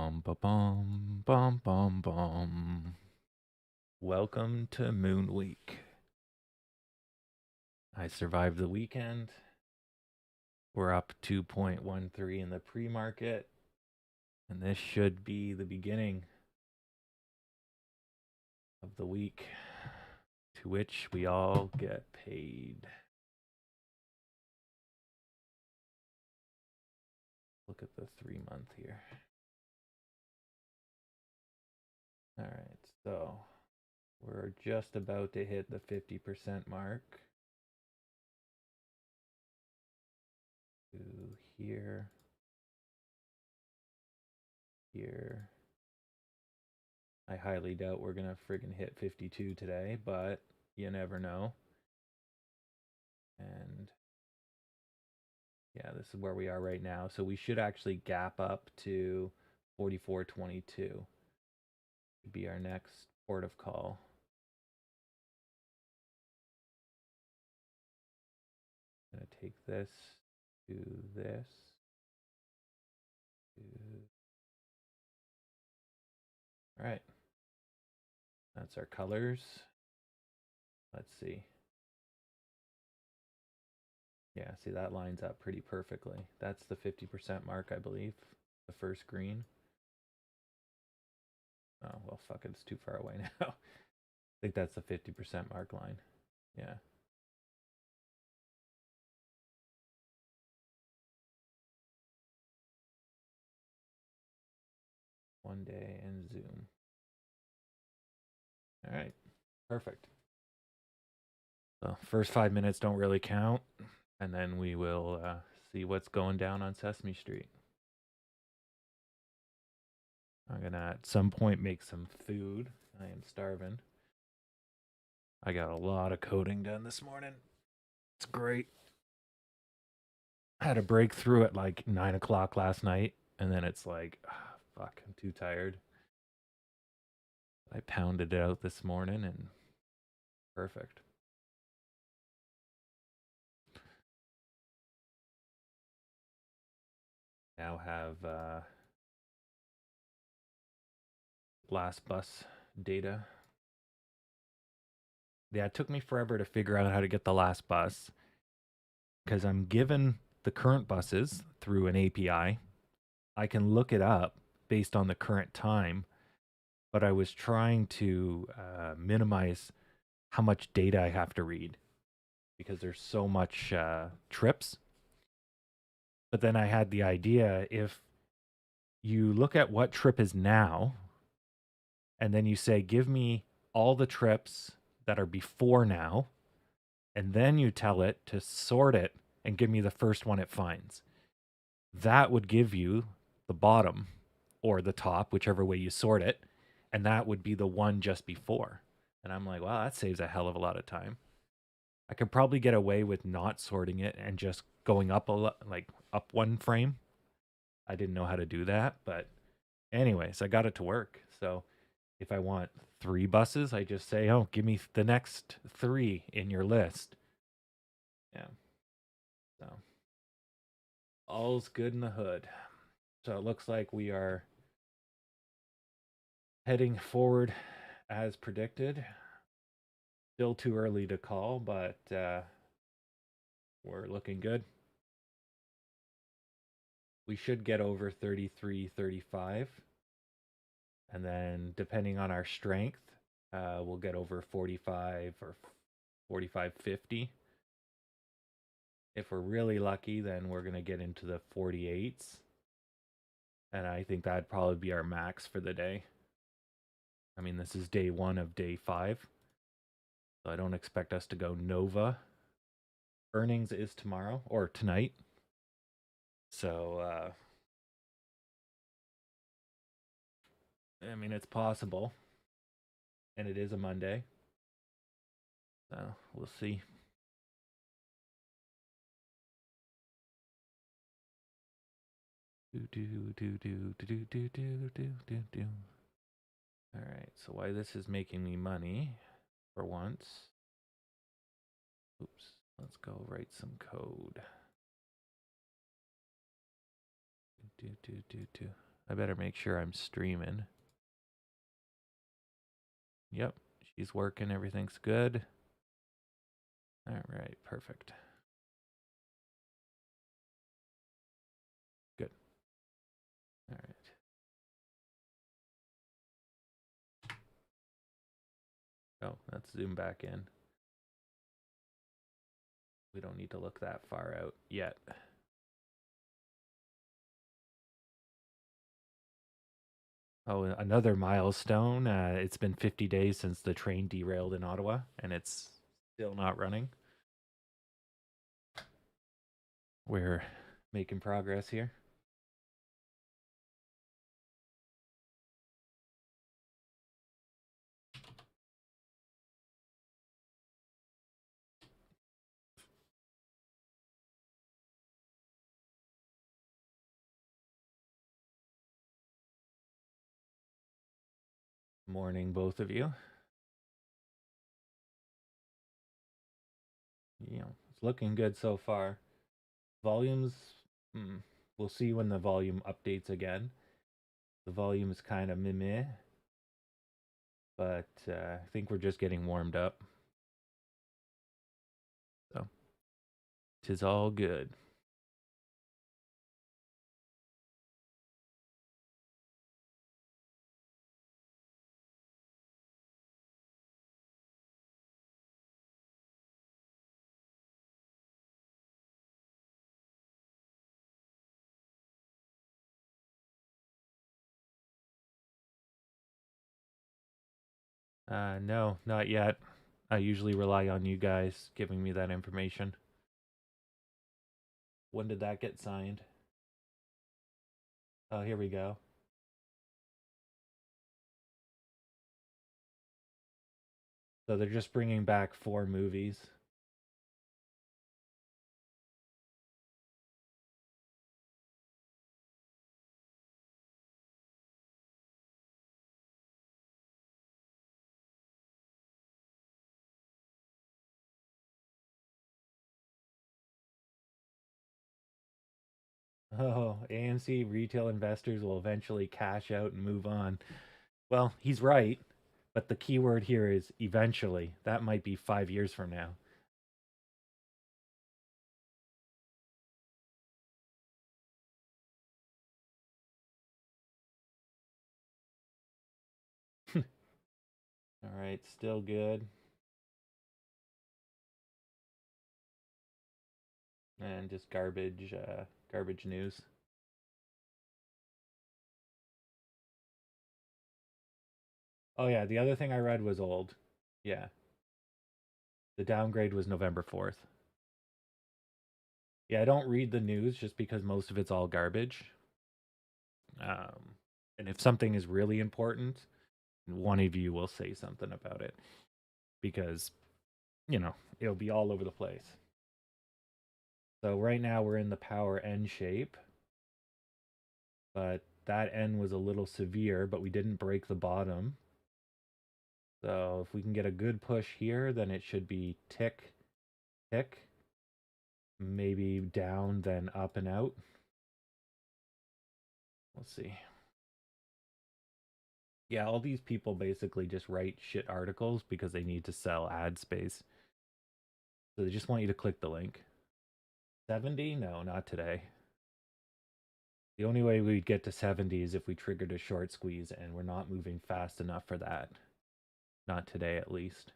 Bum ba bum bum bum bum. Welcome to Moon Week. I survived the weekend. We're up 2.13 in the pre-market, and this should be the beginning of the week to which we all get paid. Look at the 3-month here. All right, so we're just about to hit the 50% mark. To here, here. I highly doubt we're gonna friggin' hit 52 today, but you never know. And yeah, this is where we are right now. So we should actually gap up to 44.22. Would be our next port of call. I'm gonna take this to this. All right. That's our colors. Let's see. Yeah, see that lines up pretty perfectly. That's the 50% mark, I believe. The first green. Oh, well, fuck it. It's too far away now. I think that's the 50% mark line. Yeah. One day and zoom. All right. Perfect. So first 5 minutes don't really count, and then we will see what's going down on Sesame Street. I'm gonna at some point make some food. I am starving. I got a lot of coding done this morning. It's great. I had a breakthrough at like 9 o'clock last night, and then it's like, fuck, I'm too tired. I pounded it out this morning, and perfect. Now have last bus data. Yeah, it took me forever to figure out how to get the last bus because I'm given the current buses through an API. I can look it up based on the current time, but I was trying to minimize how much data I have to read because there's so much trips. But then I had the idea, if you look at what trip is now and then you say, give me all the trips that are before now, and then you tell it to sort it and give me the first one it finds, that would give you the bottom or the top, whichever way you sort it, and that would be the one just before. And I'm like, wow, that saves a hell of a lot of time. I could probably get away with not sorting it and just going up up one frame. I didn't know how to do that, but anyways, I got it to work. So if I want 3 buses, I just say, oh, give me the next 3 in your list. Yeah. So all's good in the hood. So it looks like we are heading forward as predicted. Still too early to call, but we're looking good. We should get over 33, 35. And then depending on our strength, we'll get over 45 or 45, 50. If we're really lucky, then we're going to get into the 48s. And I think that'd probably be our max for the day. I mean, this is day 1 of day 5. So I don't expect us to go Nova. Earnings is tomorrow or tonight. So, I mean, it's possible. And it is a Monday. So we'll see. All right, so why this is making me money for once. Oops, let's go write some code. I better make sure I'm streaming. Yep, she's working. Everything's good. All right, perfect. Good. All right. Oh, let's zoom back in. We don't need to look that far out yet. Oh, another milestone. It's been 50 days since the train derailed in Ottawa, and it's still not running. We're making progress here. Morning, both of you. It's looking good so far. Volumes, we'll see when the volume updates again. The volume is kind of meh, but I think we're just getting warmed up. So, 'tis all good. No, not yet. I usually rely on you guys giving me that information. When did that get signed? Oh, here we go. So they're just bringing back 4 movies. Oh, AMC retail investors will eventually cash out and move on. Well, he's right, but the key word here is eventually. That might be 5 years from now. All right, still good. And just garbage news. Oh yeah, the other thing I read was old. Yeah. The downgrade was November 4th. Yeah, I don't read the news just because most of it's all garbage. And if something is really important, one of you will say something about it because, it'll be all over the place. So right now we're in the power N shape, but that N was a little severe, but we didn't break the bottom. So if we can get a good push here, then it should be tick, tick, maybe down, then up and out. We'll see. Yeah, all these people basically just write shit articles because they need to sell ad space. So they just want you to click the link. 70? No, not today. The only way we'd get to 70 is if we triggered a short squeeze, and we're not moving fast enough for that. Not today, at least.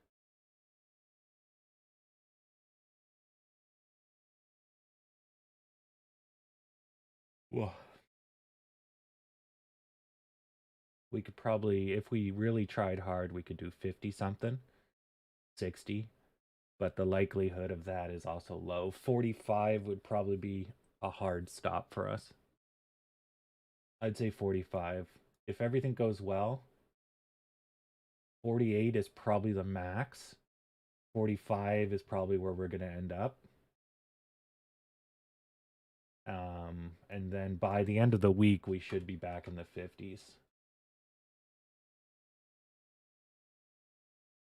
Whoa. We could probably, if we really tried hard, we could do 50 something, 60, but the likelihood of that is also low. 45 would probably be a hard stop for us. I'd say 45. If everything goes well, 48 is probably the max. 45 is probably where we're going to end up. And then by the end of the week, we should be back in the 50s.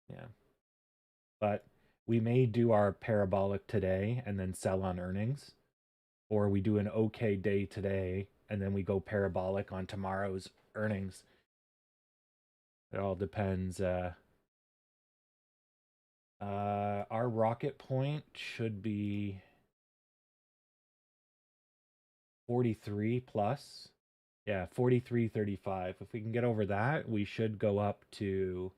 Yeah. But we may do our parabolic today and then sell on earnings, or we do an okay day today and then we go parabolic on tomorrow's earnings. It all depends. Our rocket point should be 43 plus. Yeah, 43.35. If we can get over that, we should go up to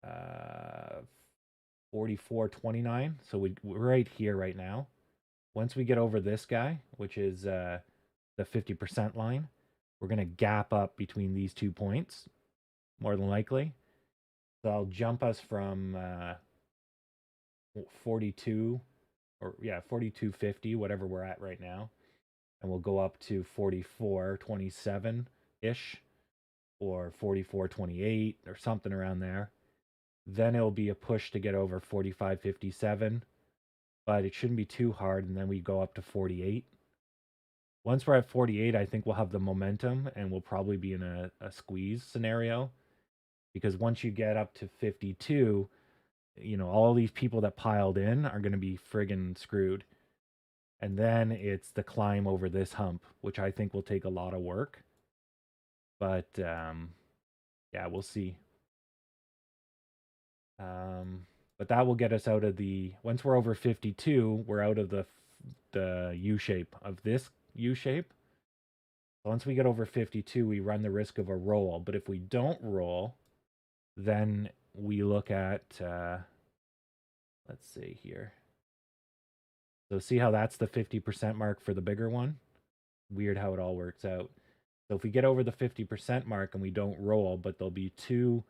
44.29. So we're right here right now. Once we get over this guy, which is the 50% line, we're going to gap up between these 2 points, more than likely. So I'll jump us from 42, or yeah, 42.50, whatever we're at right now. And we'll go up to 44.27-ish, or 44.28, or something around there. Then it'll be a push to get over 45.57, but it shouldn't be too hard, and then we go up to 48. Once we're at 48, I think we'll have the momentum, and we'll probably be in a squeeze scenario, because once you get up to 52, all these people that piled in are going to be friggin' screwed. And then it's the climb over this hump, which I think will take a lot of work. But yeah, we'll see. But that will get us out of once we're over 52, we're out of the U shape of this U shape. Once we get over 52, we run the risk of a roll. But if we don't roll, then we look at, let's see here. So see how that's the 50% mark for the bigger one? Weird how it all works out. So if we get over the 50% mark and we don't roll, but there'll be two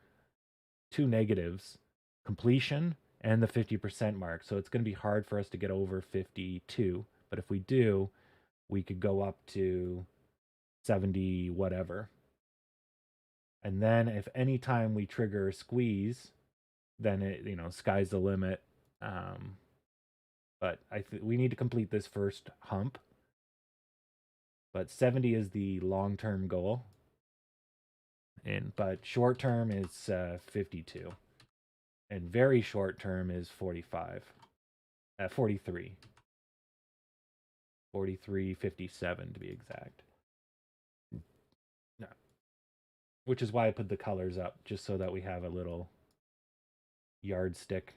negatives, completion and the 50% mark. So it's going to be hard for us to get over 52. But if we do, we could go up to 70 whatever. And then if any time we trigger a squeeze, then it, sky's the limit. But we need to complete this first hump. But 70 is the long-term goal. But short-term is 52. And very short-term is 45. 43. 43.57 to be exact. No. Which is why I put the colors up, just so that we have a little yardstick.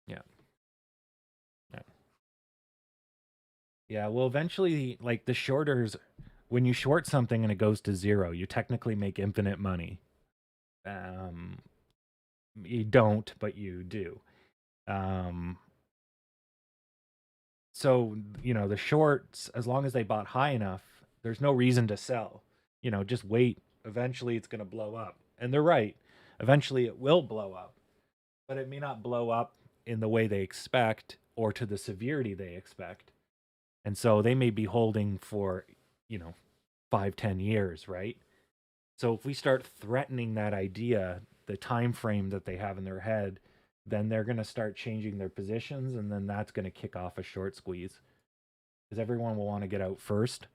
Yeah. Yeah, well, eventually, like the shorters, when you short something and it goes to zero, you technically make infinite money. You don't, but you do. So, the shorts, as long as they bought high enough, there's no reason to sell. Just wait. Eventually, it's going to blow up. And they're right. Eventually, it will blow up. But it may not blow up in the way they expect or to the severity they expect. And so they may be holding for, 5-10 years, right? So if we start threatening that idea, the time frame that they have in their head, then they're going to start changing their positions, and then that's going to kick off a short squeeze. Because everyone will want to get out first.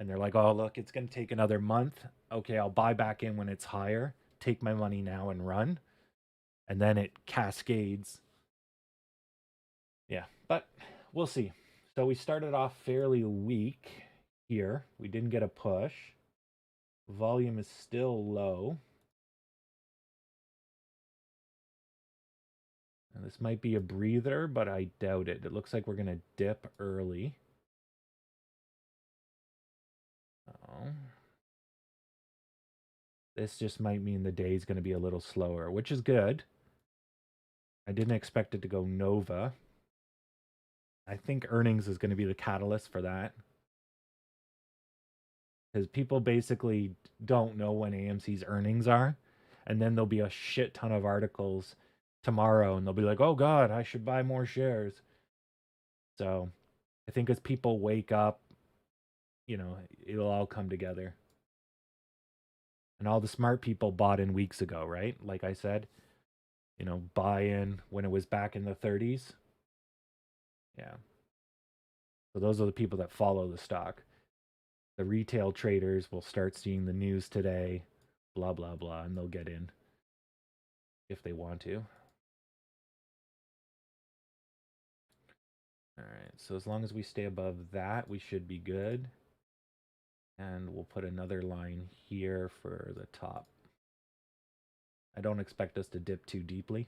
And they're like, oh, look, it's going to take another month. Okay, I'll buy back in when it's higher, take my money now and run. And then it cascades. Yeah, but we'll see. So we started off fairly weak here. We didn't get a push. Volume is still low. And this might be a breather, but I doubt it. It looks like we're going to dip early. Oh. This just might mean the day is going to be a little slower, which is good. I didn't expect it to go Nova. I think earnings is going to be the catalyst for that. Because people basically don't know when AMC's earnings are. And then there'll be a shit ton of articles tomorrow, and they'll be like, oh God, I should buy more shares. So I think as people wake up, it'll all come together. And all the smart people bought in weeks ago, right? Like I said, buy in when it was back in the 30s. Yeah. So those are the people that follow the stock. The retail traders will start seeing the news today, blah, blah, blah, and they'll get in if they want to. All right, so as long as we stay above that, we should be good. And we'll put another line here for the top. I don't expect us to dip too deeply.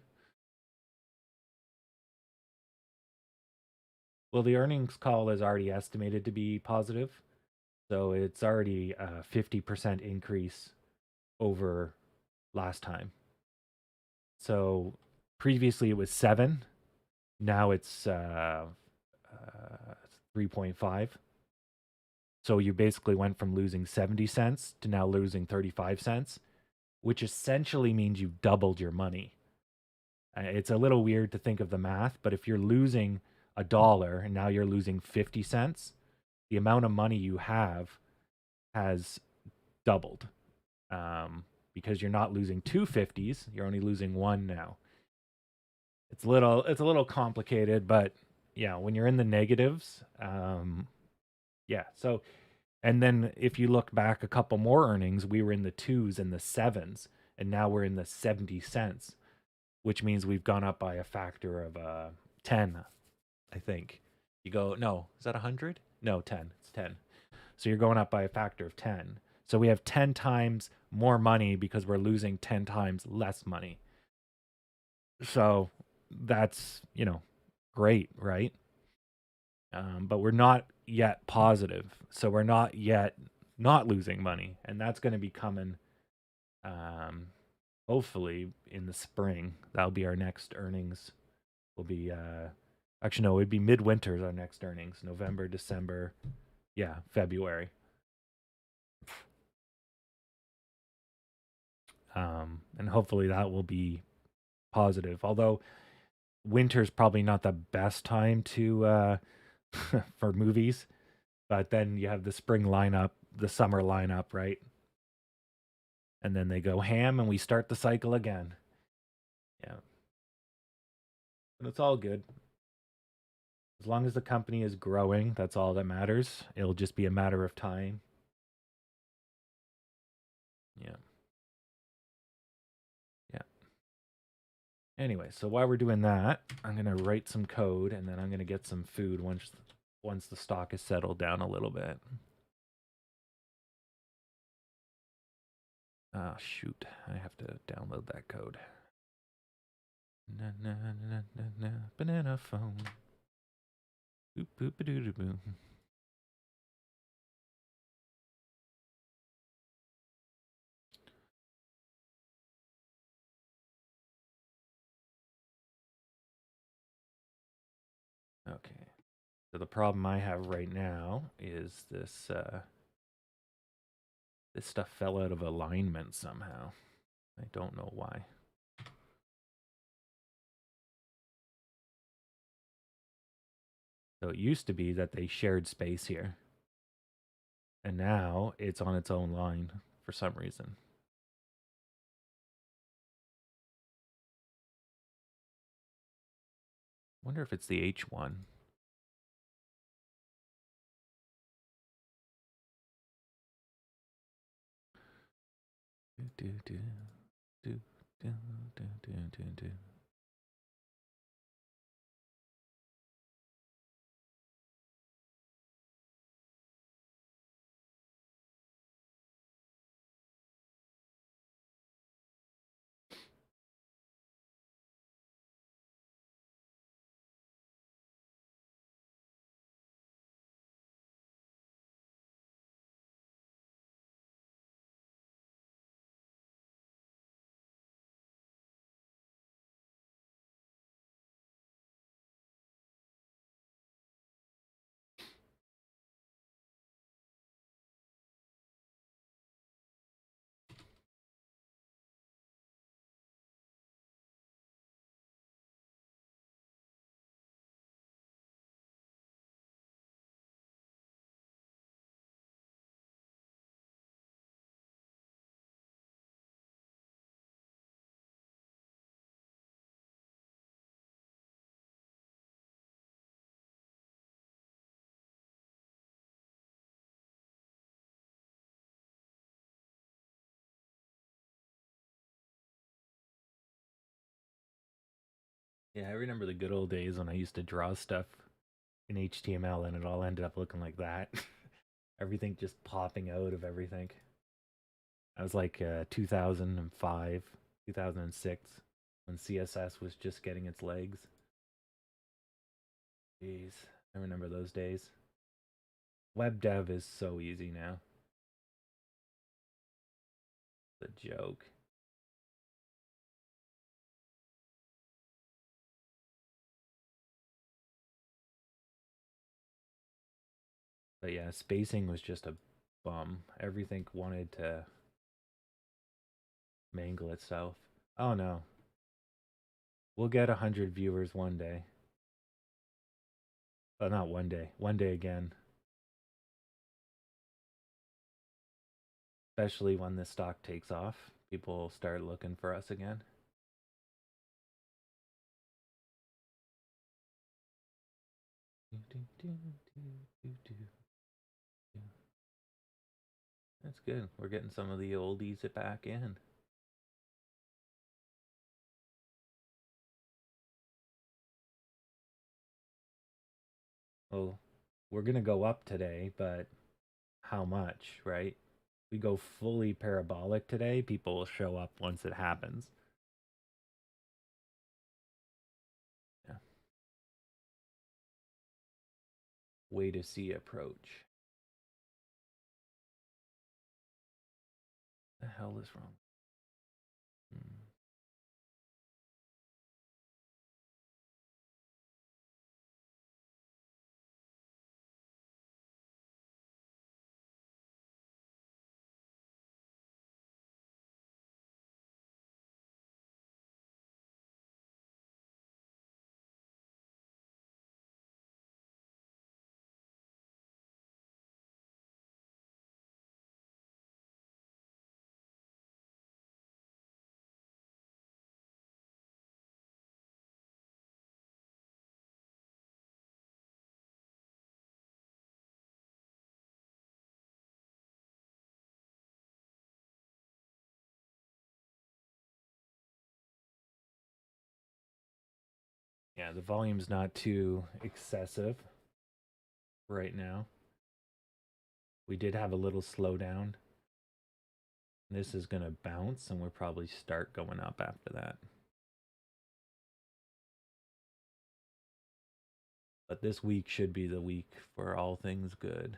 Well, the earnings call is already estimated to be positive. So it's already a 50% increase over last time. So previously it was 7. Now it's 3.5. So you basically went from losing 70 cents to now losing 35 cents, which essentially means you've doubled your money. It's a little weird to think of the math, but if you're losing $1 and now you're losing 50 cents, the amount of money you have has doubled. Because you're not losing 2 50s, you're only losing one now. It's a little complicated, but yeah, when you're in the negatives, yeah. So, and then if you look back a couple more earnings, we were in the 2s and the 7s, and now we're in the 70 cents, which means we've gone up by a factor of 10, I think. You go, no, is that 100? No, 10. It's 10. So you're going up by a factor of 10. So we have 10 times more money because we're losing 10 times less money. So that's, great, right? But we're not yet positive. So we're not yet not losing money. And that's going to be coming hopefully in the spring. That'll be our next earnings. Will be, actually, no, it'd be midwinter is our next earnings. November, December, yeah, February. And hopefully that will be positive. Although winter's probably not the best time to for movies, but then you have the spring lineup, the summer lineup, right? And then they go ham and we start the cycle again. Yeah. And it's all good. As long as the company is growing, that's all that matters. It'll just be a matter of time. Yeah. Yeah. Anyway, so while we're doing that, I'm going to write some code and then I'm going to get some food once the stock is settled down a little bit. Ah, shoot. I have to download that code. Na na na na na banana phone. Boop boop a doo boo. Okay. So the problem I have right now is this this stuff fell out of alignment somehow. I don't know why. So it used to be that they shared space here. And now it's on its own line for some reason. Wonder if it's the H1. Do, do, do, do, do, do, do, do. Yeah, I remember the good old days when I used to draw stuff in HTML, and it all ended up looking like that. Everything just popping out of everything. That was like 2005, 2006, when CSS was just getting its legs. Jeez, I remember those days. Web dev is so easy now. The joke. But yeah, spacing was just a bum. Everything wanted to mangle itself. Oh no. We'll get 100 viewers one day. Oh, not one day. One day again. Especially when this stock takes off. People will start looking for us again. That's good. We're getting some of the oldies back in. Well, we're going to go up today, but how much, right? We go fully parabolic today, people will show up once it happens. Yeah. Way to see approach. The hell is wrong? Yeah, the volume's not too excessive right now. We did have a little slowdown. This is going to bounce, and we'll probably start going up after that. But this week should be the week for all things good.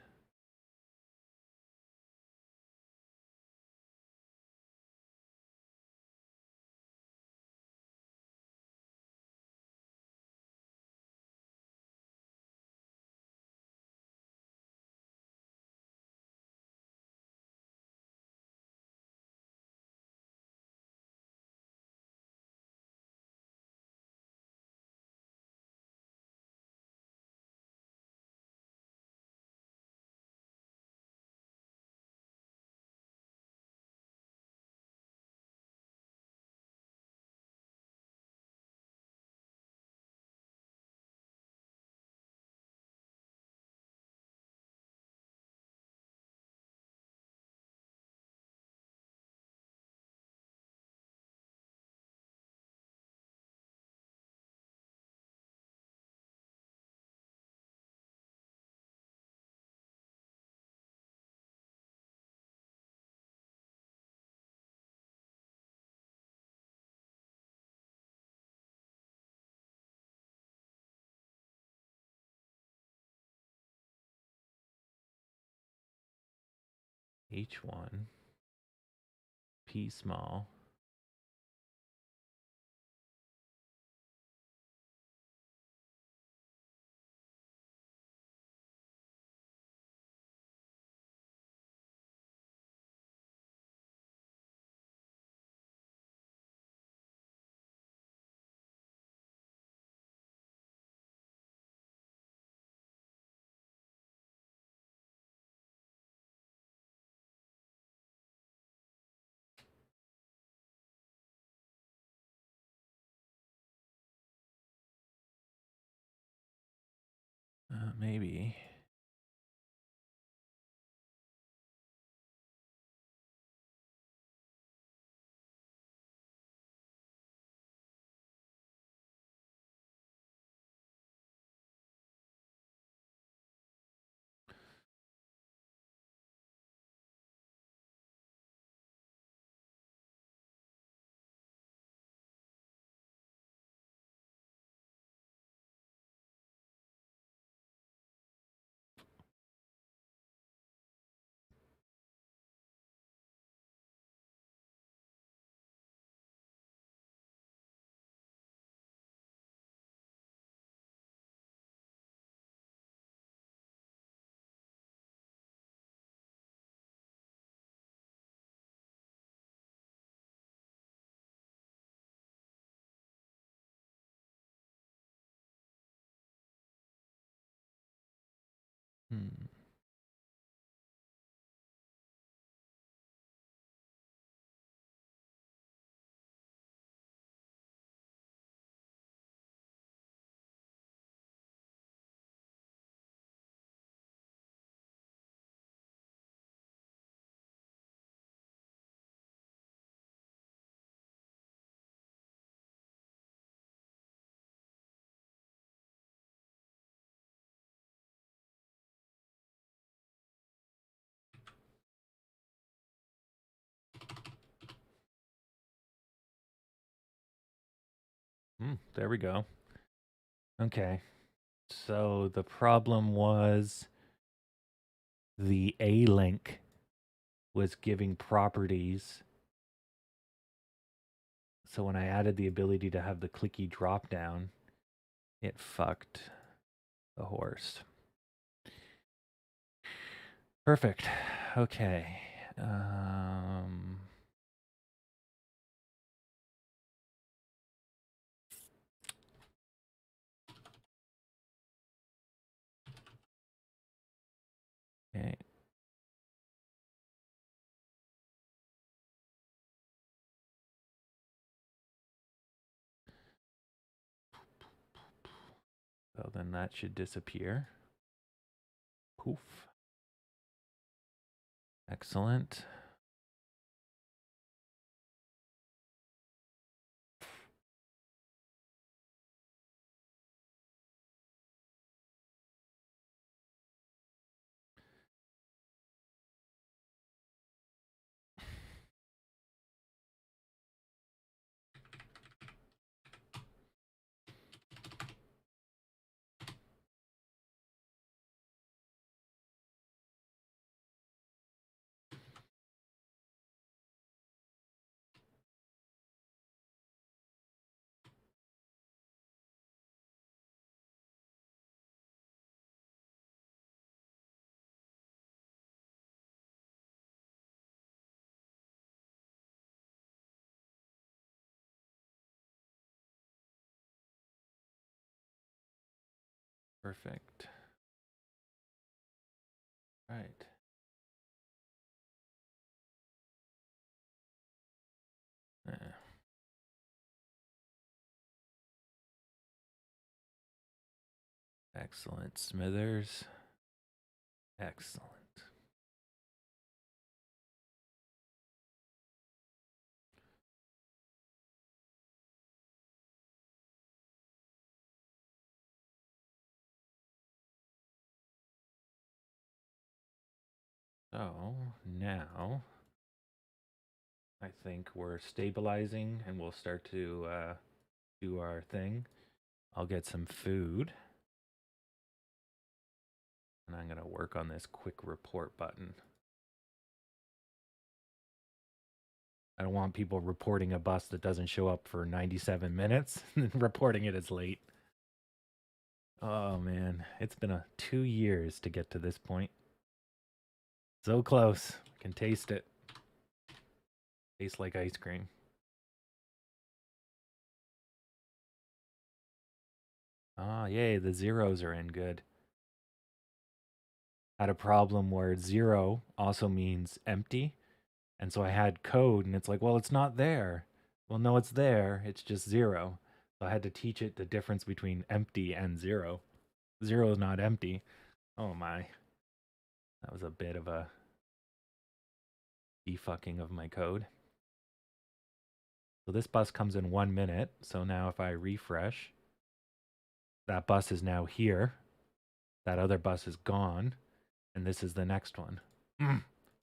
H1, P small. Maybe. Hmm. There we go. Okay. So the problem was the A link was giving properties. So when I added the ability to have the clicky drop down, it fucked the horse. Perfect. Okay. Okay. So then that should disappear. Poof. Excellent. Perfect. Right. Excellent. Smithers. Excellent. So now I think we're stabilizing and we'll start to do our thing. I'll get some food. And I'm going to work on this quick report button. I don't want people reporting a bus that doesn't show up for 97 minutes and reporting it as late. Oh man, it's been 2 years to get to this point. So close. I can taste it. Tastes like ice cream. Ah, yay, the zeros are in good. Had a problem where 0 also means empty. And so I had code and it's like, well, it's not there. Well, no, it's there. It's just 0. So I had to teach it the difference between empty and 0. 0 is not empty. Oh my. That was a bit of a defucking of my code. So this bus comes in 1 minute. So now if I refresh, that bus is now here. That other bus is gone. And this is the next one.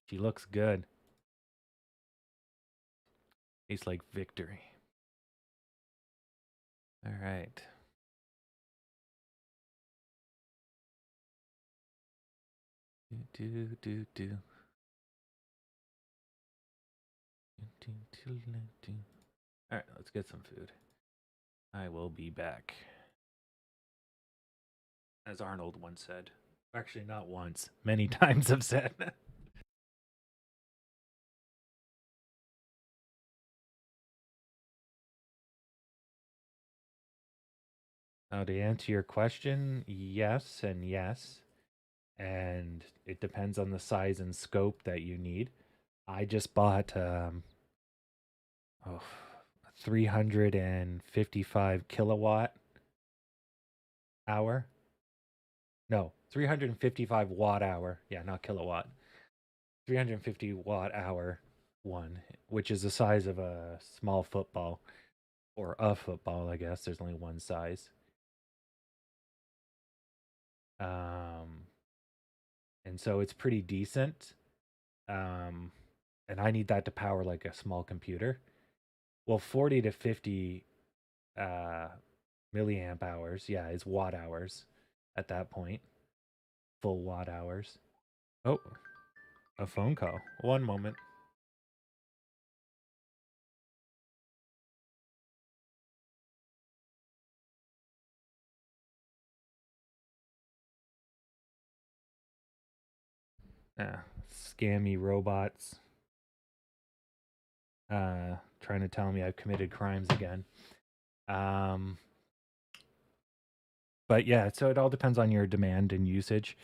She looks good. Tastes like victory. All right. Do. All right, let's get some food. I will be back. As Arnold once said. Actually, not once. Many times have said. Now, to answer your question, yes and yes. and it depends on the size and scope that you need. I just bought oh, 355 kilowatt hour. No, 355 watt hour. Yeah, not kilowatt. 350 watt hour one, which is the size of a small football or a football, I guess. There's only one size. Um, and so it's pretty decent. Um, and I need that to power like a small computer. Well, 40 to 50 uh, milliamp hours, yeah, is watt hours at that point, full watt hours. Oh, a phone call. One moment. Scammy robots trying to tell me I've committed crimes again. Um, but yeah, so it all depends on your demand and usage.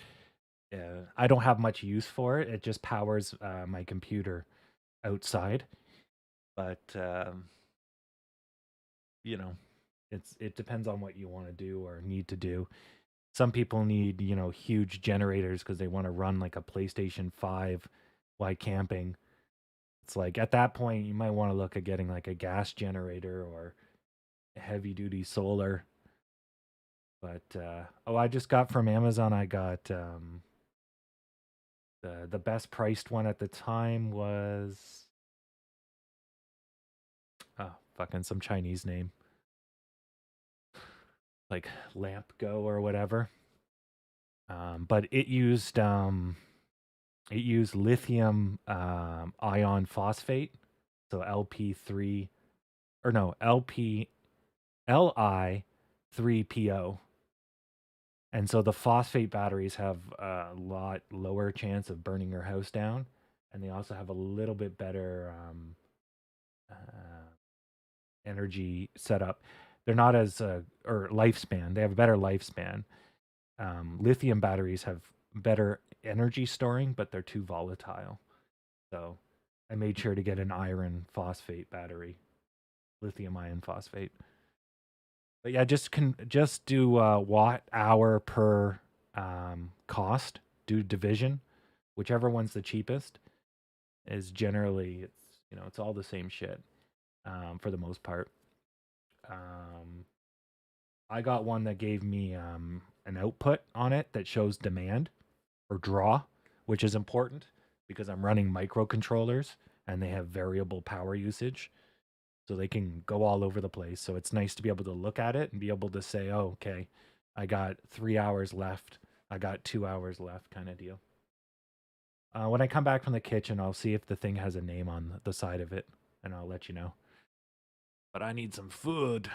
I don't have much use for it. It just powers my computer outside. But you know, it depends on what you want to do or need to do. Some people need, huge generators because they want to run like a PlayStation 5 while camping. It's like at that point you might want to look at getting like a gas generator or heavy duty solar. But I just got from Amazon. I got the best priced one at the time was fucking some Chinese name like Lamp Go or whatever. But it used lithium ion phosphate, so LP3 or no Li3PO. And so the phosphate batteries have a lot lower chance of burning your house down, and they also have a little bit better energy setup. They're not as or lifespan. They have a better lifespan. Lithium batteries have better energy storing, but they're too volatile. So I made sure to get an iron phosphate battery, lithium iron phosphate. But yeah, just do watt hour per cost. Do division, whichever one's the cheapest. Is generally it's all the same shit for the most part. Um, I got one that gave me an output on it that shows demand or draw, which is important because I'm running microcontrollers and they have variable power usage. So they can go all over the place. So it's nice to be able to look at it and be able to say, oh, okay, I got 3 hours left. I got 2 hours left, kind of deal. When I come back from the kitchen, I'll see if the thing has a name on the side of it and I'll let you know. But I need some food.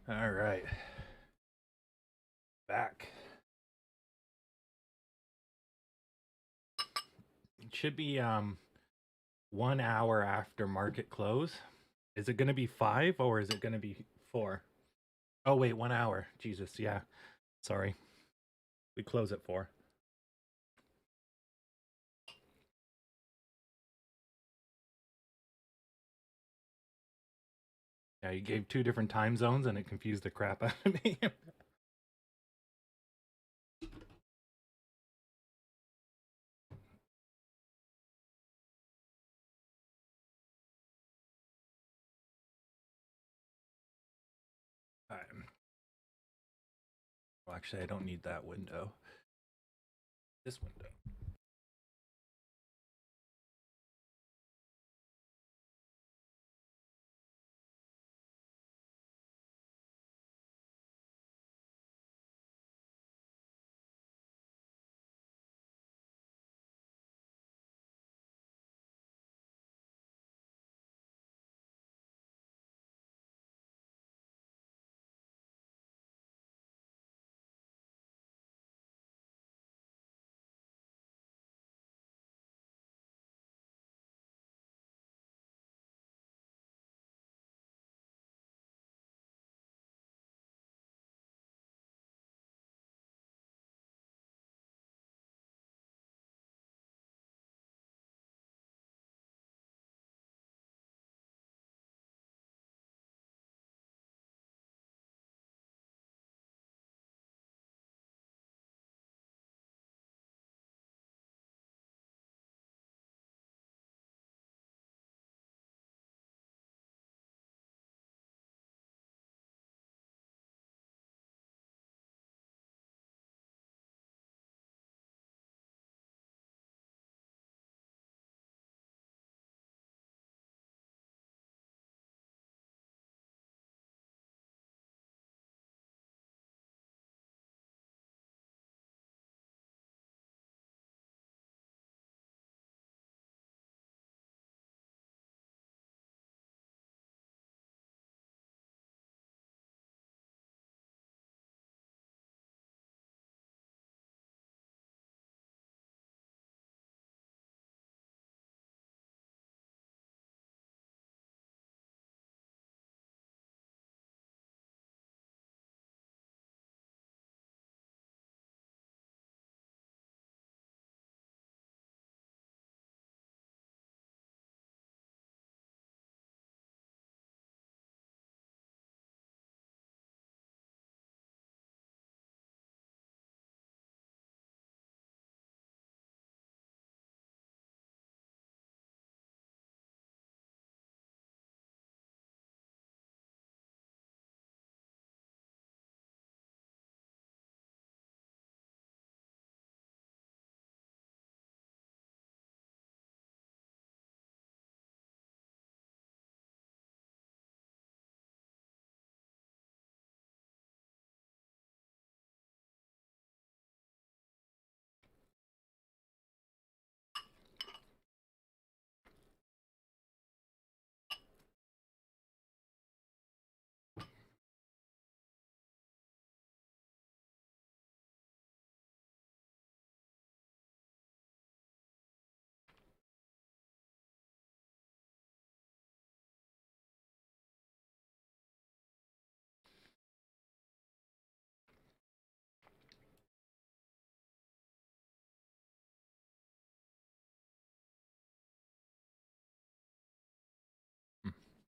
All right. Back. It should be 1 hour after market close. Is it going to be 5 or is it going to be 4? Oh wait, 1 hour. Jesus, yeah. Sorry. We close at 4. Yeah, you gave 2 different time zones and it confused the crap out of me. Well, actually, I don't need that window. This window.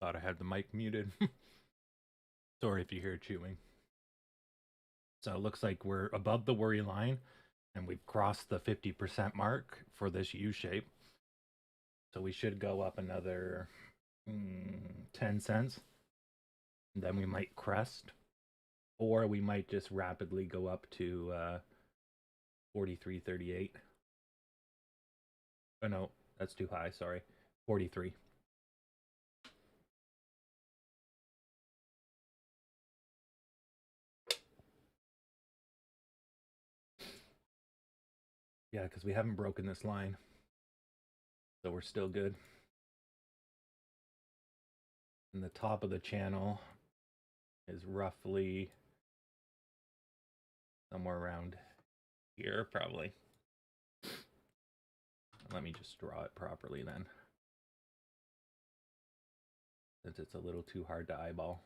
Thought I had the mic muted. Sorry if you hear chewing. So it looks like we're above the worry line and we've crossed the 50% mark for this U shape. So we should go up another 10 cents. And then we might crest. Or we might just rapidly go up to 43.38. Oh no, that's too high, sorry. 43. Yeah, because we haven't broken this line. So we're still good. In the top of the channel is roughly somewhere around here, probably. Let me just draw it properly then, since it's a little too hard to eyeball.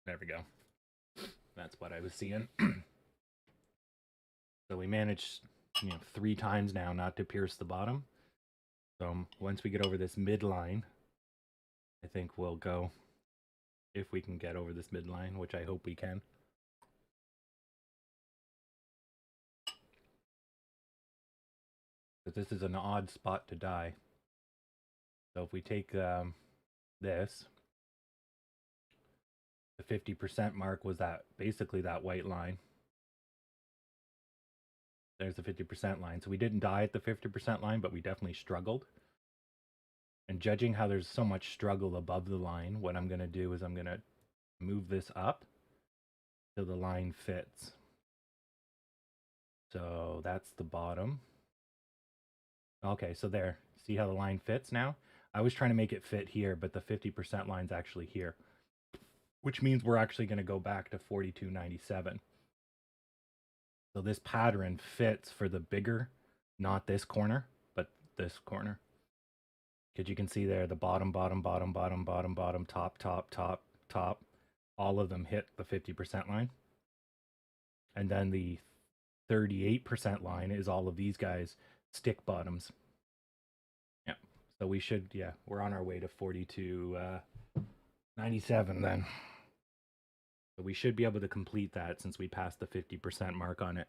There we go. That's what I was seeing. So we managed, 3 times now not to pierce the bottom. So once we get over this midline, I think we'll go, if we can get over this midline, which I hope we can. But this is an odd spot to die. So if we take this, the 50% mark was that basically that white line. There's the 50% line. So we didn't die at the 50% line, but we definitely struggled. And judging how there's so much struggle above the line, what I'm going to do is I'm going to move this up till the line fits. So that's the bottom. Okay, so there. See how the line fits now? I was trying to make it fit here, but the 50% line's actually here, which means we're actually going to go back to 42.97. So this pattern fits for the bigger, not this corner, but this corner. Because you can see there, the bottom, bottom, bottom, bottom, bottom, bottom, top, top, top, top, all of them hit the 50% line. And then the 38% line is all of these guys stick bottoms. Yeah. So we should, we're on our way to 42.97 then. So we should be able to complete that since we passed the 50% mark on it.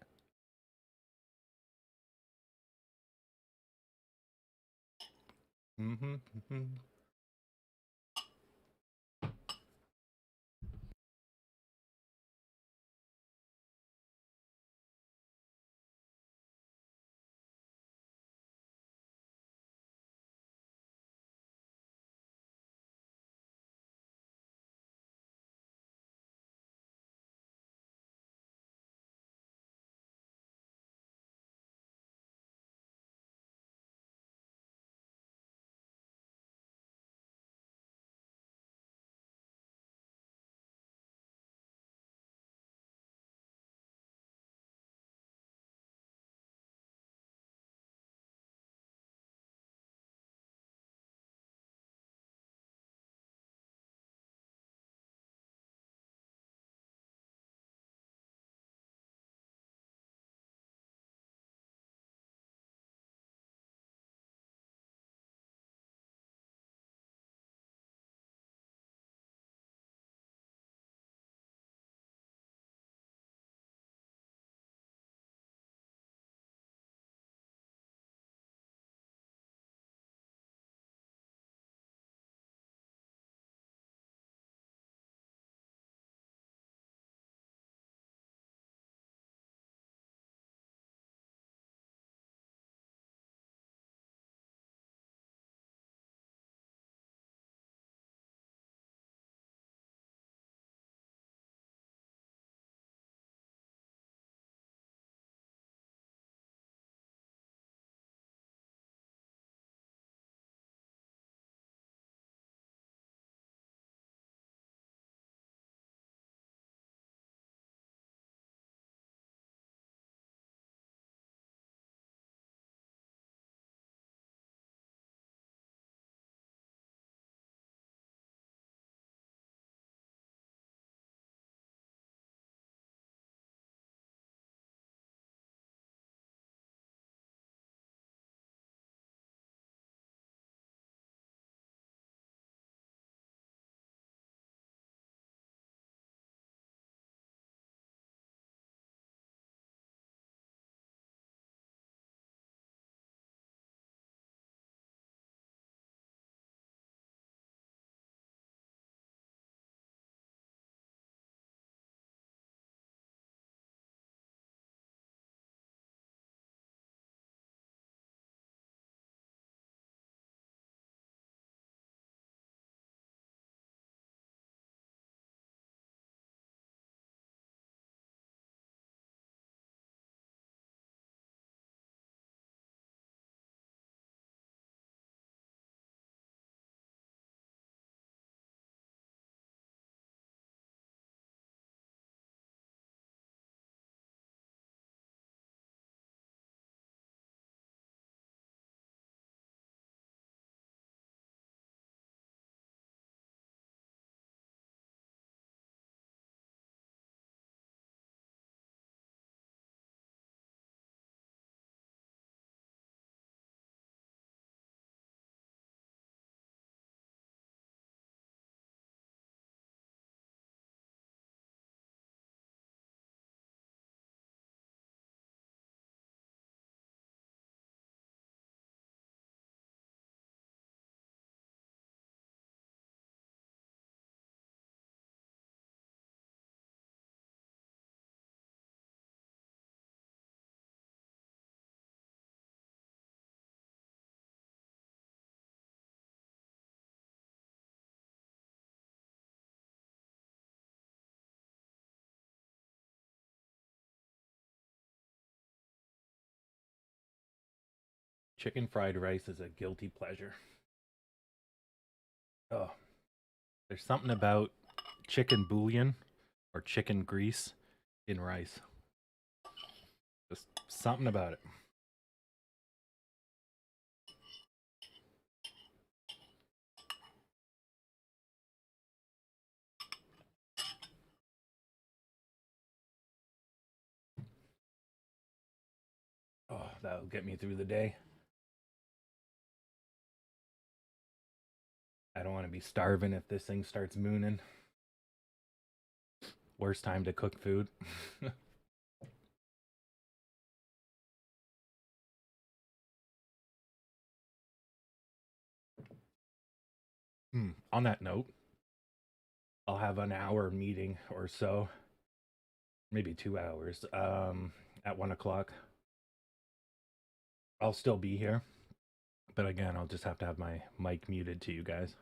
Chicken fried rice is a guilty pleasure. Oh, there's something about chicken bouillon or chicken grease in rice. Just something about it. Oh, that'll get me through the day. I don't want to be starving if this thing starts mooning. Worst time to cook food. On that note, I'll have an hour meeting or so, maybe 2 hours, at 1 o'clock. I'll still be here, but again, I'll just have to have my mic muted to you guys.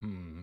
Hmm.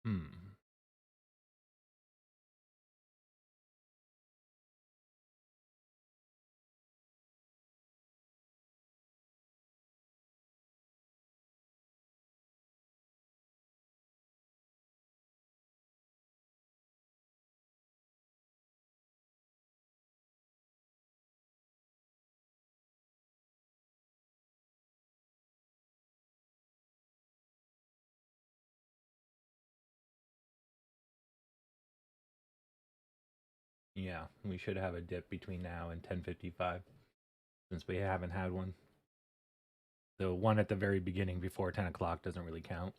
Hmm. Yeah, we should have a dip between now and 10:55 since we haven't had one. The one at the very beginning before 10 o'clock doesn't really count.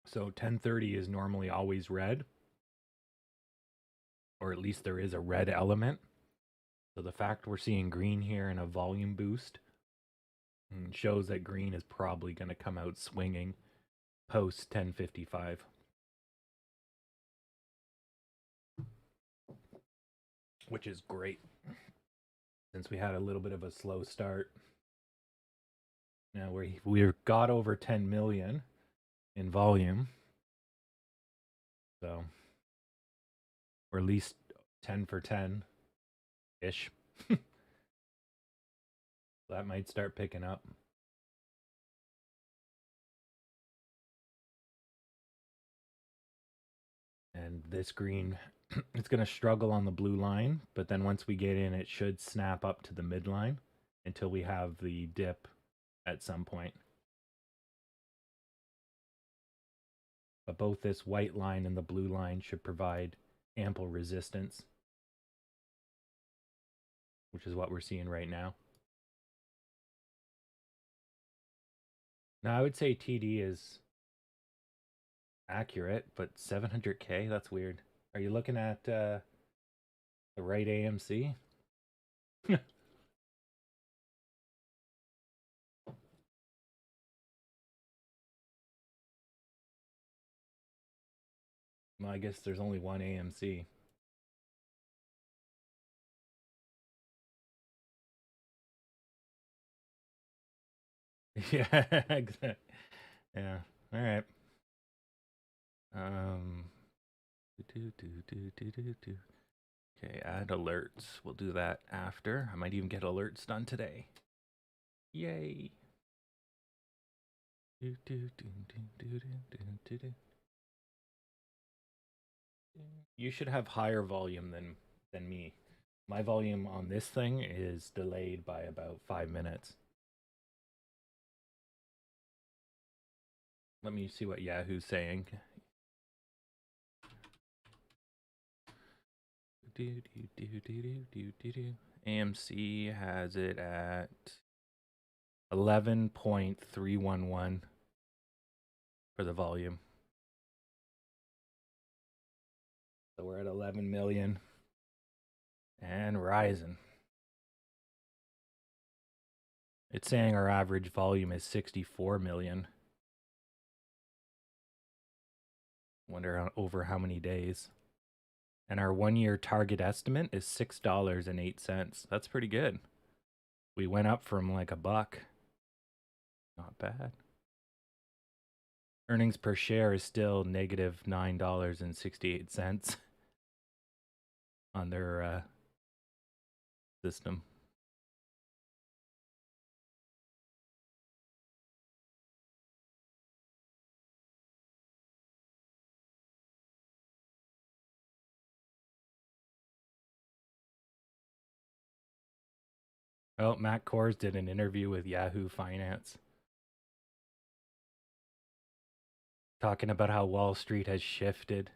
So 10:30 is normally always red, or at least there is a red element. So the fact we're seeing green here and a volume boost shows that green is probably going to come out swinging post 10:55. Which is great since we had a little bit of a slow start. Now we've got over 10 million in volume. So we're at least 10 for 10 ish. That might start picking up. And this green, it's going to struggle on the blue line, but then once we get in, it should snap up to the midline until we have the dip at some point. But both this white line and the blue line should provide ample resistance, which is what we're seeing right now. Now, I would say TD is accurate, but 700K, that's weird. Are you looking at the right AMC? Well, I guess there's only one AMC. Yeah, exactly. Yeah. All right. Okay, add alerts. We'll do that after. I might even get alerts done today. Yay. You should have higher volume than me. My volume on this thing is delayed by about 5 minutes. Let me see what Yahoo's saying. AMC has it at 11.311 for the volume. So we're at 11 million and rising. It's saying our average volume is 64 million. Wonder over how many days. And our 1 year target estimate is $6.08. That's pretty good. We went up from like $1. Not bad. Earnings per share is still negative $9.68 on their system. Oh, Matt Kohrs did an interview with Yahoo Finance talking about how Wall Street has shifted.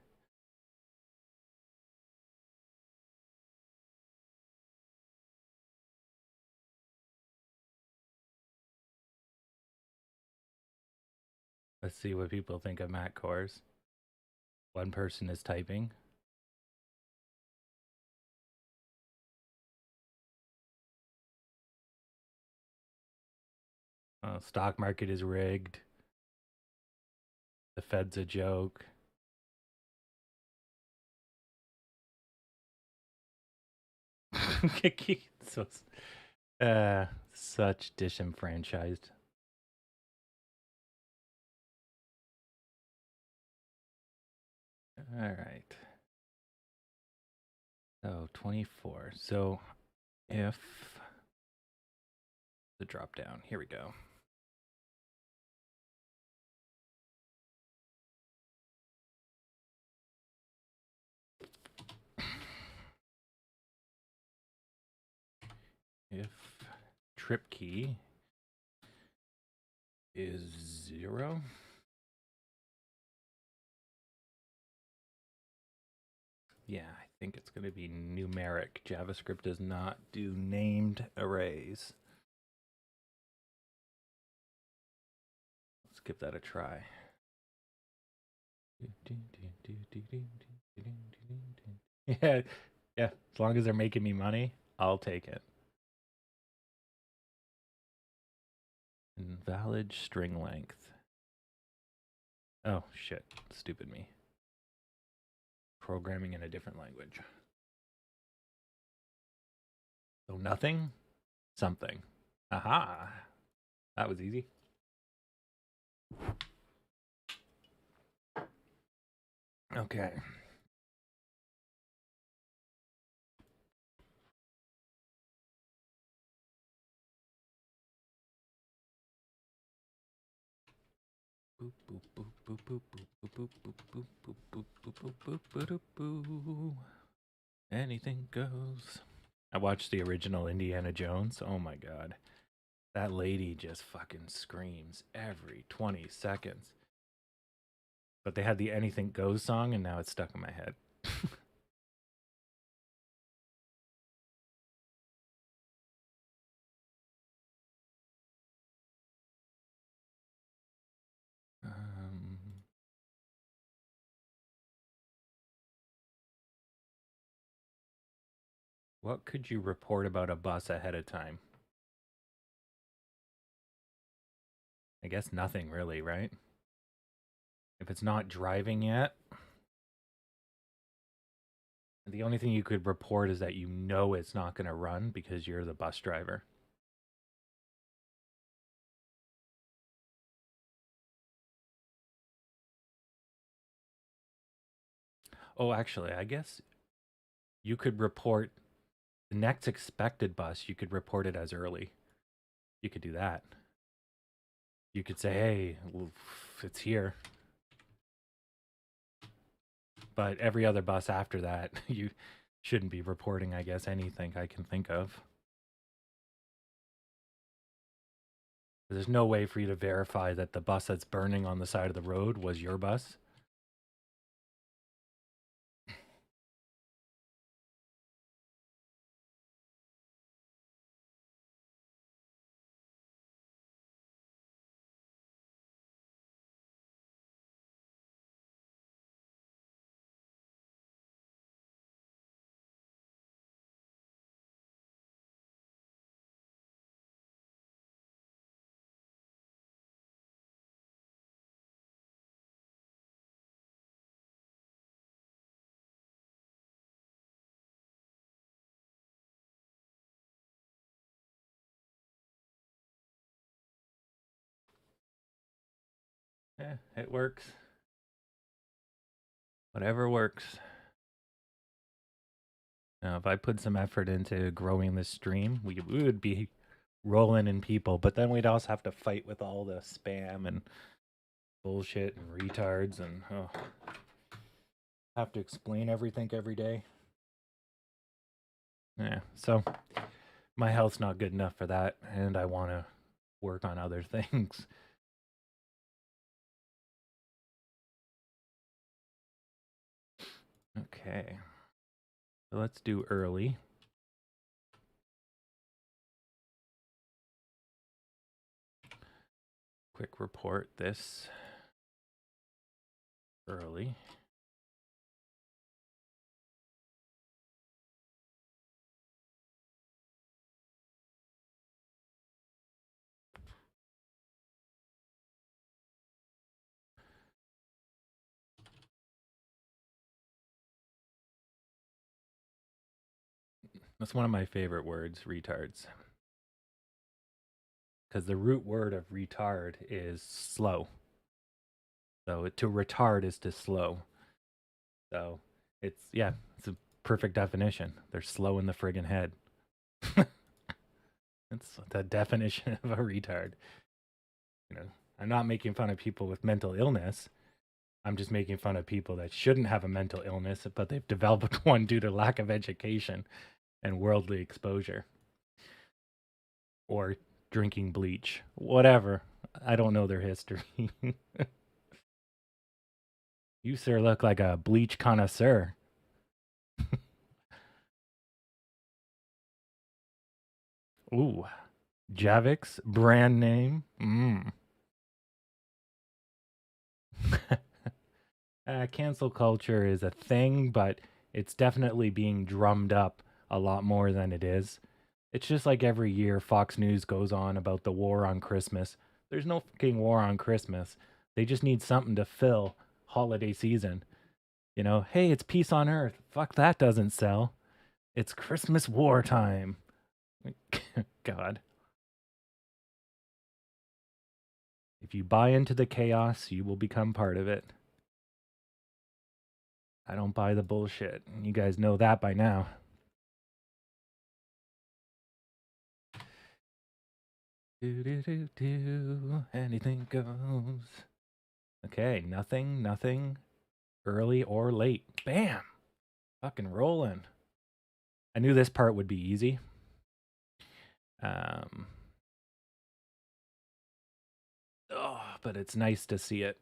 Let's see what people think of Matt Kohrs. One person is typing. Stock market is rigged. The Fed's a joke. So, such disenfranchised. All right. So 24. So if the drop down, here we go. If trip key is 0, Yeah, I think it's going to be numeric. JavaScript does not do named arrays. Let's give that a try. Yeah, yeah. As long as they're making me money, I'll take it. Invalid string length. Oh, shit. Stupid me. Programming in a different language. So nothing, something. Aha. That was easy. Okay. Boop, boop, boop, boop, boop, boop, boop, boop, boop, boop, boop, boop, boop, boop, boop, boop. Anything goes. I watched the original Indiana Jones. Oh my god. That lady just fucking screams every 20 seconds. But they had the Anything Goes song, and now it's stuck in my head. What could you report about a bus ahead of time? I guess nothing really, right? If it's not driving yet, the only thing you could report is that you know it's not going to run because you're the bus driver. Oh, actually, I guess you could report the next expected bus, you could report it as early. You could do that. You could say, hey, it's here. But every other bus after that, you shouldn't be reporting, I guess, anything I can think of. There's no way for you to verify that the bus that's burning on the side of the road was your bus. Yeah, it works. Whatever works. Now, if I put some effort into growing this stream, we would be rolling in people, but then we'd also have to fight with all the spam and bullshit and retards and have to explain everything every day. Yeah, so my health's not good enough for that, and I want to work on other things. Okay, so let's do early. Quick report this early. That's one of my favorite words, retards. Because the root word of retard is slow. So to retard is to slow. So it's a perfect definition. They're slow in the friggin' head. It's the definition of a retard. You know, I'm not making fun of people with mental illness. I'm just making fun of people that shouldn't have a mental illness, but they've developed one due to lack of education and worldly exposure. Or drinking bleach. Whatever. I don't know their history. You, sir, look like a bleach connoisseur. Ooh, Javix brand name. Cancel culture is a thing, but it's definitely being drummed up a lot more than it is. It's just like every year Fox News goes on about the war on Christmas. There's no fucking war on Christmas. They just need something to fill holiday season. You know, hey, it's peace on earth. Fuck, that doesn't sell. It's Christmas wartime. God. If you buy into the chaos, you will become part of it. I don't buy the bullshit. You guys know that by now. Anything goes. Okay, nothing. Early or late. Bam! Fucking rolling. I knew this part would be easy. But it's nice to see it.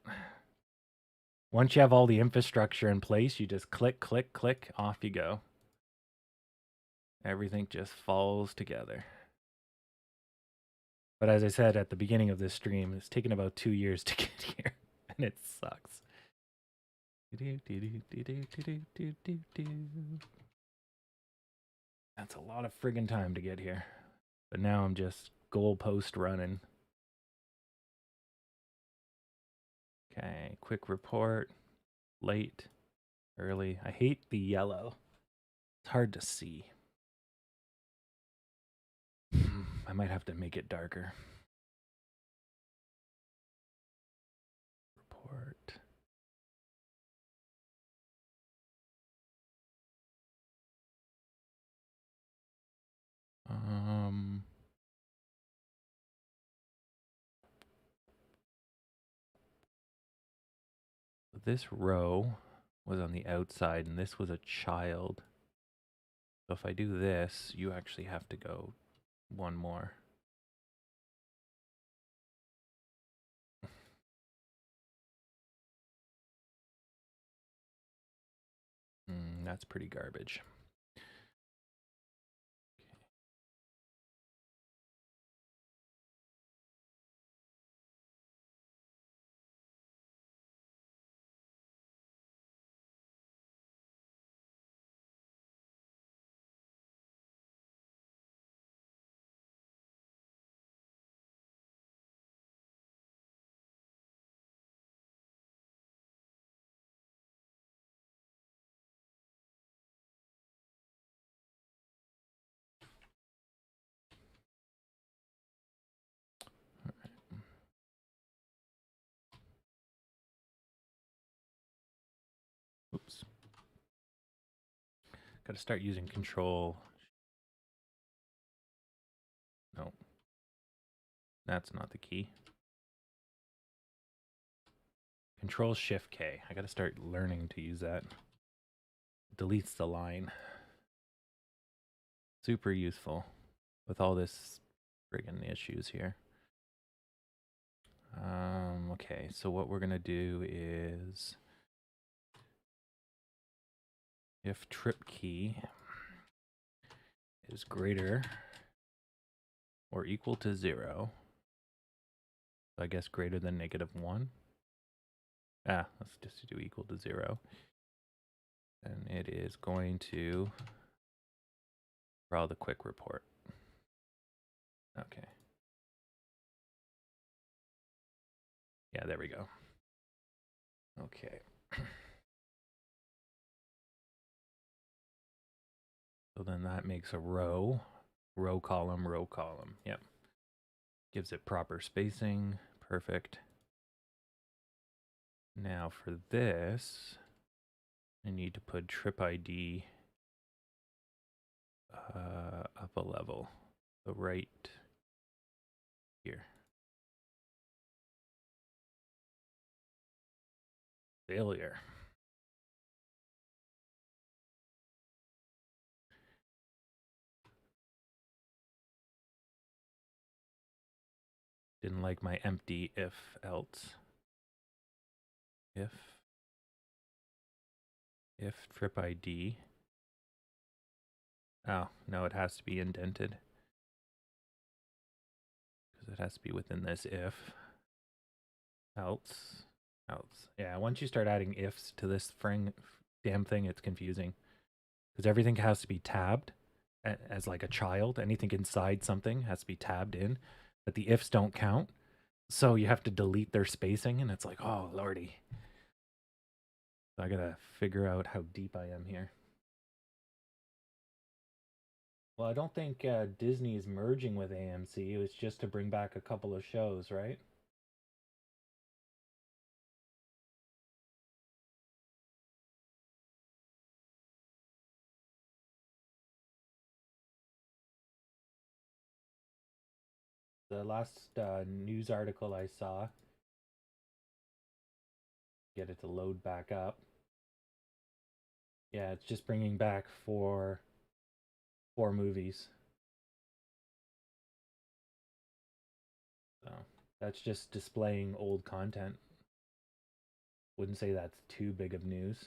Once you have all the infrastructure in place, you just click, click, click, off you go. Everything just falls together. But as I said at the beginning of this stream, it's taken about 2 years to get here, and it sucks. That's a lot of friggin' time to get here. But now I'm just goalpost running. Okay, quick report. Late, early. I hate the yellow. It's hard to see. I might have to make it darker. Report. This row was on the outside, and this was a child. So if I do this, you actually have to go one more. That's pretty garbage. Oops. Got to start using control. No. That's not the key. Control Shift K. I got to start learning to use that. Deletes the line. Super useful with all this friggin' issues here. Okay, so what we're gonna do is if trip key is greater or equal to 0, so I guess greater than -1. Let's just do equal to 0. And it is going to draw the quick report. Okay. Yeah, there we go. Okay. So then that makes a row column, row column. Yep. Gives it proper spacing. Perfect. Now for this, I need to put trip ID up a level. So right here. Failure. Didn't like my empty if else. If trip ID Oh, no, it has to be indented. Because it has to be within this if. Else. Else. Yeah, once you start adding ifs to this damn thing, it's confusing. Because everything has to be tabbed as like a child. Anything inside something has to be tabbed in. But the ifs don't count. So you have to delete their spacing, and it's like, oh, lordy. So I gotta figure out how deep I am here. Well, I don't think Disney is merging with AMC. It was just to bring back a couple of shows, right? The last news article I saw, get it to load back up. Yeah, it's just bringing back four movies. So that's just displaying old content. Wouldn't say that's too big of news.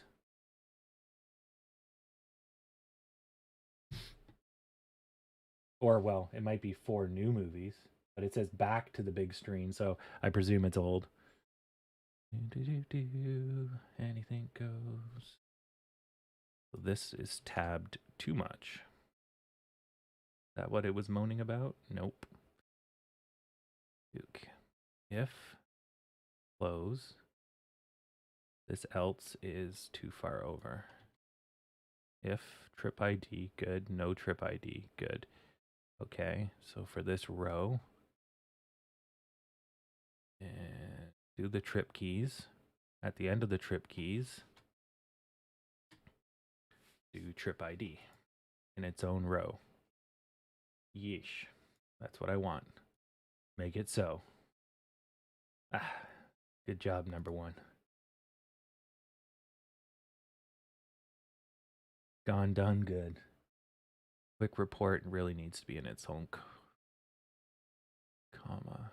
Or, well, it might be four new movies, but it says back to the big screen, so I presume it's old. Anything goes. So this is tabbed too much. Is that what it was moaning about? Nope. Duke. If close, this else is too far over. If trip ID, good. No trip ID, good. Okay, so for this row, and do the trip keys. At the end of the trip keys, do trip ID in its own row. Yeesh. That's what I want. Make it so. Ah, good job, number one. Gone, done, good. Quick report really needs to be in its own comma.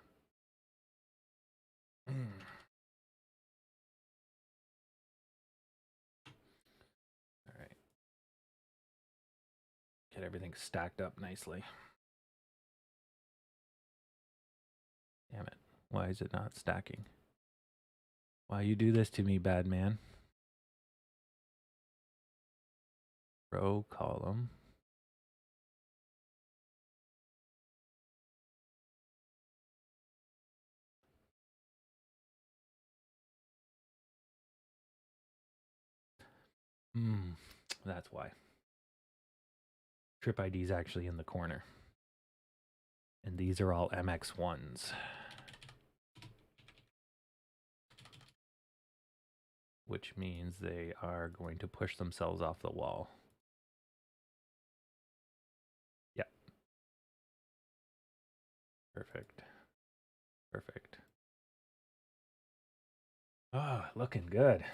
All right. Get everything stacked up nicely. Damn it. Why is it not stacking? Why you do this to me, bad man? Row, column. That's why. Trip ID is actually in the corner. And these are all MX1s. Which means they are going to push themselves off the wall. Yep. Perfect. Perfect. Oh, looking good.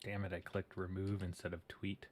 Damn it, I clicked remove instead of tweet.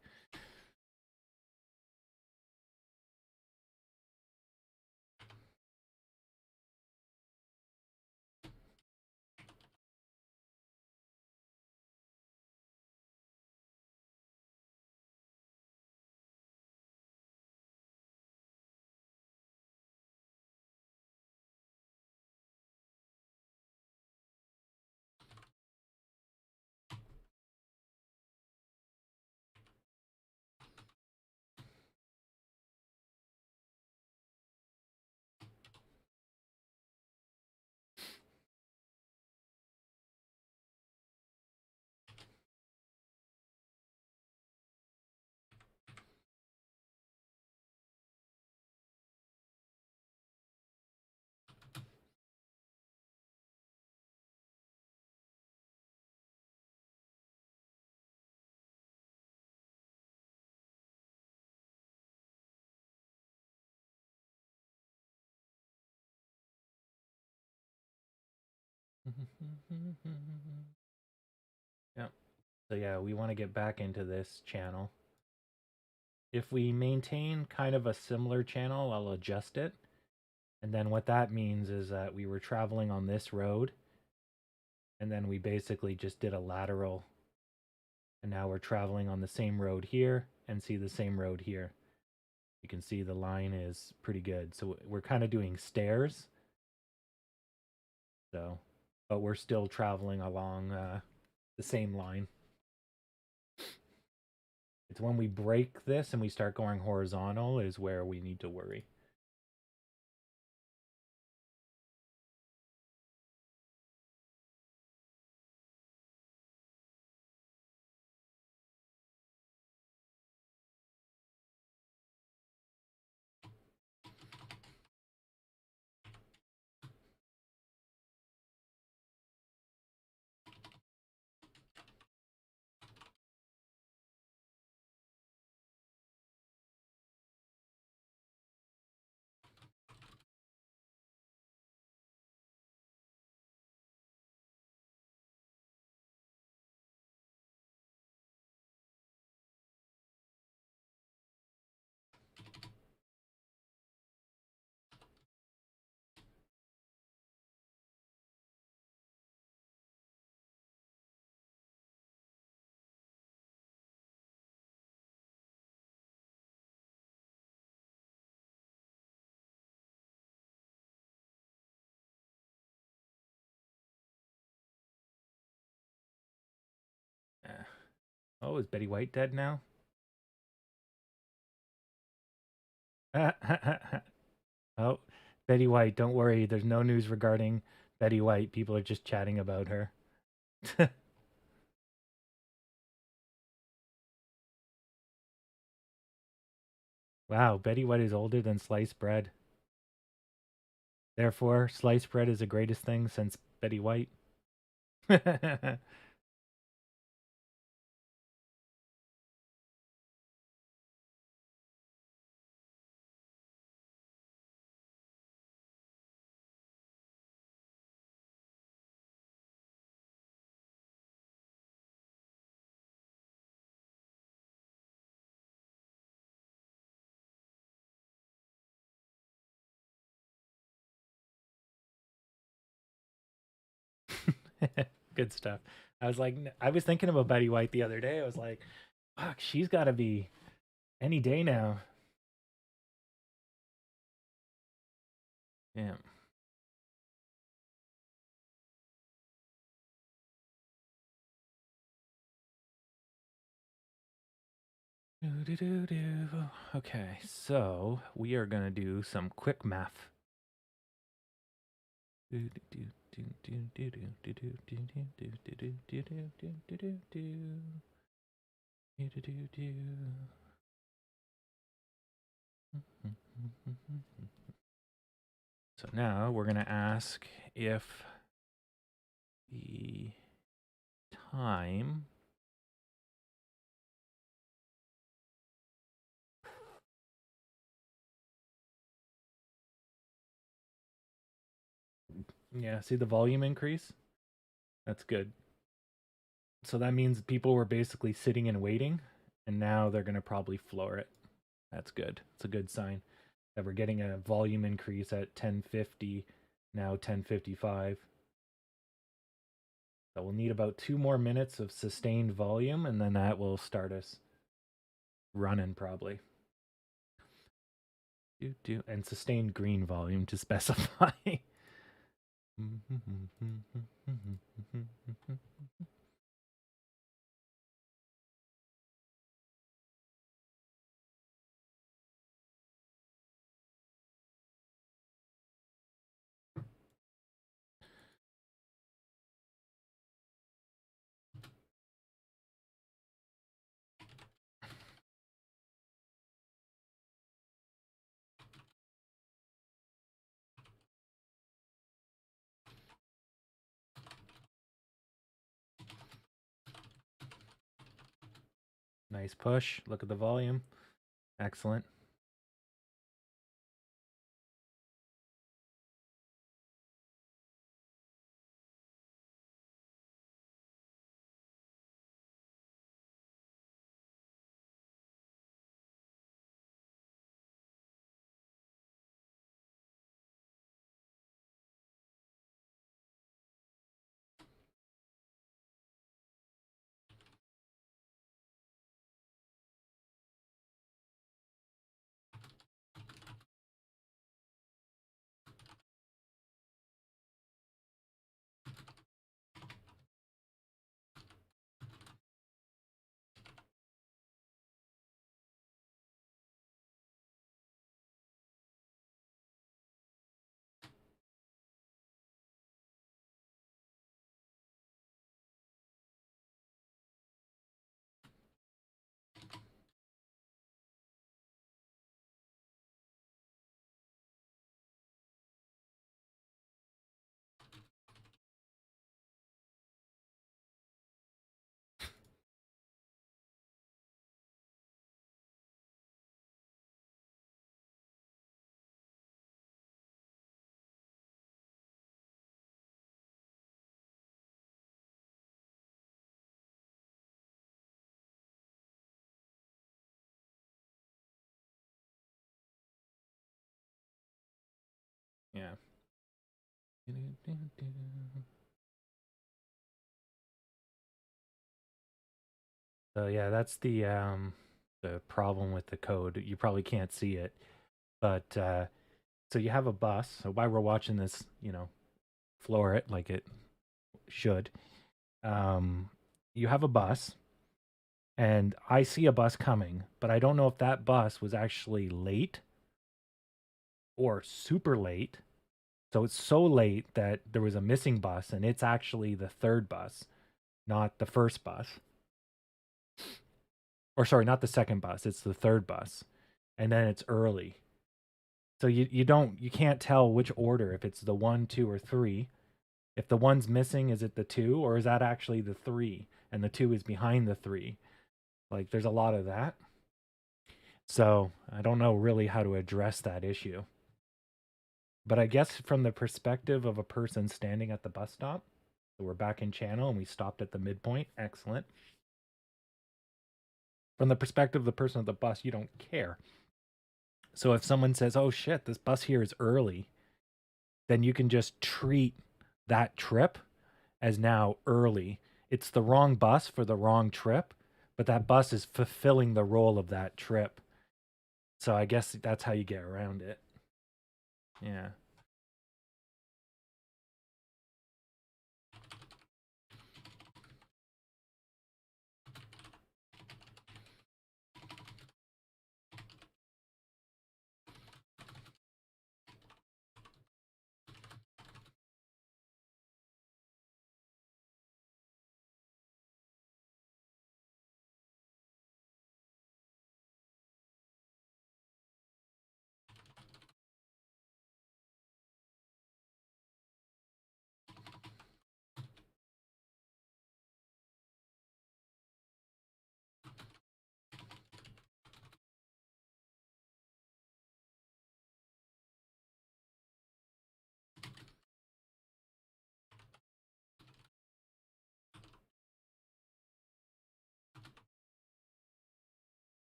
Yep. So yeah, we want to get back into this channel. If we maintain kind of a similar channel, I'll adjust it. And then what that means is that we were traveling on this road, and then we basically just did a lateral. And now we're traveling on the same road here and see the same road here. You can see the line is pretty good. So we're kind of doing stairs. So, but we're still traveling along the same line. It's when we break this and we start going horizontal is where we need to worry. Oh, is Betty White dead now? Oh, Betty White, don't worry. There's no news regarding Betty White. People are just chatting about her. Wow, Betty White is older than sliced bread. Therefore, sliced bread is the greatest thing since Betty White. Good stuff. I was thinking about Betty White the other day. I was like, fuck, she's got to be any day now. Yeah. Okay, so we are gonna do some quick math. So now we're gonna ask if the time see the volume increase? That's good. So that means people were basically sitting and waiting, and now they're going to probably floor it. That's good. It's a good sign that we're getting a volume increase at 1050, now 1055. So we'll need about 2 more minutes of sustained volume, and then that will start us running probably. And sustained green volume to specify. Nice push. Look at the volume. Excellent. Yeah. So yeah, that's the problem with the code. You probably can't see it, but so you have a bus. So while we're watching this, floor it like it should. Um, you have a bus, and I see a bus coming, but I don't know if that bus was actually late or super late. So it's so late that there was a missing bus, and it's actually the third bus, not the first bus. Or sorry, not the second bus. It's the third bus, and then it's early. So you can't tell which order, if it's the 1, 2, or 3. If the one's missing, is it the 2, or is that actually the 3 and the 2 is behind the 3? Like there's a lot of that. So I don't know really how to address that issue. But I guess from the perspective of a person standing at the bus stop, so we're back in channel and we stopped at the midpoint. Excellent. From the perspective of the person at the bus, you don't care. So if someone says, "Oh shit, this bus here is early," then you can just treat that trip as now early. It's the wrong bus for the wrong trip, but that bus is fulfilling the role of that trip. So I guess that's how you get around it. Yeah.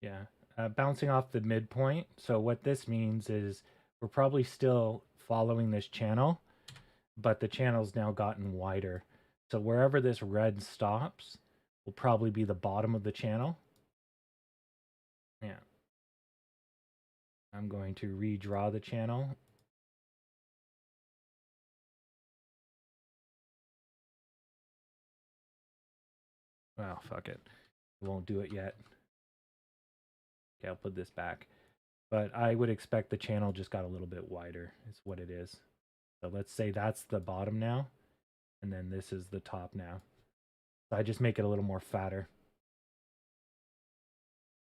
Yeah, bouncing off the midpoint. So what this means is we're probably still following this channel, but the channel's now gotten wider. So wherever this red stops will probably be the bottom of the channel. Yeah. I'm going to redraw the channel. Oh, fuck it. Won't do it yet. Okay, I'll put this back. But I would expect the channel just got a little bit wider, is what it is. So let's say that's the bottom now, and then this is the top now. So I just make it a little more fatter.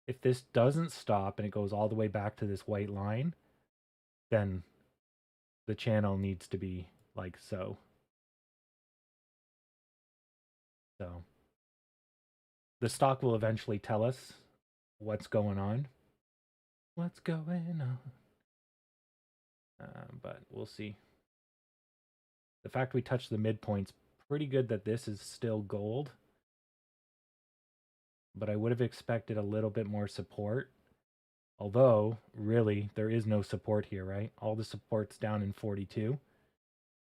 If this doesn't stop and it goes all the way back to this white line, then the channel needs to be like so. So the stock will eventually tell us what's going on. What's going on? But we'll see. The fact we touched the midpoint's pretty good that this is still gold. But I would have expected a little bit more support. Although, really, there is no support here, right? All the support's down in 42.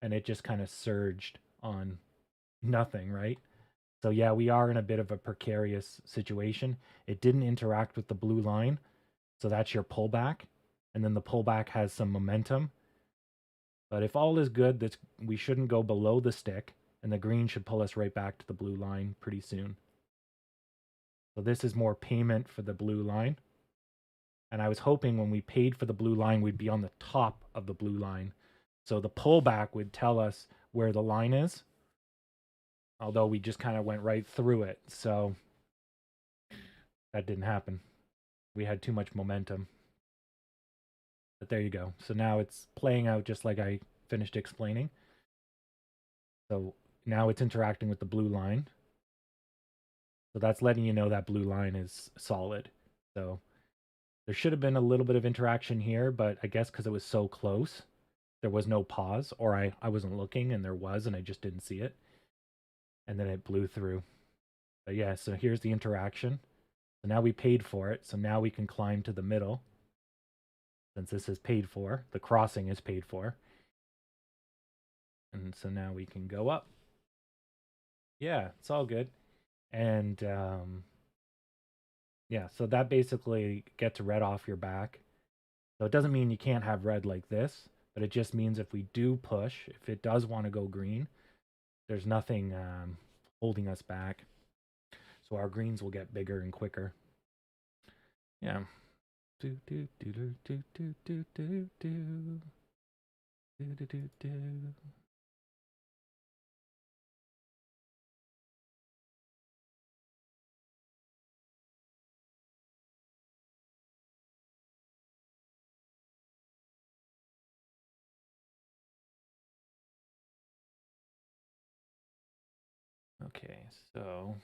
And it just kind of surged on nothing, right? So yeah, we are in a bit of a precarious situation. It didn't interact with the blue line. So that's your pullback. And then the pullback has some momentum. But if all is good, we shouldn't go below the stick. And the green should pull us right back to the blue line pretty soon. So this is more payment for the blue line. And I was hoping when we paid for the blue line, we'd be on the top of the blue line. So the pullback would tell us where the line is. Although we just kind of went right through it. So that didn't happen. We had too much momentum. But there you go. So now it's playing out just like I finished explaining. So now it's interacting with the blue line. So that's letting you know that blue line is solid. So there should have been a little bit of interaction here, but I guess because it was so close, there was no pause, or I wasn't looking and there was, and I just didn't see it. And then it blew through. But yeah, so here's the interaction. So now we paid for it. So now we can climb to the middle. Since this is paid for, the crossing is paid for. And so now we can go up. Yeah, it's all good. And yeah, so that basically gets red off your back. So it doesn't mean you can't have red like this, but it just means if we do push, if it does want to go green, there's nothing holding us back. So our greens will get bigger and quicker. Yeah. Do do do do do do do do do do do do. Okay, so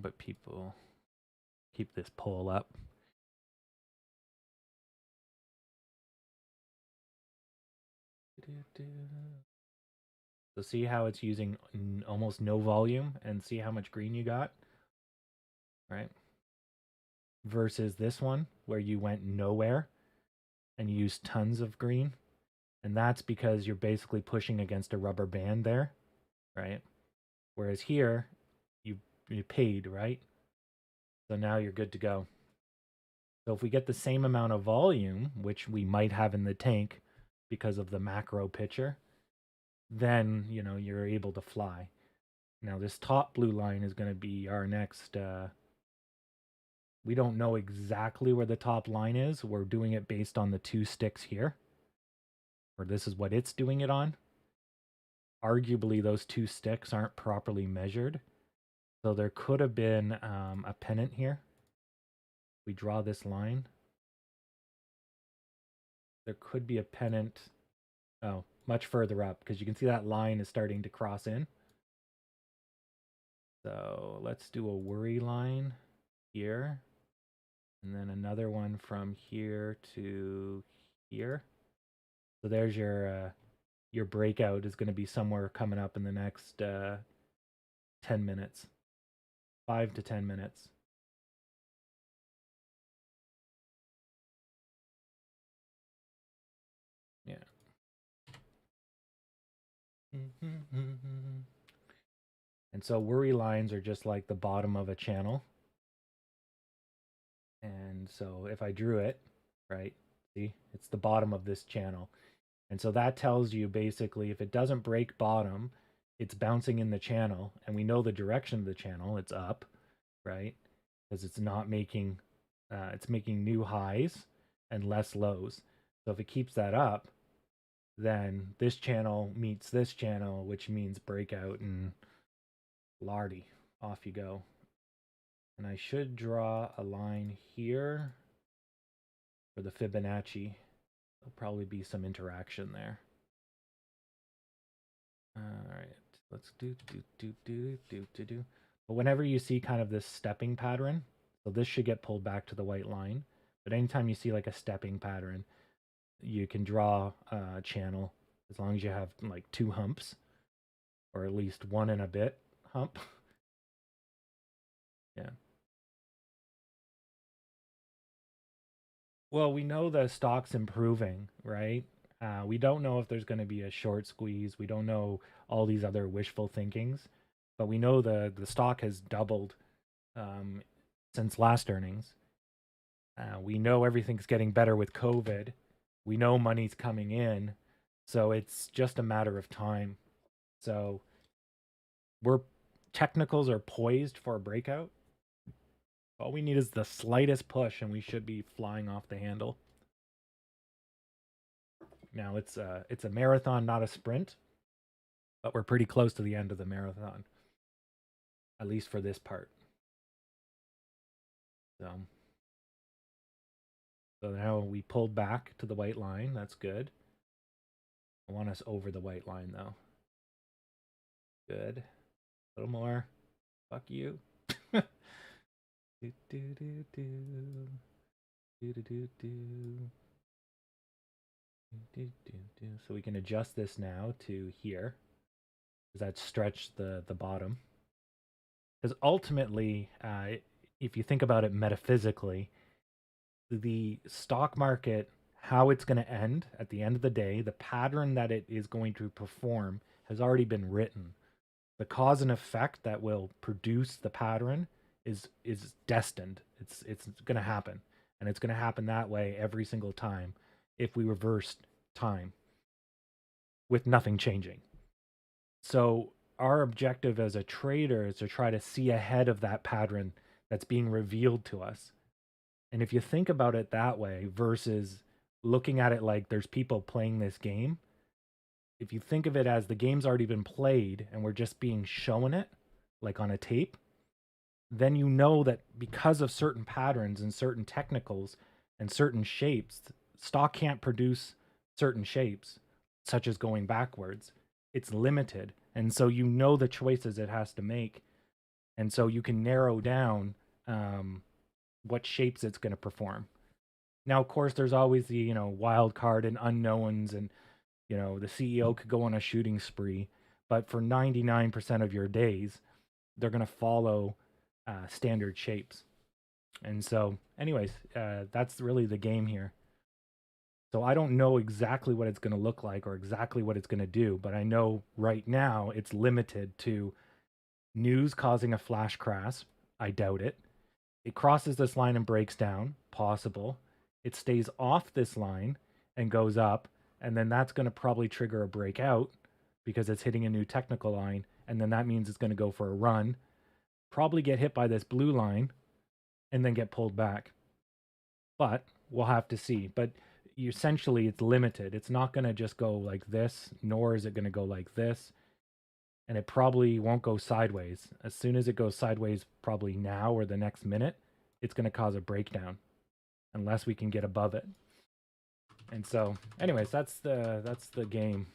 but people keep this poll up. So see how it's using almost no volume and see how much green you got, right? Versus this one where you went nowhere and you used tons of green. And that's because you're basically pushing against a rubber band there, right? Whereas here, you paid, right? So now you're good to go. So if we get the same amount of volume, which we might have in the tank because of the macro picture, then, you know, you're able to fly. Now this top blue line is going to be our next, we don't know exactly where the top line is. We're doing it based on the two sticks here, or this is what it's doing it on. Arguably, those two sticks aren't properly measured. So there could have been a pennant here. We draw this line. There could be a pennant, oh, much further up, because you can see that line is starting to cross in. So let's do a worry line here. And then another one from here to here. So there's your breakout is going to be somewhere coming up in the next 10 minutes. 5 to 10 minutes. Yeah. And so worry lines are just like the bottom of a channel. And so if I drew it, right, see, it's the bottom of this channel. And so that tells you basically if it doesn't break bottom, it's bouncing in the channel. And we know the direction of the channel, it's up, right? Because it's not making, it's making new highs and less lows. So if it keeps that up, then this channel meets this channel, which means breakout and lardy, off you go. And I should draw a line here for the Fibonacci. There'll probably be some interaction there. All right, let's do. But whenever you see kind of this stepping pattern, so this should get pulled back to the white line. But anytime you see like a stepping pattern, you can draw a channel as long as you have like 2 humps or at least 1 and a bit hump. Yeah. Well, we know the stock's improving, right? We don't know if there's going to be a short squeeze. We don't know all these other wishful thinkings, but we know the stock has doubled since last earnings. We know everything's getting better with COVID. We know money's coming in, so it's just a matter of time. So we're technicals are poised for a breakout. All we need is the slightest push, and we should be flying off the handle. Now it's a marathon, not a sprint, but we're pretty close to the end of the marathon, at least for this part. So now we pulled back to the white line. That's good. I want us over the white line though. Good. A little more. Fuck you. do, do, do, do. Do, do, do, do. Do, do, do. So we can adjust this now to here. Because that stretched the bottom. Because ultimately, if you think about it metaphysically, the stock market, how it's going to end at the end of the day, the pattern that it is going to perform has already been written. The cause and effect that will produce the pattern is destined. It's going to happen, and it's going to happen that way every single time if we reversed time with nothing changing. So our objective as a trader is to try to see ahead of that pattern that's being revealed to us. And if you think about it that way versus looking at it like there's people playing this game, if you think of it as the game's already been played and we're just being shown it, like on a tape, then you know that because of certain patterns and certain technicals and certain shapes, stock can't produce certain shapes, such as going backwards. It's limited. And so you know the choices it has to make. And so you can narrow down what shapes it's going to perform. Now, of course, there's always the, wild card and unknowns, and, the CEO could go on a shooting spree. But for 99% of your days, they're going to follow standard shapes. And so, anyways, that's really the game here. So I don't know exactly what it's going to look like or exactly what it's going to do, but I know right now it's limited to news causing a flash crash. I doubt it. It crosses this line and breaks down. Possible. It stays off this line and goes up, and then that's going to probably trigger a breakout because it's hitting a new technical line, and then that means it's going to go for a run, probably get hit by this blue line, and then get pulled back. But we'll have to see. But essentially, it's limited. It's not going to just go like this, nor is it going to go like this. and it probably won't go sideways. As soon as it goes sideways, probably now or the next minute, it's going to cause a breakdown unless we can get above it. And so, anyways, that's the game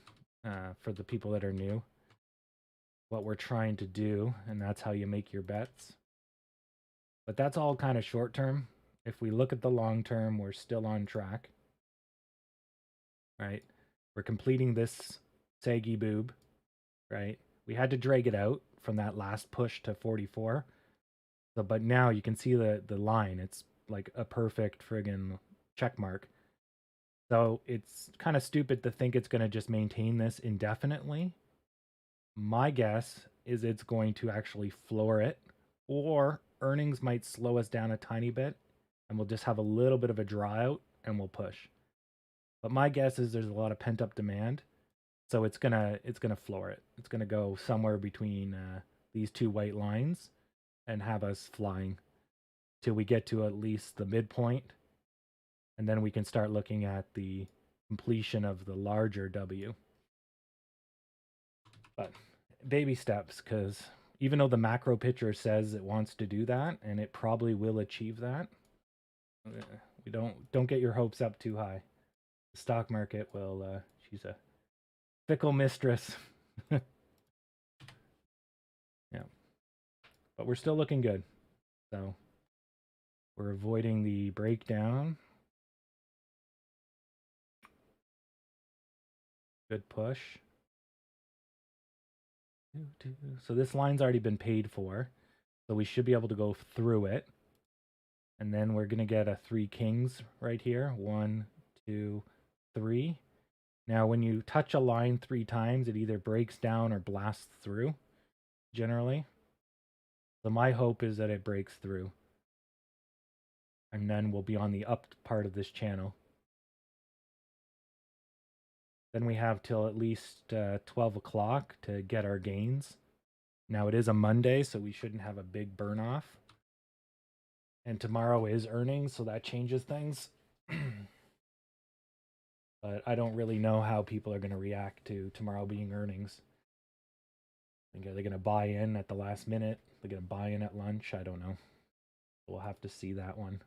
for the people that are new. What we're trying to do, and that's how you make your bets. But that's all kind of short term. If we look at the long term, we're still on track. Right? We're completing this saggy boob, right? We had to drag it out from that last push to 44. So, but now you can see the line. It's like a perfect friggin' check mark. So it's kind of stupid to think it's going to just maintain this indefinitely. My guess is it's going to actually floor it, or earnings might slow us down a tiny bit, and we'll just have a little bit of a dry out, and we'll push. But my guess is there's a lot of pent up demand, so it's gonna floor it. It's gonna go somewhere between these two white lines, and have us flying till we get to at least the midpoint, and then we can start looking at the completion of the larger W. But baby steps, because even though the macro picture says it wants to do that, and it probably will achieve that, we don't get your hopes up too high. The stock market will. She's a fickle mistress. Yeah, but we're still looking good. So we're avoiding the breakdown. Good push. So this line's already been paid for, so we should be able to go through it. And then we're gonna get a 3 kings right here. 1, 2, 3. Now, when you touch a line 3 times, it either breaks down or blasts through, generally. So my hope is that it breaks through. And then we'll be on the up part of this channel. Then we have till at least 12 o'clock to get our gains. Now, it is a Monday, so we shouldn't have a big burn off. And tomorrow is earnings, so that changes things. But I don't really know how people are going to react to tomorrow being earnings. Are they going to buy in at the last minute? They're going to buy in at lunch? I don't know. We'll have to see that one.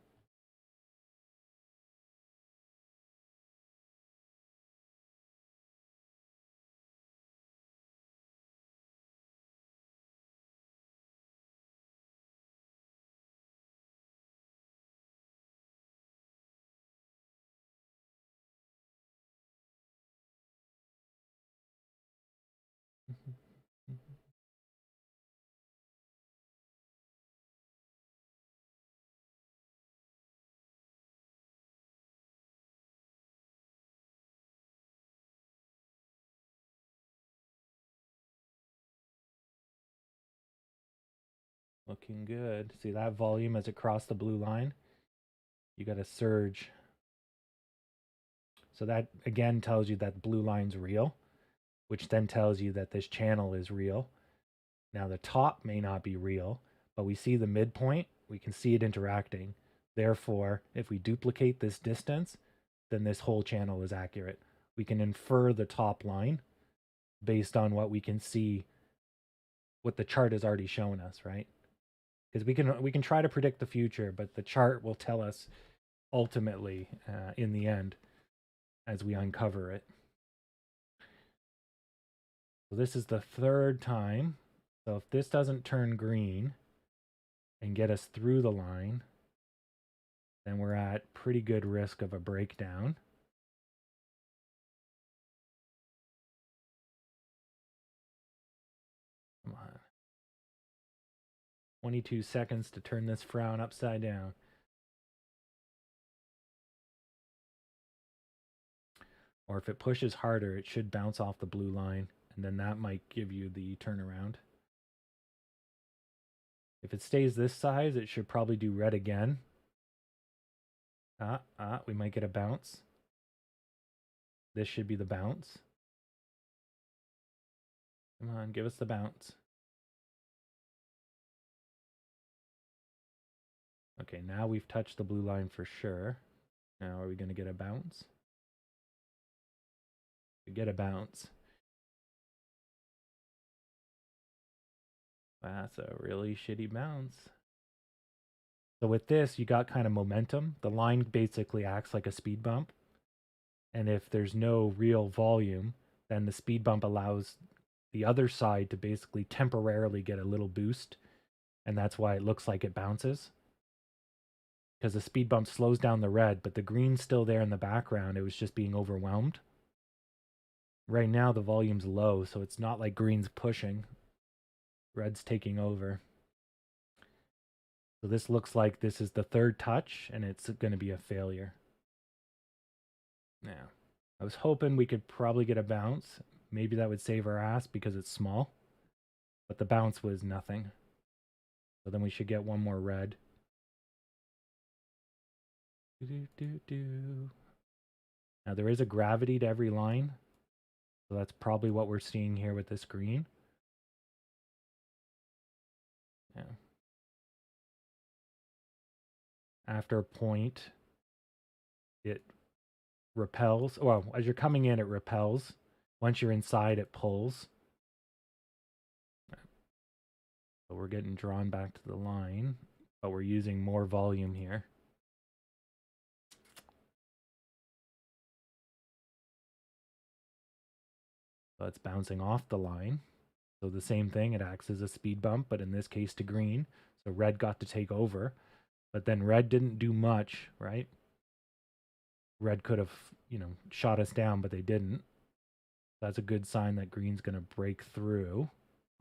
Looking good. See that volume as it crossed the blue line? You got a surge. So that again tells you that blue line's real, which then tells you that this channel is real. Now the top may not be real, but we see the midpoint, we can see it interacting. Therefore, if we duplicate this distance, then this whole channel is accurate. We can infer the top line based on what we can see, what the chart has already shown us, right? Because we can try to predict the future, but the chart will tell us ultimately in the end as we uncover it. So this is the 3rd time. So if this doesn't turn green and get us through the line, then we're at pretty good risk of a breakdown. Come on. 22 seconds to turn this frown upside down. Or if it pushes harder, it should bounce off the blue line, and then that might give you the turnaround. If it stays this size, it should probably do red again. We might get a bounce. This should be the bounce. Come on, give us the bounce. Okay, now we've touched the blue line for sure. Now are we going to get a bounce? We get a bounce. That's a really shitty bounce. So with this, you got kind of momentum. The line basically acts like a speed bump. And if there's no real volume, then the speed bump allows the other side to basically temporarily get a little boost. And that's why it looks like it bounces. Because the speed bump slows down the red, but the green's still there in the background. It was just being overwhelmed. Right now, the volume's low, so it's not like green's pushing. Red's taking over. So this looks like this is the third touch, and it's going to be a failure. Now, I was hoping we could probably get a bounce. Maybe that would save our ass because it's small. But the bounce was nothing. So then we should get one more red. Now there is a gravity to every line. So that's probably what we're seeing here with this green. Yeah. After a point, it repels. Well, as you're coming in, it repels. Once you're inside, it pulls. So we're getting drawn back to the line, but we're using more volume here. So it's bouncing off the line. So the same thing, it acts as a speed bump, but in this case to green. So red got to take over, but then red didn't do much, right? Red could have, shot us down, but they didn't. That's a good sign that green's going to break through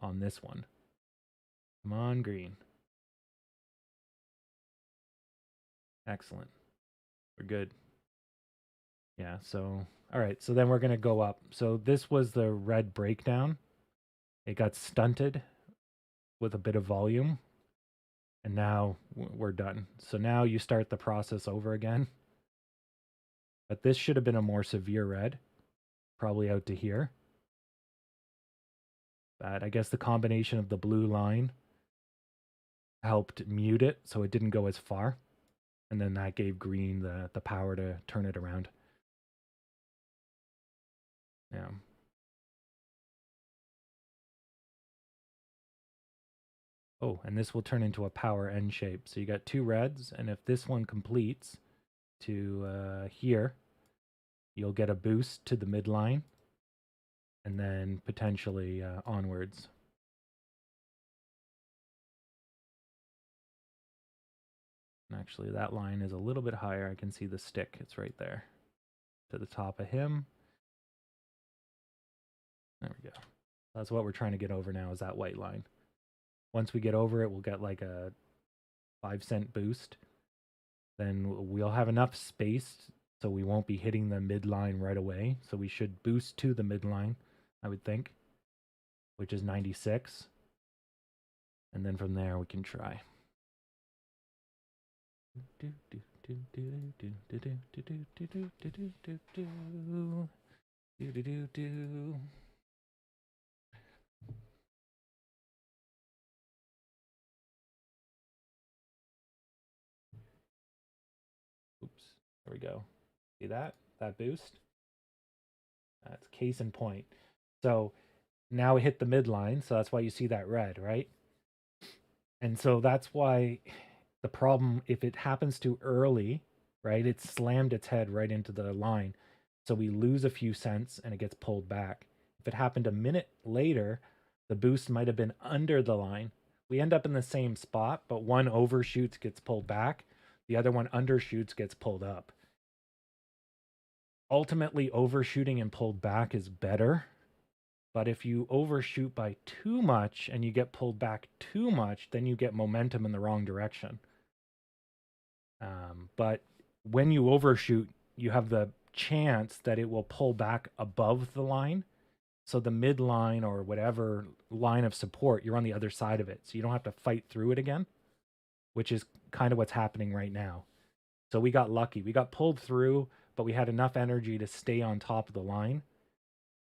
on this one. Come on, green. Excellent. We're good. Yeah, so, all right, so then we're going to go up. So this was the red breakdown. It got stunted with a bit of volume, and now we're done. So now you start the process over again. But this should have been a more severe red, probably out to here. But I guess the combination of the blue line helped mute it, so it didn't go as far. And then that gave green the power to turn it around. Yeah. Oh, and this will turn into a power N shape. So you got two reds, and if this one completes to here, you'll get a boost to the midline, and then potentially onwards. Actually, that line is a little bit higher. I can see the stick. It's right there to the top of him. There we go. That's what we're trying to get over now, is that white line. Once we get over it, we'll get like a 5-cent boost. Then we'll have enough space so we won't be hitting the midline right away. So we should boost to the midline, I would think, which is 96. And then from there, we can try. Oops, there we go. See that boost? That's case in point. So now we hit the midline, so that's why you see that red, right? And so that's why the problem, if it happens too early, right, it slammed its head right into the line. So we lose a few cents and it gets pulled back. If it happened a minute later, the boost might have been under the line. We end up in the same spot, but one overshoots, gets pulled back. The other one undershoots, gets pulled up. Ultimately, overshooting and pulled back is better. But if you overshoot by too much and you get pulled back too much, then you get momentum in the wrong direction. But when you overshoot, you have the chance that it will pull back above the line. So the midline or whatever line of support, you're on the other side of it. So you don't have to fight through it again, which is kind of what's happening right now. So we got lucky. We got pulled through, but we had enough energy to stay on top of the line.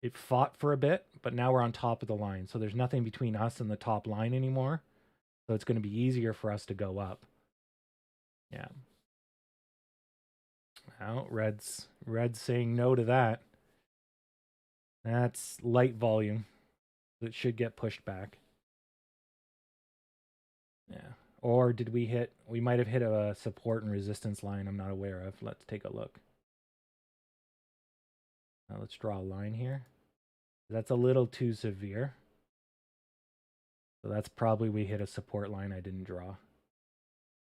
It fought for a bit, but now we're on top of the line. So there's nothing between us and the top line anymore. So it's going to be easier for us to go up. Yeah. Well, Red's saying no to that. That's light volume. It should get pushed back. Yeah. Or did we hit, we might have hit a support and resistance line I'm not aware of. Let's take a look. Now let's draw a line here. That's a little too severe. So that's probably we hit a support line I didn't draw.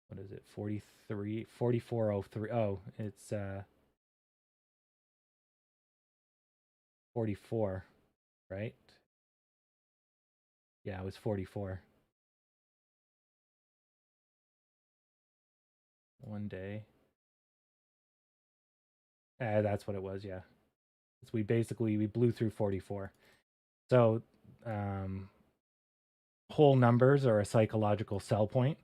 What is it? 43, 4403. Oh, it's 44, right? Yeah, it was 44. One day. That's what it was, yeah. So we blew through 44. So whole numbers are a psychological sell point.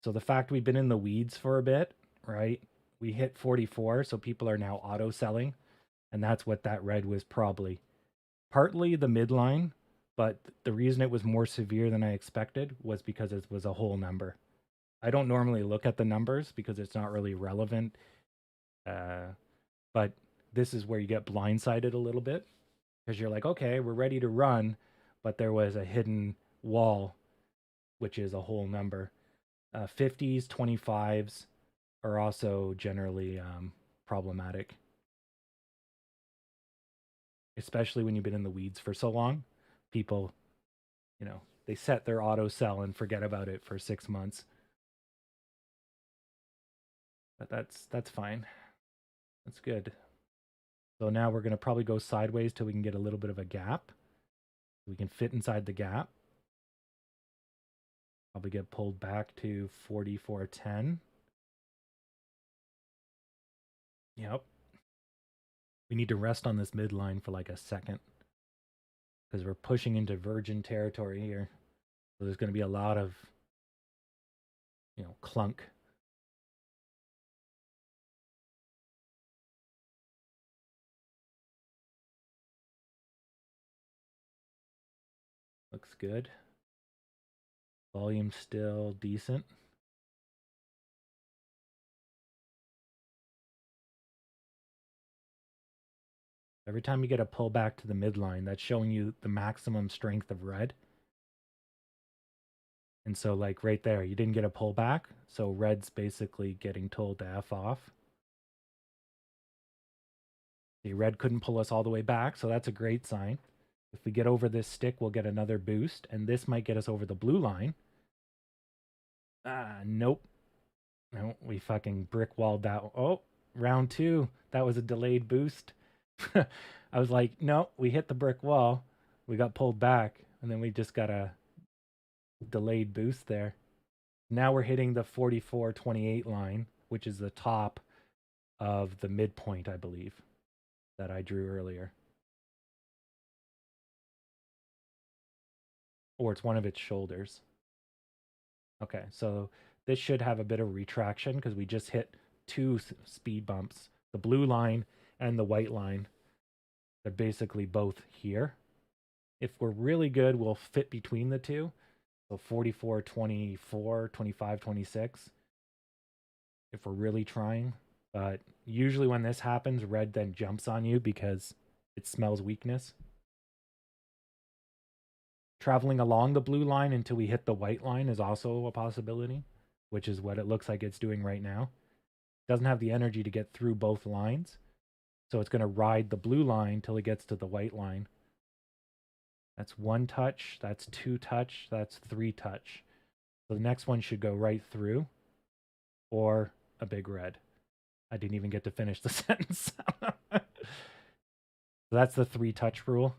So the fact we've been in the weeds for a bit, right? We hit 44, so people are now auto selling, and that's what that red was probably. Partly the midline, but the reason it was more severe than I expected was because it was a whole number. I don't normally look at the numbers because it's not really relevant. But this is where you get blindsided a little bit because you're like, okay, we're ready to run, but there was a hidden wall, which is a whole number. 50s, 25s are also generally problematic, especially when you've been in the weeds for so long. People, they set their auto sell and forget about it for 6 months. But that's fine. That's good. So now we're going to probably go sideways till we can get a little bit of a gap. We can fit inside the gap. Probably get pulled back to 44.10. Yep. We need to rest on this midline for like a second because we're pushing into virgin territory here. So there's going to be a lot of, clunk. Looks good. Volume still decent. Every time you get a pullback to the midline, that's showing you the maximum strength of red. And so, like right there, you didn't get a pullback. So red's basically getting told to F off. The red couldn't pull us all the way back, so that's a great sign. If we get over this stick, we'll get another boost, and this might get us over the blue line. Nope. No, we fucking brick walled that. Oh, round two. That was a delayed boost. I was like, no, we hit the brick wall. We got pulled back, and then we just got a delayed boost there. Now we're hitting the 44.28 line, which is the top of the midpoint, I believe, that I drew earlier. Or it's one of its shoulders. Okay, so this should have a bit of retraction because we just hit two speed bumps. The blue line and the white line. They're basically both here. If we're really good, we'll fit between the two. So 44, 24, 25, 26. If we're really trying. But usually when this happens, red then jumps on you because it smells weakness. Traveling along the blue line until we hit the white line is also a possibility, which is what it looks like it's doing right now. It doesn't have the energy to get through both lines. So it's going to ride the blue line till it gets to the white line. That's one touch, that's two touch, that's three touch. So the next one should go right through or a big red. I didn't even get to finish the sentence. So that's the three touch rule.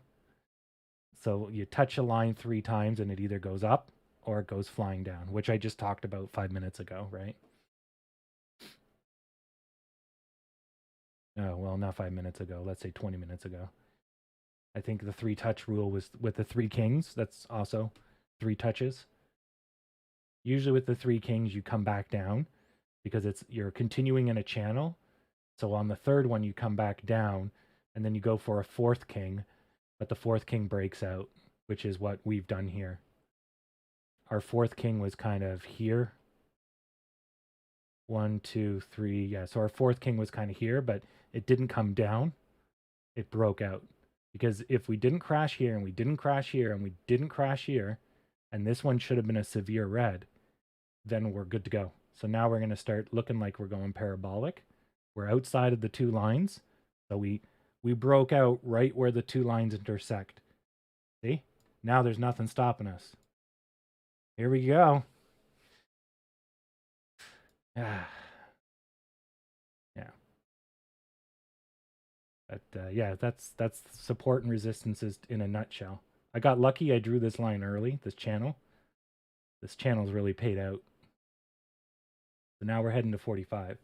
So you touch a line three times and it either goes up or it goes flying down, which I just talked about 5 minutes ago, right? Oh, well, not 5 minutes ago. Let's say 20 minutes ago. I think the three touch rule was with the three kings. That's also three touches. Usually with the three kings, you come back down because you're continuing in a channel. So on the third one, you come back down and then you go for a fourth king, but the fourth king breaks out, which is what we've done here. Our fourth king was kind of here. 1, 2, 3. Yeah, so our fourth king was kind of here, but it didn't come down. It broke out. Because if we didn't crash here and we didn't crash here and we didn't crash here, and this one should have been a severe red, then we're good to go. So now we're going to start looking like we're going parabolic. We're outside of the two lines. So we broke out right where the two lines intersect. See? Now there's nothing stopping us. Here we go. Yeah. But yeah, that's support and resistances in a nutshell. I got lucky. I drew this line early. This channel. This channel's really paid out. So now we're heading to 45.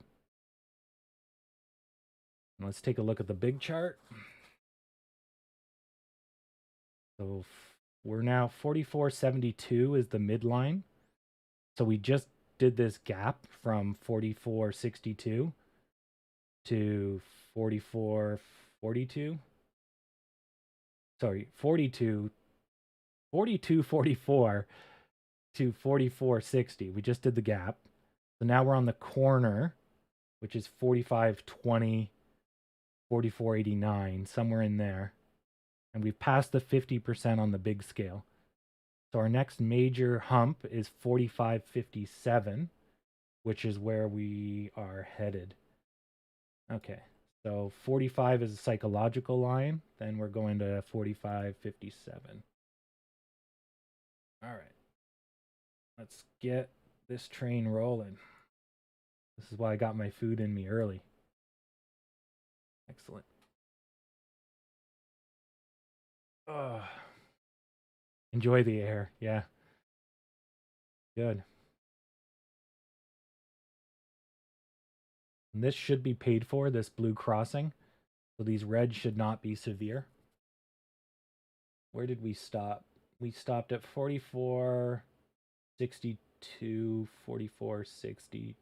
And let's take a look at the big chart. So we're now 44.72 is the midline. So we just did this gap from 44.62 to 44.42. Sorry, 42.44 to 44.60. We just did the gap. So now we're on the corner, which is 45.20, 44.89, somewhere in there. And we've passed the 50% on the big scale. So our next major hump is 45.57, which is where we are headed. Okay, so 45 is a psychological line. Then we're going to 45.57. All right. Let's get this train rolling. This is why I got my food in me early. Excellent. Oh, enjoy the air. Yeah. Good. And this should be paid for, this blue crossing. So these reds should not be severe. Where did we stop? We stopped at 44.62, 44.60,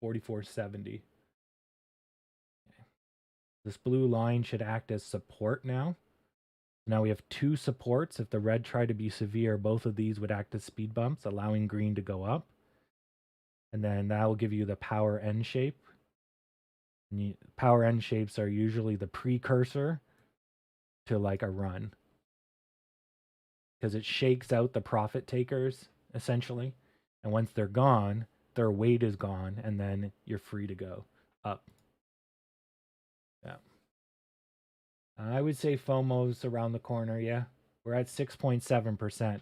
44.70. Okay. This blue line should act as support now. Now we have two supports. If the red tried to be severe, both of these would act as speed bumps, allowing green to go up. And then that will give you the power N shape. And power N shapes are usually the precursor to like a run, because it shakes out the profit takers essentially. And once they're gone, their weight is gone, and then you're free to go up. Yeah. I would say FOMO's around the corner. Yeah. We're at 6.7%.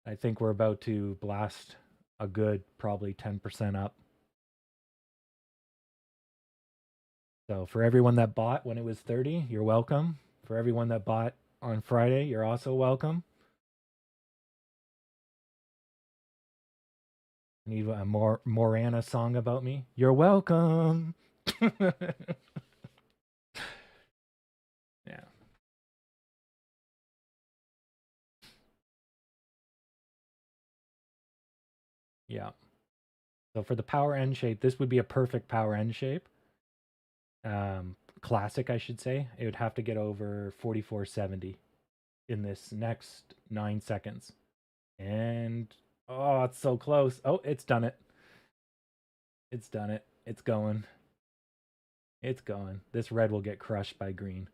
I think we're about to blast a good probably 10% up. So for everyone that bought when it was 30, you're welcome. For everyone that bought on Friday, you're also welcome. I need a more Morana song about me. You're welcome. Yeah. Yeah. So for the power N shape, this would be a perfect power N shape. Classic, I should say. It would have to get over 44.70 in this next 9 seconds. And oh, it's so close. Oh, it's done it. It's done it. It's going. It's going. This red will get crushed by green.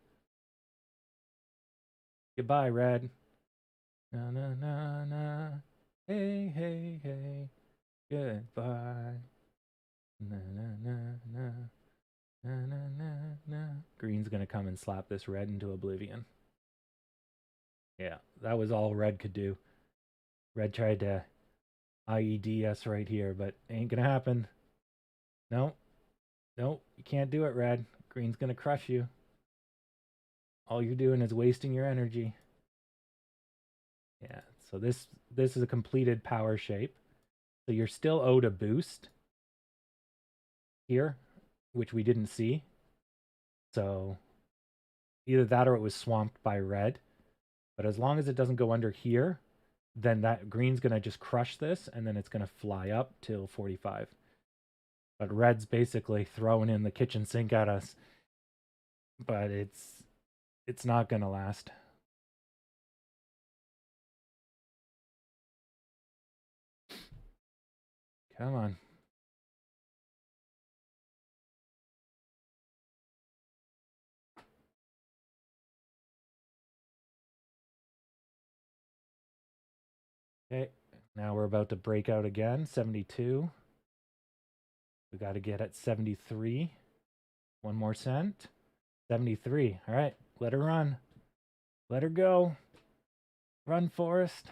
Goodbye, red. Na na na na. Hey, hey, hey. Goodbye. Na na na na. Na na na na. Green's gonna come and slap this red into oblivion. Yeah, that was all red could do. Red tried to IED us right here, but ain't gonna happen. No. Nope, you can't do it, red. Green's gonna crush you. All you're doing is wasting your energy. Yeah, so this is a completed power shape. So you're still owed a boost here, which we didn't see. So either that or it was swamped by red. But as long as it doesn't go under here, then that green's going to just crush this, and then it's going to fly up till 45. But red's basically throwing in the kitchen sink at us. But it's not going to last. Come on. Okay, now we're about to break out again. 72. We got to get at 73. One more cent. 73. All right, let her run. Let her go. Run, Forest.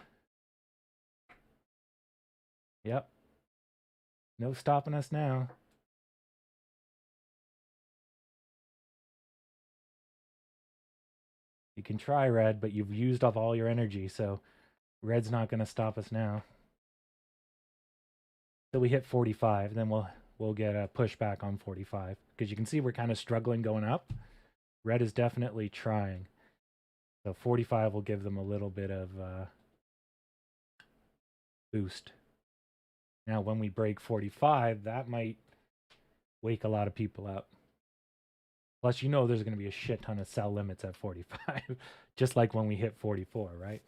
Yep. No stopping us now. You can try, Red, but you've used up all your energy, so Red's not going to stop us now. So we hit 45, then we'll get a pushback on 45 because you can see we're kind of struggling going up. Red is definitely trying. So 45 will give them a little bit of boost. Now, when we break 45, that might wake a lot of people up. Plus, you know there's going to be a shit ton of sell limits at 45, just like when we hit 44, right?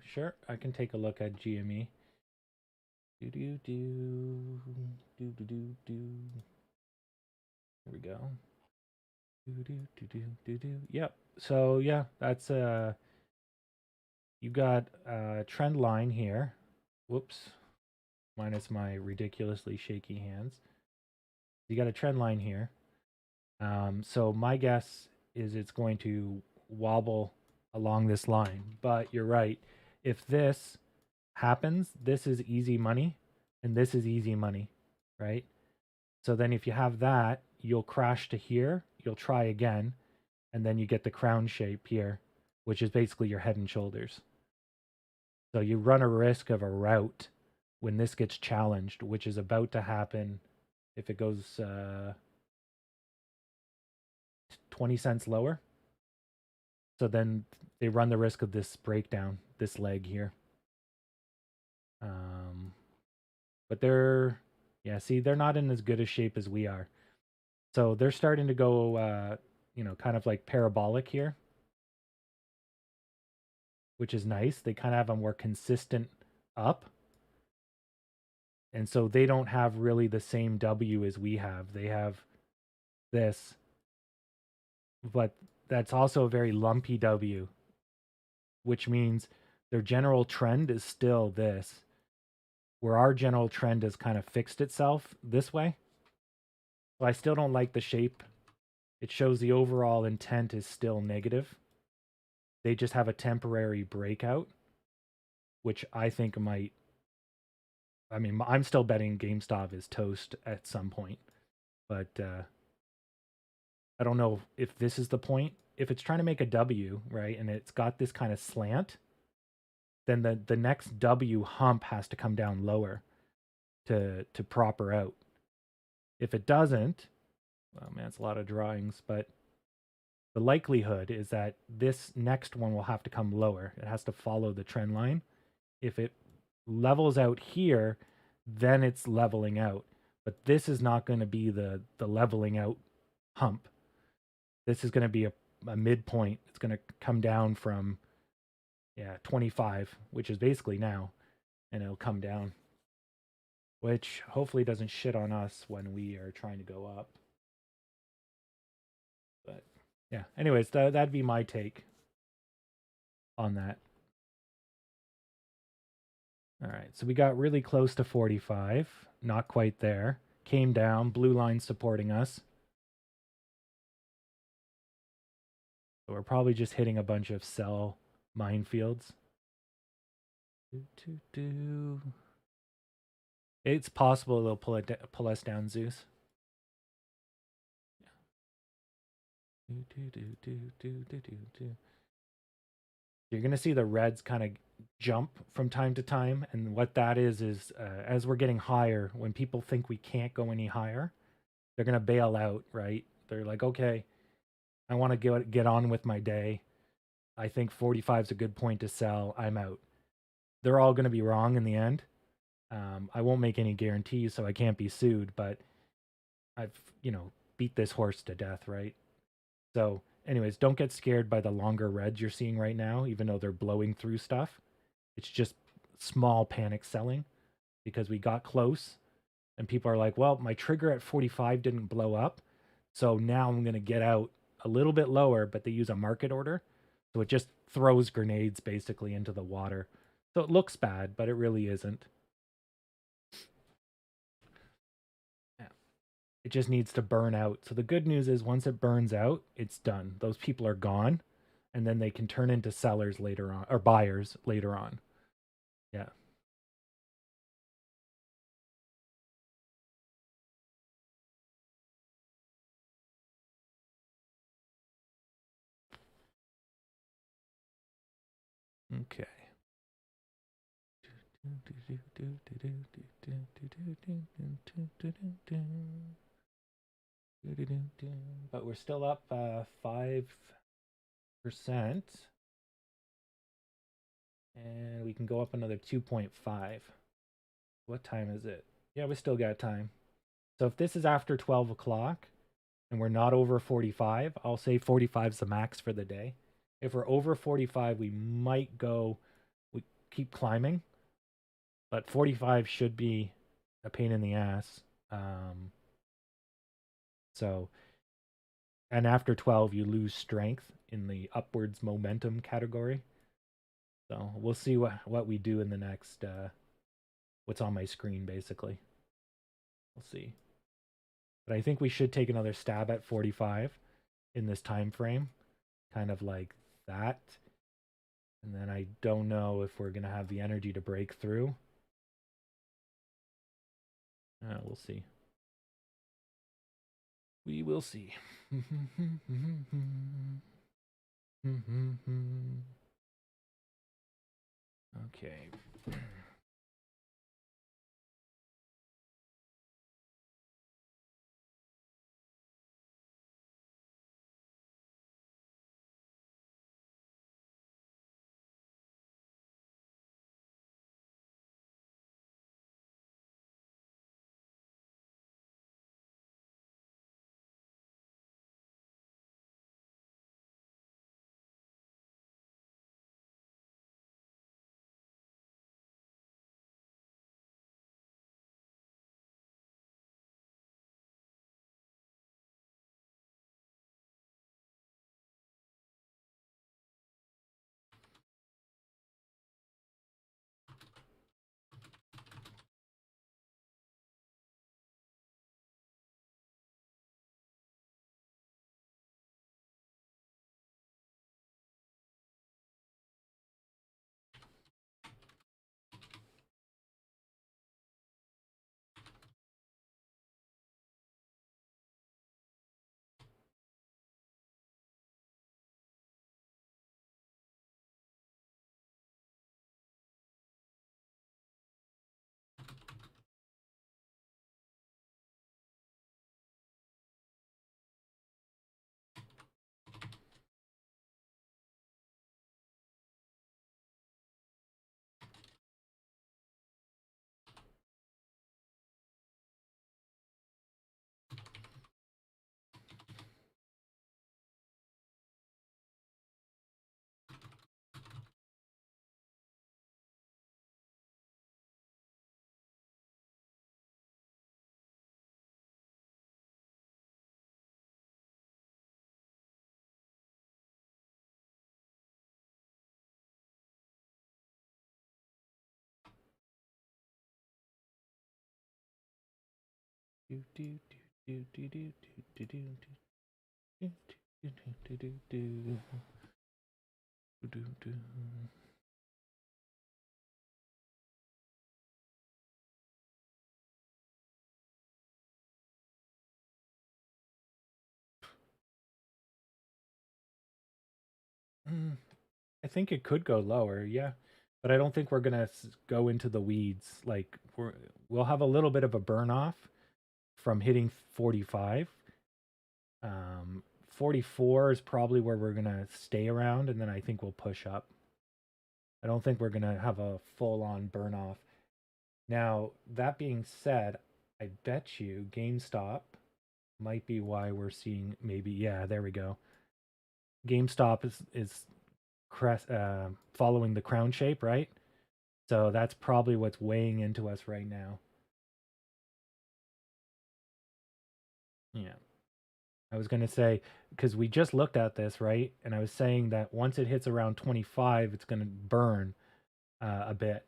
Sure, I can take a look at GME. Here we go. Yep. So yeah, that's you got a trend line here. Whoops. Minus my ridiculously shaky hands. You got a trend line here. So my guess is it's going to wobble along this line. But you're right. If this happens, this is easy money, and this is easy money, right? So then if you have that, you'll crash to here, you'll try again, and then you get the crown shape here, which is basically your head and shoulders. So you run a risk of a rout when this gets challenged, which is about to happen if it goes 20 cents lower. So then they run the risk of this breakdown, this leg here. But they're, yeah, see, they're not in as good a shape as we are. So they're starting to go, kind of like parabolic here, which is nice. They kind of have a more consistent up. And so they don't have really the same W as we have. They have this, but that's also a very lumpy W, which means their general trend is still this, where our general trend has kind of fixed itself this way. So I still don't like the shape. It shows the overall intent is still negative. They just have a temporary breakout, which I think might. I mean, I'm still betting GameStop is toast at some point, but I don't know if this is the point. If it's trying to make a W, right, and it's got this kind of slant, then the next W hump has to come down lower to proper out. If it doesn't, oh man, it's a lot of drawings, but the likelihood is that this next one will have to come lower. It has to follow the trend line. If it levels out here, then it's leveling out. But this is not going to be the leveling out hump. This is going to be a midpoint. It's going to come down from 25, which is basically now, and it'll come down, which hopefully doesn't shit on us when we are trying to go up. But yeah, anyways, that'd be my take on that. All right, so we got really close to 45, not quite there. Came down, blue line supporting us. So we're probably just hitting a bunch of sell minefields. It's possible they'll pull us down, Zeus. You're going to see the reds kind of jump from time to time. And what that is as we're getting higher, when people think we can't go any higher, they're going to bail out, right? They're like, okay, I want to get on with my day. I think 45 is a good point to sell. I'm out. They're all going to be wrong in the end. I won't make any guarantees, so I can't be sued, but I've, beat this horse to death, right? So, anyways, don't get scared by the longer reds you're seeing right now, even though they're blowing through stuff. It's just small panic selling because we got close And people are like, well, my trigger at 45 didn't blow up. So now I'm going to get out a little bit lower, but they use a market order. So it just throws grenades basically into the water. So it looks bad, but it really isn't. Yeah. It just needs to burn out. So the good news is once it burns out, it's done. Those people are gone. And then they can turn into sellers later on, or buyers later on. Yeah. Okay. But we're still up 5%. And we can go up another 2.5. What time is it? Yeah, we still got time. So if this is after 12 o'clock and we're not over 45, I'll say 45 is the max for the day. If we're over 45, we might go, we keep climbing, but 45 should be a pain in the ass. So, and after 12, you lose strength in the upwards momentum category. So we'll see what we do in the next, what's on my screen, basically. We'll see. But I think we should take another stab at 45 in this time frame, kind of like that. And then I don't know if we're going to have the energy to break through. We'll see. We will see. Okay. I think it could go lower, yeah. But I don't think we're gonna go into the weeds. Like we'll have a little bit of a burn off from hitting 45. 44 is probably where we're gonna stay around, and then I think we'll push up. I don't think we're gonna have a full on burn off. Now, that being said, I bet you GameStop might be why we're seeing maybe, yeah, there we go. GameStop is following the crown shape, right? So that's probably what's weighing into us right now. Yeah. I was going to say, because we just looked at this, right? And I was saying that once it hits around 25, it's going to burn a bit.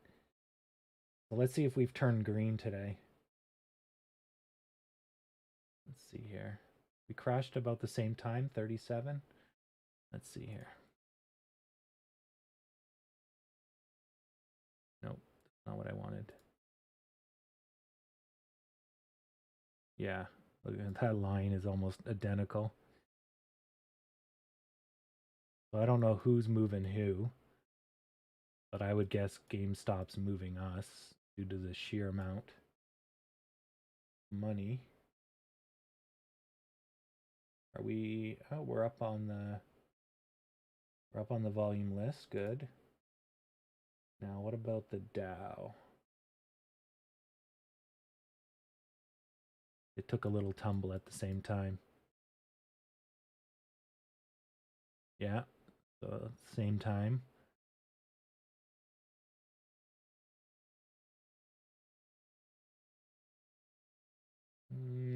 So let's see if we've turned green today. Let's see here. We crashed about the same time, 37. Let's see here. Nope, that's not what I wanted. Yeah, look at that line is almost identical. So I don't know who's moving who, but I would guess GameStop's moving us due to the sheer amount of money. Are we? Oh, we're up on the volume list. Good. Now, what about the Dow? It took a little tumble at the same time. Yeah, so same time.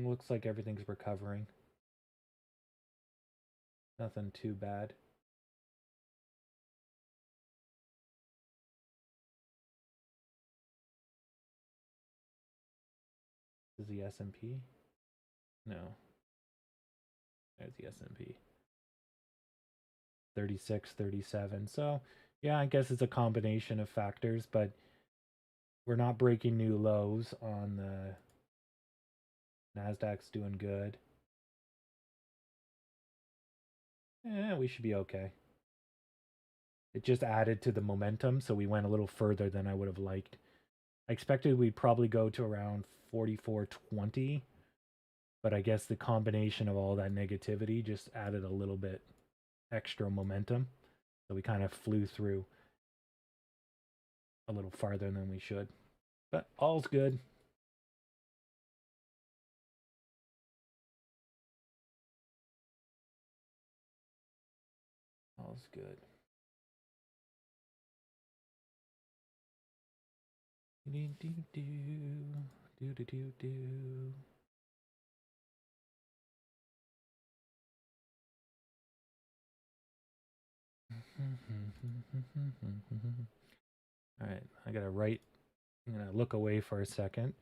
Looks like everything's recovering. Nothing too bad. Is the S&P? No. There's the S&P. 36, 37. So, yeah, I guess it's a combination of factors, but we're not breaking new lows on the Nasdaq's doing good. Yeah, we should be okay. It just added to the momentum, so we went a little further than I would have liked. I expected we'd probably go to around 44.20, but I guess the combination of all that negativity just added a little bit extra momentum. So we kind of flew through a little farther than we should. But all's good. All's good. Do do do do do do do. All right, I gotta write. I'm gonna look away for a second,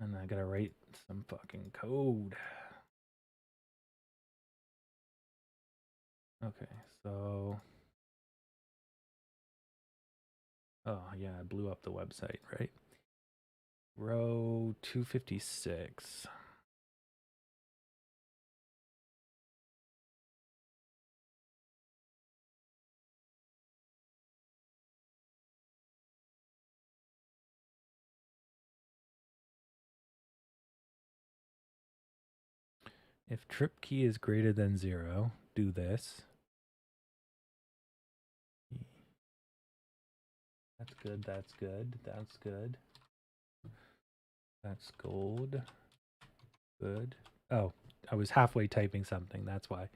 and I gotta write some fucking code. Okay, so. Oh yeah, I blew up the website, right? Row 256. If trip key is greater than 0, do this. That's good, that's good, that's good. That's gold. Good. Oh, I was halfway typing something, that's why.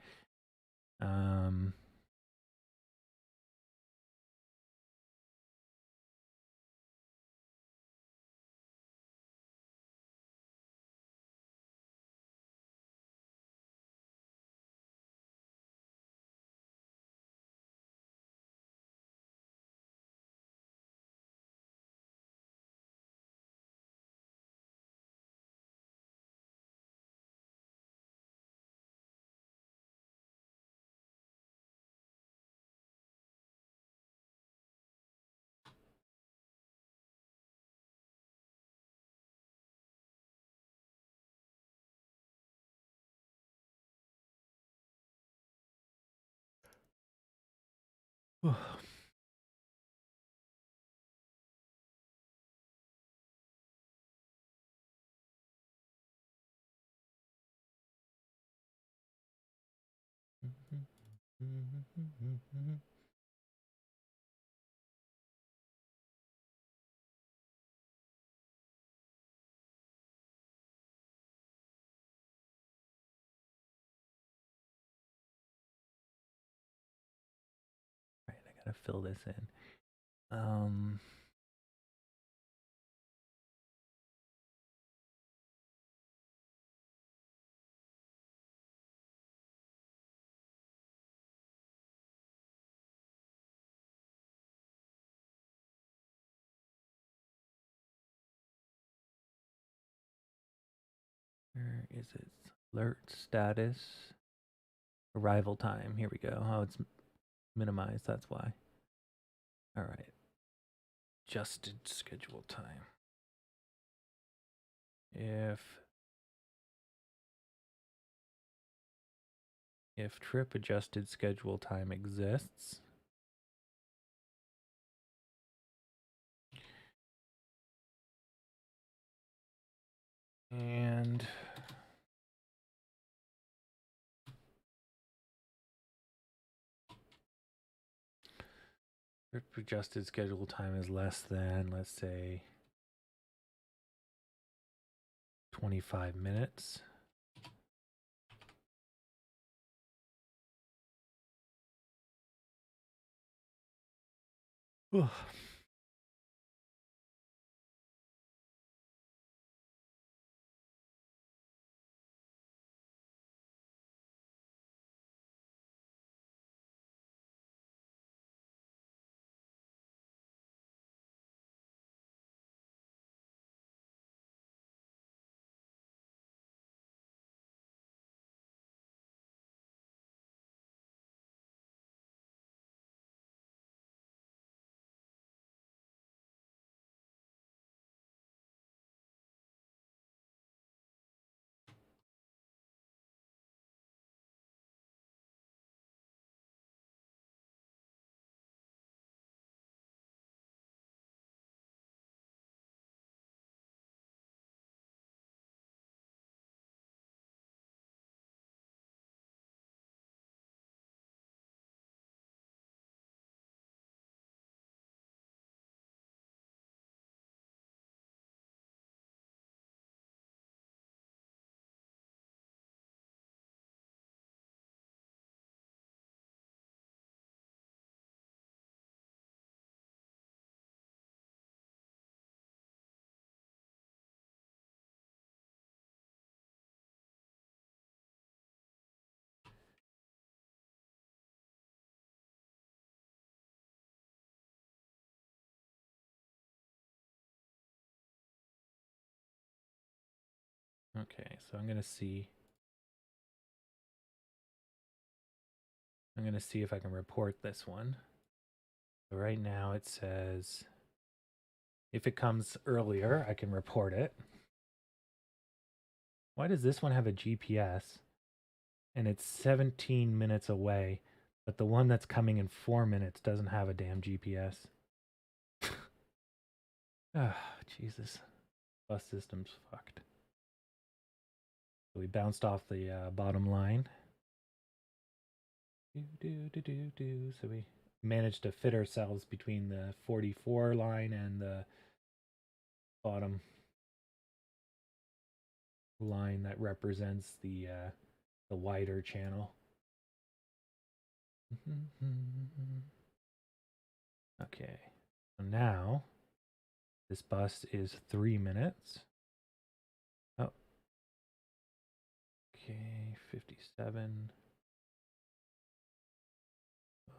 Right, I gotta fill this in. Where is it? Alert status. Arrival time. Here we go. Oh, it's minimized. That's why. All right. Adjusted schedule time. If trip adjusted schedule time exists, and trip adjusted schedule time is less than, let's say, 25 minutes. Ugh. Okay, so I'm gonna see if I can report this one. So right now it says if it comes earlier, I can report it. Why does this one have a GPS and it's 17 minutes away, but the one that's coming in 4 minutes doesn't have a damn GPS? Ah, Jesus. Bus system's fucked. So we bounced off the bottom line. So we managed to fit ourselves between the 44 line and the bottom line that represents the wider channel. Okay, so now this bus is 3 minutes. Oh, okay, 57.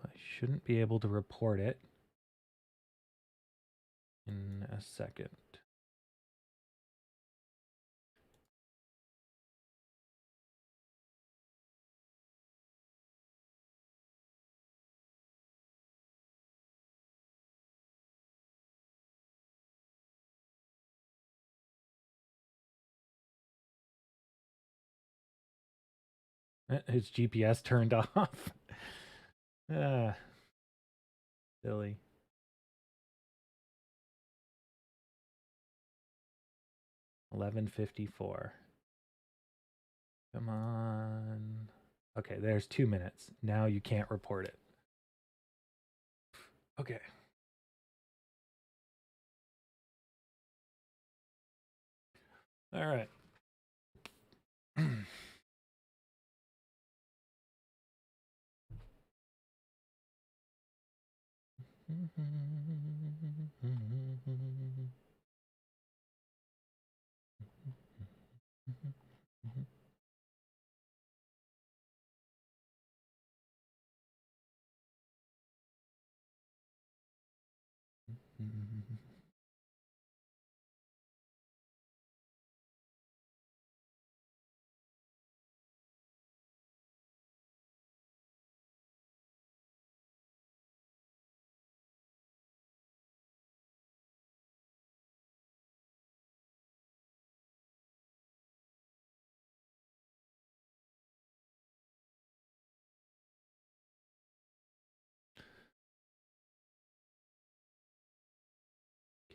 I shouldn't be able to report it in a second. His GPS turned off. Ah, silly. $11:54. Come on. Okay, there's 2 minutes. Now you can't report it. Okay. All right.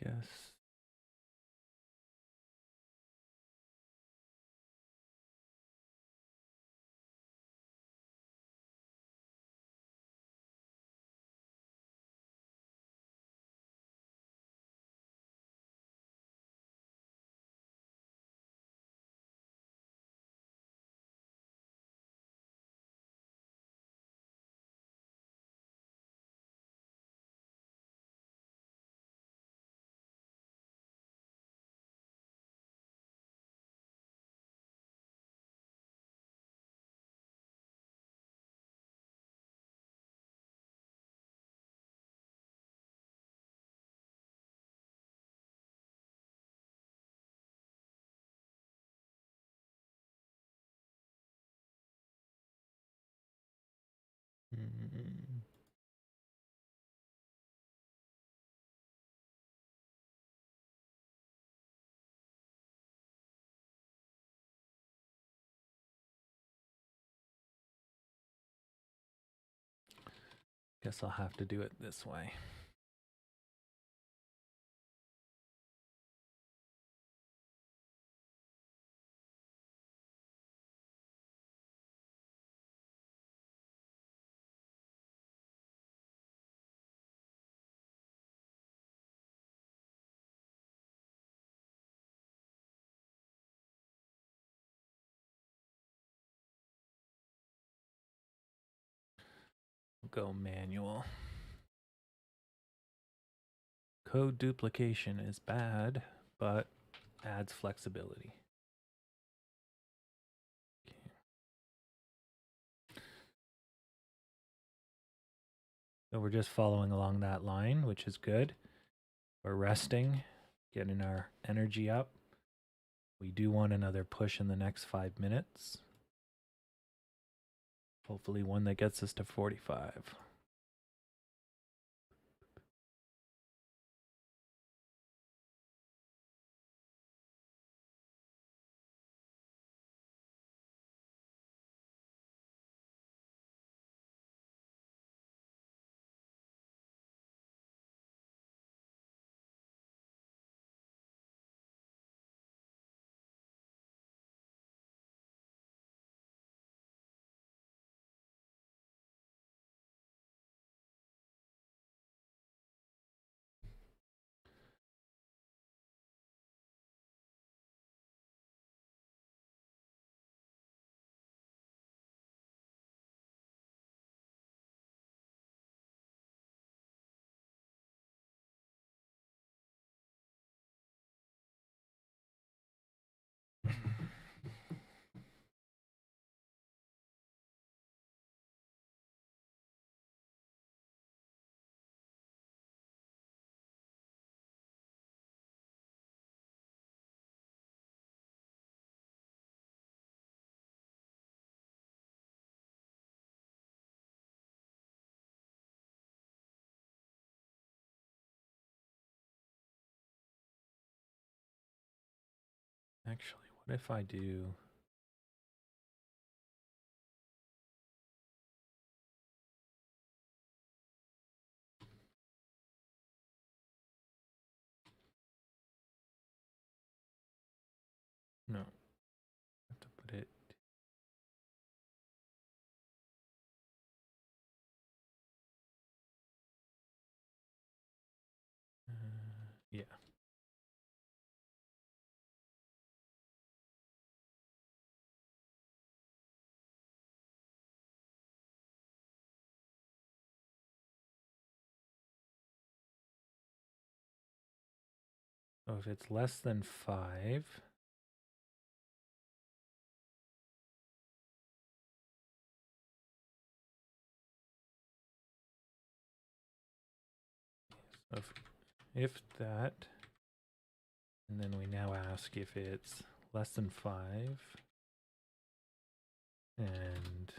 Guess. Mm. Guess I'll have to do it this way. Go manual. Code duplication is bad, but adds flexibility. Okay. So we're just following along that line, which is good. We're resting, getting our energy up. We do want another push in the next 5 minutes. Hopefully one that gets us to 45. Actually, what if I do... No. I have to put it... yeah. So if it's less than 5... So if that, and then we now ask if it's less than 5, and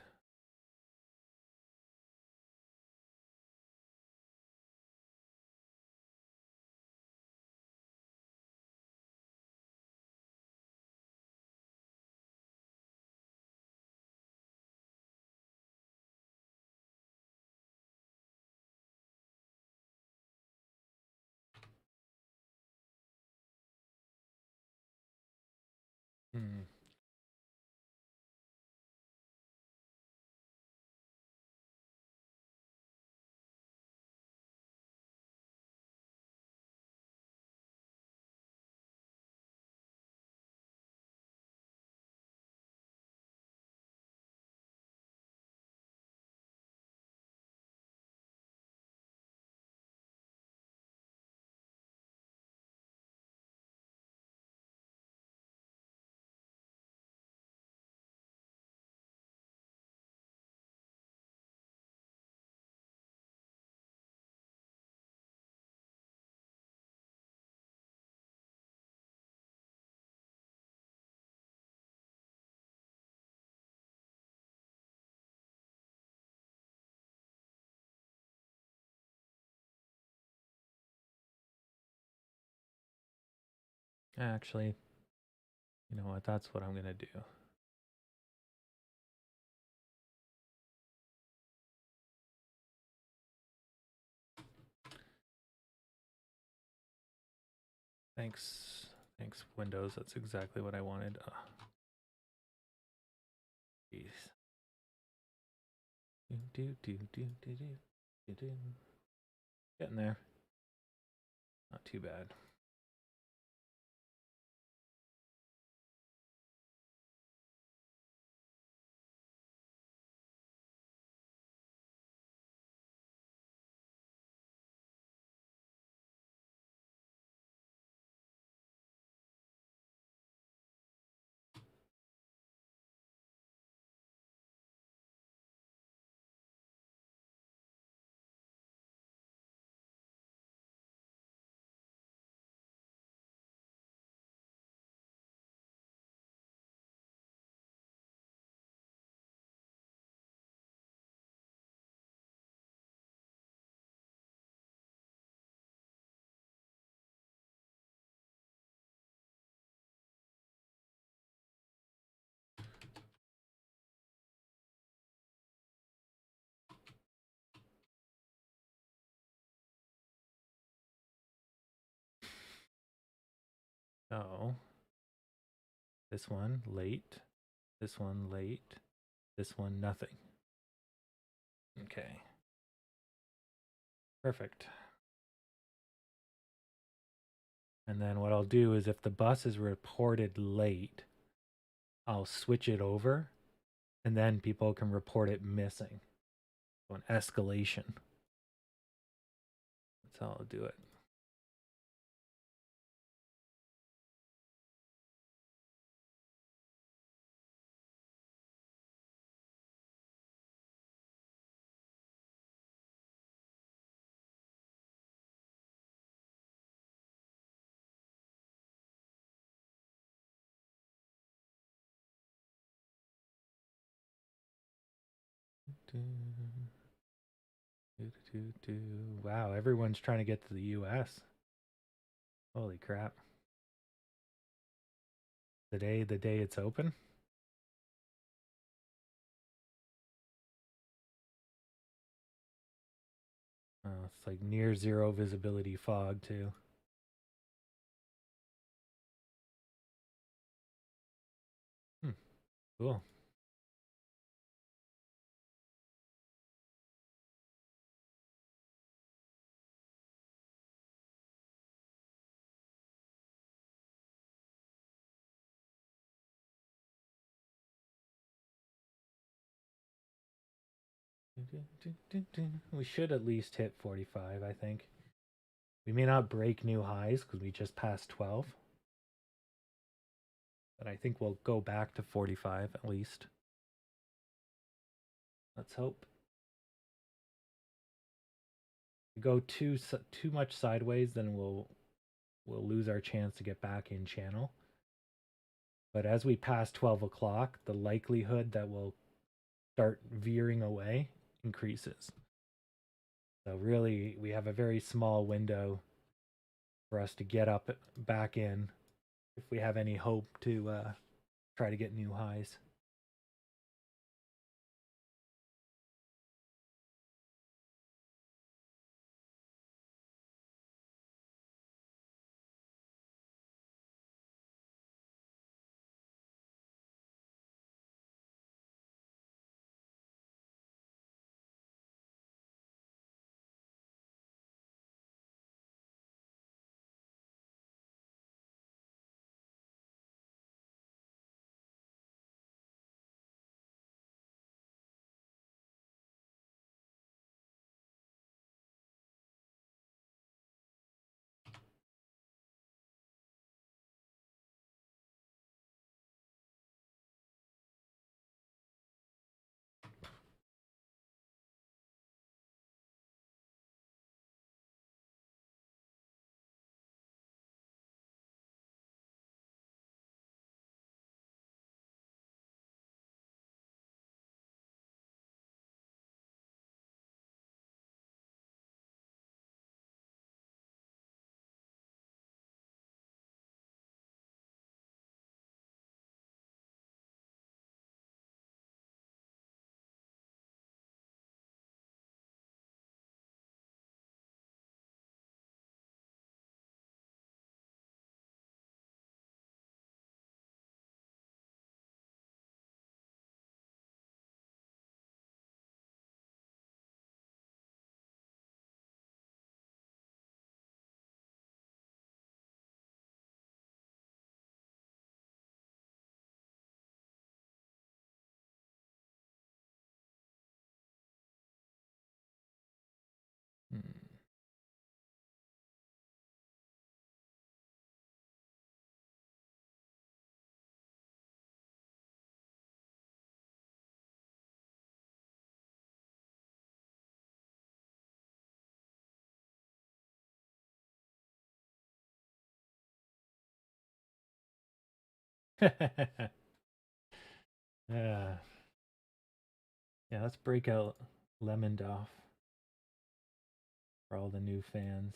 Actually, you know what? That's what I'm going to do. Thanks. Thanks, Windows. That's exactly what I wanted. Jeez. Getting there. Not too bad. So, this one late, this one late, this one nothing. Okay. Perfect. And then what I'll do is if the bus is reported late, I'll switch it over and then people can report it missing. So an escalation. That's how I'll do it. Wow, everyone's trying to get to the US. Holy crap. The day it's open? It's like near zero visibility fog too. Cool. We should at least hit 45, I think. We may not break new highs because we just passed 12. But I think we'll go back to 45 at least. Let's hope. If we go too much sideways, then we'll lose our chance to get back in channel. But as we pass 12 o'clock, the likelihood that we'll start veering away increases. So really, we have a very small window for us to get up back in if we have any hope to try to get new highs. Yeah. Yeah, let's break out Lemondorf for all the new fans.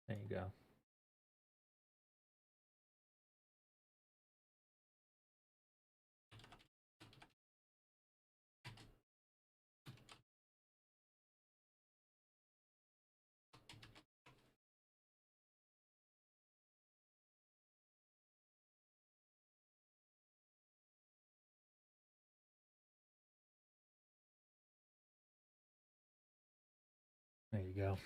There you go. There you go.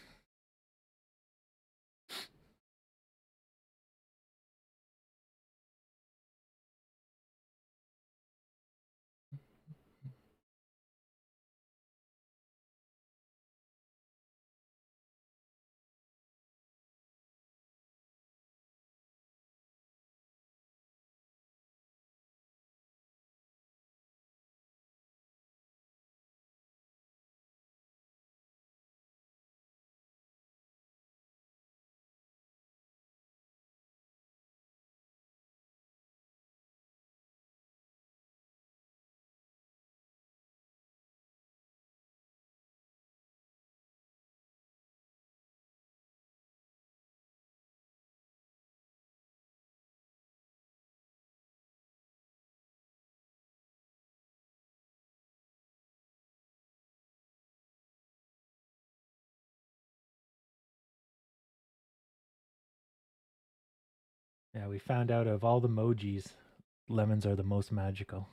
Yeah, we found out of all the emojis, lemons are the most magical.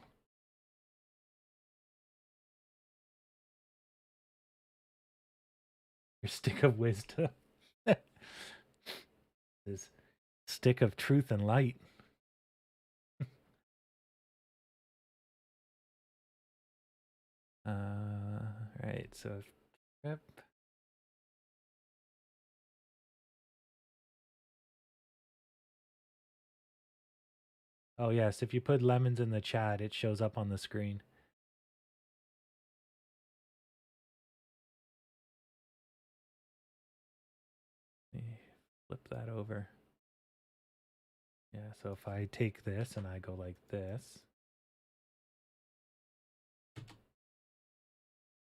Your stick of wisdom is stick of truth and light. Right, so yep. Oh yes, if you put lemons in the chat, it shows up on the screen. Let me flip that over. Yeah, so if I take this and I go like this,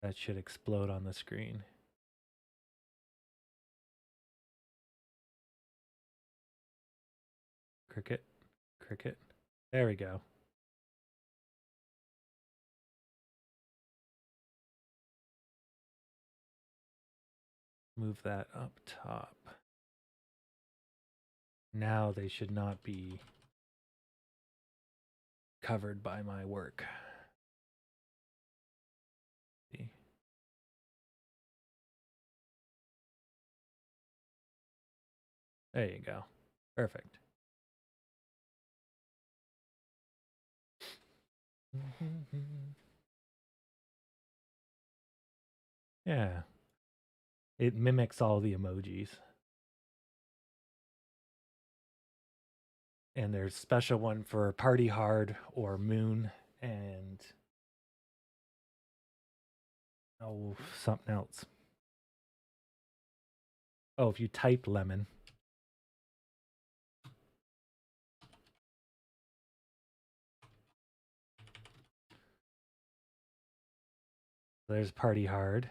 that should explode on the screen. Cricket, cricket. There we go. Move that up top. Now they should not be covered by my work. See? There you go. Perfect. Yeah. It mimics all the emojis. And there's special one for party hard or moon and something else. Oh, if you type lemon. There's party hard.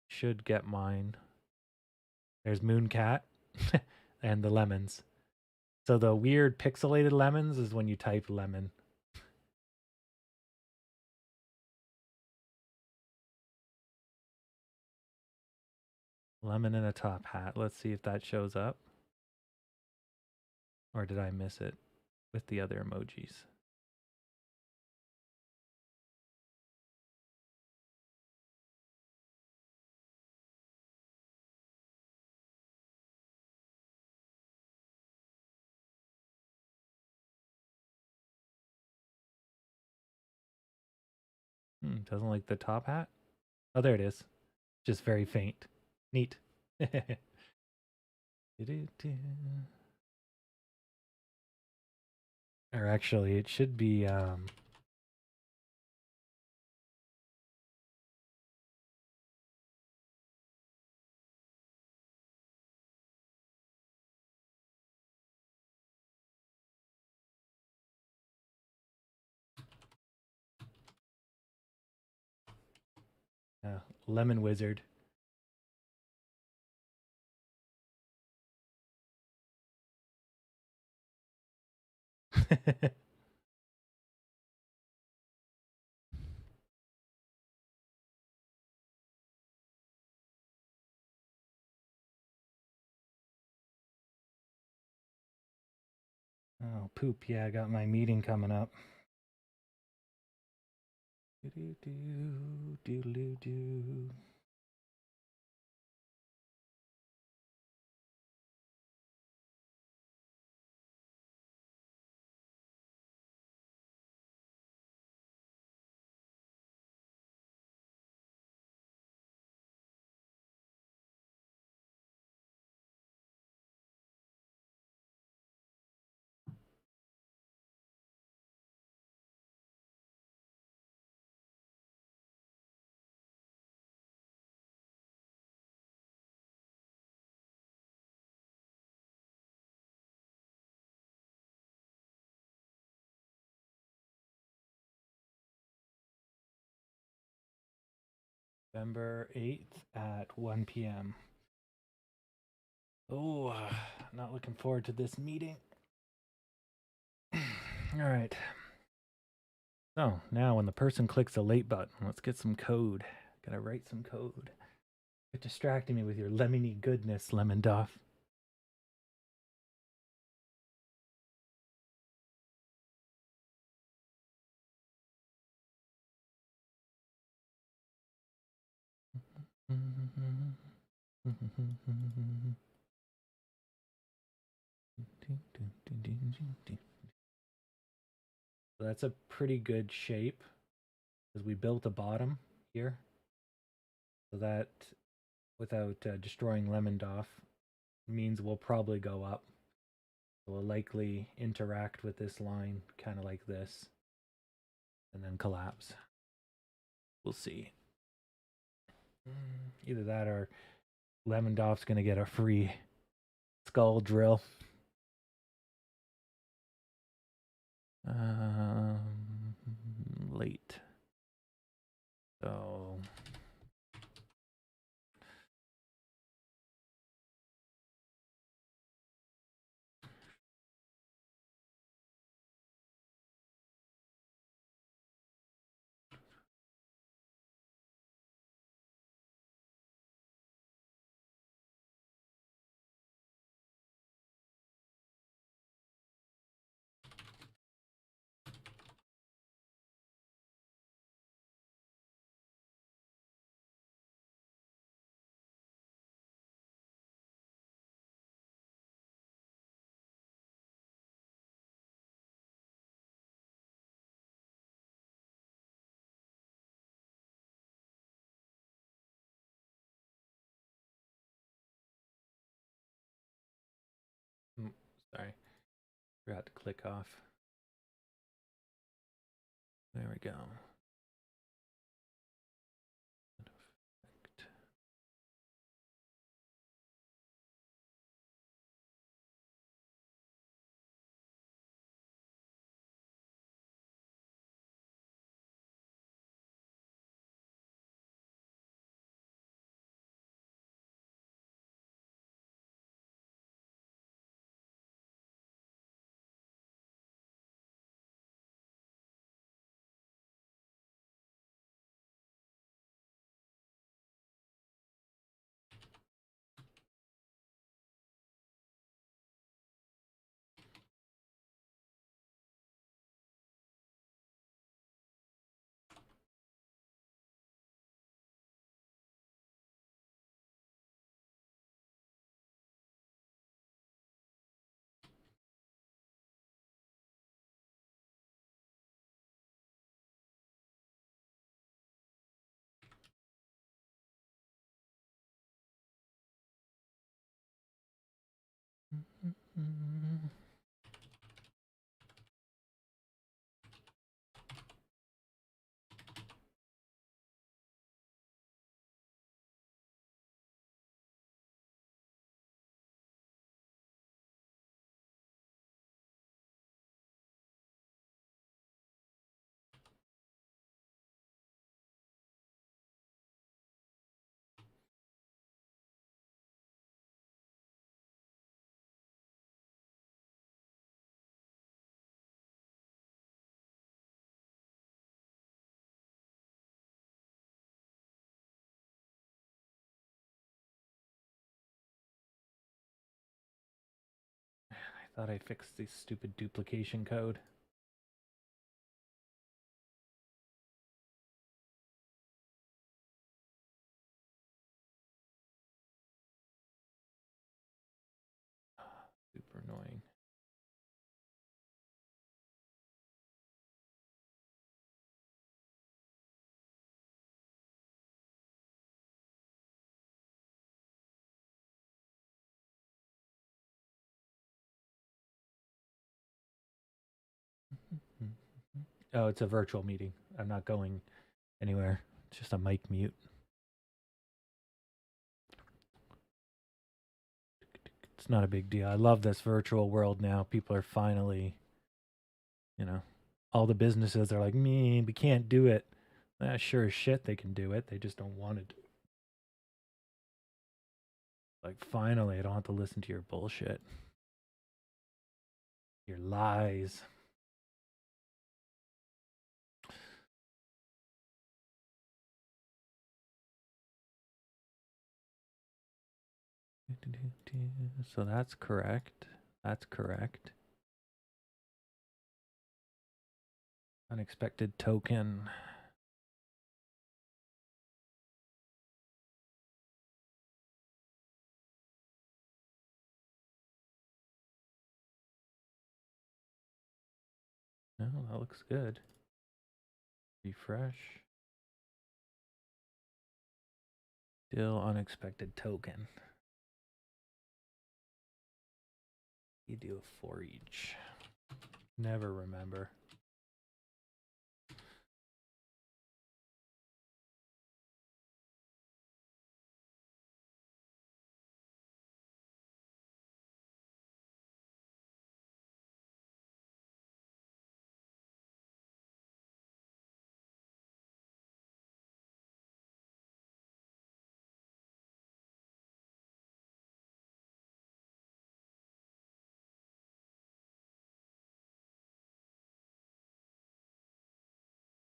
Should get mine. There's Mooncat and the lemons. So the weird pixelated lemons is when you type lemon. Lemon in a top hat. Let's see if that shows up. Or did I miss it with the other emojis? Doesn't like the top hat? Oh, there it is. Just very faint. Neat. Or actually, it should be Lemon Wizard. Oh, poop. Yeah, I got my meeting coming up. Do-do-do. November 8th at 1 p.m. Oh, not looking forward to this meeting. All right. So now when the person clicks the late button, let's get some code. Gotta write some code. Quit distracting me with your lemony goodness, Lemon Duff. So that's a pretty good shape because we built a bottom here. So that, without destroying Lemon Duff, means we'll probably go up. We'll likely interact with this line kind of like this and then collapse. We'll see. Either that or Lemon Duff's going to get a free skull drill. Late. So sorry, forgot to click off. There we go. I thought I fixed this stupid duplication code. Super annoying. Oh, it's a virtual meeting. I'm not going anywhere. It's just a mic mute. It's not a big deal. I love this virtual world now. People are finally, you know, all the businesses are like, me, we can't do it. Sure as shit they can do it. They just don't want to do it. Like, finally, I don't have to listen to your bullshit. Your lies. So that's correct. That's correct. Unexpected token. No, that looks good. Refresh. Still unexpected token. You do a for each. Never remember.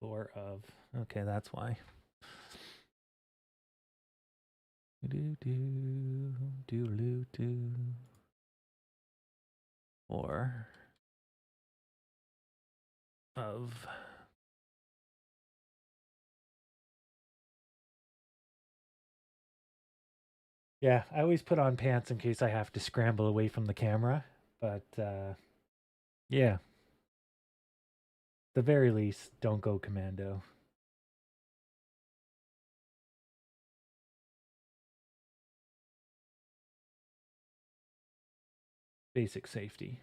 Or of. Okay, that's why. Do do do do do. Or of. Yeah, I always put on pants in case I have to scramble away from the camera. But yeah, the very least, don't go commando. Basic safety.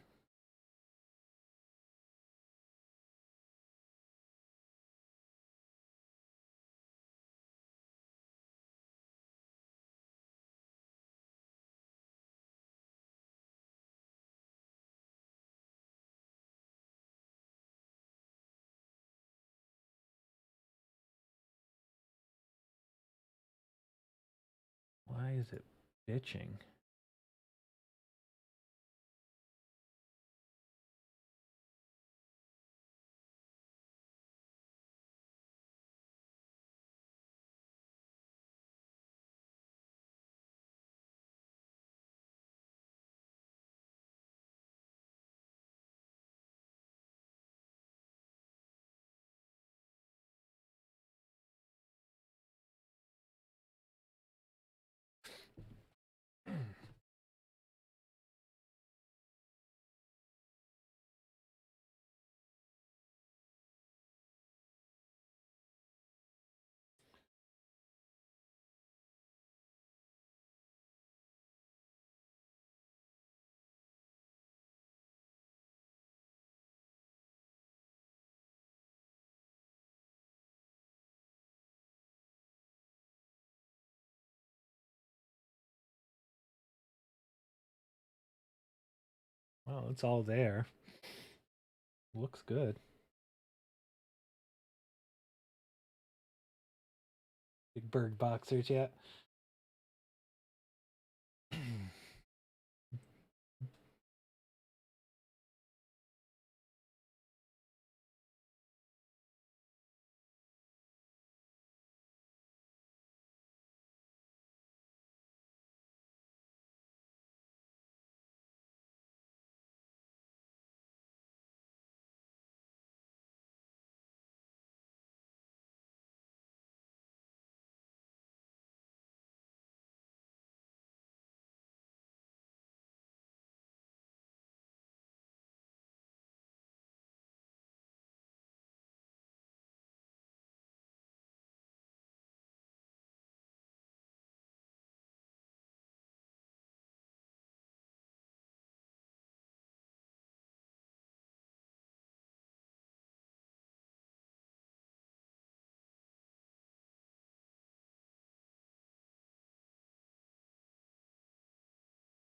Why is it bitching? Well, it's all there. Looks good. Big bird boxers yet?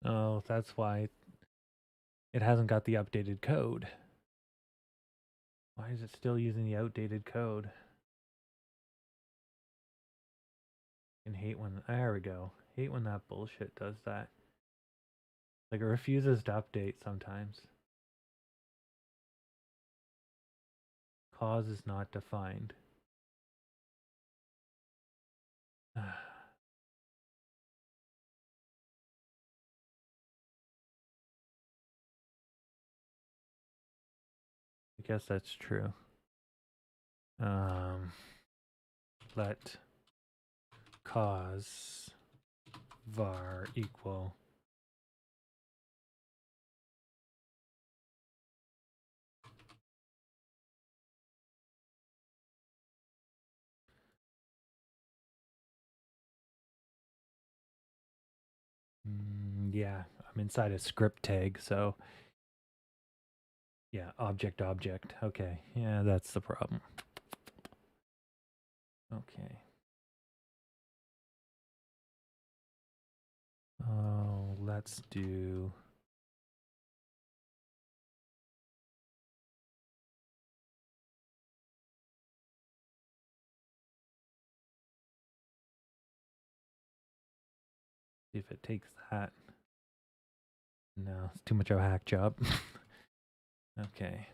Oh, that's why it hasn't got the updated code. Why is it still using the outdated code? And hate when, there we go. Hate when that bullshit does that. Like it refuses to update sometimes. Cause is not defined. I guess that's true. Let cause var equal yeah, I'm inside a script tag, so yeah, object. Okay, yeah, that's the problem. Okay. Oh, let's do see if it takes that. No, it's too much of a hack job. Okay.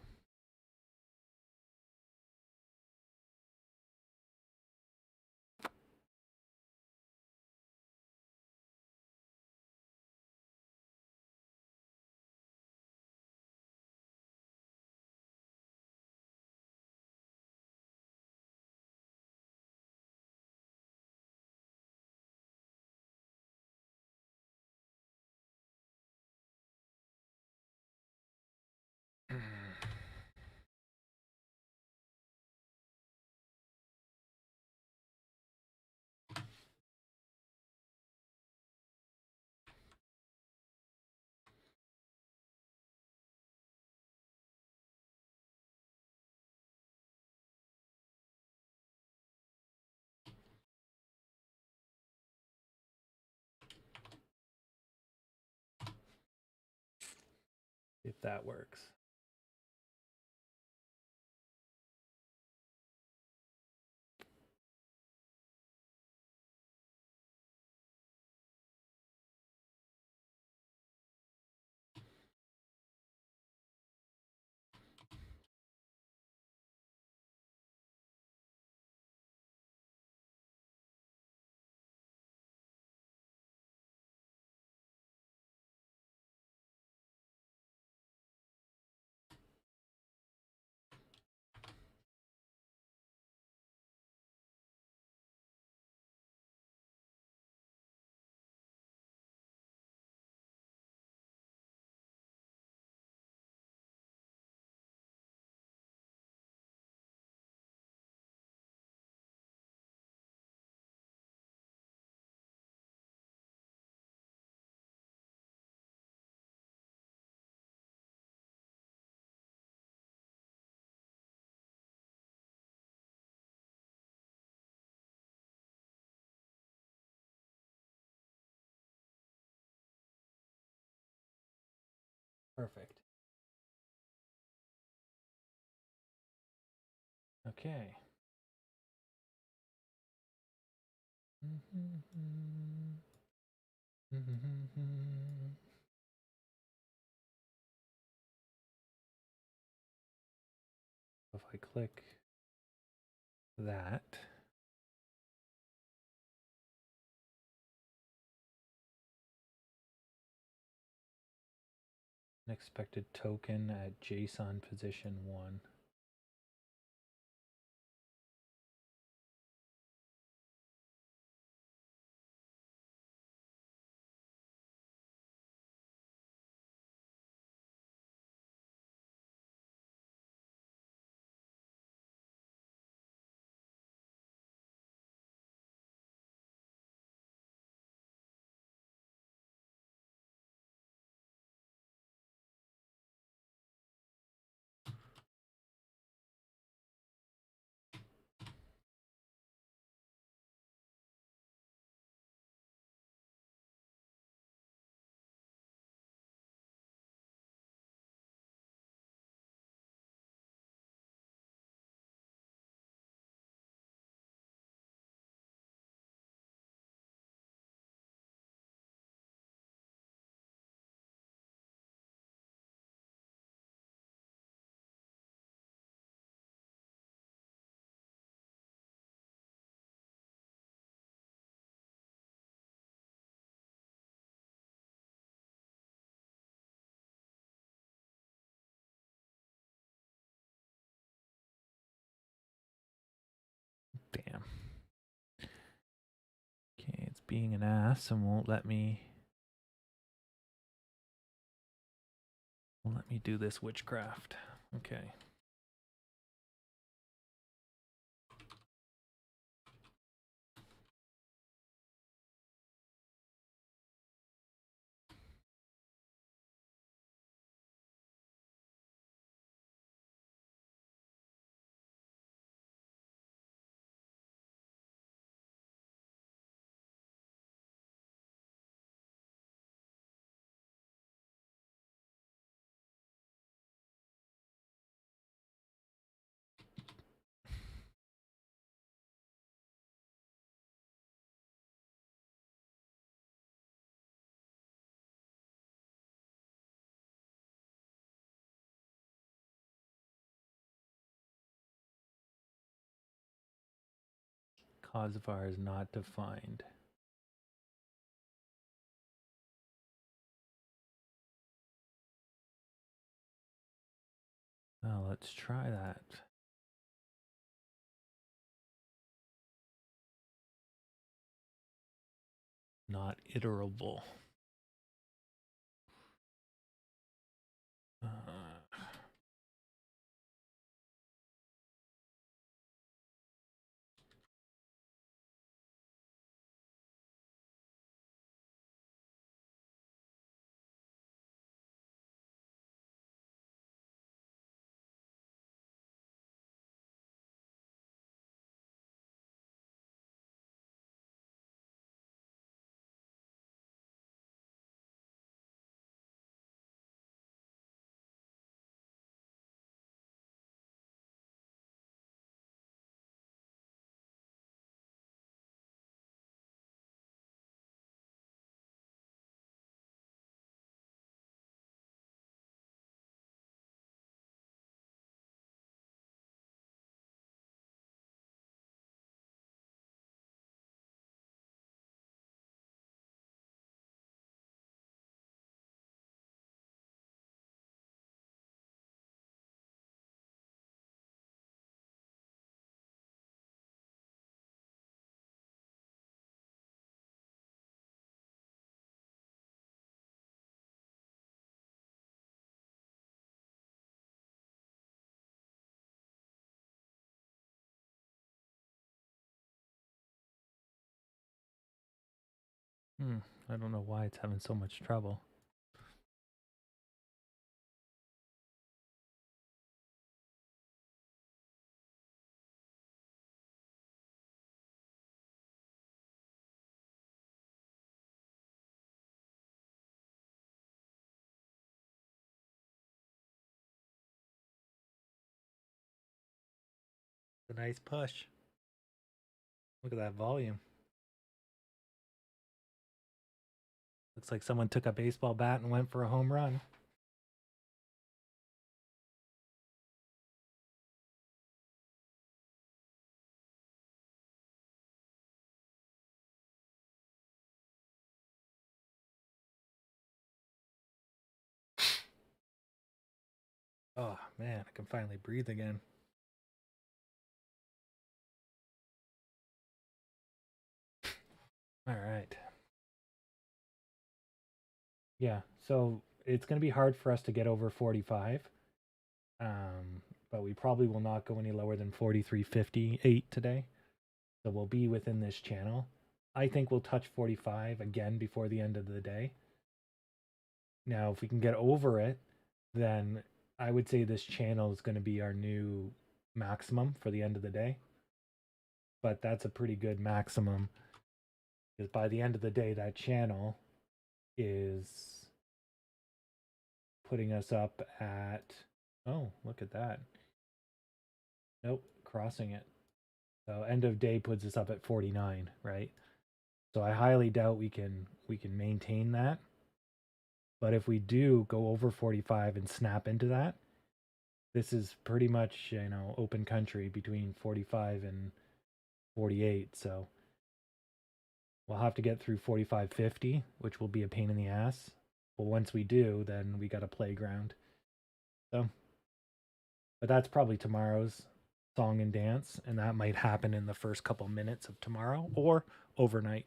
If that works. Perfect. Okay. If I click that, an expected token at JSON position 1. Damn. Okay, it's being an ass and won't let me do this witchcraft. Okay. Cause var is not defined. Well, let's try that. Not iterable. I don't know why it's having so much trouble. a nice push. Look at that volume. Looks like someone took a baseball bat and went for a home run. Oh man, I can finally breathe again. All right. Yeah, so it's going to be hard for us to get over 45. But we probably will not go any lower than 43.58 today. So we'll be within this channel. I think we'll touch 45 again before the end of the day. Now, if we can get over it, then I would say this channel is going to be our new maximum for the end of the day. But that's a pretty good maximum, because by the end of the day, that channel is putting us up at, oh, look at that. Nope, crossing it. So end of day puts us up at 49, right? So I highly doubt we can maintain that. But if we do go over 45 and snap into that, this is pretty much, you know, open country between 45 and 48. So we'll have to get through 45.50, which will be a pain in the ass. But once we do, then we got a playground. So, but that's probably tomorrow's song and dance, and that might happen in the first couple minutes of tomorrow or overnight.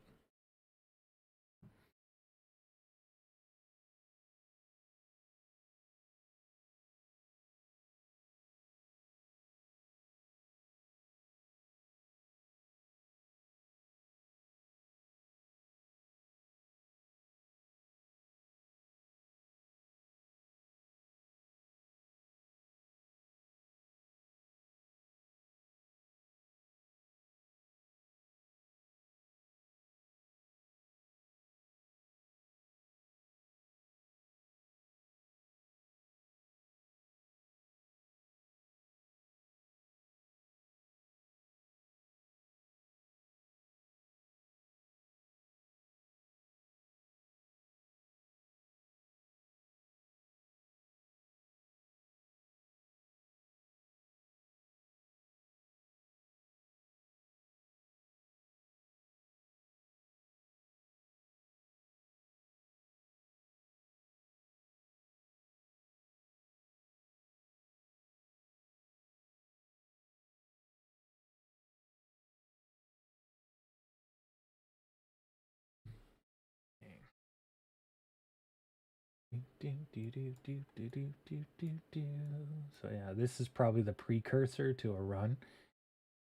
So yeah, this is probably the precursor to a run.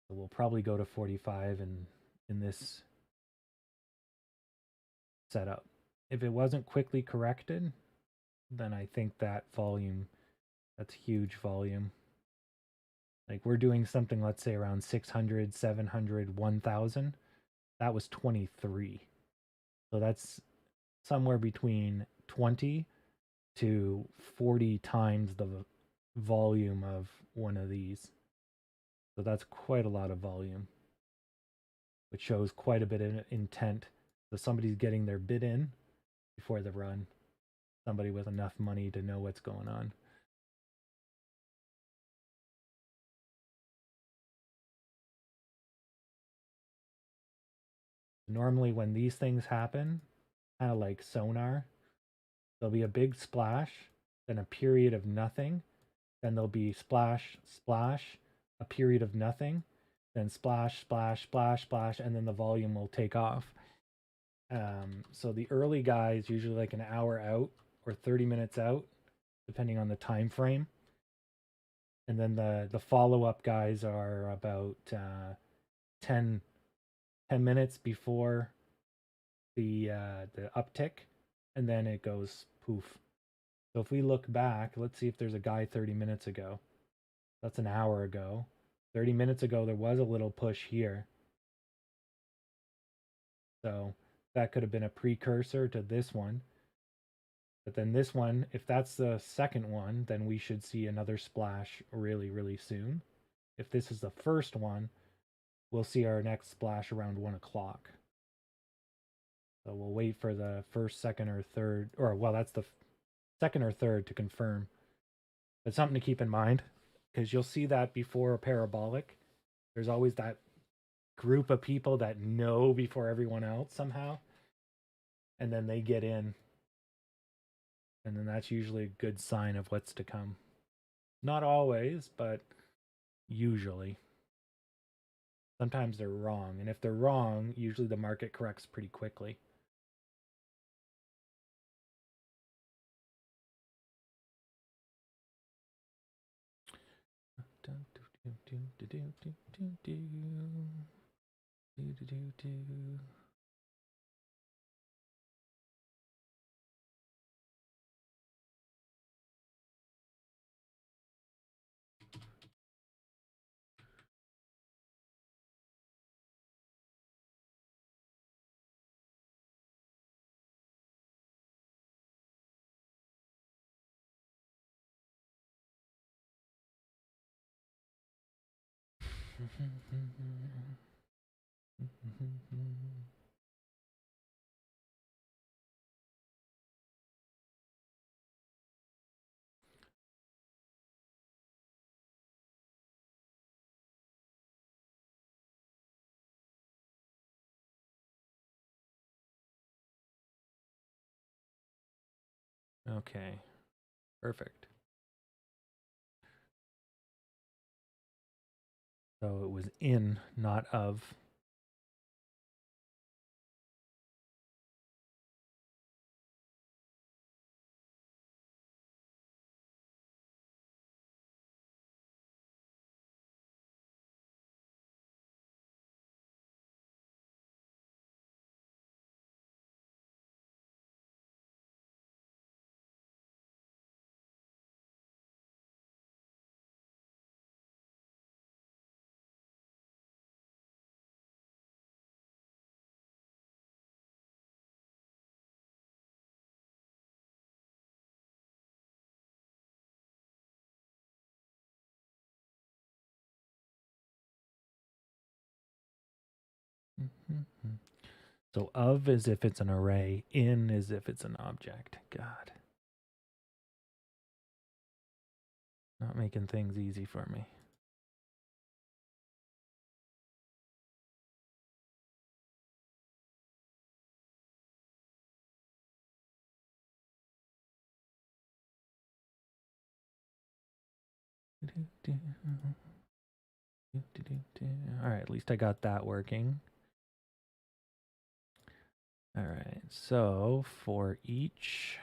So we'll probably go to 45 in this setup. If it wasn't quickly corrected, then I think that volume, that's huge volume. Like we're doing something, let's say around 600, 700, 1000. That was 23. So that's somewhere between 20 to 40 times the volume of one of these. So that's quite a lot of volume, which shows quite a bit of intent. So somebody's getting their bid in before the run. Somebody with enough money to know what's going on. Normally when these things happen, kind of like sonar, there'll be a big splash, then a period of nothing, then there'll be splash, splash, a period of nothing, then splash, splash, splash, splash, and then the volume will take off. So the early guys usually like an hour out or 30 minutes out, depending on the time frame. And then the follow-up guys are about 10 minutes before the uptick, and then it goes poof. So if we look back, let's see if there's a guy 30 minutes ago. That's an hour ago. 30 minutes ago, there was a little push here. So that could have been a precursor to this one. But then this one, if that's the second one, then we should see another splash really, really soon. If this is the first one, we'll see our next splash around 1 o'clock. So we'll wait for the first, second, or third, or well, that's the second or third to confirm. But something to keep in mind, because you'll see that before a parabolic, there's always that group of people that know before everyone else somehow, and then they get in, and then that's usually a good sign of what's to come. Not always, but usually. Sometimes they're wrong, and if they're wrong, usually the market corrects pretty quickly. Okay, perfect. So it was in, not of. So of is if it's an array, in is if it's an object. God. Not making things easy for me. All right, at least I got that working. All right, so for each,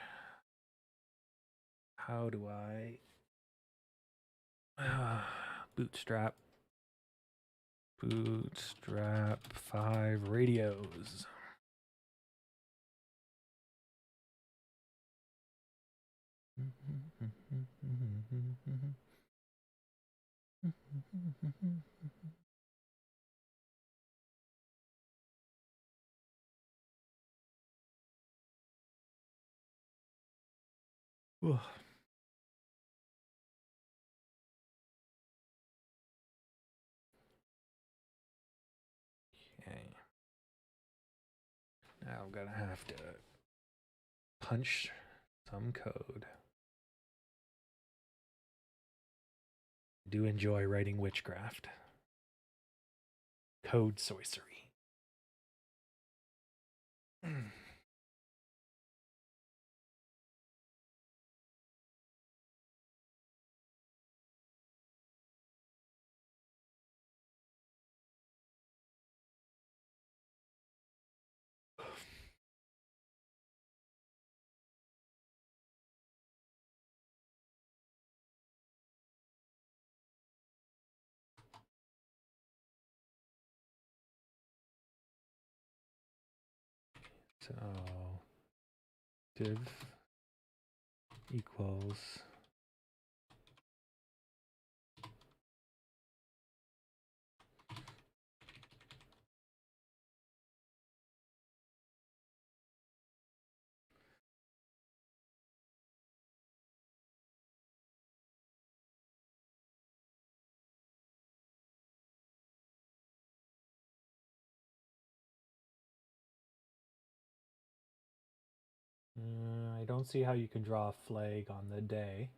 how do I bootstrap 5 radios? Okay. Now I'm gonna have to punch some code. I do enjoy writing witchcraft. Code sorcery. So div equals don't see how you can draw a flag on the day.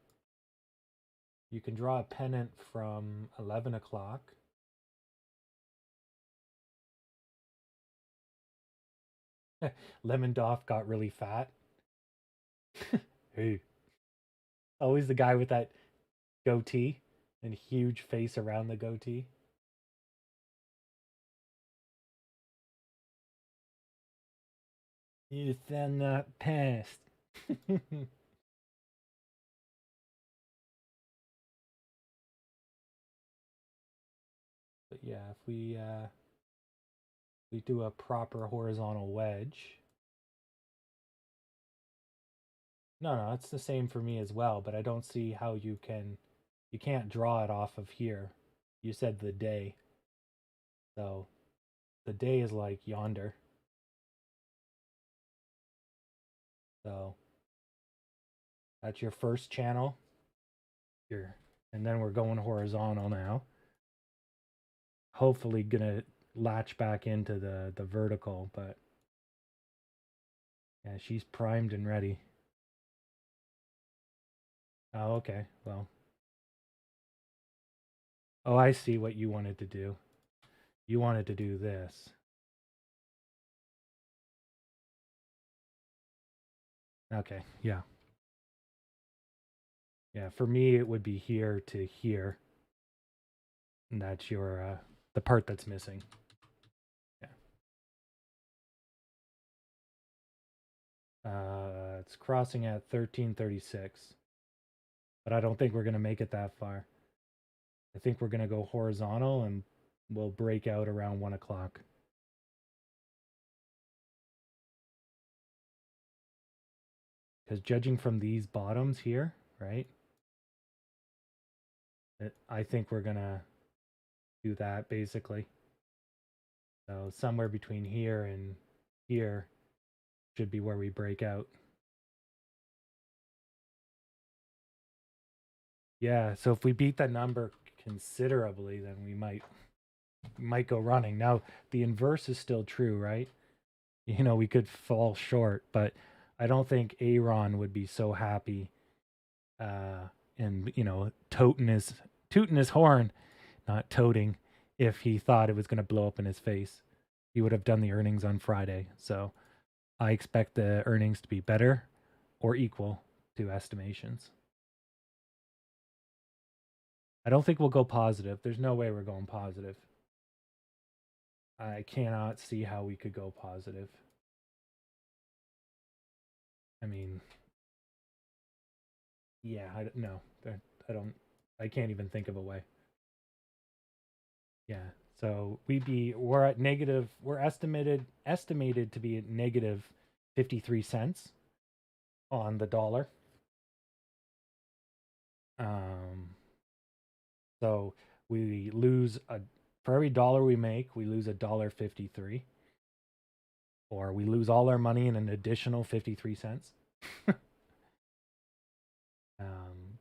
You can draw a pennant from 11 o'clock. Lemondorf got really fat. Hey. Always the guy with that goatee and huge face around the goatee. You send that past. But yeah, if we do a proper horizontal wedge. No, it's the same for me as well, but I don't see how you can't draw it off of here. You said the day. So the day is like yonder. So that's your first channel. Here. And then we're going horizontal now. Hopefully gonna latch back into the vertical, but yeah, she's primed and ready. Oh, okay. Well. Oh, I see what you wanted to do. You wanted to do this. Okay, yeah. Yeah, for me it would be here to here. And that's your the part that's missing. Yeah. It's crossing at 1336. But I don't think we're going to make it that far. I think we're going to go horizontal and we'll break out around 1 o'clock. Because judging from these bottoms here, right? I think we're going to do that basically. So somewhere between here and here should be where we break out. Yeah, so if we beat that number considerably, then we might go running. Now, the inverse is still true, right? You know, we could fall short, but I don't think Aaron would be so happy and, you know, tooting his horn, not toting, if he thought it was going to blow up in his face. He would have done the earnings on Friday. So I expect the earnings to be better or equal to estimations. I don't think we'll go positive. There's no way we're going positive. I cannot see how we could go positive. I mean, yeah, I can't even think of a way. Yeah. So we're at negative, we're estimated to be at negative 53 cents on the dollar. So we lose for every dollar we make, we lose $1.53. Or we lose all our money in an additional 53 cents.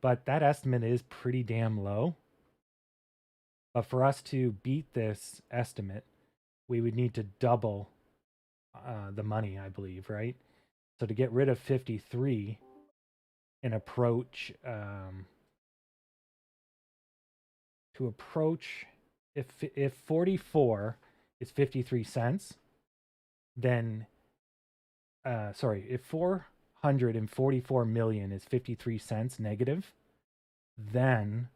But that estimate is pretty damn low. But for us to beat this estimate, we would need to double the money, I believe, right? So to get rid of 53 and approach if 44 is 53 cents, then if 444 million is 53 cents negative, then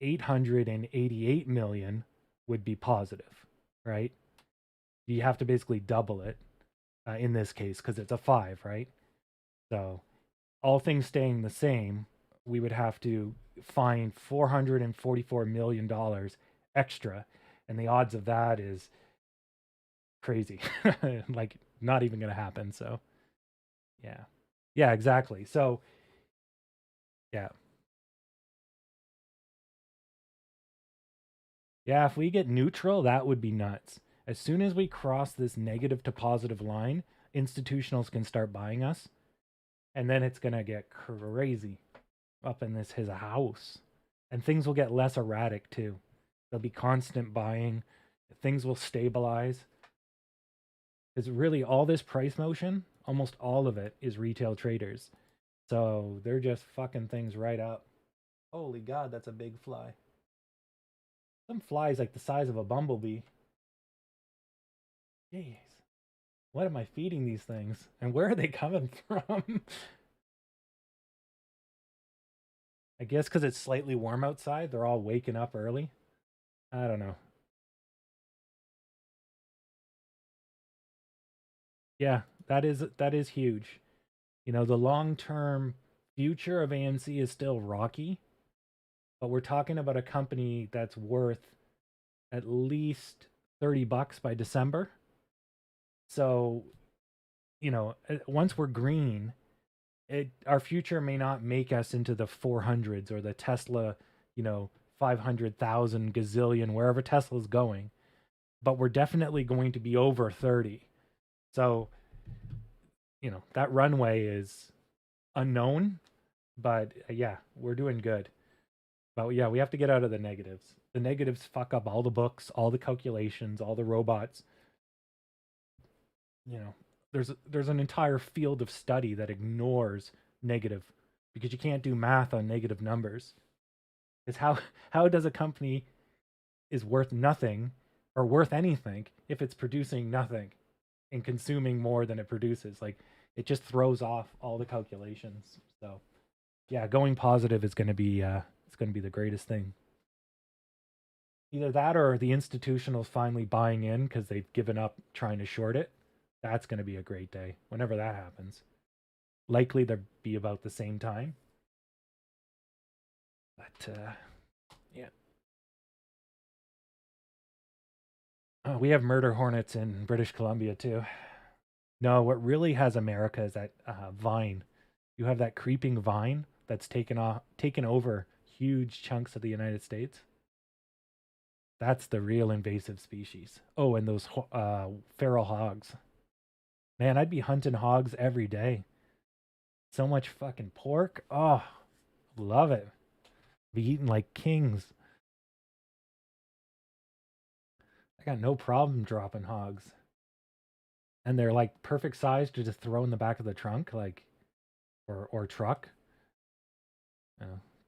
888 million would be positive, right? You have to basically double it in this case because it's a 5, right? So all things staying the same, we would have to find $444 million extra. And the odds of that is crazy. Like, not even going to happen. So, yeah. Yeah, exactly. So, yeah. Yeah, if we get neutral, that would be nuts. As soon as we cross this negative to positive line, institutionals can start buying us. And then it's going to get crazy up in his house. And things will get less erratic too. There'll be constant buying. Things will stabilize. Because really all this price motion almost all of it is retail traders. So they're just fucking things right up. Holy God, that's a big fly. Some flies like the size of a bumblebee. Jeez. What am I feeding these things? And where are they coming from? I guess because it's slightly warm outside, they're all waking up early. I don't know. Yeah, that is huge. You know, the long-term future of AMC is still rocky, but we're talking about a company that's worth at least $30 by December. So, you know, once we're green, our future may not make us into the 400s or the Tesla, you know, 500,000 gazillion wherever Tesla's going, but we're definitely going to be over 30. So, you know, that runway is unknown, but yeah, we're doing good. But yeah, we have to get out of the negatives. The negatives fuck up all the books, all the calculations, all the robots. You know, there's an entire field of study that ignores negative because you can't do math on negative numbers. Is how does a company is worth nothing or worth anything if it's producing nothing and consuming more than it produces? Like it just throws off all the calculations. So yeah, going positive is going to be it's going to be the greatest thing. Either that or the institutionals finally buying in because they've given up trying to short it. That's going to be a great day whenever that happens. Likely to be about the same time. But yeah. Oh, we have murder hornets in British Columbia too. No, what really has America is that vine. You have that creeping vine that's taken over huge chunks of the United States. That's the real invasive species. Oh, and those feral hogs. Man, I'd be hunting hogs every day. So much fucking pork. Oh, love it. Be eating like kings. I got no problem dropping hogs. And they're like perfect size to just throw in the back of the trunk, like or truck.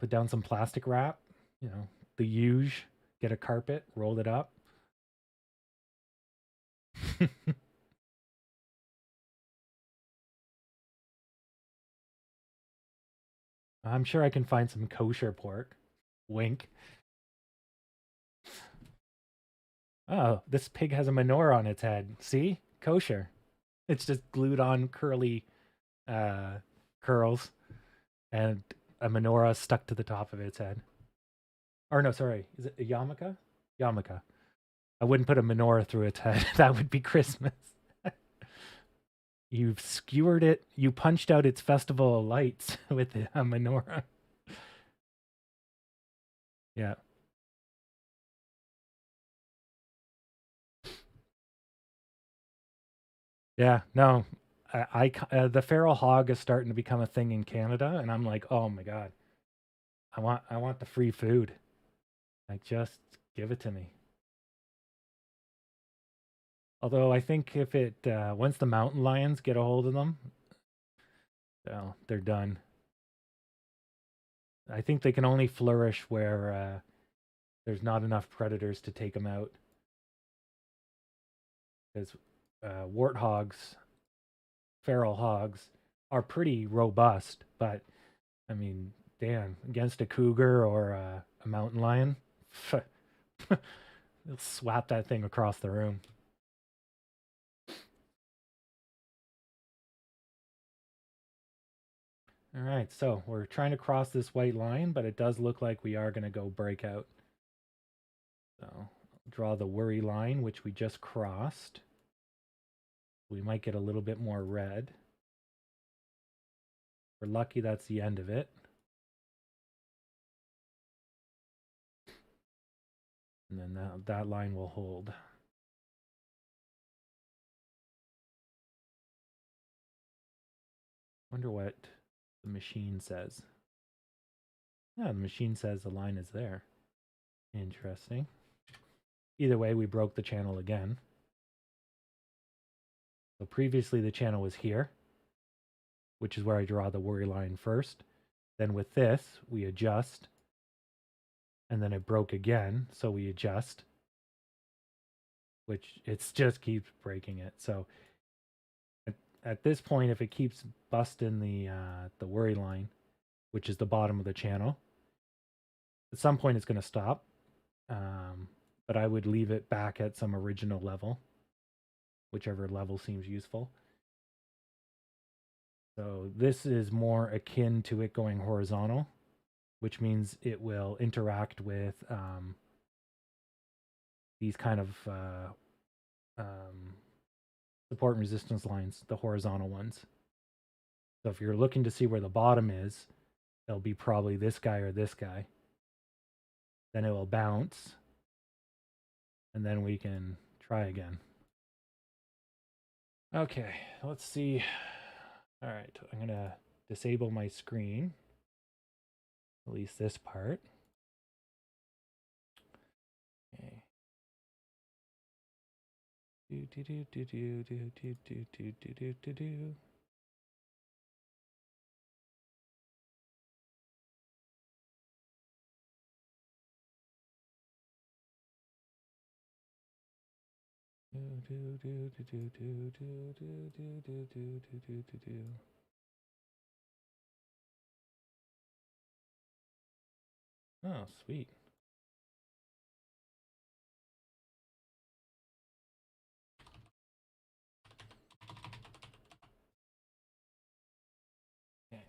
Put down some plastic wrap, you know, the huge, get a carpet, roll it up. I'm sure I can find some kosher pork. Wink. Oh, this pig has a menorah on its head. See? Kosher. It's just glued on curly uh, curls and a menorah stuck to the top of its head. Or no, sorry. Is it a yarmulke? Yarmulke. I wouldn't put a menorah through its head. That would be Christmas. You've skewered it. You punched out its festival of lights with a menorah. Yeah. Yeah. No, the feral hog is starting to become a thing in Canada, and I'm like, oh my god, I want the free food. Like, just give it to me. Although I think if it once the mountain lions get a hold of them, well, they're done. I think they can only flourish where there's not enough predators to take them out. Because warthogs, feral hogs, are pretty robust, but I mean, damn, against a cougar or a mountain lion, they'll swap that thing across the room. All right, so we're trying to cross this white line, but it does look like we are going to go breakout. So draw the worry line, which we just crossed. We might get a little bit more red. We're lucky that's the end of it. And then that line will hold. Wonder what the machine says. Yeah, the machine says the line is there. Interesting. Either way, we broke the channel again. So previously the channel was here. which is where I draw the worry line first. Then with this, we adjust, and then it broke again, so we adjust, which it just keeps breaking it. So at this point, if it keeps busting the worry line, which is the bottom of the channel, at some point it's going to stop. But I would leave it back at some original level, whichever level seems useful. So this is more akin to it going horizontal, which means it will interact with these kind of support and resistance lines, the horizontal ones. So if you're looking to see where the bottom is, it'll be probably this guy or this guy. Then it will bounce, and then we can try again. Okay, let's see. All right, I'm gonna disable my screen, at least this part. Okay. Do do do do do do do do do do do do. Oh, sweet. Okay.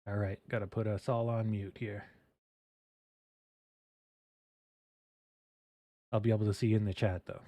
All right, gotta put us all on mute here. I'll be able to see you in the chat though.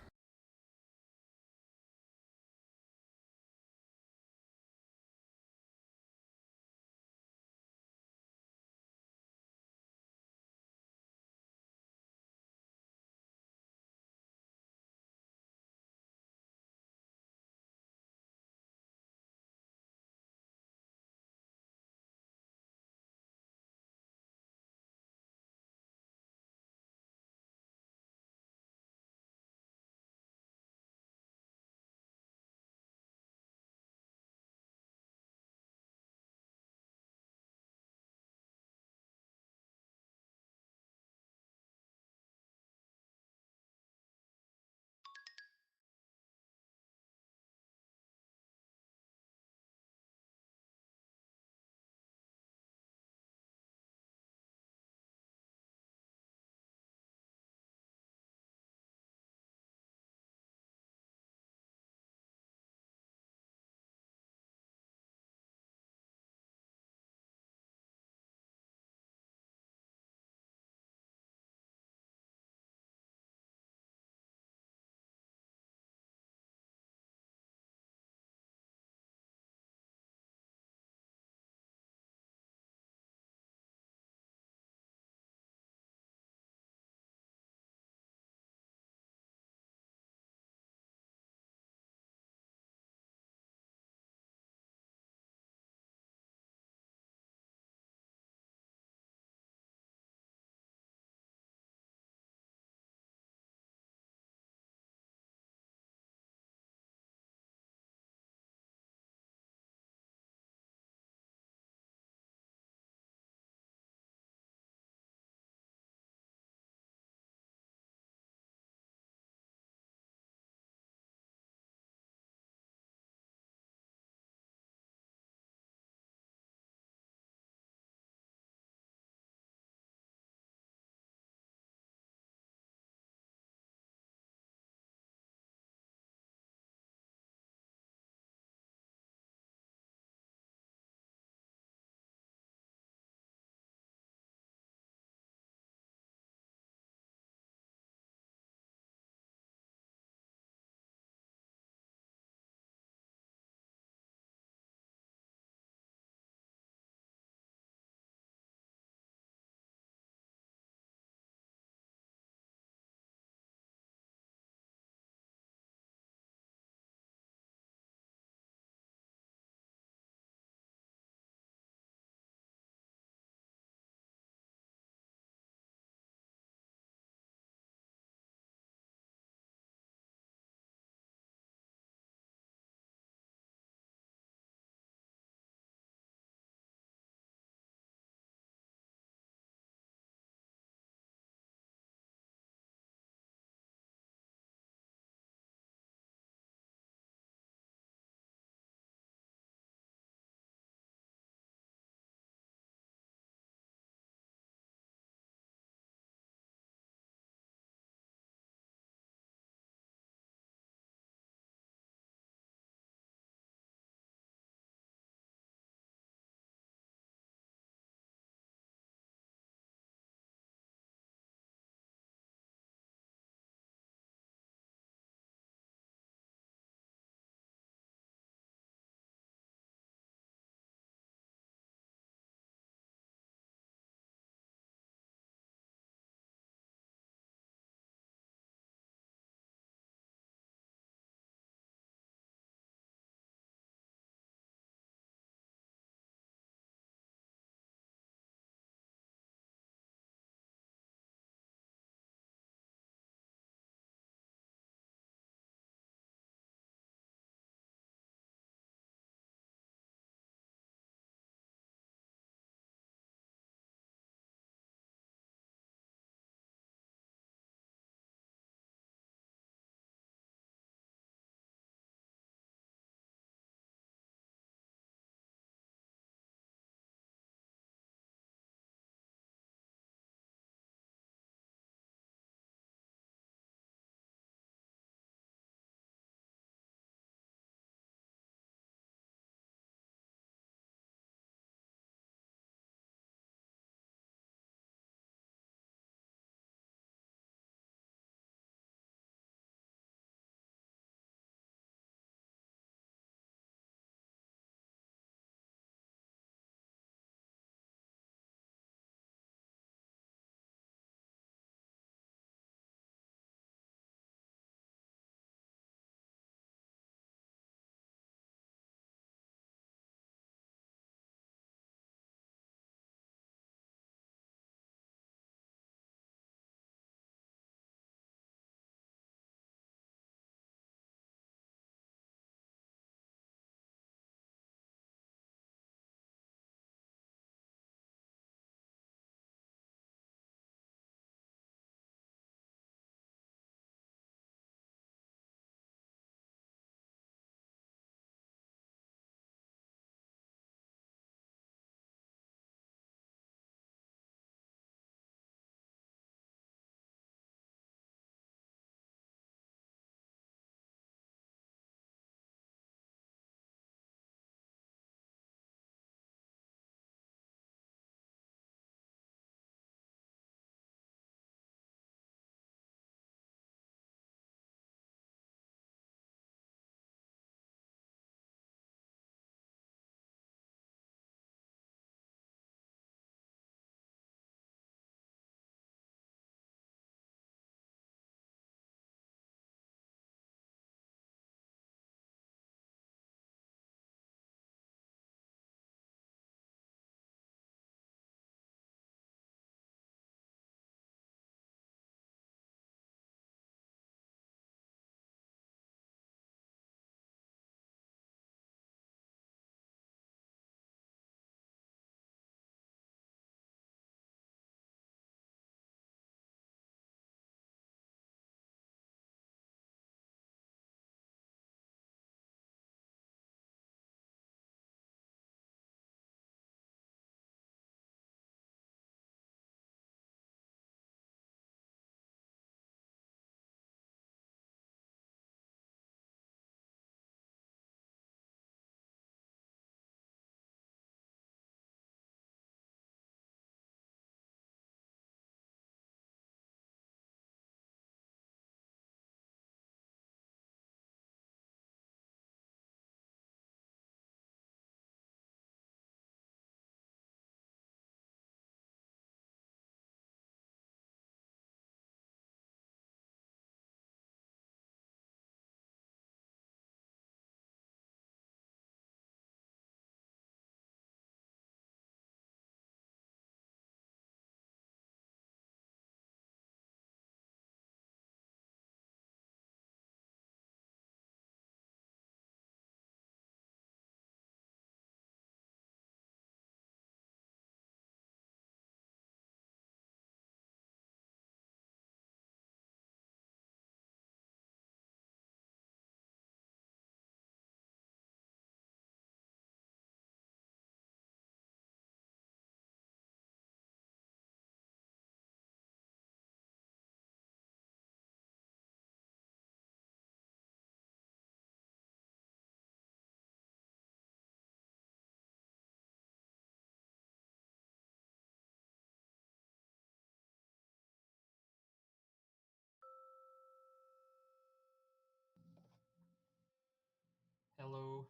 Hello.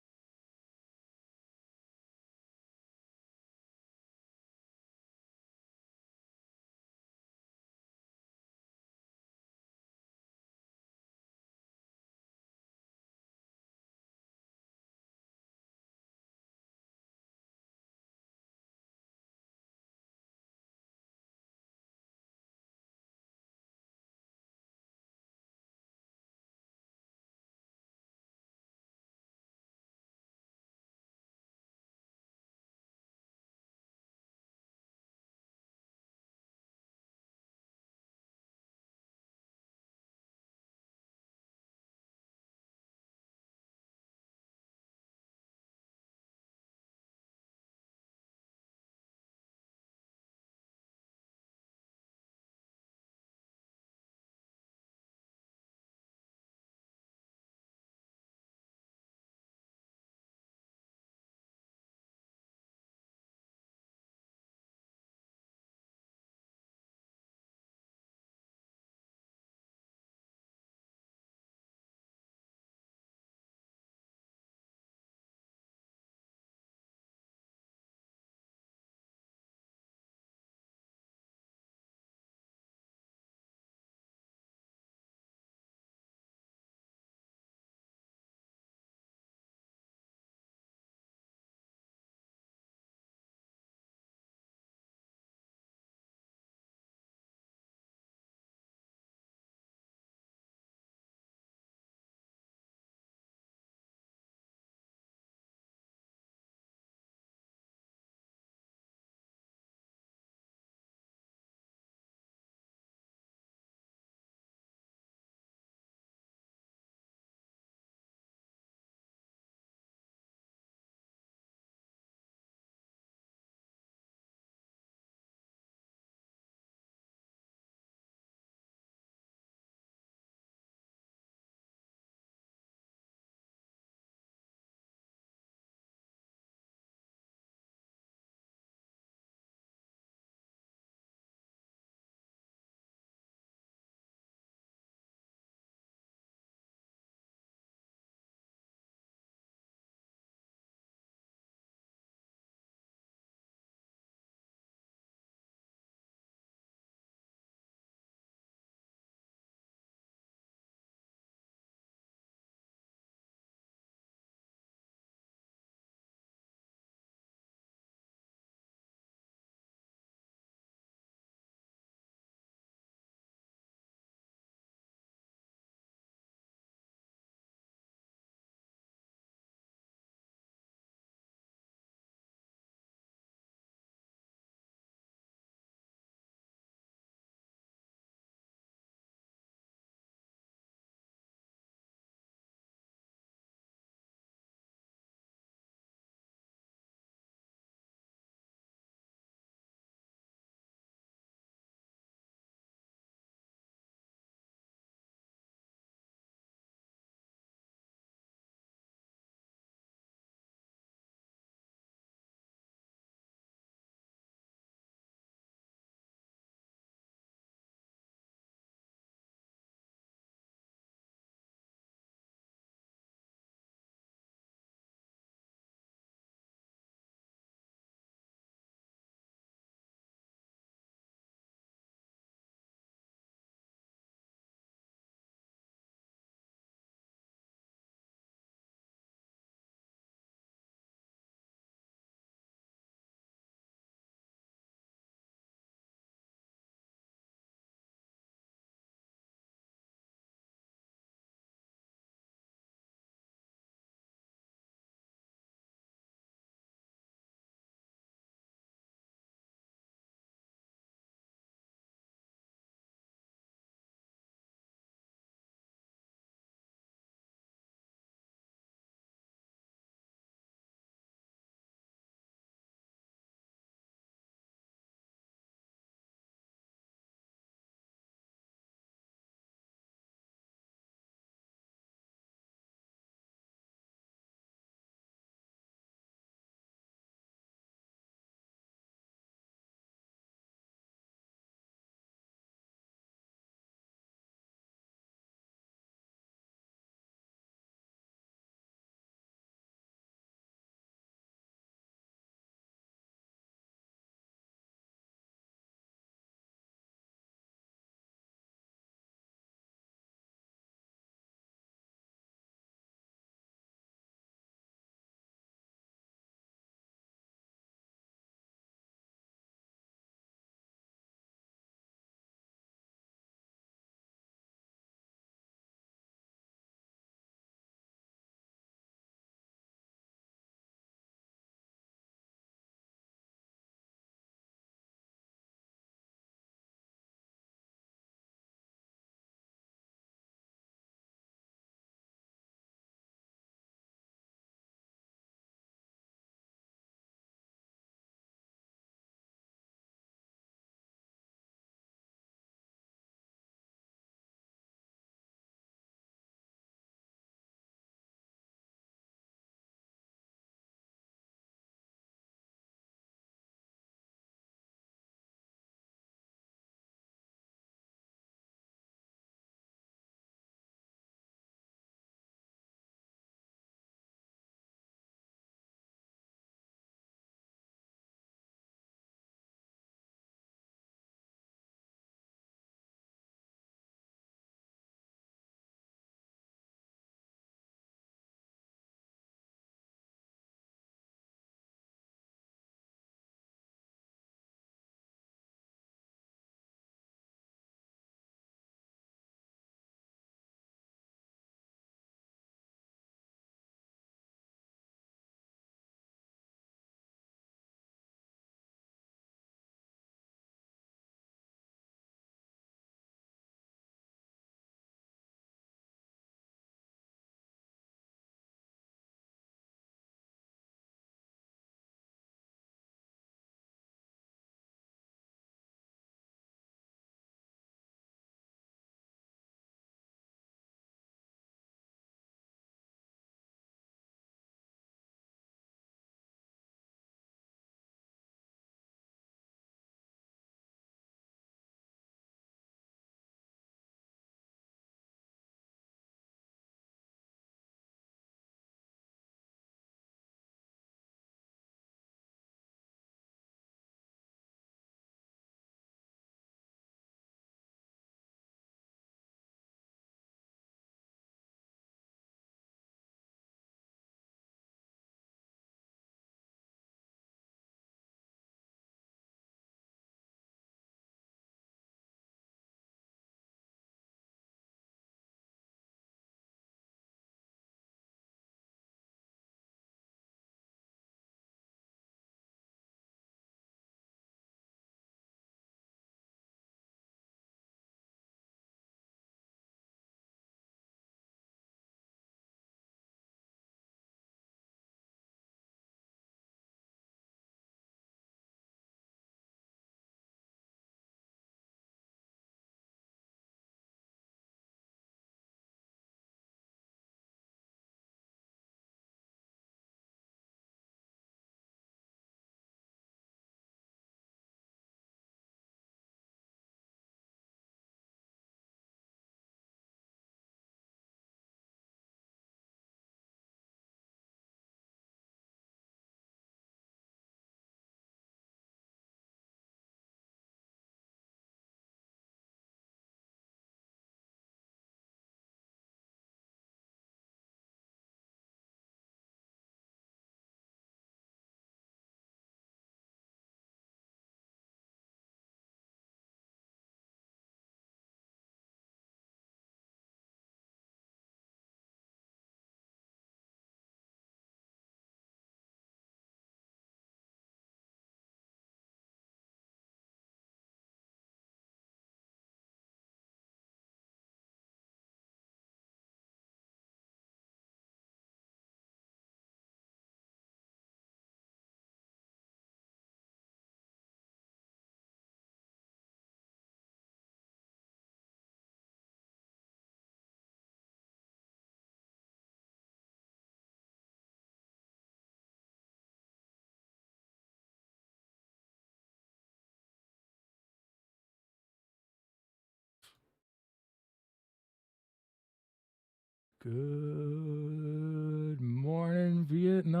Good morning, Vietnam.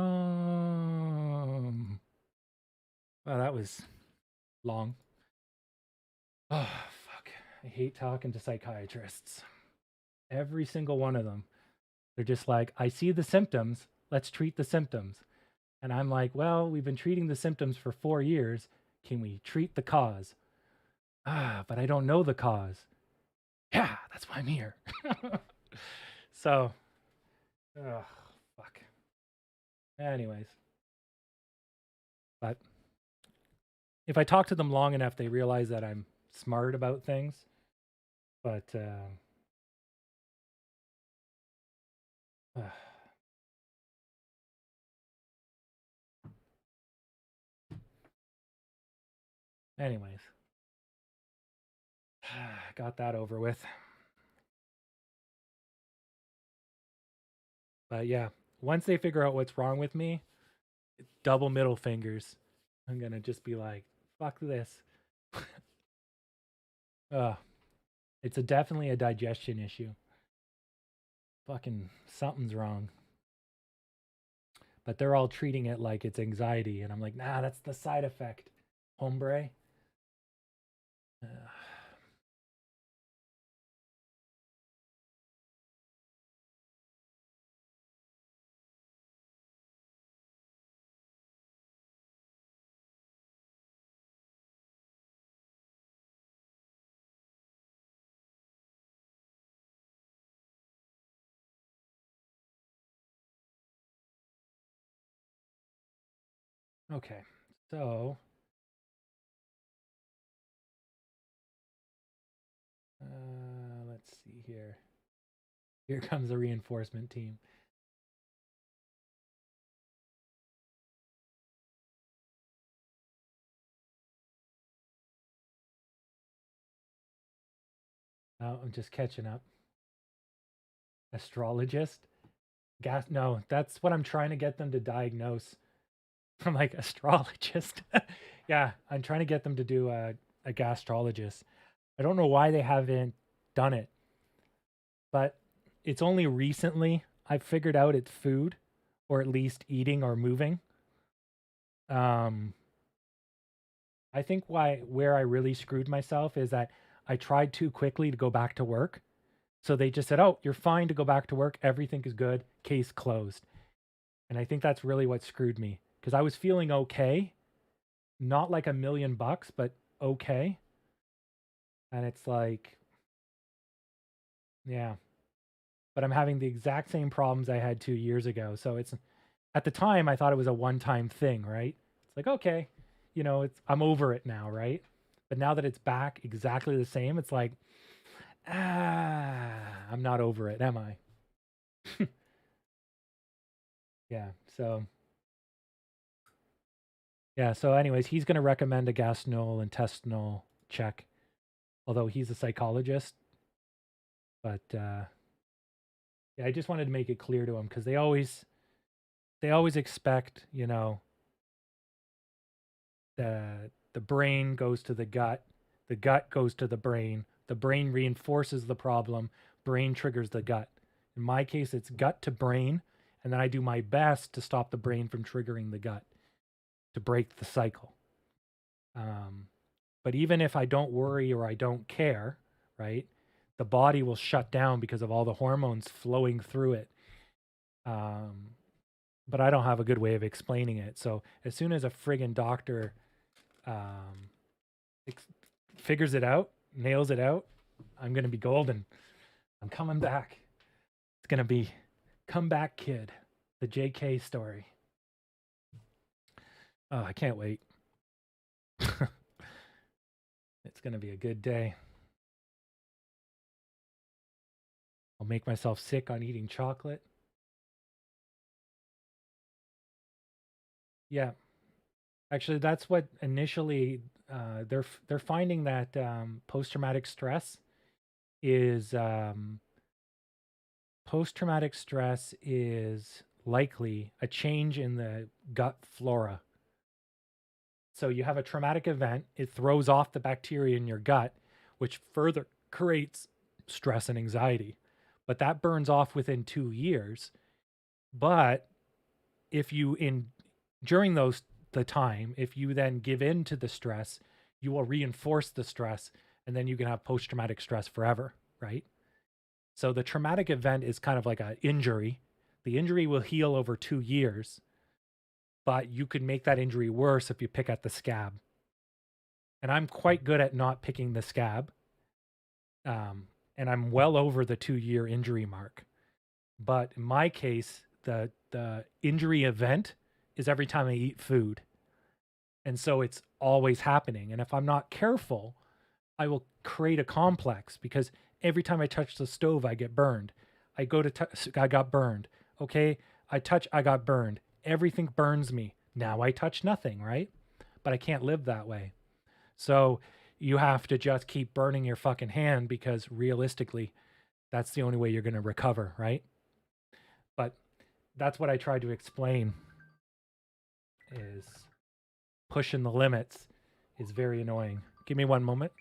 Well, that was long. Oh, fuck. I hate talking to psychiatrists. Every single one of them. They're just like, I see the symptoms. Let's treat the symptoms. And I'm like, well, we've been treating the symptoms for 4 years. Can we treat the cause? But I don't know the cause. Yeah, that's why I'm here. So, fuck. Anyways. But if I talk to them long enough, they realize that I'm smart about things. But, anyways. Got that over with. But yeah, once they figure out what's wrong with me, double middle fingers. I'm going to just be like, fuck this. It's definitely a digestion issue. Fucking something's wrong. But they're all treating it like it's anxiety. And I'm like, nah, that's the side effect, hombre. Okay, so let's see here. Here comes the reinforcement team. Oh, I'm just catching up. Astrologist? No, that's what I'm trying to get them to diagnose from like astrologist. Yeah, I'm trying to get them to do a gastrologist. I don't know why they haven't done it, but it's only recently I've figured out it's food, or at least eating or moving. I think where I really screwed myself is that I tried too quickly to go back to work. So they just said, "Oh, you're fine to go back to work. Everything is good. Case closed." And I think that's really what screwed me because I was feeling okay, not like $1,000,000, but okay. And it's like, yeah, but I'm having the exact same problems I had 2 years ago. So it's at the time I thought it was a one-time thing, right? It's like, okay, I'm over it now, right? But now that it's back exactly the same, it's like, I'm not over it, am I? Yeah. So anyways, he's going to recommend a gastrointestinal check, although he's a psychologist. But yeah, I just wanted to make it clear to him because they always expect, the brain goes to the gut goes to the brain reinforces the problem, brain triggers the gut. In my case, it's gut to brain, and then I do my best to stop the brain from triggering the gut to break the cycle. But even if I don't worry or I don't care, right, the body will shut down because of all the hormones flowing through it. But I don't have a good way of explaining it. So as soon as a friggin' doctor figures it out, nails it out, I'm going to be golden. I'm coming back. It's going to be Comeback Kid, the JK story. Oh, I can't wait. It's going to be a good day. I'll make myself sick on eating chocolate. Yeah. Actually, that's what initially they're finding that post-traumatic stress is likely a change in the gut flora. So you have a traumatic event, it throws off the bacteria in your gut, which further creates stress and anxiety. but that burns off within 2 years. But if you during the time, if you then give in to the stress, you will reinforce the stress, and then you can have post-traumatic stress forever, right? So the traumatic event is kind of like an injury. The injury will heal over 2 years, but you could make that injury worse if you pick at the scab. And I'm quite good at not picking the scab. And I'm well over the 2-year injury mark. But in my case, the injury event is every time I eat food. And so it's always happening. And if I'm not careful, I will create a complex because every time I touch the stove, I get burned. I go to I got burned. Okay, I got burned. Everything burns me. Now I touch nothing, right? But I can't live that way. So you have to just keep burning your fucking hand because realistically, that's the only way you're going to recover, right? But that's what I tried to explain is pushing the limits is very annoying. Give me one moment.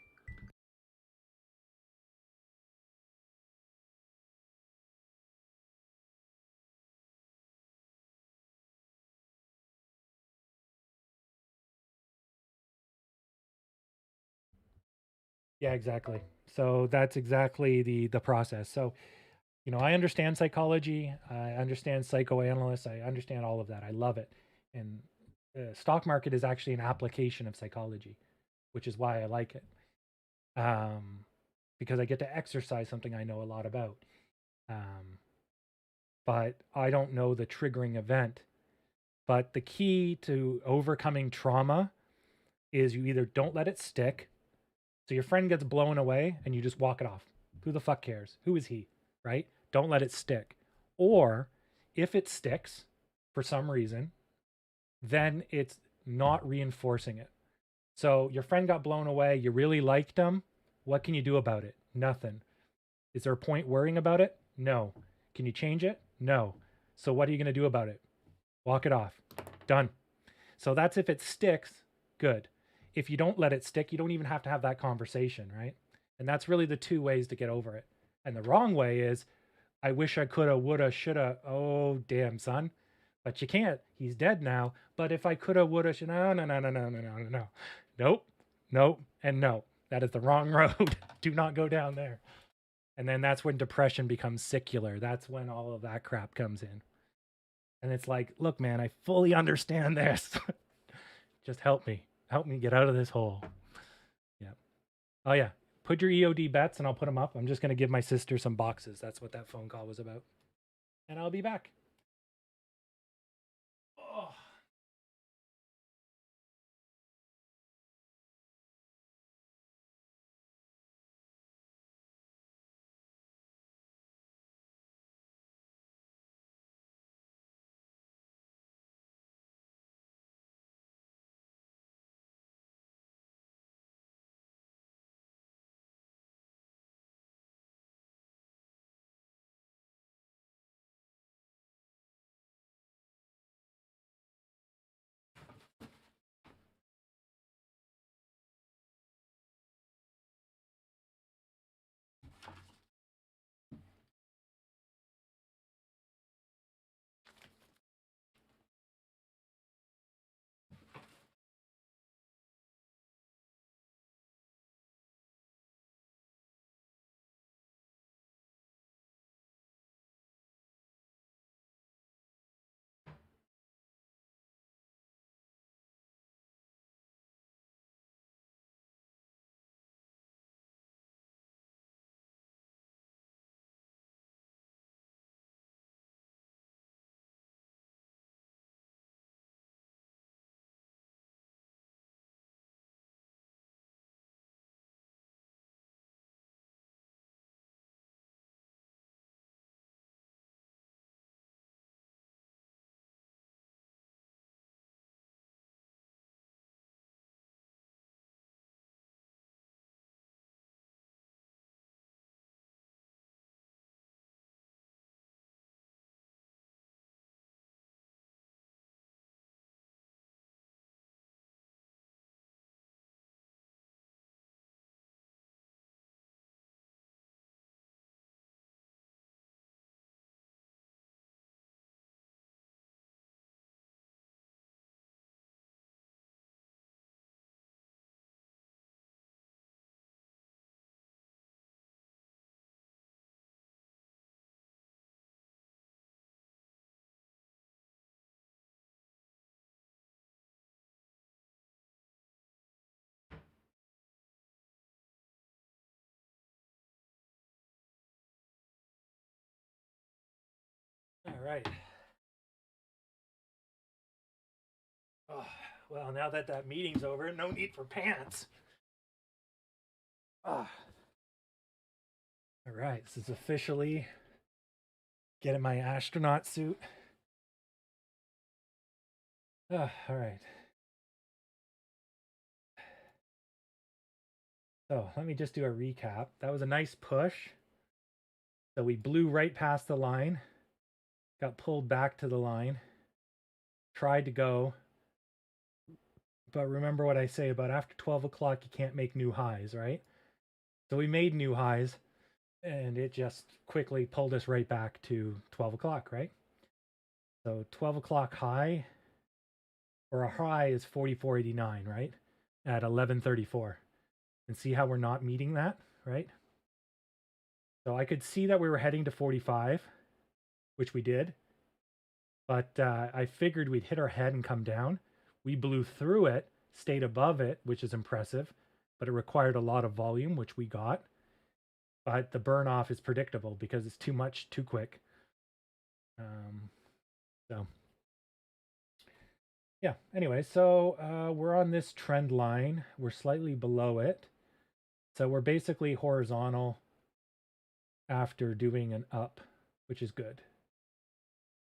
Yeah, exactly. So that's exactly the process. So, you know, I understand psychology, I understand psychoanalysts, I understand all of that. I love it. And the stock market is actually an application of psychology, which is why I like it. Um, because I get to exercise something I know a lot about. Um, but I don't know the triggering event. But the key to overcoming trauma is you either don't let it stick. So your friend gets blown away and you just walk it off. Who the fuck cares? Who is he? Right? Don't let it stick. Or if it sticks for some reason, then it's not reinforcing it. So your friend got blown away. You really liked him. What can you do about it? Nothing. Is there a point worrying about it? No. Can you change it? No. So what are you going to do about it? Walk it off. Done. So that's if it sticks, good. If you don't let it stick, you don't even have to have that conversation, right? And that's really the two ways to get over it. And the wrong way is, I wish I coulda, woulda, shoulda. Oh, damn, son. But you can't. He's dead now. But if I coulda, woulda, shoulda. No, no, no, no, no, no, no, no. Nope. Nope. And no. That is the wrong road. Do not go down there. And then that's when depression becomes secular. That's when all of that crap comes in. And it's like, look, man, I fully understand this. Just help me. Help me get out of this hole. Yeah. Oh, yeah. Put your EOD bets and I'll put them up. I'm just going to give my sister some boxes. That's what that phone call was about. And I'll be back. Oh. right. Oh, well, now that that meeting's over, no need for pants. Ah. All right, this is officially getting my astronaut suit. All right. So let me just do a recap. That was a nice push. So we blew right past the line, got pulled back to the line, tried to go. But remember what I say about after 12 o'clock, you can't make new highs, right? So we made new highs and it just quickly pulled us right back to 12 o'clock, right? So 12 o'clock high, or a high is 44.89, right? At 11:34. And see how we're not meeting that, right? So I could see that we were heading to 45, which we did. But I figured we'd hit our head and come down. We blew through it, stayed above it, which is impressive, but it required a lot of volume, which we got. But the burn off is predictable because it's too much too quick. So yeah, anyway, so we're on this trend line. We're slightly below it. So we're basically horizontal after doing an up, which is good.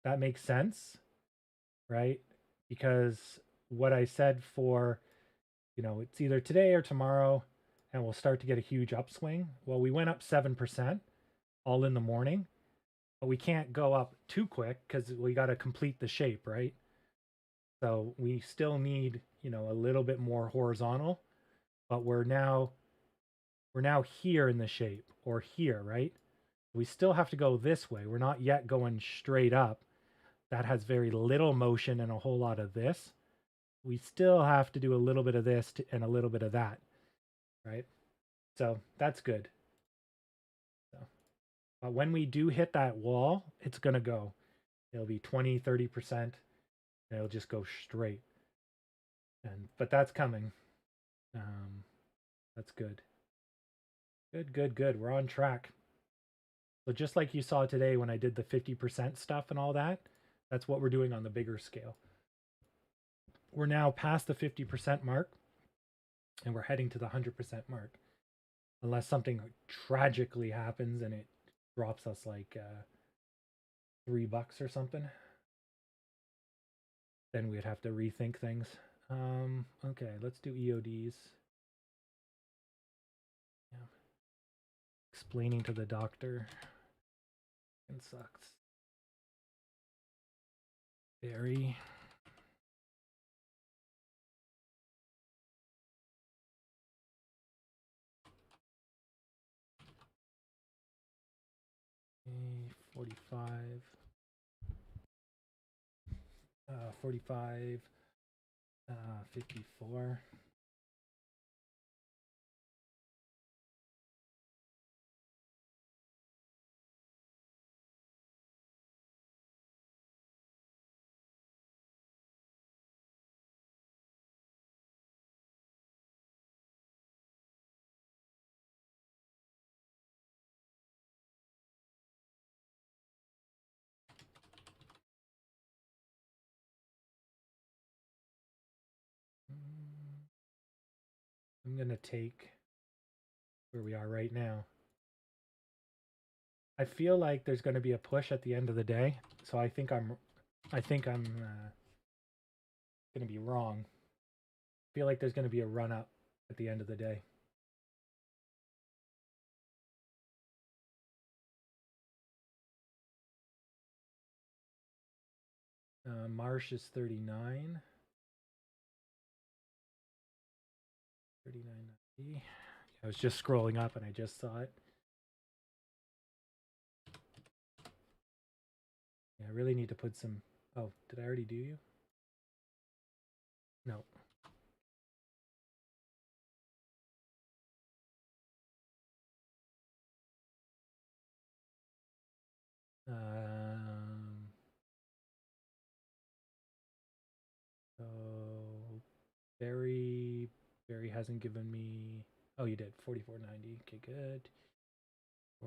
That makes sense, right? Because what I said for, it's either today or tomorrow, and we'll start to get a huge upswing. Well, we went up 7% all in the morning, but we can't go up too quick because we got to complete the shape, right? So we still need, a little bit more horizontal, but we're now here in the shape or here, right? We still have to go this way. We're not yet going straight up. That has very little motion and a whole lot of this. We still have to do a little bit of this and a little bit of that, right? So that's good. So, but when we do hit that wall, it's going to go. It'll be 20, 30%, and it'll just go straight. But that's coming. That's good. Good. We're on track. So just like you saw today when I did the 50% stuff and all that, that's what we're doing on the bigger scale. We're now past the 50% mark and we're heading to the 100% mark. Unless something tragically happens and it drops us like $3 or something, then we'd have to rethink things. Okay, let's do EODs. Yeah. Explaining to the doctor. It sucks. Very. Okay, 45. 45. 54. I'm gonna take where we are right now. I feel like there's going to be a push at the end of the day, so I think I'm going to be wrong. I feel like there's going to be a run up at the end of the day. Marsh is 39. 39.90. I was just scrolling up and I just saw it. Yeah, I really need to put some. Oh, did I already do you? No. So Barry hasn't given me. Oh, you did 44.90. Okay, good.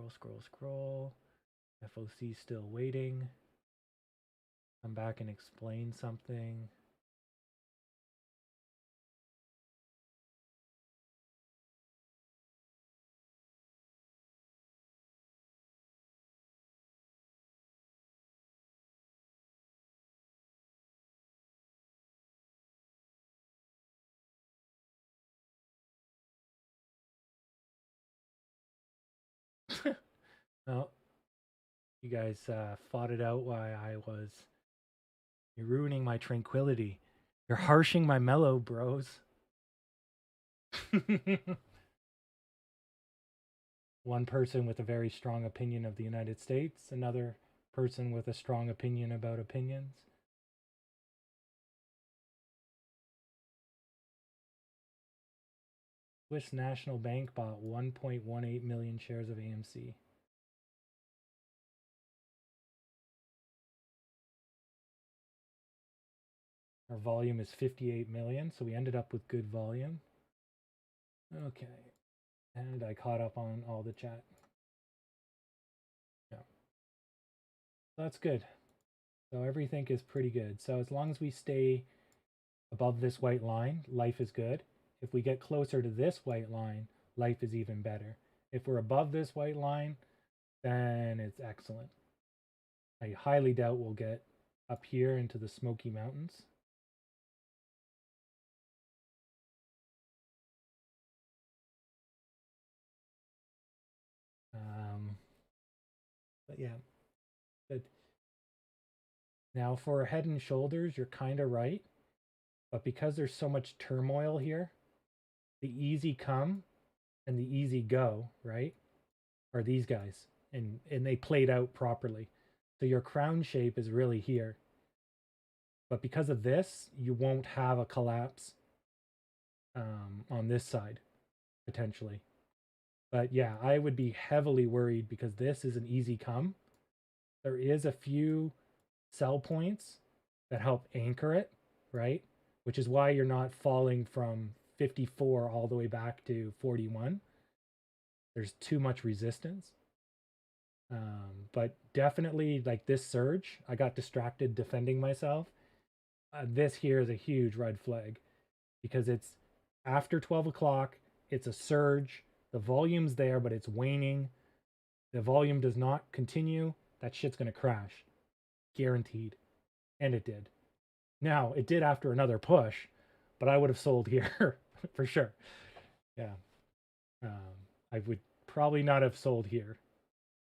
Scroll. FOC still waiting. come back and explain something. No, you guys fought it out while I was. You're ruining my tranquility. You're harshing my mellow, bros. One person with a very strong opinion of the United States, another person with a strong opinion about opinions. Swiss National Bank bought 1.18 million shares of AMC. Our volume is 58 million, so we ended up with good volume. Okay. And I caught up on all the chat. Yeah. That's good. So everything is pretty good. So as long as we stay above this white line, life is good. If we get closer to this white line, life is even better. If we're above this white line, then it's excellent. I highly doubt we'll get up here into the Smoky Mountains. But yeah, good. Now for Head and Shoulders, you're kind of right. But because there's so much turmoil here, the easy come and the easy go, right, are these guys. And they played out properly. So your crown shape is really here. But because of this, you won't have a collapse on this side, potentially. But yeah, I would be heavily worried because this is an easy come. There is a few sell points that help anchor it, right? Which is why you're not falling from 54 all the way back to 41. There's too much resistance. But definitely like this surge, I got distracted defending myself. This here is a huge red flag because it's after 12 o'clock. It's a surge. The volume's there, but it's waning. The volume does not continue. That shit's going to crash. Guaranteed. And it did. Now, it did after another push, but I would have sold here for sure. Yeah. I would probably not have sold here.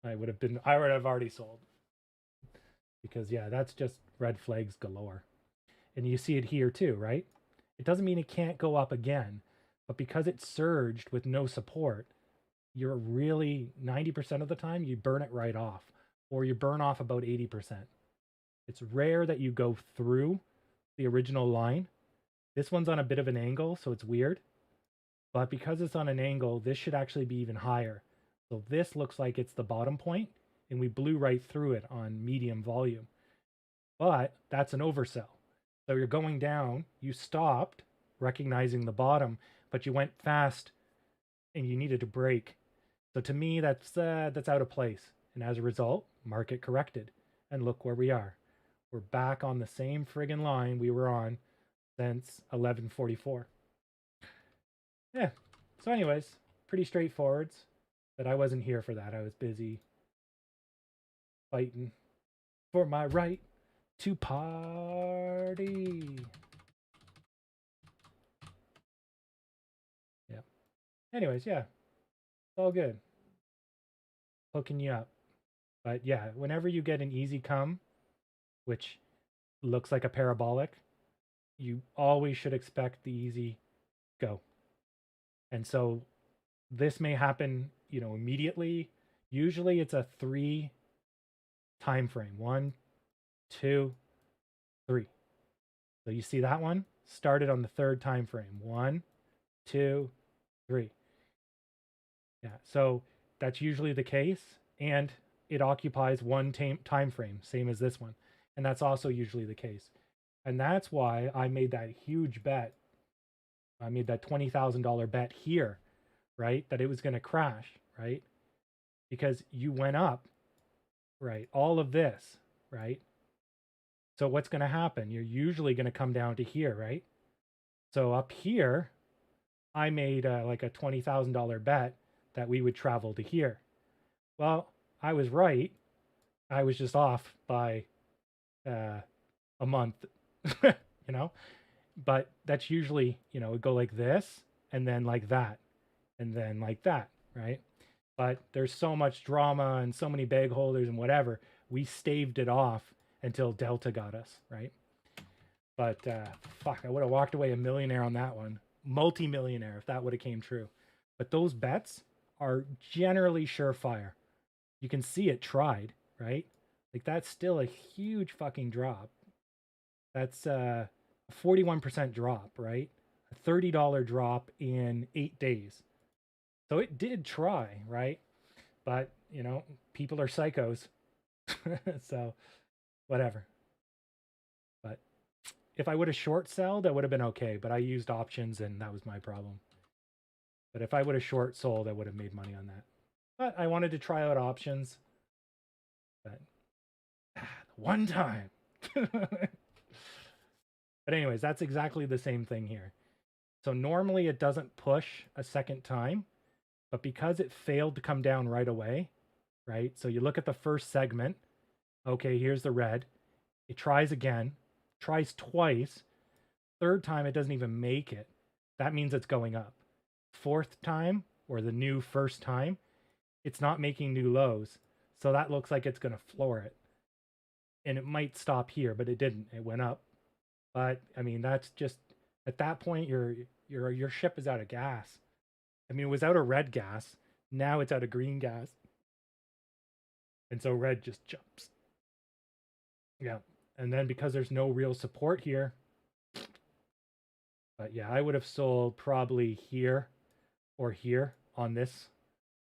I would have already sold. Because, yeah, that's just red flags galore. And you see it here too, right? It doesn't mean it can't go up again, but because it surged with no support, you're really 90% of the time you burn it right off, or you burn off about 80%. It's rare that you go through the original line. This one's on a bit of an angle, so it's weird. But because it's on an angle, this should actually be even higher. So this looks like it's the bottom point, and we blew right through it on medium volume. But that's an oversell. So you're going down, you stopped, recognizing the bottom, but you went fast and you needed to break. So to me, that's out of place. And as a result, market corrected. And look where we are. We're back on the same friggin' line we were on since 1144. Yeah. So anyways, pretty straightforward. But I wasn't here for that. I was busy fighting for my right to party. Yeah. Anyways, yeah. It's all good. Hooking you up. But yeah, whenever you get an easy come, which looks like a parabolic, you always should expect the easy go. And so this may happen, immediately. Usually it's a 3 time frame. 1, 2, 3. So you see that one started on the 3rd time frame. 1, 2, 3. Yeah. So that's usually the case, and it occupies one time frame, same as this one. And that's also usually the case. And that's why I made that huge bet. I made that $20,000 bet here, right? That it was going to crash, right? Because you went up, right? All of this, right? So what's going to happen? You're usually going to come down to here, right? So up here, I made like a $20,000 bet that we would travel to here. Well, I was right. I was just off by a month, you know? But that's usually, it go like this and then like that and then like that, right? But there's so much drama and so many bag holders and whatever. We staved it off until Delta got us, right? But fuck, I would have walked away a millionaire on that one, multi-millionaire if that would have came true. But those bets are generally surefire. You can see it tried, right? Like that's still a huge fucking drop. That's a 41% drop, right? A $30 drop in 8 days. So it did try, right? But, people are psychos. So whatever. But if I would have short sold, that would have been okay. But I used options and that was my problem. But if I would have short sold, I would have made money on that. But I wanted to try out options. But one time. But anyways, that's exactly the same thing here. So normally it doesn't push a second time, but because it failed to come down right away, right? So you look at the first segment. Okay, here's the red. It tries again, tries twice. Third time, it doesn't even make it. That means it's going up. Fourth time, or the new first time, it's not making new lows. So that looks like it's going to floor it. And it might stop here, but it didn't. It went up. But I mean, that's just at that point your ship is out of gas. I mean, it was out of red gas. Now it's out of green gas. And so red just jumps. Yeah. And then because there's no real support here. But yeah, I would have sold probably here or here on this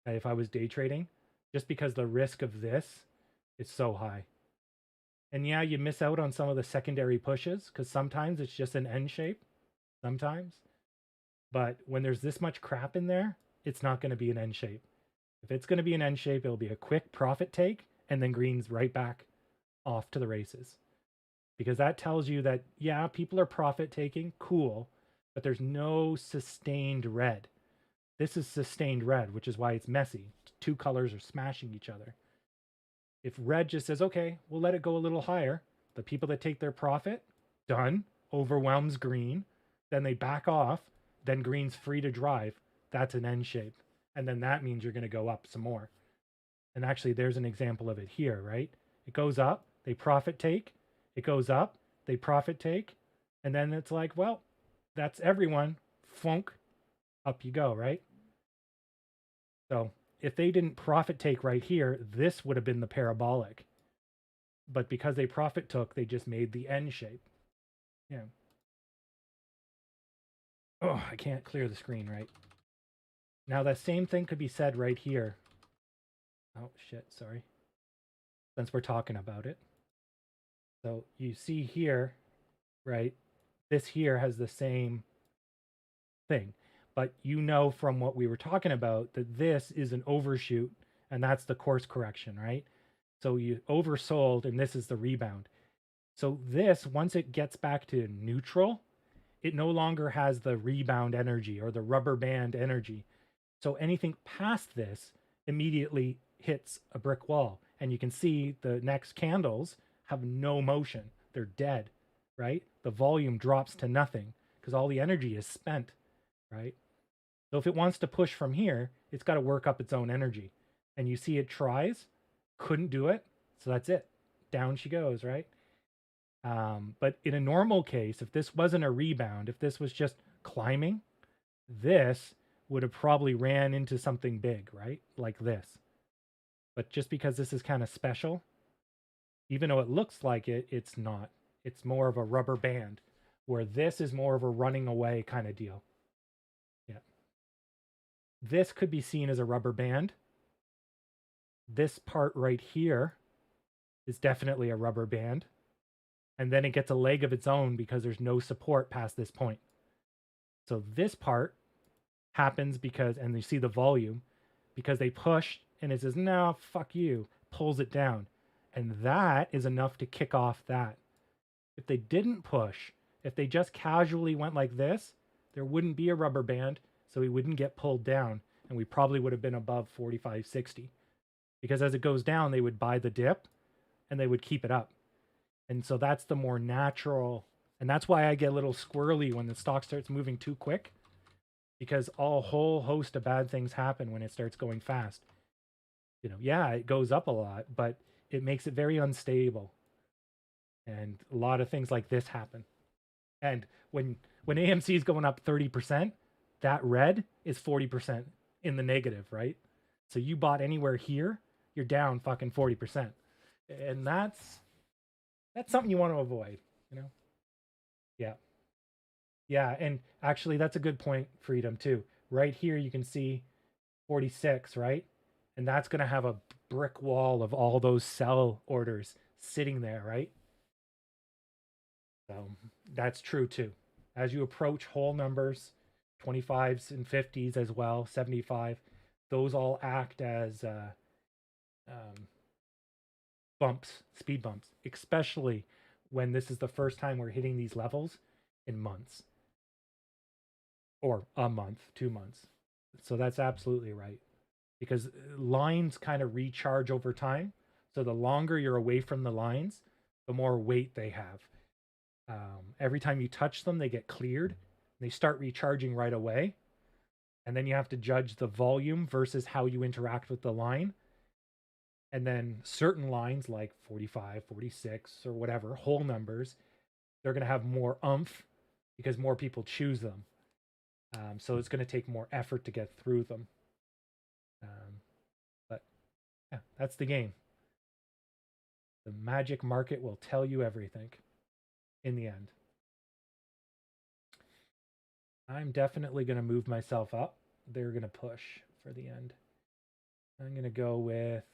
if I was day trading, just because the risk of this is so high. And yeah, you miss out on some of the secondary pushes because sometimes it's just an N shape. Sometimes. But when there's this much crap in there, it's not going to be an N shape. If it's going to be an N shape, it'll be a quick profit take and then green's right back off to the races. Because that tells you that, yeah, people are profit taking, cool, but there's no sustained red. This is sustained red, which is why it's messy. Two colors are smashing each other. If red just says, okay, we'll let it go a little higher, the people that take their profit, done, overwhelms green, then they back off, then green's free to drive. That's an N shape. And then that means you're going to go up some more. And actually, there's an example of it here, right? It goes up, they profit take. It goes up, they profit take. And then it's like, well, that's everyone. Funk, up you go, right? So if they didn't profit take right here, this would have been the parabolic. But because they profit took, they just made the N shape. Yeah. Oh, I can't clear the screen, right? Now that same thing could be said right here. Oh, shit, sorry. Since we're talking about it. So you see here, right? This here has the same thing. But you know from what we were talking about that this is an overshoot, and that's the course correction, right? So you oversold, and this is the rebound. So this, once it gets back to neutral, it no longer has the rebound energy or the rubber band energy. So anything past this immediately hits a brick wall. And you can see the next candles have no motion. They're dead, right? The volume drops to nothing because all the energy is spent, right? So if it wants to push from here, it's got to work up its own energy. And you see it tries, couldn't do it. So that's it. Down she goes, right? But in a normal case, if this wasn't a rebound, if this was just climbing, this would have probably ran into something big, right? Like this. But just because this is kind of special, even though it looks like it, it's not. It's more of a rubber band, where this is more of a running away kind of deal. Yeah. This could be seen as a rubber band. This part right here is definitely a rubber band. And then it gets a leg of its own because there's no support past this point. So this part happens because, and you see the volume, because they push and it says, no, fuck you, pulls it down. And that is enough to kick off that. If they didn't push, if they just casually went like this, there wouldn't be a rubber band, so we wouldn't get pulled down, and we probably would have been above 45.60. Because as it goes down, they would buy the dip and they would keep it up. And so that's the more natural, and that's why I get a little squirrely when the stock starts moving too quick, because a whole host of bad things happen when it starts going fast. Yeah, it goes up a lot, but it makes it very unstable. And a lot of things like this happen. And when AMC is going up 30%, that red is 40% in the negative, right? So you bought anywhere here, you're down fucking 40%. And that's something you want to avoid, you know? Yeah. Yeah, and actually that's a good point, Freedom, too. Right here you can see 46, right? And that's going to have a brick wall of all those sell orders sitting there, right? So that's true too. As you approach whole numbers, 25s and 50s as well, 75, those all act as um, bumps, speed bumps, especially when this is the first time we're hitting these levels in months or a month, 2 months. So that's absolutely right, because lines kind of recharge over time. So the longer you're away from the lines, the more weight they have. Every time you touch them, they get cleared. They start recharging right away. And then you have to judge the volume versus how you interact with the line. And then certain lines like 45, 46, or whatever, whole numbers, they're going to have more oomph because more people choose them. So it's going to take more effort to get through them. But yeah, that's the game. The magic market will tell you everything in the end. I'm definitely going to move myself up. They're going to push for the end. I'm going to go with...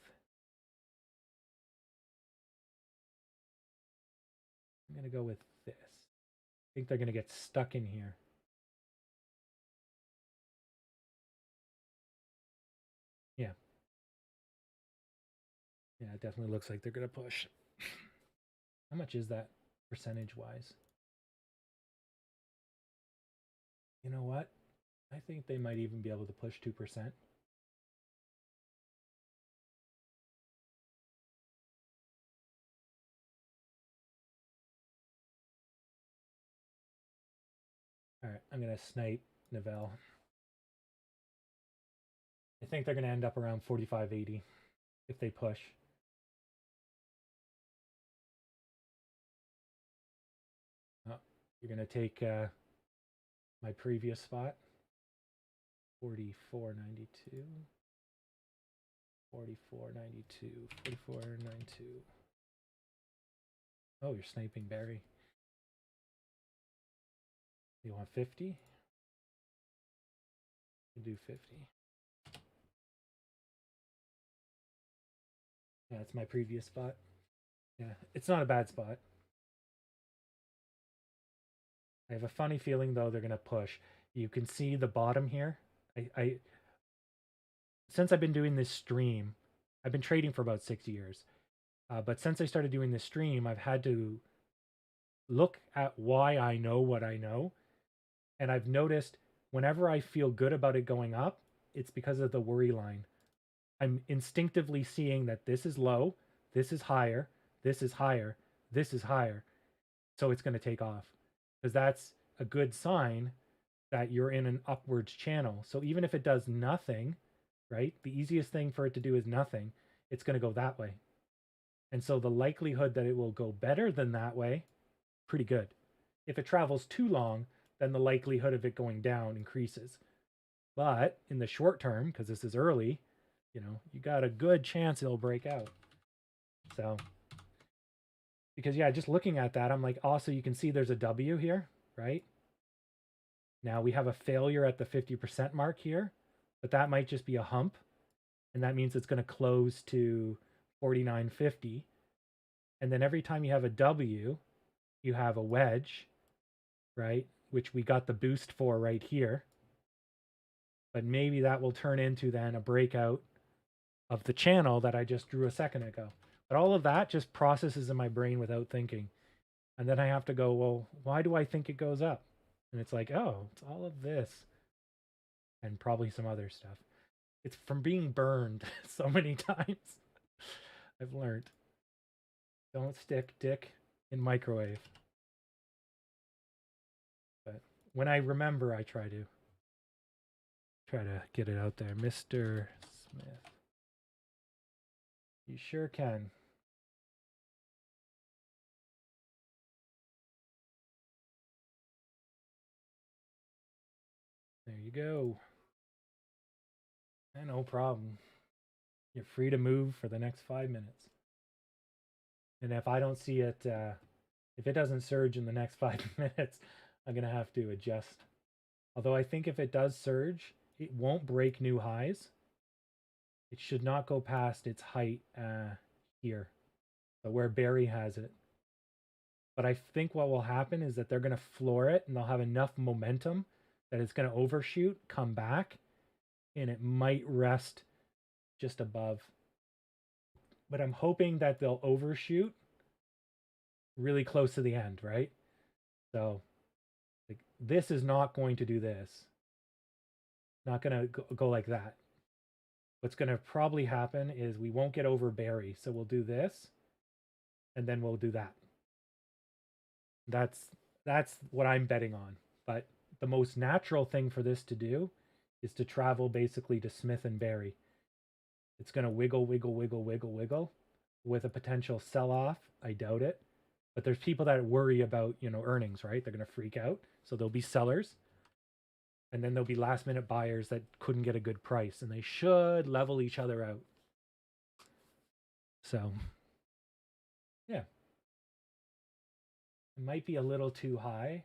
I'm going to go with this. I think they're going to get stuck in here. Yeah. Yeah, it definitely looks like they're going to push. How much is that percentage-wise? You know what? I think they might even be able to push 2%. All right, I'm going to snipe Nivelle. I think they're going to end up around 45.80 if they push. Oh, you're going to take my previous spot. 44.92. 44.92. 44.92. Oh, you're sniping Barry. You want 50? You do 50. Yeah, that's my previous spot. Yeah, it's not a bad spot. I have a funny feeling though they're gonna push. You can see the bottom here. I since I've been doing this stream, I've been trading for about 6 years. But since I started doing this stream, I've had to look at why I know what I know. And I've noticed whenever I feel good about it going up, it's because of the worry line. I'm instinctively seeing that this is low, this is higher, this is higher, this is higher. So it's going to take off, because that's a good sign that you're in an upwards channel. So even if it does nothing, right? The easiest thing for it to do is nothing. It's going to go that way. And so the likelihood that it will go better than that way, pretty good. If it travels too long, then the likelihood of it going down increases. But in the short term, because this is early, you got a good chance it'll break out. So, because yeah, just looking at that, I'm like, also you can see there's a W here, right? Now we have a failure at the 50% mark here, but that might just be a hump. And that means it's going to close to 49.50. And then every time you have a W, you have a wedge, right? Which we got the boost for right here. But maybe that will turn into then a breakout of the channel that I just drew a second ago. But all of that just processes in my brain without thinking. And then I have to go, well, why do I think it goes up? And it's like, oh, it's all of this and probably some other stuff. It's from being burned so many times. I've learned. Don't stick dick in microwave. But when I remember, I try to get it out there. Mr. Smith. You sure can. There you go. No problem. You're free to move for the next 5 minutes. And if I don't see it, if it doesn't surge in the next 5 minutes, I'm going to have to adjust. Although I think if it does surge, it won't break new highs. It should not go past its height here. So where Barry has it. But I think what will happen is that they're going to floor it and they'll have enough momentum that it's going to overshoot, come back, and it might rest just above. But I'm hoping that they'll overshoot really close to the end, right? So like, this is not going to do this. Not going to go like that. What's going to probably happen is we won't get over Barry. So we'll do this, and then we'll do that. That's what I'm betting on. But the most natural thing for this to do is to travel basically to Smith and Barry. It's going to wiggle, wiggle, wiggle, wiggle, wiggle with a potential sell-off. I doubt it. But there's people that worry about, earnings, right? They're going to freak out. So there'll be sellers. And then there'll be last-minute buyers that couldn't get a good price. And they should level each other out. So, yeah. It might be a little too high.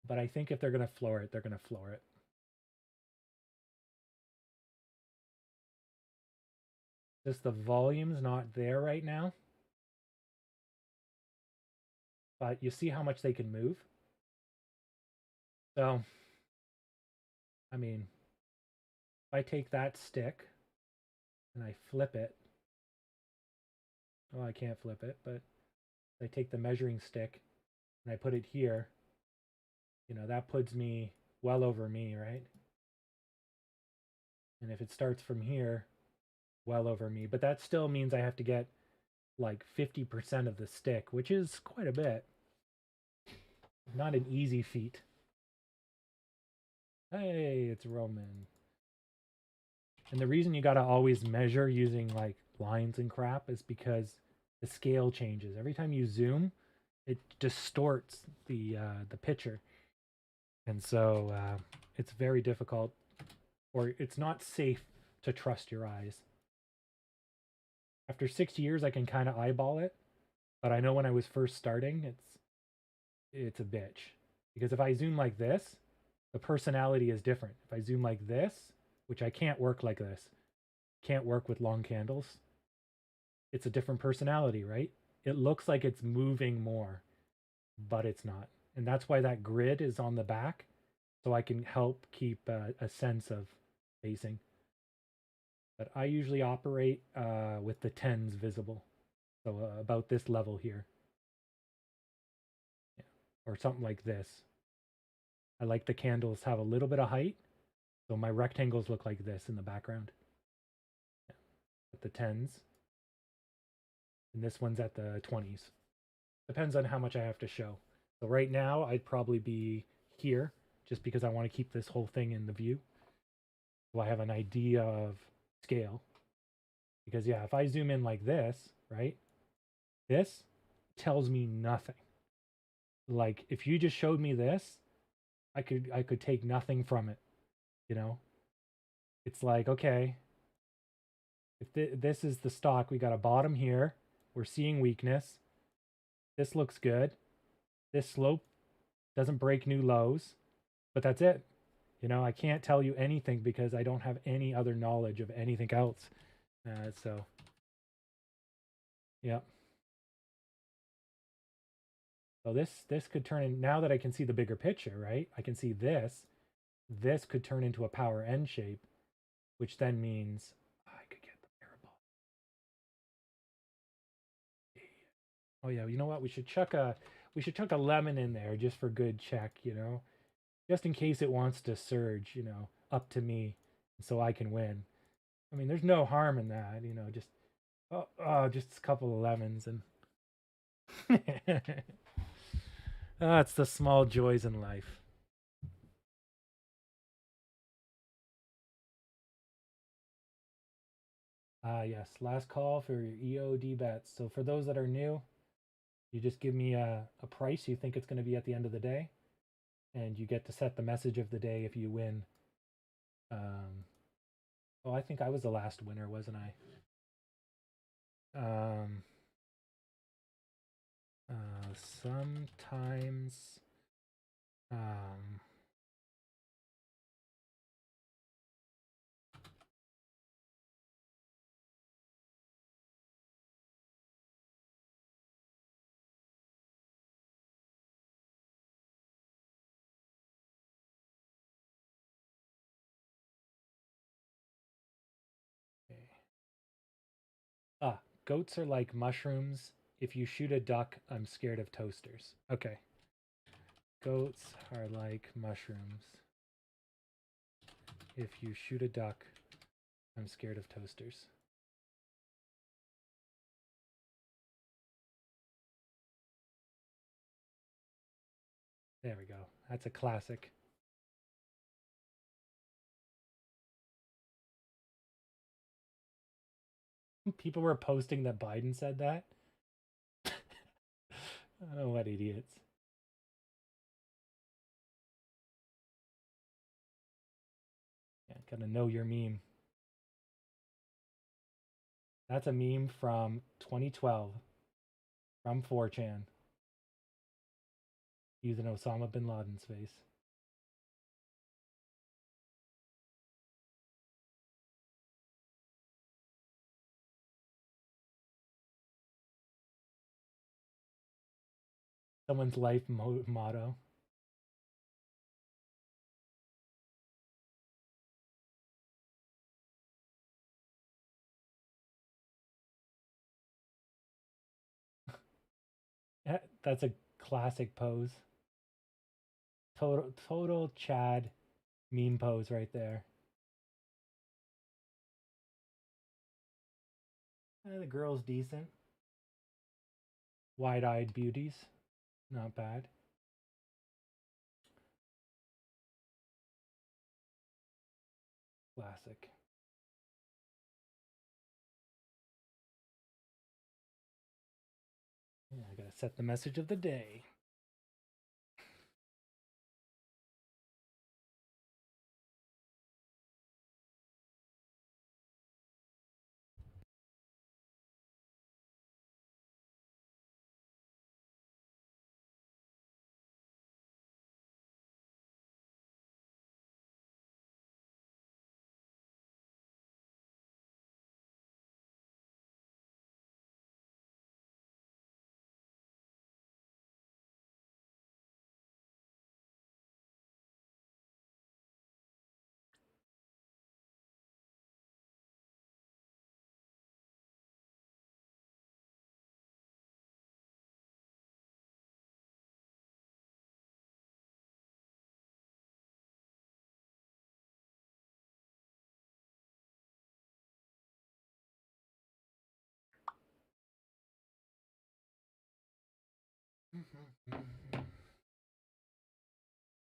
But I think if they're going to floor it, they're going to floor it. Just the volume's not there right now. But you see how much they can move. So, I mean, if I take that stick and I flip it, well, I can't flip it, but I take the measuring stick and I put it here, that puts me well over me, right? And if it starts from here, well over me, but that still means I have to get like 50% of the stick, which is quite a bit. Not an easy feat. Hey, it's Roman. And the reason you got to always measure using like lines and crap is because the scale changes. Every time you zoom, it distorts the picture. And so it's very difficult, or it's not safe to trust your eyes. After 6 years, I can kind of eyeball it, but I know when I was first starting, it's a bitch. Because if I zoom like this, the personality is different. If I zoom like this, which I can't work like this, can't work with long candles, it's a different personality, right? It looks like it's moving more, but it's not. And that's why that grid is on the back, so I can help keep a sense of spacing. But I usually operate with the 10s visible. So about this level here. Yeah. Or something like this. I like the candles have a little bit of height, so my rectangles look like this in the background. Yeah. At the 10s. And this one's at the 20s. Depends on how much I have to show. So right now, I'd probably be here, just because I want to keep this whole thing in the view. So I have an idea of scale. Because yeah, if I zoom in like this, right? This tells me nothing. Like if you just showed me this, I could take nothing from it. It's like, okay, if this is the stock, we got a bottom here. We're seeing weakness. This looks good. This slope doesn't break new lows, but that's it. I can't tell you anything because I don't have any other knowledge of anything else. So, yeah. So this could turn in, now that I can see the bigger picture, right? I can see this. This could turn into a power N shape, which then means I could get the parabolic. Oh yeah, you know what? We should chuck a lemon in there just for good check, just in case it wants to surge, up to me, so I can win. I mean, there's no harm in that, just just a couple of lemons and it's the small joys in life. Yes, last call for your EOD bets. So for those that are new, you just give me a price you think it's going to be at the end of the day, and you get to set the message of the day if you win. Um, oh, I think I was the last winner, wasn't I? Um, sometimes, um, okay. Ah, goats are like mushrooms. If you shoot a duck, I'm scared of toasters. Okay. Goats are like mushrooms. If you shoot a duck, I'm scared of toasters. There we go. That's a classic. People were posting that Biden said that. Oh, what idiots. Yeah, gotta know your meme. That's a meme from 2012 from 4chan using Osama bin Laden's face. Someone's life motto. That's a classic pose. Total Chad meme pose right there. The girl's decent. Wide-eyed beauties. Not bad. Classic. Yeah, I gotta set the message of the day.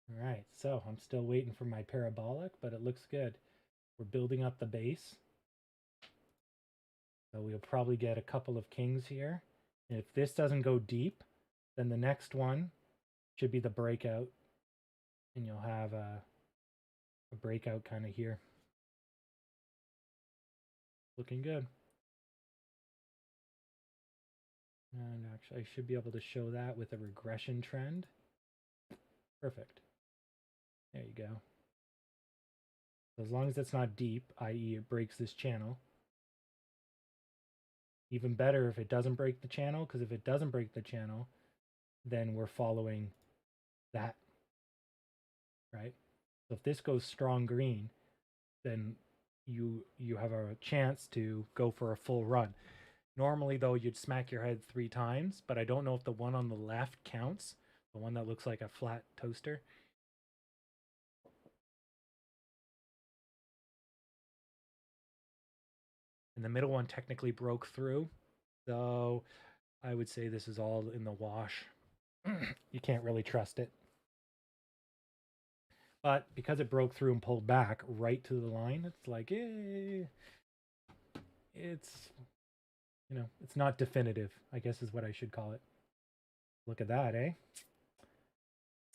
All right, so I'm still waiting for my parabolic, but it looks good. We're building up the base. So we'll probably get a couple of kings here. And if this doesn't go deep, then the next one should be the breakout. And you'll have a breakout kind of here. Looking good. And actually, I should be able to show that with a regression trend. Perfect. There you go. So as long as it's not deep, i.e. it breaks this channel. Even better if it doesn't break the channel, because if it doesn't break the channel, then we're following that, right? So if this goes strong green, then you have a chance to go for a full run. Normally, though, you'd smack your head 3 times, but I don't know if the one on the left counts. The one that looks like a flat toaster. And the middle one technically broke through. So I would say this is all in the wash. You can't really trust it. But because it broke through and pulled back right to the line, it's like, it's, it's not definitive, I guess is what I should call it. Look at that, eh?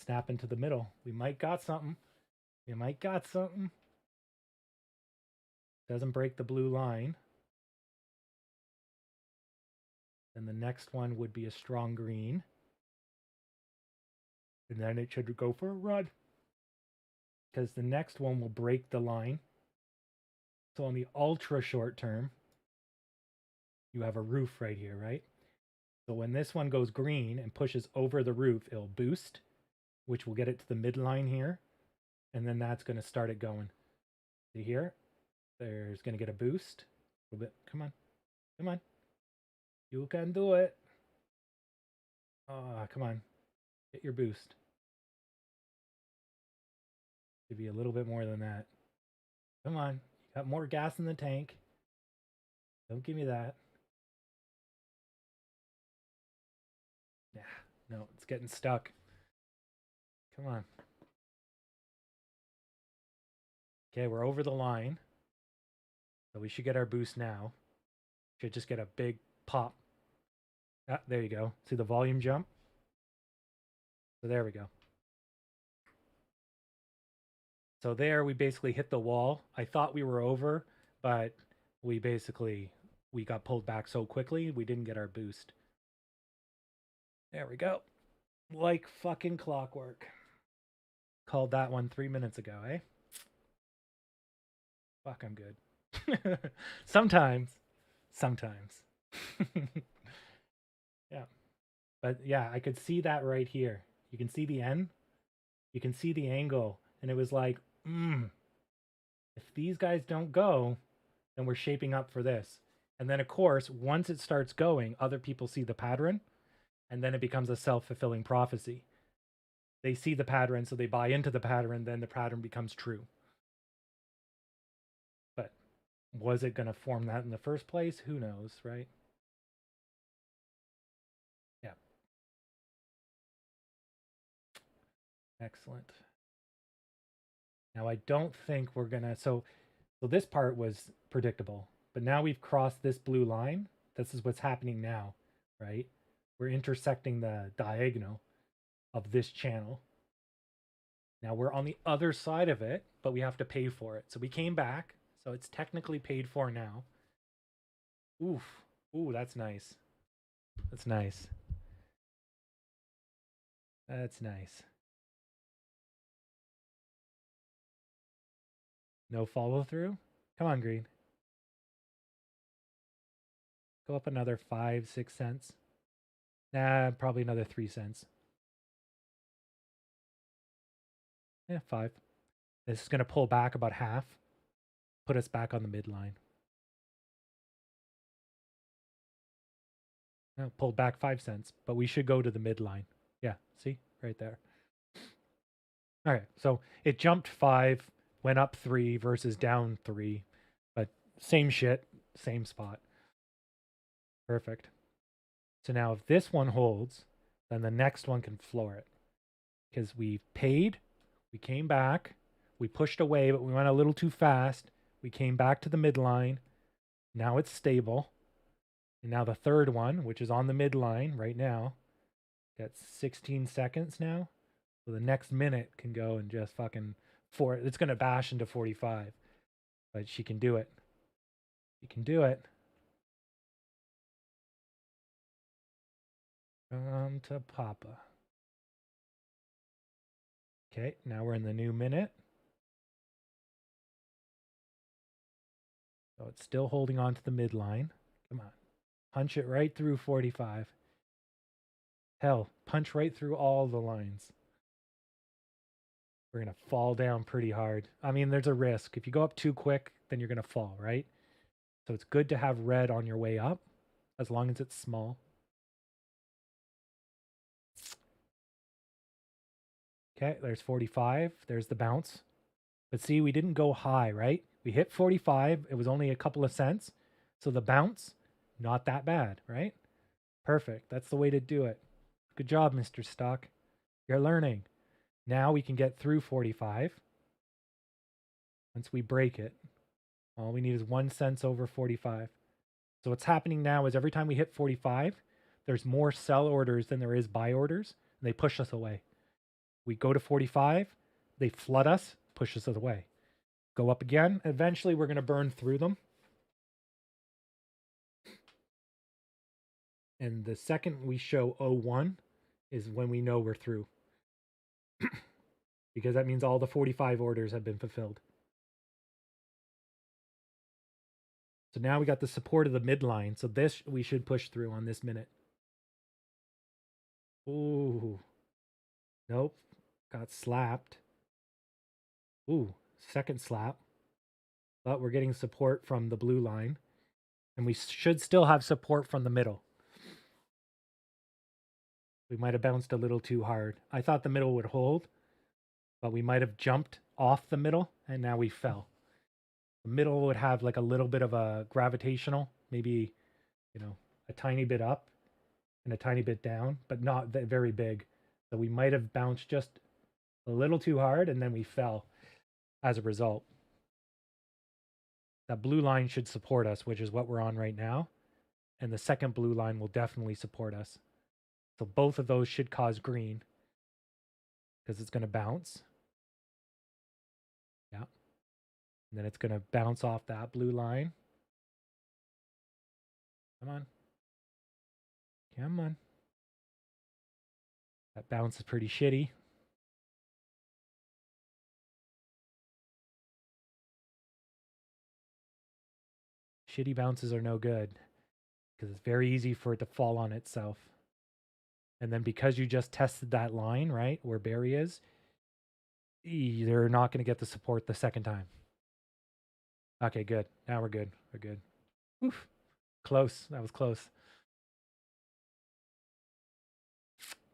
Snap into the middle. We might got something. We might got something. Doesn't break the blue line. Then the next one would be a strong green. And then it should go for a run. Because the next one will break the line. So on the ultra short term, you have a roof right here, right? So when this one goes green and pushes over the roof, it'll boost, which will get it to the midline here. And then that's going to start it going. See here? There's going to get a boost. A little bit. Come on. Come on. You can do it. Oh, come on. Get your boost. Should be a little bit more than that. Come on. You got more gas in the tank. Don't give me that. Yeah. No, it's getting stuck. Come on. Okay, we're over the line. So we should get our boost now. Should just get a big pop. Ah, there you go. See the volume jump? So there we go. So there we basically hit the wall. I thought we were over, but we got pulled back so quickly, we didn't get our boost. There we go. Like fucking clockwork. Called that one 3 minutes ago, eh? Fuck, I'm good. Sometimes. Yeah. But yeah, I could see that right here. You can see the N. You can see the angle. And it was like, if these guys don't go, then we're shaping up for this. And then, of course, once it starts going, other people see the pattern. And then it becomes a self-fulfilling prophecy. They see the pattern, so they buy into the pattern, then the pattern becomes true. But was it going to form that in the first place? Who knows, right? Yeah. Excellent. Now, I don't think we're going to... So this part was predictable. But now we've crossed this blue line. This is what's happening now, right? We're intersecting the diagonal of this channel. Now we're on the other side of it, but we have to pay for it. So we came back. So it's technically paid for now. Oof. Ooh, that's nice. That's nice. That's nice. No follow through? Come on, green. Go up another 5, 6 cents. Nah, probably another 3 cents. Yeah, 5. This is going to pull back about half. Put us back on the midline. No, pulled back 5 cents, but we should go to the midline. Yeah, see? Right there. All right, so it jumped 5, went up 3 versus down 3, but same shit, same spot. Perfect. So now if this one holds, then the next one can floor it. Because we paid, we came back, we pushed away, but we went a little too fast. We came back to the midline. Now it's stable. And now the third one, which is on the midline right now, got 16 seconds now. So the next minute can go and just fucking it's going to bash into 45. But she can do it. She can do it. Come to Papa. Okay, now we're in the new minute. So it's still holding on to the midline. Come on. Punch it right through 45. Hell, punch right through all the lines. We're going to fall down pretty hard. I mean, there's a risk. If you go up too quick, then you're going to fall, right? So it's good to have red on your way up. as long as it's small. Okay, there's 45. There's the bounce. But see, we didn't go high, right? We hit 45. It was only a couple of cents. So the bounce, not that bad, right? Perfect. That's the way to do it. Good job, Mr. Stock. You're learning. Now we can get through 45. Once we break it, all we need is 1 cent over 45. So what's happening now is every time we hit 45, there's more sell orders than there is buy orders, and they push us away. We go to 45, they flood us, push us away. Go up again. Eventually, we're going to burn through them. And the second we show 01 is when we know we're through. Because that means all the 45 orders have been fulfilled. So now we got the support of the midline. So this we should push through on this minute. Ooh. Nope. Got slapped. Ooh. Second slap. But we're getting support from the blue line. And we should still have support from the middle. We might have bounced a little too hard. I thought the middle would hold, but we might have jumped off the middle, and now we fell. The middle would have like a little bit of a gravitational, maybe, a tiny bit up and a tiny bit down, but not very big. So we might have bounced just a little too hard, and then we fell as a result. That blue line should support us, which is what we're on right now. And the second blue line will definitely support us. So both of those should cause green because it's going to bounce. Yeah. And then it's going to bounce off that blue line. Come on. Come on. That bounce is pretty shitty. Shitty bounces are no good because it's very easy for it to fall on itself. And then because you just tested that line, right, where Barry is, they're not going to get the support the second time. Okay, good. Now we're good. We're good. Oof. Close. That was close.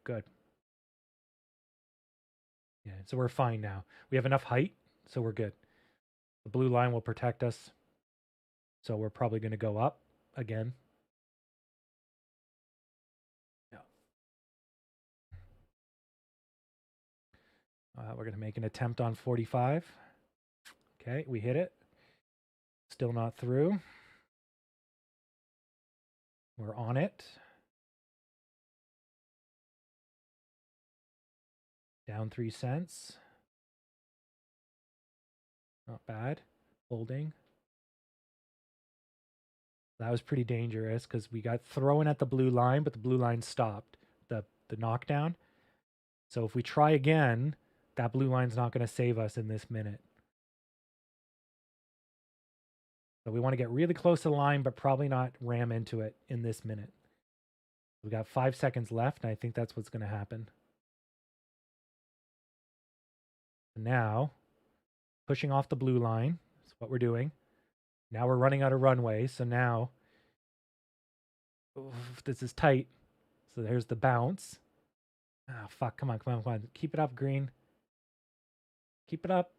Good. Yeah, so we're fine now. We have enough height, so we're good. The blue line will protect us. So we're probably going to go up again. Yeah. We're going to make an attempt on 45. Okay, we hit it. Still not through. We're on it. Down 3 cents. Not bad. Holding. That was pretty dangerous because we got thrown at the blue line, but the blue line stopped the knockdown. So if we try again, that blue line's not going to save us in this minute. So we want to get really close to the line, but probably not ram into it in this minute. We got 5 seconds left, and I think that's what's going to happen. Now, pushing off the blue line is what we're doing. Now we're running out of runway, so now this is tight. So there's the bounce. Ah, fuck, come on. Keep it up, green. Keep it up.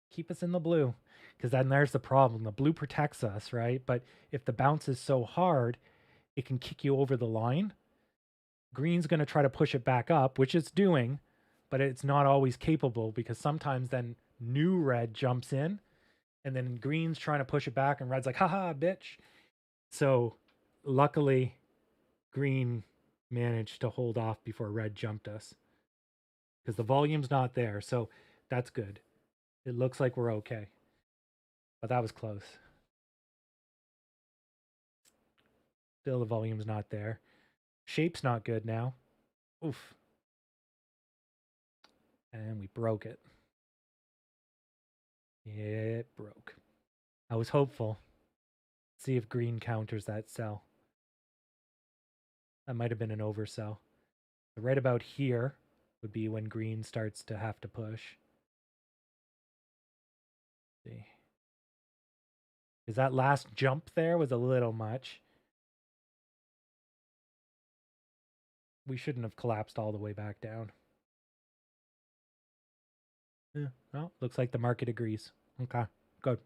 Keep us in the blue. Because then there's the problem. The blue protects us, right? But if the bounce is so hard, it can kick you over the line. Green's going to try to push it back up, which it's doing, but it's not always capable because sometimes then new red jumps in and then green's trying to push it back and red's like, haha, bitch. So luckily, green managed to hold off before red jumped us because the volume's not there. So that's good. It looks like we're okay. But that was close. Still, the volume's not there. Shape's not good now. Oof. And we broke it. It broke. I was hopeful. See if green counters that sell. That might have been an oversell. But right about here would be when green starts to have to push. See. Because that last jump there was a little much. we shouldn't have collapsed all the way back down. Yeah, well, looks like the market agrees. Okay, good.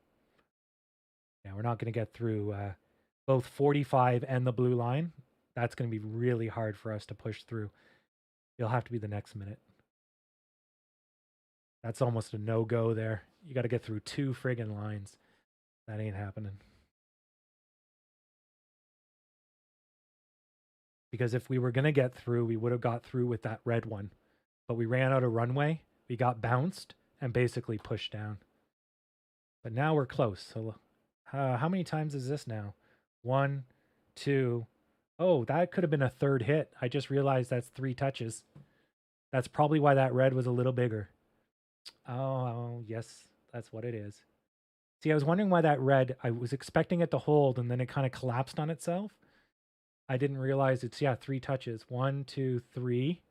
Yeah, we're not going to get through both 45 and the blue line. That's going to be really hard for us to push through. You'll have to be the next minute. That's almost a no-go there. You got to get through 2 friggin' lines. That ain't happening. Because if we were going to get through, we would have got through with that red one. But we ran out of runway. We got bounced and basically pushed down. But now we're close. So how many times is this now? 1, 2. Oh, that could have been a third hit. I just realized that's 3 touches. That's probably why that red was a little bigger. Oh, yes, that's what it is. See, I was wondering why that red, I was expecting it to hold and then it kind of collapsed on itself. I didn't realize it's, 3 touches. 1, 2, 3.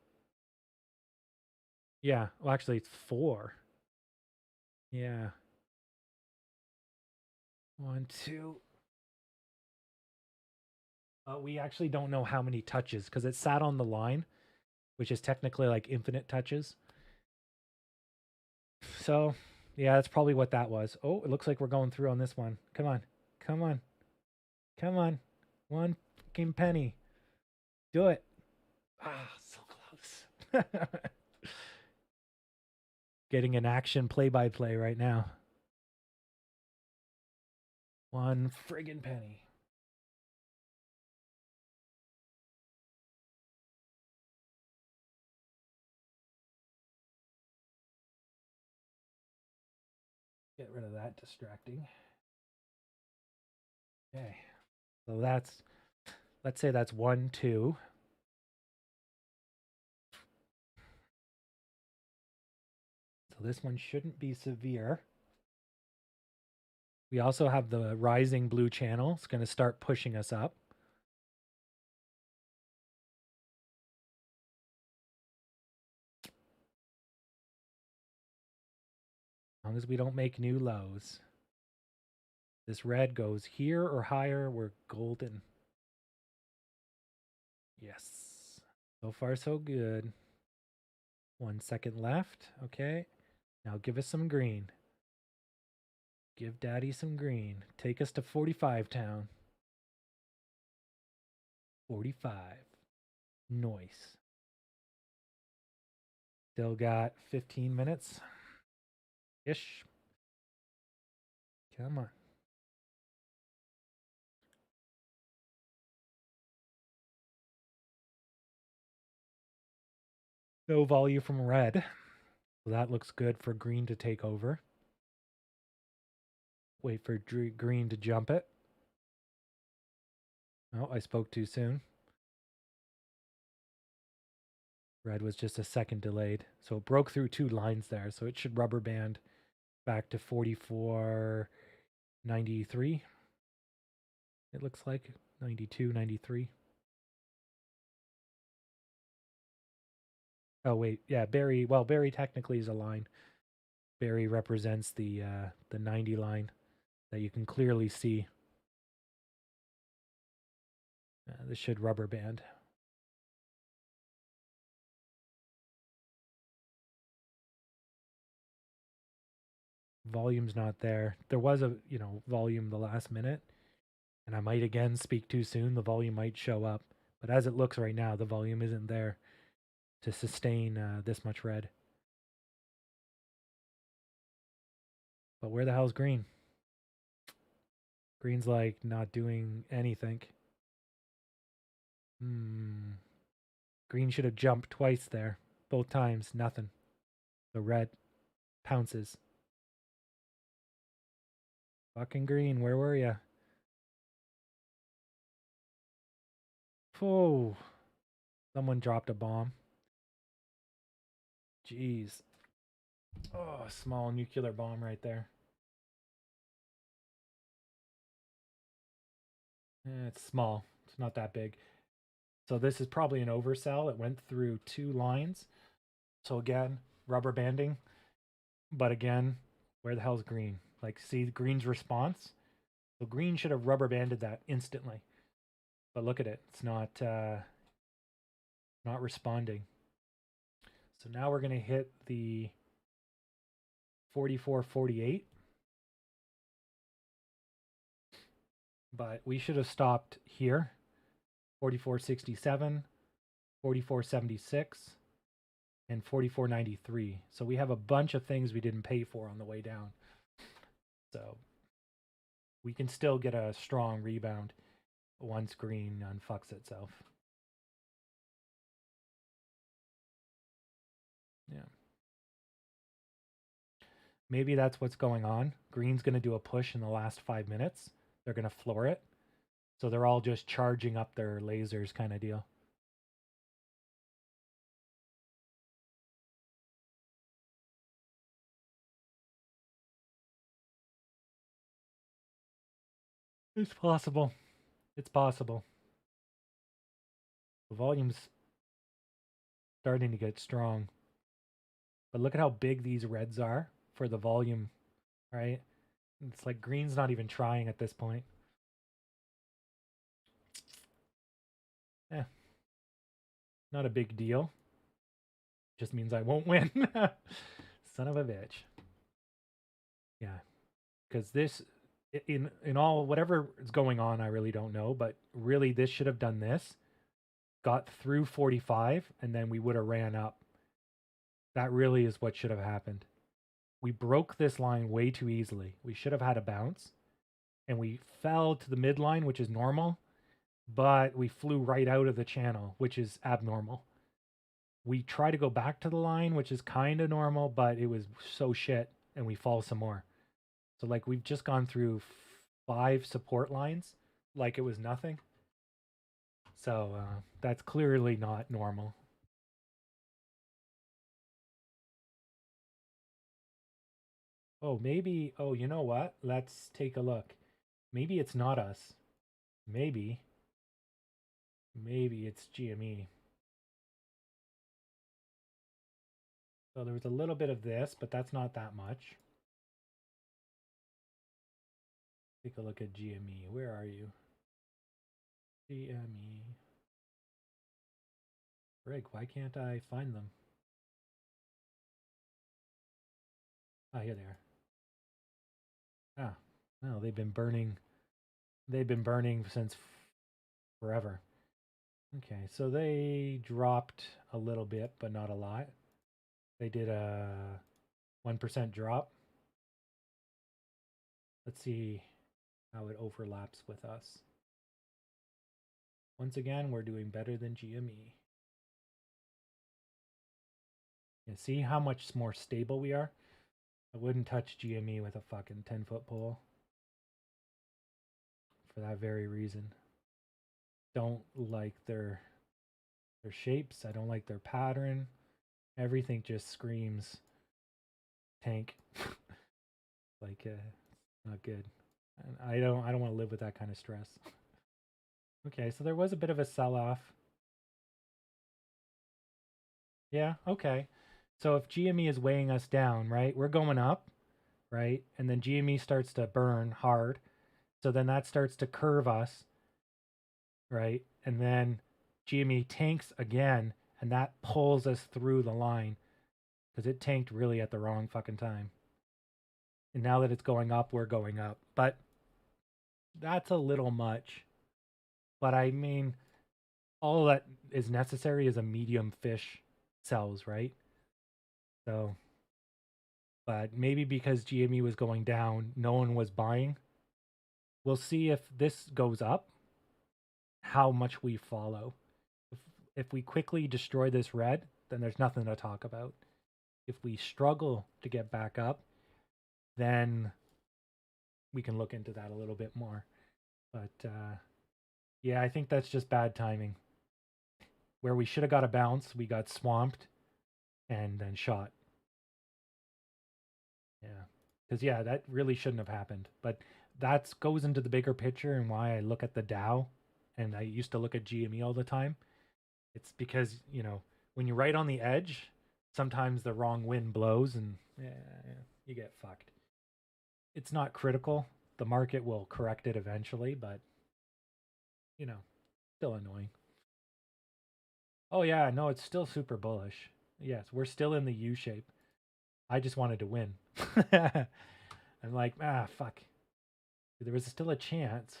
Yeah, well, actually, it's 4. Yeah. 1, 2. We actually don't know how many touches because it sat on the line, which is technically like infinite touches. So, yeah, that's probably what that was. Oh, it looks like we're going through on this one. Come on. Come on. Come on. 1 fucking penny. Do it. Ah, so close. Getting an action play-by-play right now. 1 friggin' penny. Get rid of that distracting. Okay. So that's, let's say that's 1, 2. So this one shouldn't be severe. We also have the rising blue channel. It's going to start pushing us up. As long as we don't make new lows. This red goes here or higher, we're golden. Yes. So far, so good. 1 second left. Okay. Now give us some green. Give daddy some green. Take us to 45 town. 45. Nice. Still got 15 minutes. Ish. Come on. No volume from red. So that looks good for green to take over. Wait for green to jump it. Oh, I spoke too soon. Red was just a second delayed. So it broke through 2 lines there. So it should rubber band back to 44.93. It looks like 92, 93. Oh, wait. Yeah, Barry. Well, Barry technically is a line. Barry represents the 90 line that you can clearly see. This should rubber band. Volume's not there. There was a, volume the last minute, and I might again speak too soon. The volume might show up, but as it looks right now, the volume isn't there to sustain this much red. But where the hell's green? Green's like not doing anything. Green should have jumped twice there. Both times, nothing. The red pounces. Fucking green, where were ya? Oh, someone dropped a bomb. Jeez. Oh, small nuclear bomb right there. It's small. It's not that big. So this is probably an oversell. It went through 2 lines. So again, rubber banding. But again, where the hell's green? Like, see green's response? So green should have rubber banded that instantly. But look at it. It's not not responding. So now we're going to hit the 44.48. But we should have stopped here. 44.67, 44.76, and 44.93. So we have a bunch of things we didn't pay for on the way down. So we can still get a strong rebound once green unfucks itself. Yeah. Maybe that's what's going on. Green's going to do a push in the last 5 minutes. They're going to floor it. So they're all just charging up their lasers kind of deal. It's possible. It's possible. The volume's starting to get strong. But look at how big these reds are for the volume, right? It's like green's not even trying at this point. Not a big deal. Just means I won't win. Son of a bitch. Yeah. Because this, in all, whatever is going on, I really don't know. But really, this should have done this. Got through 45, and then we would have ran up. That really is what should have happened. We broke this line way too easily. We should have had a bounce. And we fell to the midline, which is normal. But we flew right out of the channel, which is abnormal. We try to go back to the line, which is kind of normal, but it was so shit, and we fall some more. So, like, we've just gone through 5 support lines like it was nothing. So, that's clearly not normal. Oh, maybe, oh, you know what? Let's take a look. Maybe it's not us. Maybe it's GME. So there was a little bit of this, but that's not that much. Take a look at GME. Where are you? GME. Frig, why can't I find them? Ah, here they are. Ah, no, they've been burning. They've been burning since forever. Okay, so they dropped a little bit, but not a lot. They did a 1% drop. Let's see how it overlaps with us. Once again, we're doing better than GME. And see how much more stable we are? I wouldn't touch GME with a fucking 10-foot pole. For that very reason. Don't like their shapes. I don't like their pattern. Everything just screams tank. Like not good. And I don't want to live with that kind of stress. Okay, so there was a bit of a sell-off. Yeah, okay. So if GME is weighing us down, right? We're going up, right? And then GME starts to burn hard. So then that starts to curve us, right? And then GME tanks again, and that pulls us through the line because it tanked really at the wrong fucking time. And now that it's going up, we're going up. But that's a little much. But I mean, all that is necessary is a medium fish sells, right? So, but maybe because GME was going down, no one was buying. We'll see if this goes up, how much we follow. If we quickly destroy this red, then there's nothing to talk about. If we struggle to get back up, then we can look into that a little bit more. But yeah, I think that's just bad timing. Where we should have got a bounce, we got swamped and then shot. Yeah. Because, yeah, that really shouldn't have happened. But that goes into the bigger picture and why I look at the Dow and I used to look at GME all the time. It's because, you know, when you're right on the edge, sometimes the wrong wind blows and you get fucked. It's not critical. The market will correct it eventually, but, you know, still annoying. Oh yeah, no, it's still super bullish. Yes, we're still in the U shape. I just wanted to win. I'm like, fuck. There was still a chance,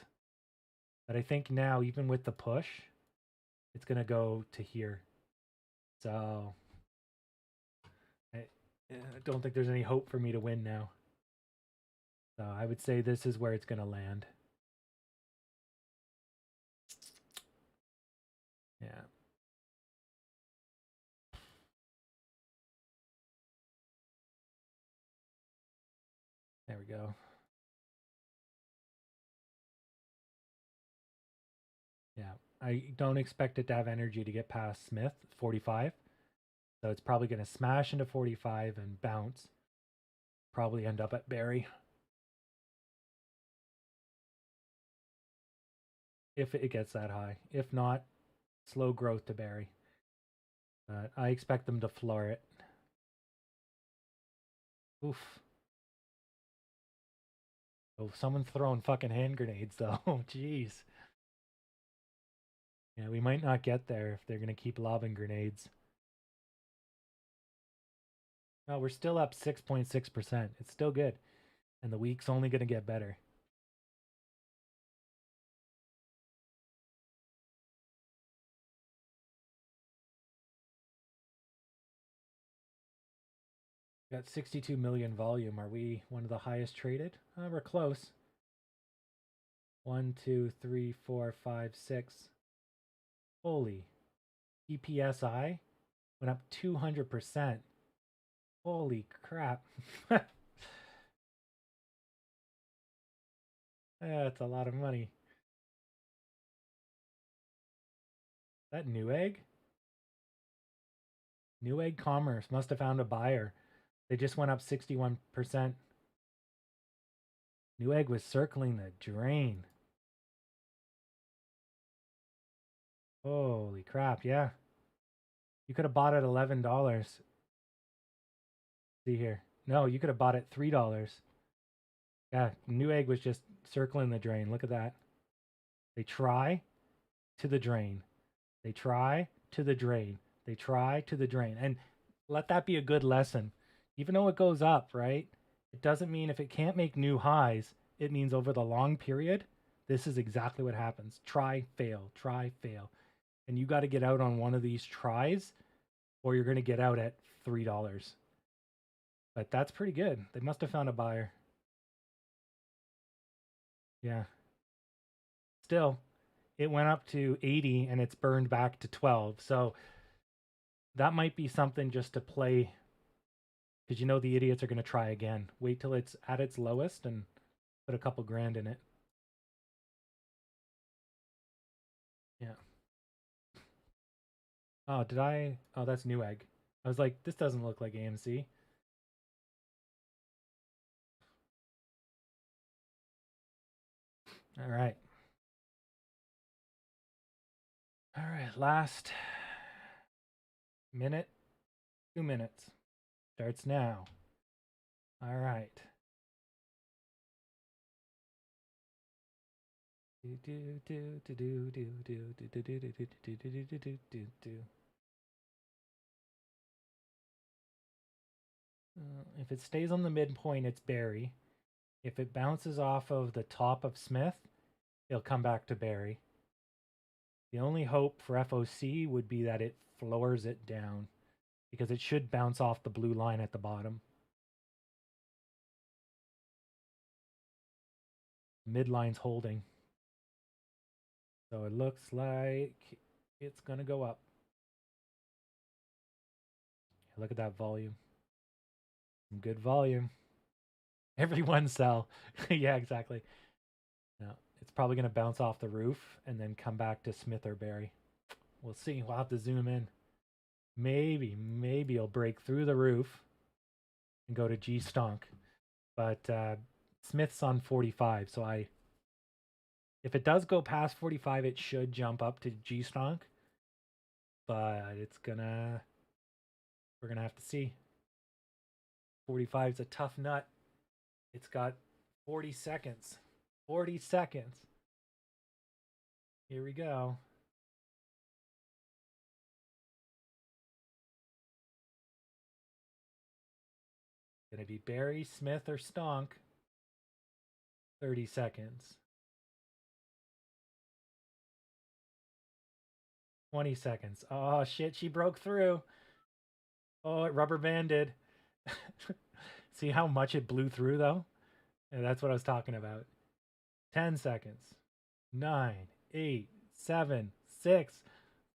but I think now, even with the push, it's gonna go to here. So I don't think there's any hope for me to win now. So I would say this is where it's gonna land. Yeah. There we go. Yeah. I don't expect it to have energy to get past Smith, 45. So it's probably going to smash into 45 and bounce. Probably end up at Barry. If it gets that high. If not, slow growth to Barry. But I expect them to floor it. Oof. Oh, someone's throwing fucking hand grenades though. Jeez. Yeah, we might not get there if they're going to keep lobbing grenades. No, we're still up 6.6%. It's still good. And the week's only going to get better. Got 62 million volume. Are we one of the highest traded? We're close. 1, 2, 3, 4, 5, 6. Holy. EPSI went up 200%. Holy crap. That's a lot of money. That Newegg? Newegg Commerce must have found a buyer. They just went up 61%. Newegg was circling the drain. Holy crap, yeah. You could have bought it $11. See here. No, you could have bought it $3. Yeah, Newegg was just circling the drain. Look at that. They try to the drain. They try to the drain. They try to the drain. And let that be a good lesson. Even though it goes up, right? It doesn't mean if it can't make new highs, it means over the long period, this is exactly what happens. Try, fail, try, fail. And you got to get out on one of these tries or you're going to get out at $3. But that's pretty good. They must have found a buyer. Yeah. Still, it went up to 80 and it's burned back to 12. So that might be something just to play because you know the idiots are going to try again. Wait till it's at its lowest and put a couple grand in it. Yeah. Oh, did I? Oh, that's Newegg. I was like, this doesn't look like AMC. All right. All right. Last minute, 2 minutes. Starts now. All right. If it stays on the midpoint, it's Barry. If it bounces off of the top of Smith, it'll come back to Barry. The only hope for FOC would be that it floors it down because it should bounce off the blue line at the bottom. Midline's holding. So it looks like it's going to go up. Look at that volume. Some good volume. Everyone sell. Yeah, exactly. No, it's probably going to bounce off the roof and then come back to Smith or Barry. We'll see. We'll have to zoom in. Maybe it'll break through the roof and go to G Stonk. But Smith's on 45, so if it does go past 45, it should jump up to G Stonk. But we're gonna have to see. 45 is a tough nut. It's got 40 seconds. 40 seconds. Here we go. Gonna be Barry, Smith, or Stonk. 30 seconds. 20 seconds. Oh shit, she broke through. Oh, it rubber banded. See how much it blew through though? And that's what I was talking about. 10 seconds. 9, 8, 7, 6,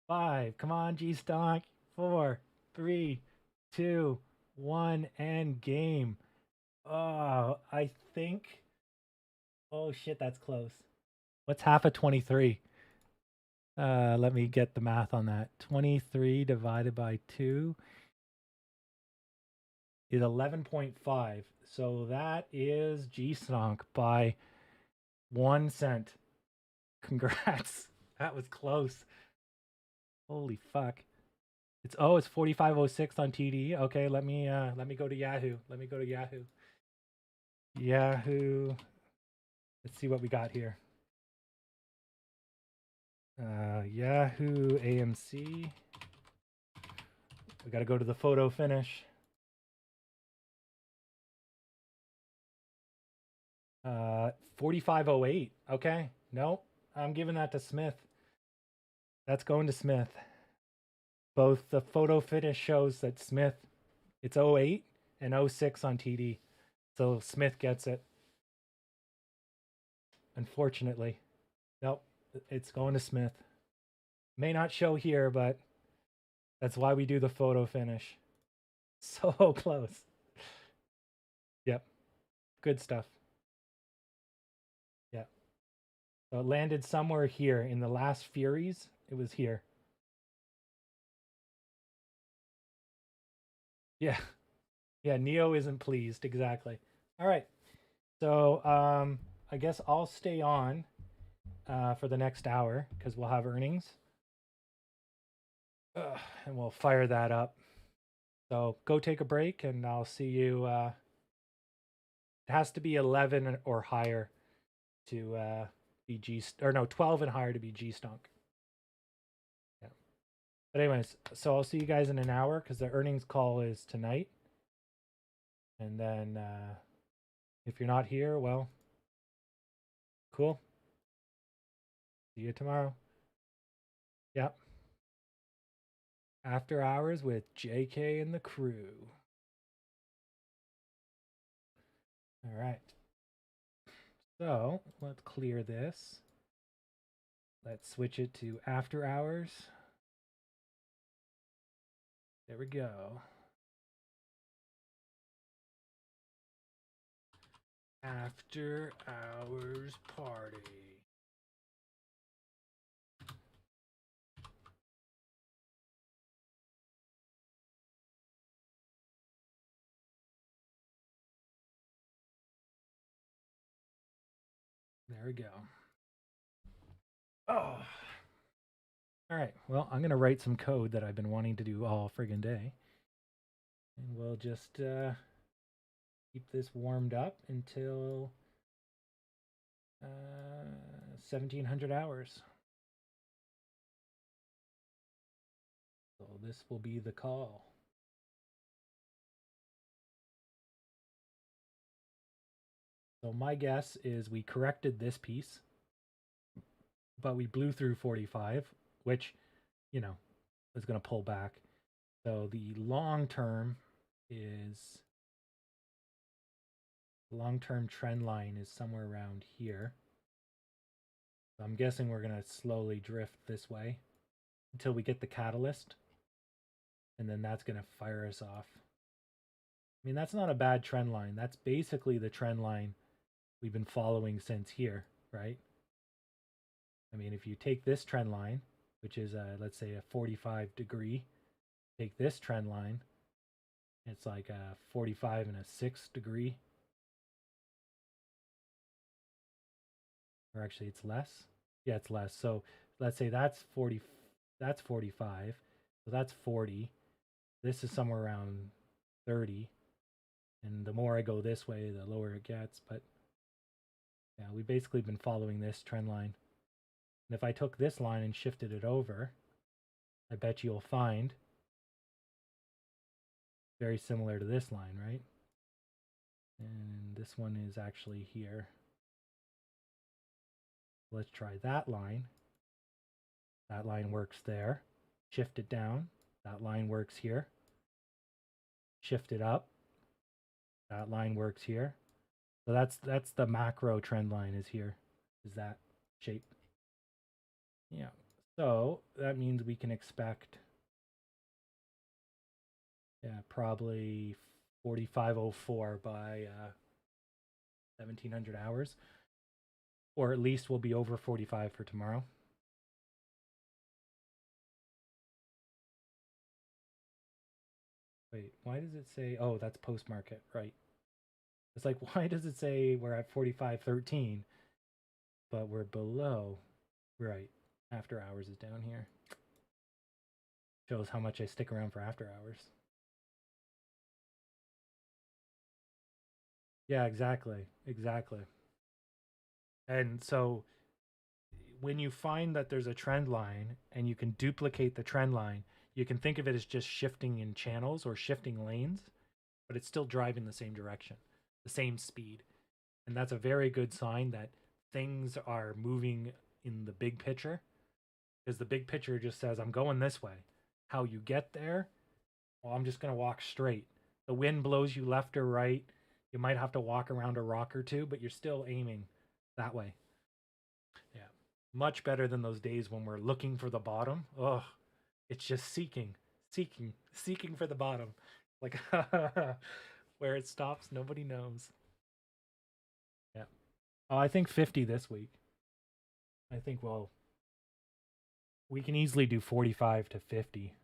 5. Come on, G Stonk. 4, 3, 2, 1, and game. Oh, I think. Oh shit, that's close. What's half of 23? Let me get the math on that. 23 divided by 2 is 11.5. So that is G Stonk by 1 cent. Congrats. That was close. Holy fuck. It's 4506 on TD. Okay, let me go to Yahoo. Let me go to Yahoo. Yahoo. Let's see what we got here. Yahoo AMC. We got to go to the photo finish. 4508. Okay. Nope. I'm giving that to Smith. That's going to Smith. Both the photo finish shows that Smith, it's 08 and 06 on TD. So Smith gets it. Unfortunately. Nope. It's going to Smith. May not show here, but that's why we do the photo finish. So close. Yep. Good stuff. Yep. So it landed somewhere here in the last Furies. It was here. Yeah. Yeah, Neo isn't pleased. Exactly. All right. So I guess I'll stay on for the next hour because we'll have earnings. And we'll fire that up. So go take a break and I'll see you. It has to be 11 or higher to be G, or no, 12 and higher to be G Stonk. Yeah. But anyways, so I'll see you guys in an hour because the earnings call is tonight. And then if you're not here, well, cool. See you tomorrow. Yep. After hours with JK and the crew. All right. So let's clear this. Let's switch it to after hours. There we go. After hours party. There we go. Oh. All right. Well, I'm going to write some code that I've been wanting to do all friggin' day. And we'll just keep this warmed up until 1700 hours. So this will be the call. So my guess is we corrected this piece, but we blew through 45, which, you know, is going to pull back. So the long-term trend line is somewhere around here. So I'm guessing we're going to slowly drift this way until we get the catalyst. And then that's going to fire us off. I mean, that's not a bad trend line. That's basically the trend line we've been following since here, right? I mean, if you take this trend line, which is, let's say, a 45 degree, take this trend line, it's like a 45 and a 6 degree. Or actually, it's less. Yeah, it's less. So let's say that's 40, that's 45. So that's 40. This is somewhere around 30. And the more I go this way, the lower it gets. But yeah, we've basically been following this trend line. And if I took this line and shifted it over, I bet you'll find very similar to this line, right? And this one is actually here. Let's try that line. That line works there. Shift it down. That line works here. Shift it up. That line works here. So that's the macro trend line is here. Is that shape. Yeah. So that means we can expect probably 4504 by 1700 hours. Or at least we'll be over 45 for tomorrow. Wait, why does it say, oh, that's post market, right? It's like, why does it say we're at 45.13, but we're below? Right, after hours is down here. Shows how much I stick around for after hours. Yeah, exactly. Exactly. And so when you find that there's a trend line and you can duplicate the trend line, you can think of it as just shifting in channels or shifting lanes, but it's still driving the same direction, the same speed. And that's a very good sign that things are moving in the big picture, because the big picture just says, I'm going this way. How you get there, well, I'm just going to walk straight. The wind blows you left or right. You might have to walk around a rock or two, but you're still aiming that way. Yeah. Much better than those days when we're looking for the bottom. Oh, it's just seeking for the bottom. Like where it stops, nobody knows. Yeah. Oh, I think 50 this week. I think, well, we can easily do 45 to 50.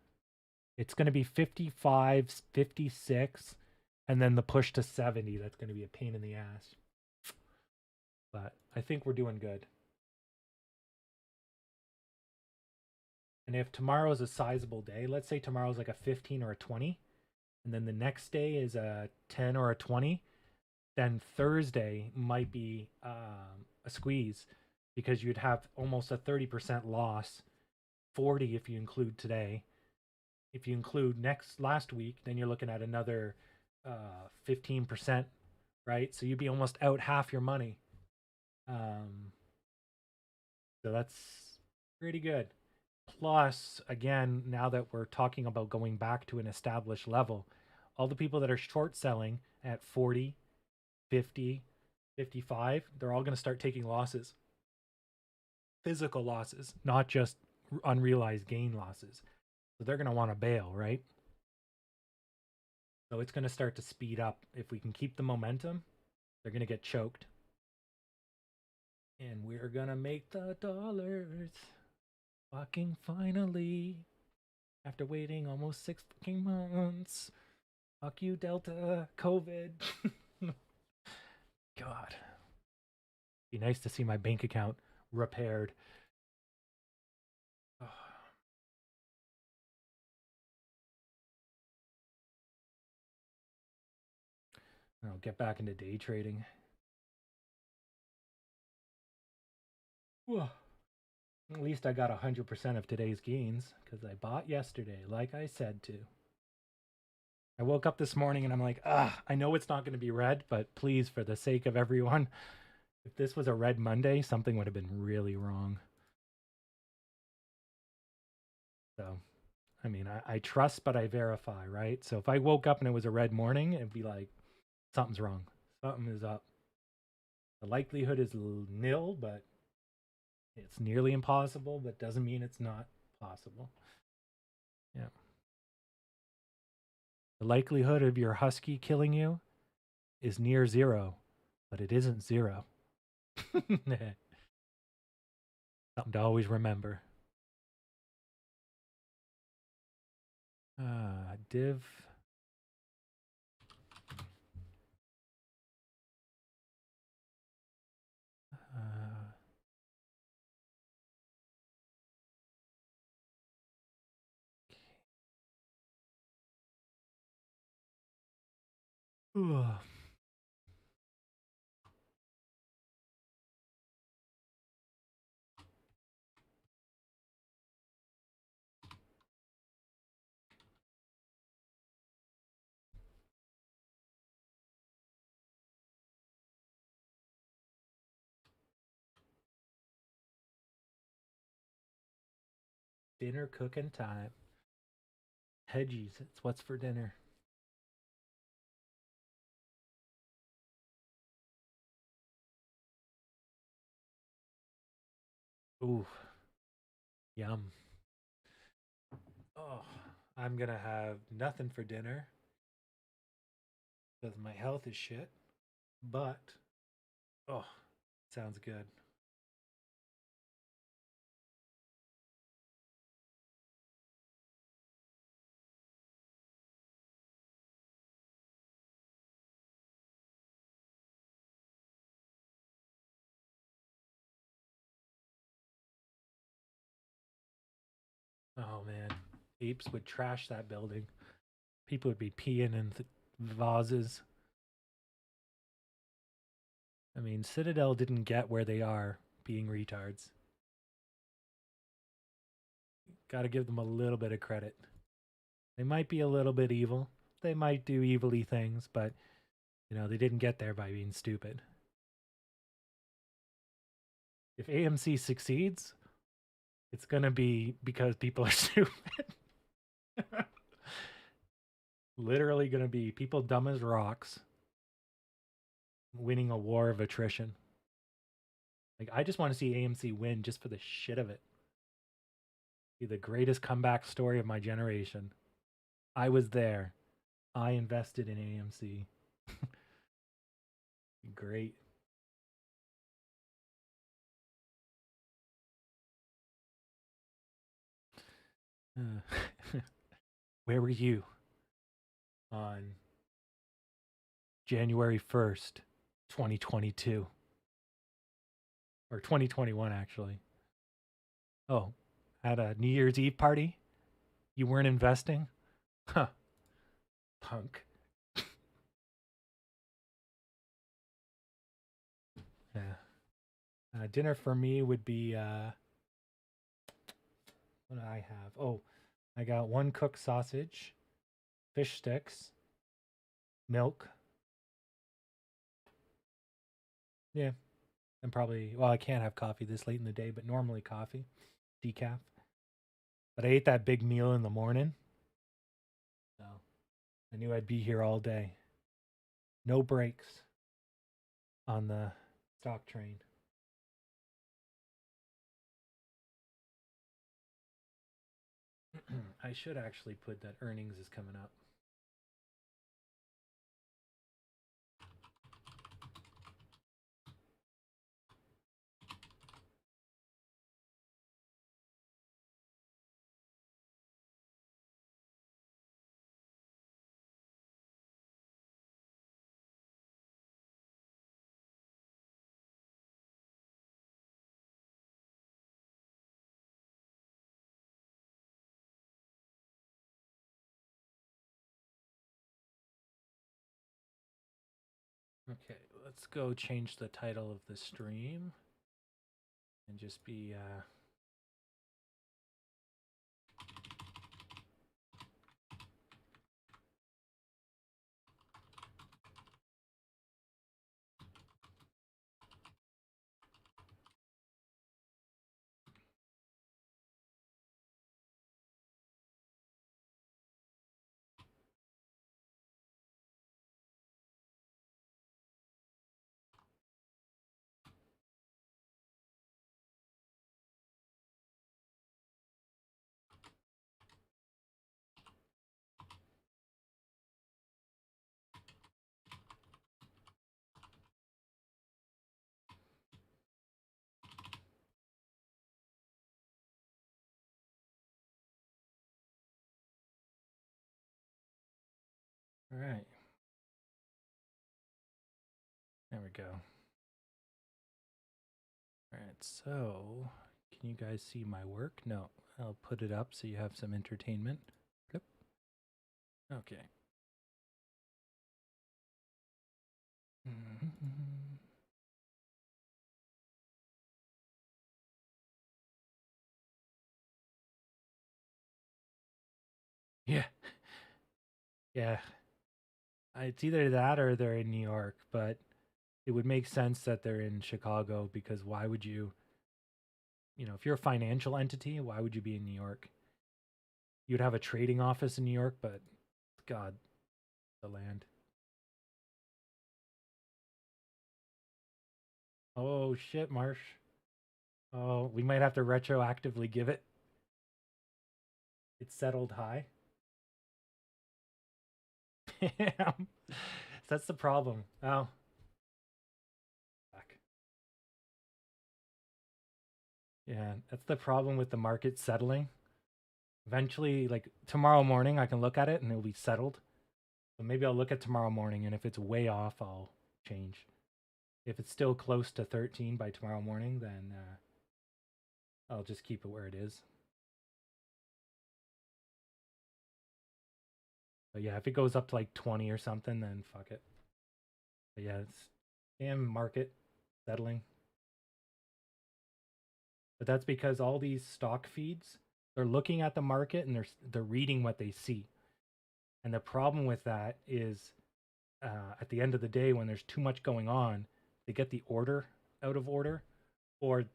It's going to be 55, 56, and then the push to 70. That's going to be a pain in the ass. But I think we're doing good. And if tomorrow's a sizable day, let's say tomorrow's like a 15 or a 20, and then the next day is a 10 or a 20, then Thursday might be a squeeze, because you'd have almost a 30% loss, 40 if you include today. If you include last week, then you're looking at another 15%, right? So you'd be almost out half your money. So that's pretty good. Plus, again, now that we're talking about going back to an established level, all the people that are short selling at 40, 50, 55, they're all going to start taking losses. Physical losses, not just unrealized gain losses. So they're going to want to bail, right? So it's going to start to speed up. If we can keep the momentum, they're going to get choked. And we're going to make the dollars. Fucking finally. After waiting almost 6 fucking months. Fuck you, Delta, COVID. God. Be nice to see my bank account repaired. I'll get back into day trading. At least I got 100% of today's gains because I bought yesterday, like I said to. I woke up this morning and I'm like, I know it's not going to be red, but please, for the sake of everyone, if this was a red Monday, something would have been really wrong. So, I mean, I trust, but I verify, right? So if I woke up and it was a red morning, it'd be like, something's wrong. Something is up. The likelihood is nil, but it's nearly impossible, but doesn't mean it's not possible. Yeah. The likelihood of your husky killing you is near zero, but it isn't zero. Something to always remember. Div. Uh, Dinner cooking time. Hedgies, it's what's for dinner. Ooh, yum. Oh, I'm gonna have nothing for dinner because my health is shit. But oh, sounds good. Oh man, Apes would trash that building. People would be peeing in vases. I mean, Citadel didn't get where they are being retards. Got to give them a little bit of credit. They might be a little bit evil. They might do evilly things, but you know, they didn't get there by being stupid. If AMC succeeds, it's going to be because people are stupid. Literally going to be people dumb as rocks winning a war of attrition. Like, I just want to see AMC win just for the shit of it. Be the greatest comeback story of my generation. I was there. I invested in AMC. Great. Where were you on January 1st, 2022? Or 2021, actually. Oh, at a New Year's Eve party? You weren't investing? Huh. Punk. Yeah. Dinner for me would be what do I have? Oh, I got one cooked sausage, fish sticks, milk. Yeah. And probably, well, I can't have coffee this late in the day, but normally coffee, decaf. But I ate that big meal in the morning. So I knew I'd be here all day. No breaks on the stock train. I should actually put that earnings is coming up. Okay, let's go change the title of the stream and just be all right. There we go. All right, so can you guys see my work? No, I'll put it up so you have some entertainment. Yep. Okay. Yeah. Yeah. It's either that or they're in New York, but it would make sense that they're in Chicago because why would you if you're a financial entity, why would you be in New York? You'd have a trading office in New York, but God, the land. Oh shit, Marsh. Oh, we might have to retroactively give it. It's settled high. Damn. That's the problem. Oh. Fuck. Yeah, that's the problem with the market settling. Eventually, like tomorrow morning, I can look at it and it'll be settled. So maybe I'll look at tomorrow morning, and if it's way off, I'll change. If it's still close to 13 by tomorrow morning, then I'll just keep it where it is. But yeah, if it goes up to like 20 or something, then fuck it. But yeah, it's damn market settling. But that's because all these stock feeds, they're looking at the market and they're reading what they see. And the problem with that is at the end of the day, when there's too much going on, they get the order out of order, or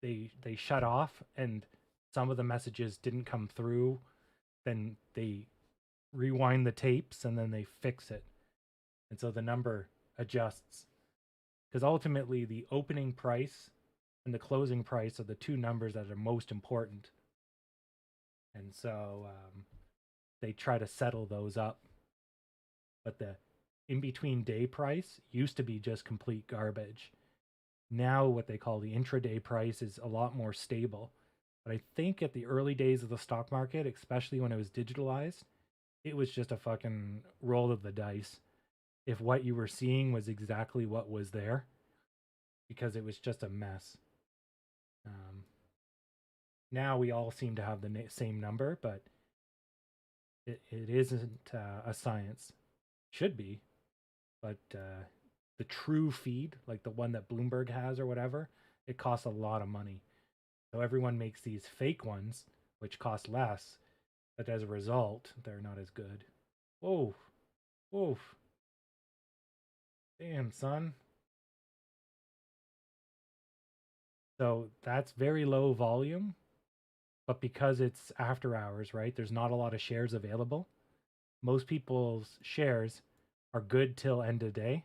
they shut off and some of the messages didn't come through. Then they rewind the tapes and then they fix it, and so the number adjusts. Because ultimately, the opening price and the closing price are the two numbers that are most important, and so they try to settle those up. But the in between day price used to be just complete garbage. Now, what they call the intraday price is a lot more stable. But I think at the early days of the stock market, especially when it was digitalized, it was just a fucking roll of the dice. If what you were seeing was exactly what was there, because it was just a mess. Um, Now we all seem to have the same number, but it isn't a science. Should be, but the true feed, like the one that Bloomberg has or whatever, it costs a lot of money. So everyone makes these fake ones, which cost less, but as a result, they're not as good. Whoa, whoa, damn, son. So that's very low volume, but because it's after hours, right? There's not a lot of shares available. Most people's shares are good till end of day.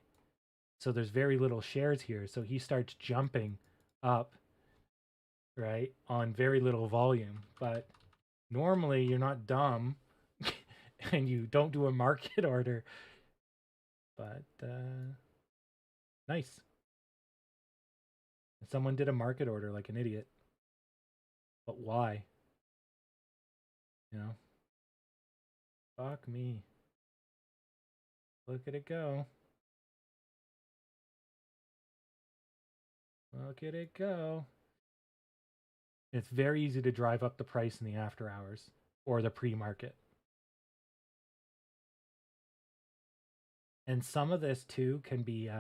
So there's very little shares here. So he starts jumping up, right, on very little volume. But normally you're not dumb and you don't do a market order. But nice. Someone did a market order like an idiot. But why? You know? Fuck me. Look at it go. Look at it go. It's very easy to drive up the price in the after hours or the pre-market. And some of this too can be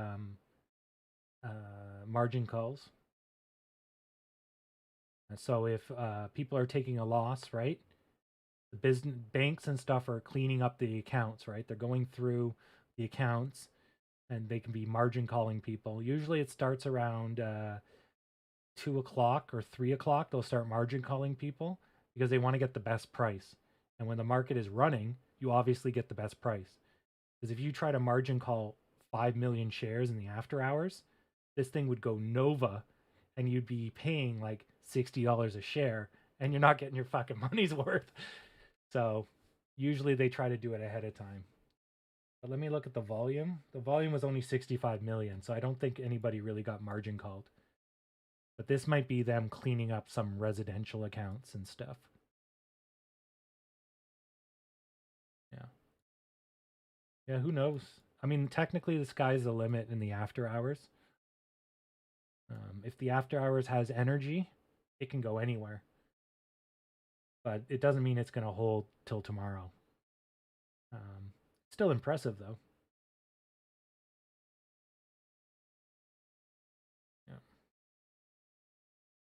margin calls. So if people are taking a loss, right? The business banks and stuff are cleaning up the accounts, right? They're going through the accounts, and they can be margin calling people. Usually, it starts around 2 o'clock or 3 o'clock. They'll start margin calling people because they want to get the best price. And when the market is running, you obviously get the best price. Because if you try to margin call 5 million shares in the after hours, this thing would go nova, and you'd be paying like $60 a share, and you're not getting your fucking money's worth. So usually they try to do it ahead of time. But let me look at the volume. The volume was only 65 million, so I don't think anybody really got margin called. But this might be them cleaning up some residential accounts and stuff. Yeah. Yeah, who knows? I mean, technically, the sky's the limit in the after hours. If the after hours has energy, it can go anywhere. But it doesn't mean it's going to hold till tomorrow. Still impressive, though. Yeah.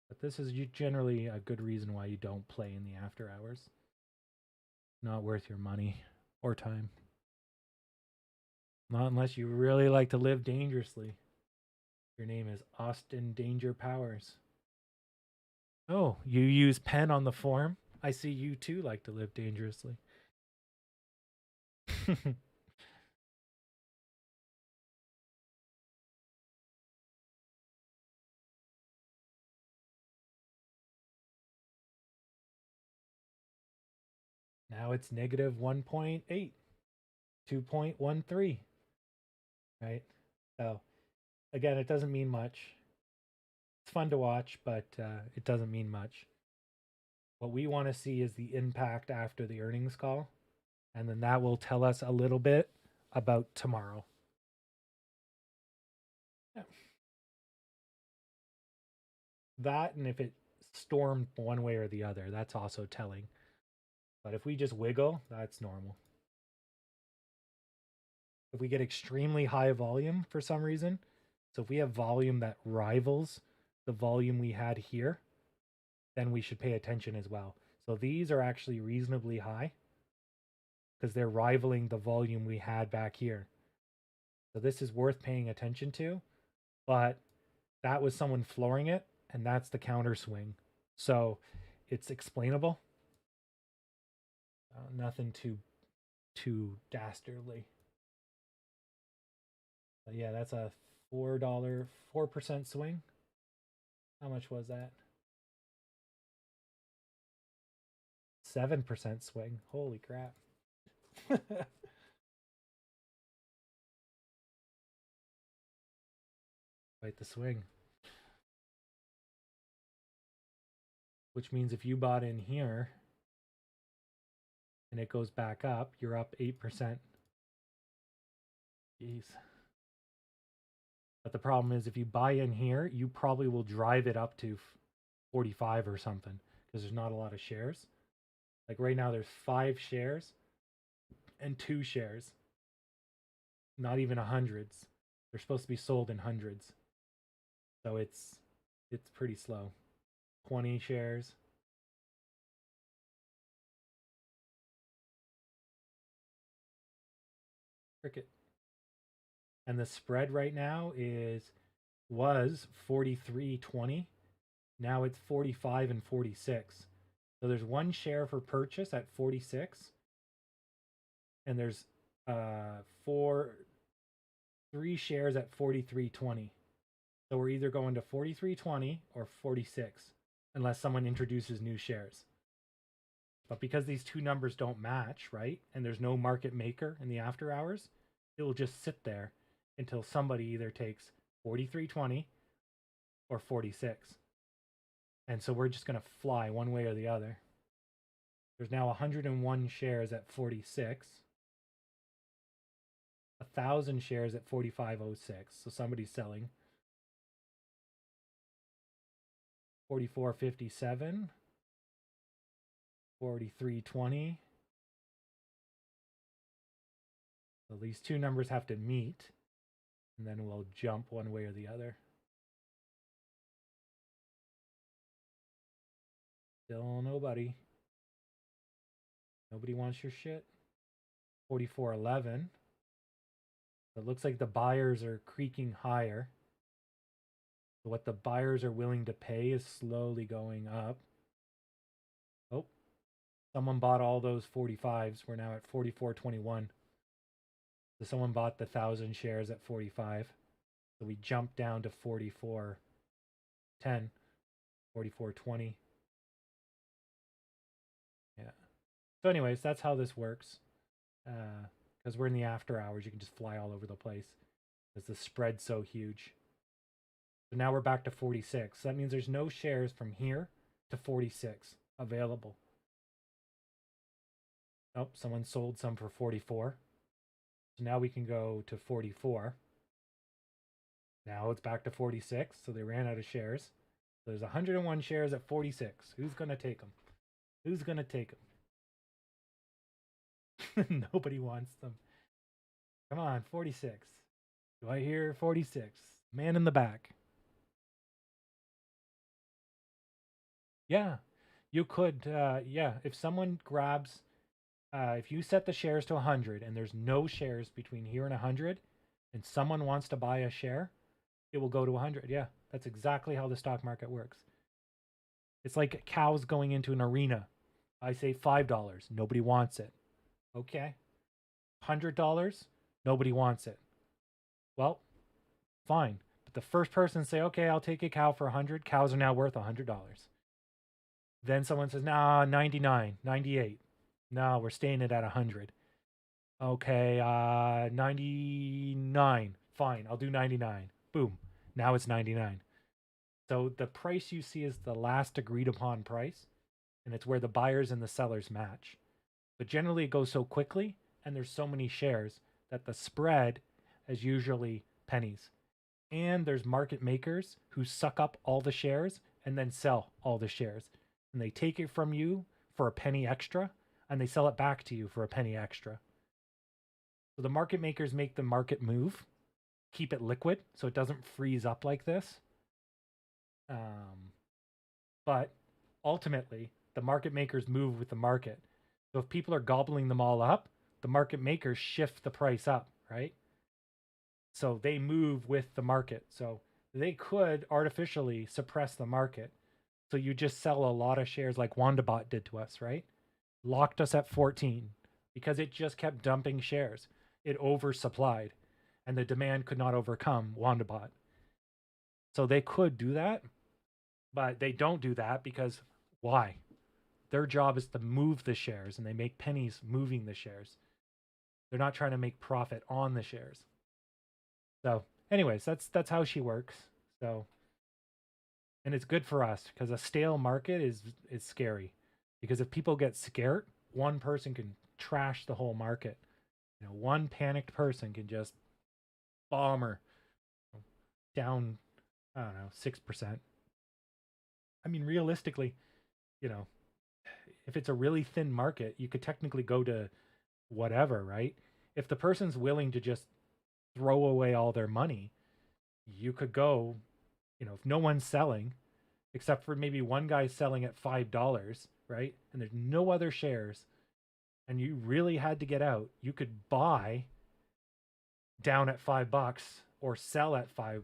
But this is generally a good reason why you don't play in the after hours. Not worth your money or time. Not unless you really like to live dangerously. Your name is Austin Danger Powers. Oh, you use pen on the form? I see you too like to live dangerously. Now it's negative 1.8, 2.13, right? So again, it doesn't mean much. It's fun to watch, but it doesn't mean much. What we want to see is the impact after the earnings call, and then that will tell us a little bit about tomorrow. Yeah. That, and if it stormed one way or the other, that's also telling. But if we just wiggle, that's normal. If we get extremely high volume for some reason, so if we have volume that rivals the volume we had here, then we should pay attention as well. So these are actually reasonably high because they're rivaling the volume we had back here. So this is worth paying attention to, but that was someone flooring it, and that's the counter swing. So it's explainable. Nothing too dastardly. But yeah, that's a $4 swing. How much was that? 7% swing. Holy crap. Quite the swing. Which means if you bought in here and it goes back up, you're up 8%. Jeez. But the problem is if you buy in here, you probably will drive it up to 45 or something because there's not a lot of shares. Like right now, there's 5 shares and 2 shares. Not even hundreds. They're supposed to be sold in hundreds. So it's pretty slow. 20 shares. Cricket. And the spread right now was 43.20. Now it's 45 and 46. So there's 1 share for purchase at 46. And there's 3 shares at 43.20. So we're either going to 43.20 or 46 unless someone introduces new shares. But because these two numbers don't match, right? And there's no market maker in the after hours, it will just sit there until somebody either takes 43.20 or 46. And so we're just going to fly one way or the other. There's now 101 shares at 46. 1,000 shares at 45.06. So somebody's selling. 44.57. 43.20. So these two numbers have to meet, and then we'll jump one way or the other. Still nobody. Nobody wants your shit. 44.11. It looks like the buyers are creaking higher. So what the buyers are willing to pay is slowly going up. Oh, someone bought all those 45s. We're now at 44.21. So someone bought the 1,000 shares at 45. So we jumped down to 44.10, 44.20. Yeah. So anyways, that's how this works. Because we're in the after hours, you can just fly all over the place because the spread's so huge. So now we're back to 46. So that means there's no shares from here to 46 available. Oh, someone sold some for 44. So now we can go to 44. Now it's back to 46. So they ran out of shares. So there's 101 shares at 46. Who's going to take them? Who's going to take them? Nobody wants them. Come on, 46. Do I hear 46? Man in the back. Yeah, you could. Yeah, if someone grabs, if you set the shares to 100 and there's no shares between here and 100, and someone wants to buy a share, it will go to 100. Yeah, that's exactly how the stock market works. It's like cows going into an arena. I say $5. Nobody wants it. Okay. $100. Nobody wants it. Well, fine. But the first person say, okay, I'll take a cow for 100. Cows are now worth $100. Then someone says, nah, 99, 98. No, we're staying it at 100. Okay, 99. Fine, I'll do 99. Boom. Now it's 99. So the price you see is the last agreed upon price, and it's where the buyers and the sellers match. But generally, it goes so quickly, and there's so many shares that the spread is usually pennies. And there's market makers who suck up all the shares and then sell all the shares. And they take it from you for a penny extra, and they sell it back to you for a penny extra. So the market makers make the market move, keep it liquid so it doesn't freeze up like this. But ultimately, the market makers move with the market. So if people are gobbling them all up, the market makers shift the price up, right? So they move with the market. So they could artificially suppress the market. So you just sell a lot of shares like WandaBot did to us, right? Locked us at 14 because it just kept dumping shares. It oversupplied and the demand could not overcome WandaBot. So they could do that, but they don't do that because why? Their job is to move the shares and they make pennies moving the shares. They're not trying to make profit on the shares. So, anyways, that's how she works. So, and it's good for us because a stale market is scary. Because if people get scared, one person can trash the whole market. You know, one panicked person can just bomb her down, I don't know, 6%. I mean, realistically, you know, if it's a really thin market, you could technically go to whatever, right? If the person's willing to just throw away all their money, you could go, you know, if no one's selling, except for maybe one guy selling at $5, right? And there's no other shares, and you really had to get out, you could buy down at $5 or sell at $5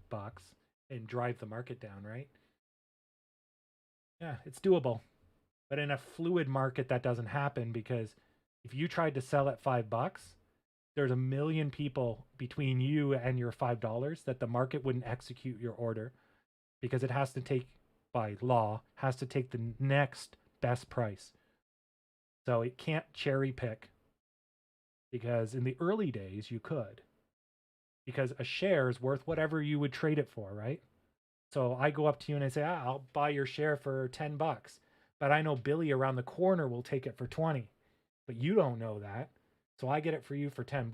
and drive the market down, right? Yeah, it's doable. But in a fluid market, that doesn't happen because if you tried to sell at $5, there's a million people between you and your $5 that the market wouldn't execute your order because it has to take, by law, has to take the next best price. So it can't cherry pick because in the early days you could, because a share is worth whatever you would trade it for, right? So I go up to you and I say, I'll buy your share for $10, but I know Billy around the corner will take it for 20, but you don't know that. So I get it for you for $10.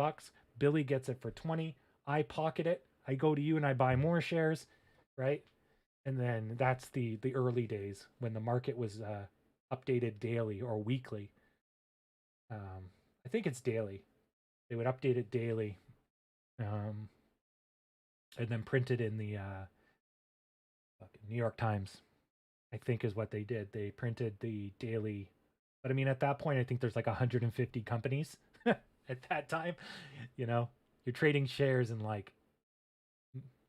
Billy gets it for 20. I pocket it. I go to you and I buy more shares, right? And then that's the early days when the market was updated daily or weekly. I think it's daily. They would update it daily, and then print it in the New York Times. I think is what they did. They printed the daily, but I mean at that point I think there's like 150 companies at that time. You know, you're trading shares in like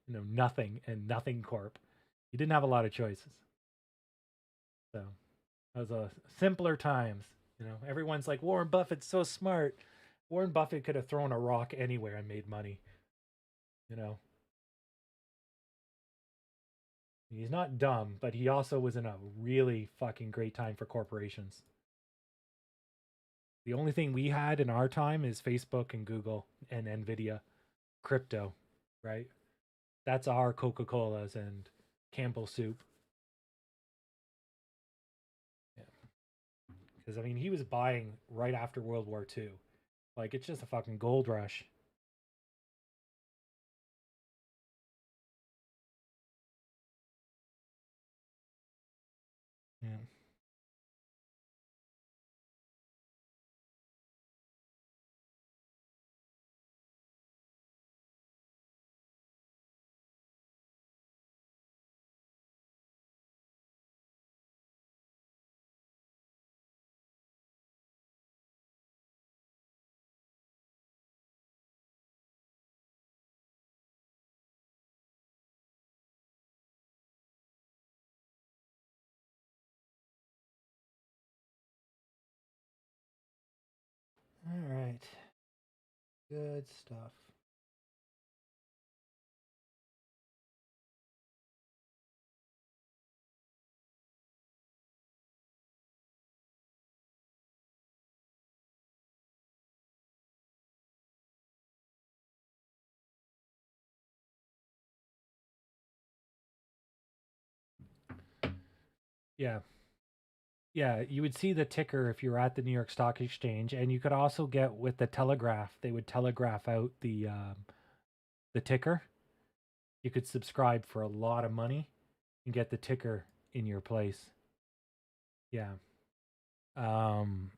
nothing and nothing corp. You didn't have a lot of choices. So that was a simpler times. You know, everyone's like Warren Buffett's so smart. Warren Buffett could have thrown a rock anywhere and made money. You know, he's not dumb, but he also was in a really fucking great time for corporations. The only thing we had in our time is Facebook and Google and Nvidia, crypto, right? That's our Coca-Colas and Campbell soup. Yeah. Because I mean, he was buying right after World War II. Like it's just a fucking gold rush. Yeah. Good stuff. Yeah. Yeah, you would see the ticker if you were at the New York Stock Exchange, and you could also get with the Telegraph. They would telegraph out the ticker. You could subscribe for a lot of money and get the ticker in your place. Yeah. Um,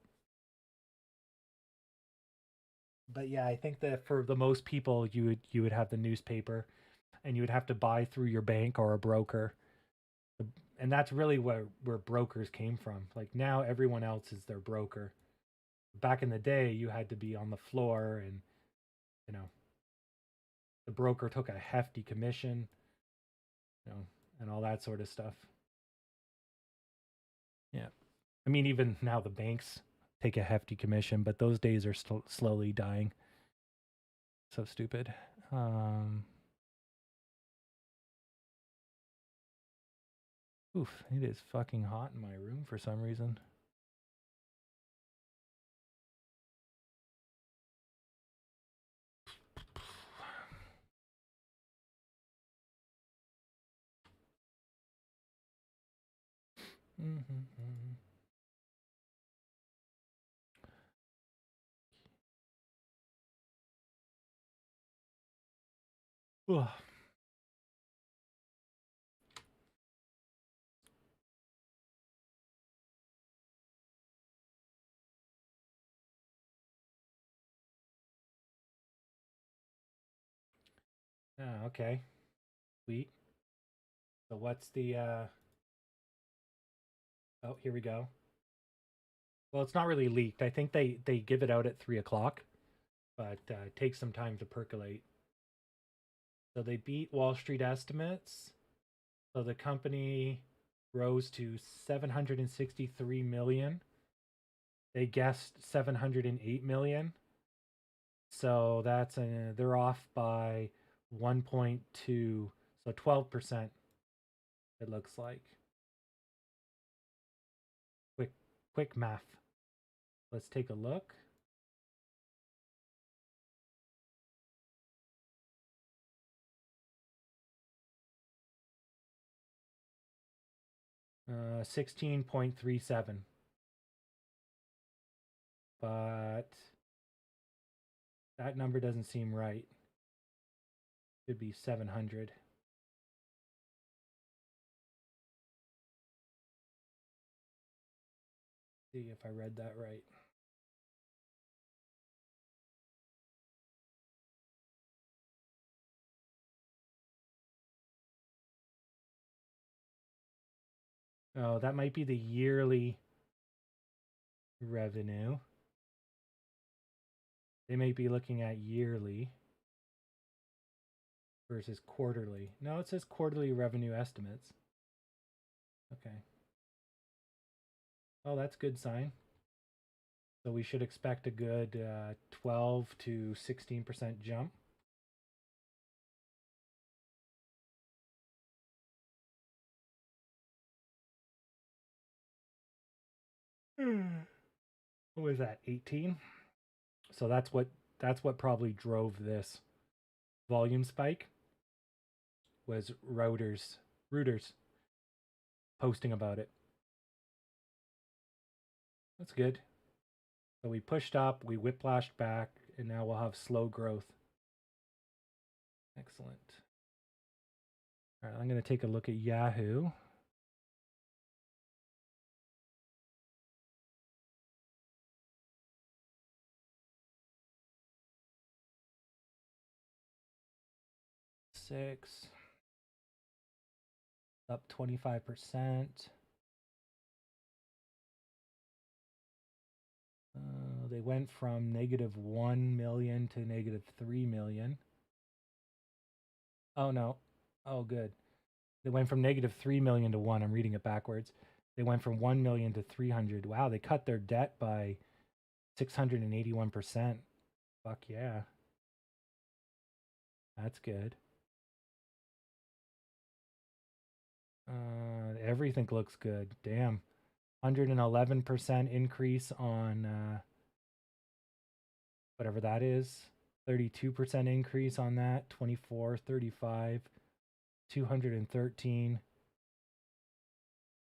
but yeah, I think that for the most people, you would have the newspaper, and you would have to buy through your bank or a broker. And that's really where brokers came from. Like now, everyone else is their broker. Back in the day, you had to be on the floor, and you know the broker took a hefty commission, and all that sort of stuff. Yeah. I mean, even now the banks take a hefty commission, but those days are still slowly dying. So stupid. Oof, it is fucking hot in my room for some reason. Mm-hmm. Oh, okay. Sweet. So what's the oh, here we go. Well, it's not really leaked. I think they give it out at 3 o'clock, but it takes some time to percolate. So they beat Wall Street estimates. So the company rose to 763 million. They guessed 708 million. So they're off by 1.2, so 12%. It looks like. Quick math. Let's take a look. Uh, 16.37. But that number doesn't seem right. Should be 700. See if I read that right. Oh, that might be the yearly revenue. They may be looking at yearly versus quarterly. No, it says quarterly revenue estimates. Okay. Oh, that's good sign. So we should expect a good 12 to 16% jump. What was that? 18. So that's what probably drove this volume spike was Reuters posting about it. That's good. So we pushed up, we whiplashed back, and now we'll have slow growth. Excellent. All right, I'm going to take a look at Yahoo. Six up 25%. They went from -1 million to -3 million. Oh no. Oh good. They went from -3 million to 1. I'm reading it backwards. They went from 1 million to 300. Wow, they cut their debt by 681%. Fuck yeah. That's good. Everything looks good. Damn. 111% increase on whatever that is. 32% increase on that. 24, 35, 213.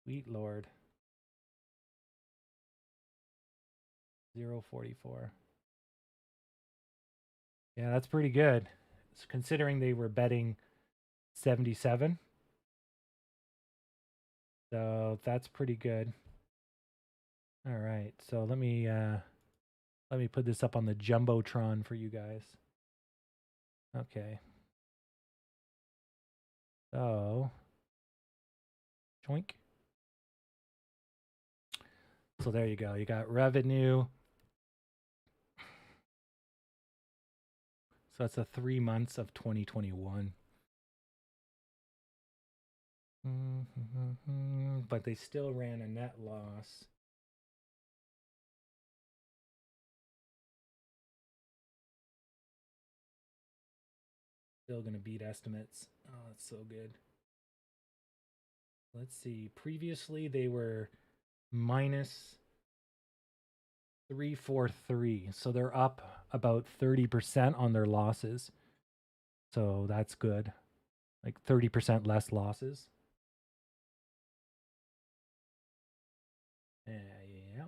Sweet Lord. 0.44. Yeah, that's pretty good. Considering they were betting 77. So that's pretty good. All right. So let me put this up on the Jumbotron for you guys. Okay. So choink. So there you go. You got revenue. So that's the 3 months of 2021. But they still ran a net loss. Still going to beat estimates. Oh, that's so good. Let's see. Previously, they were minus 343. So they're up about 30% on their losses. So that's good. Like 30% less losses. Yeah.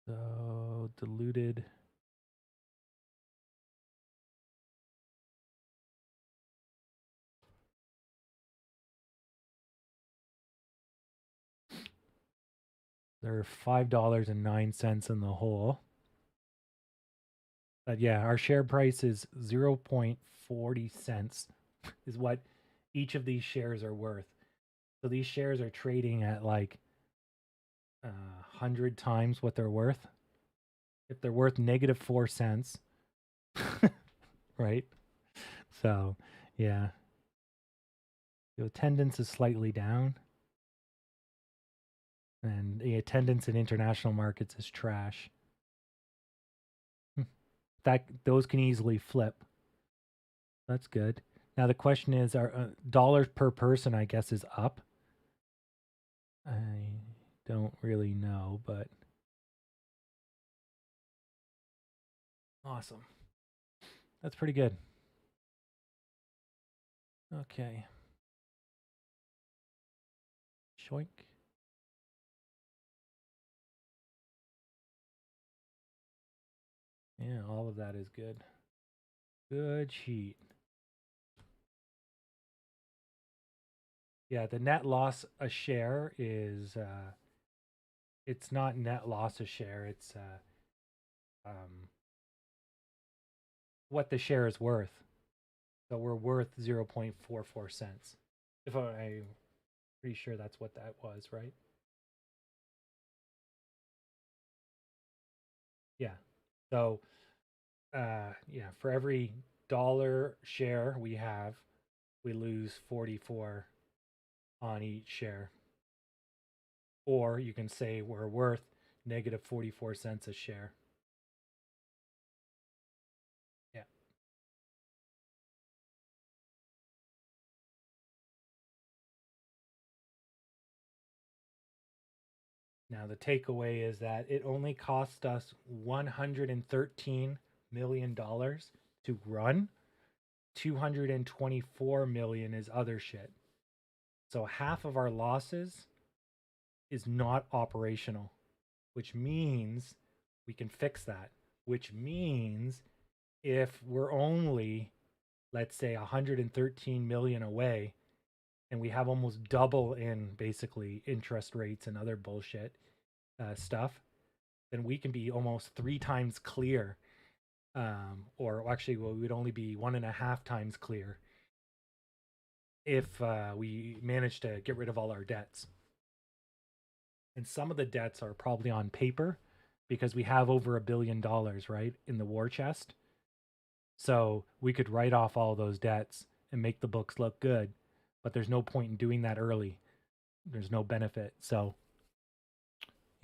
So diluted. They're $5.09 in the hole. But yeah, our share price is 0.40 cents is what each of these shares are worth. So these shares are trading at like 100 times what they're worth. If they're worth negative 4 cents, right? So yeah, the attendance is slightly down. And the attendance in international markets is trash. Those can easily flip. That's good. Now the question is, our dollars per person, I guess, is up. I don't really know, but awesome. That's pretty good. Okay. Shoink. Yeah, all of that is good. Good sheet. Yeah, the net loss a share is it's not net loss a share, it's what the share is worth. So we're worth 0.44 cents. If I'm pretty sure that's what that was, right? Yeah. So yeah, for every dollar share we have, we lose 44 on each share. Or you can say we're worth negative 44 cents a share. Yeah. Now, the takeaway is that it only cost us $113 million to run. 224 million is other shit. So half of our losses is not operational, which means we can fix that. Which means if we're only, let's say, 113 million away, and we have almost double in basically interest rates and other bullshit stuff, then we can be almost 3 times clear. Or actually, well, we would only be 1.5 times clear if we manage to get rid of all our debts. And some of the debts are probably on paper because we have over $1 billion, right, in the war chest. So we could write off all those debts and make the books look good, but there's no point in doing that early. There's no benefit. So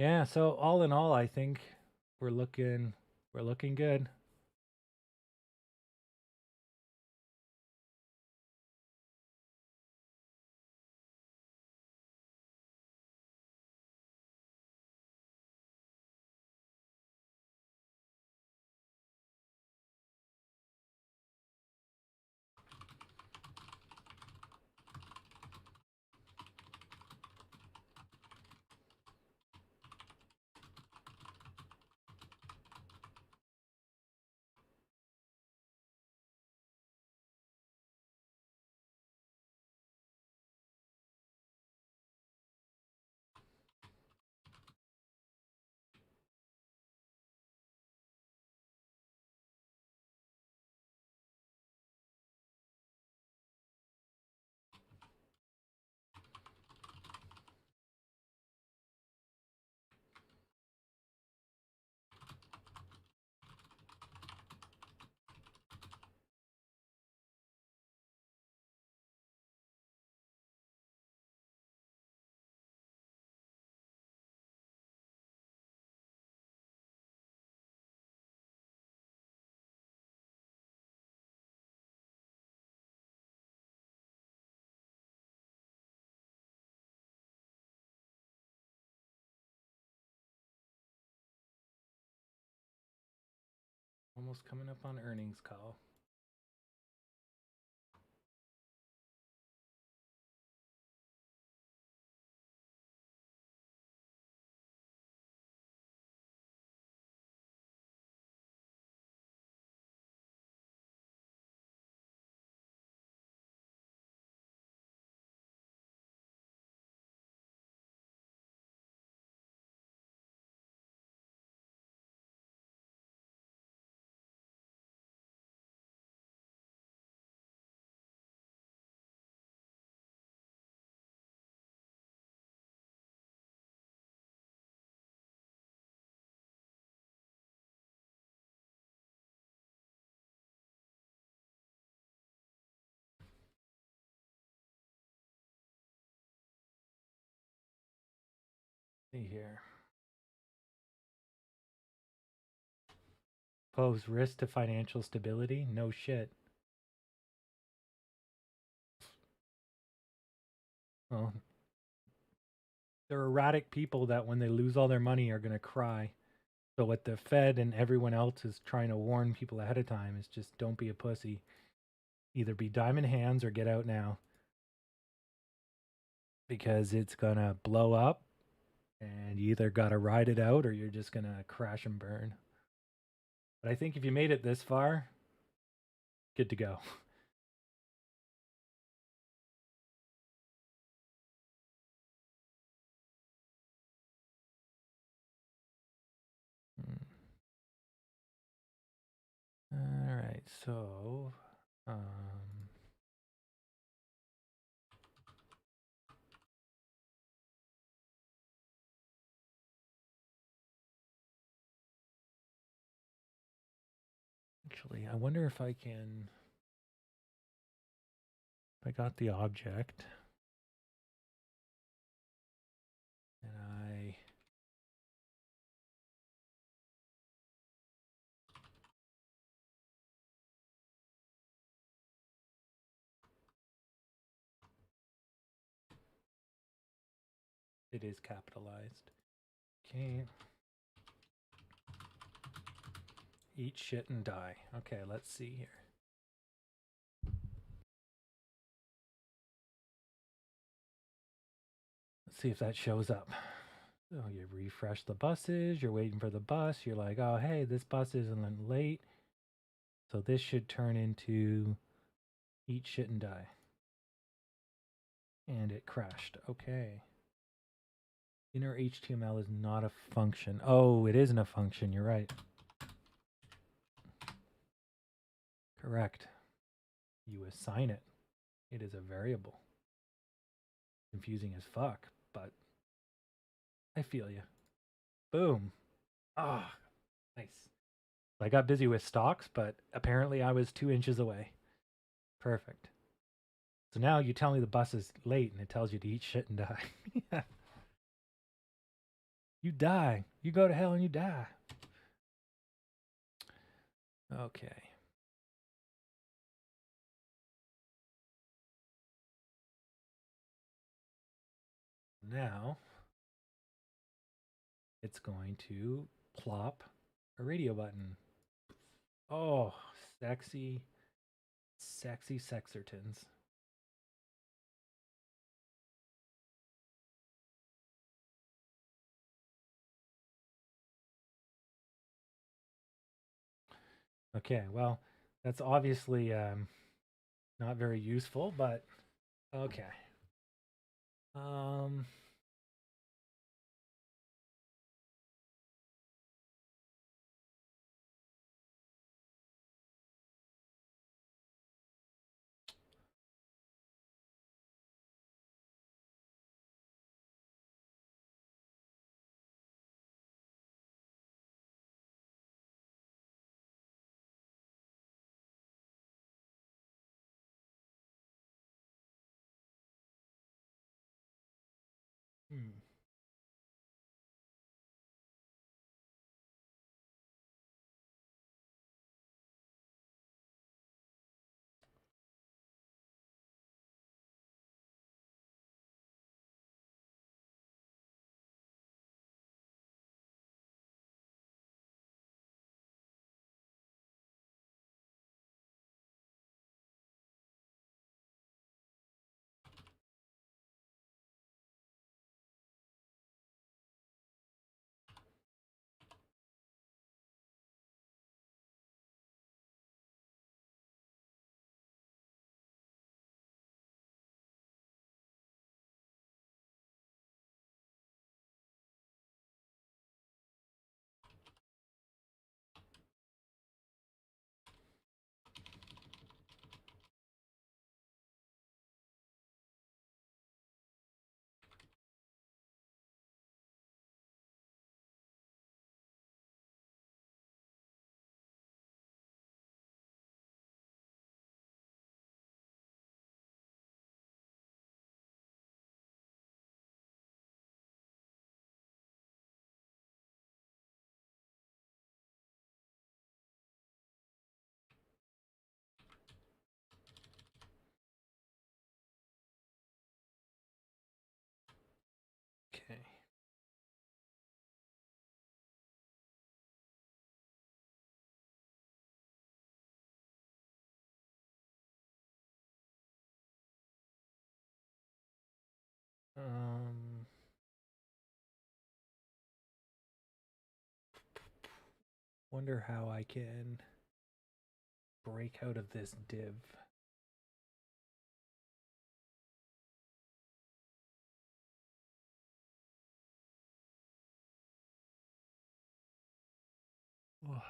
Yeah, so all in all, I think we're looking good. Almost coming up on earnings call. See here. Pose risk to financial stability? No shit. Well, they're erratic people that when they lose all their money are going to cry. So what the Fed and everyone else is trying to warn people ahead of time is just don't be a pussy. Either be diamond hands or get out now. Because it's going to blow up and you either got to ride it out or you're just going to crash and burn. But I think if you made it this far, good to go. All right, so actually, I wonder if I can. If I got the object and I it is capitalized. Okay. Eat shit and die. Okay, let's see here. Let's see if that shows up. So you refresh the buses, you're waiting for the bus, you're like, oh, hey, this bus isn't late. So this should turn into eat shit and die. And it crashed. Okay. Inner HTML is not a function. Oh, it isn't a function. You're right. Correct. You assign it. It is a variable. Confusing as fuck, but I feel you. Boom. Ah, nice. I got busy with stocks, but apparently I was 2 inches away. Perfect. So now you tell me the bus is late and it tells you to eat shit and die. You die. You go to hell and you die. Okay. Now it's going to plop a radio button. Oh, sexy, sexy Sexertons. Okay, well, that's obviously not very useful, but okay. Um, hmm. Okay. Um, wonder how I can break out of this div. Oh.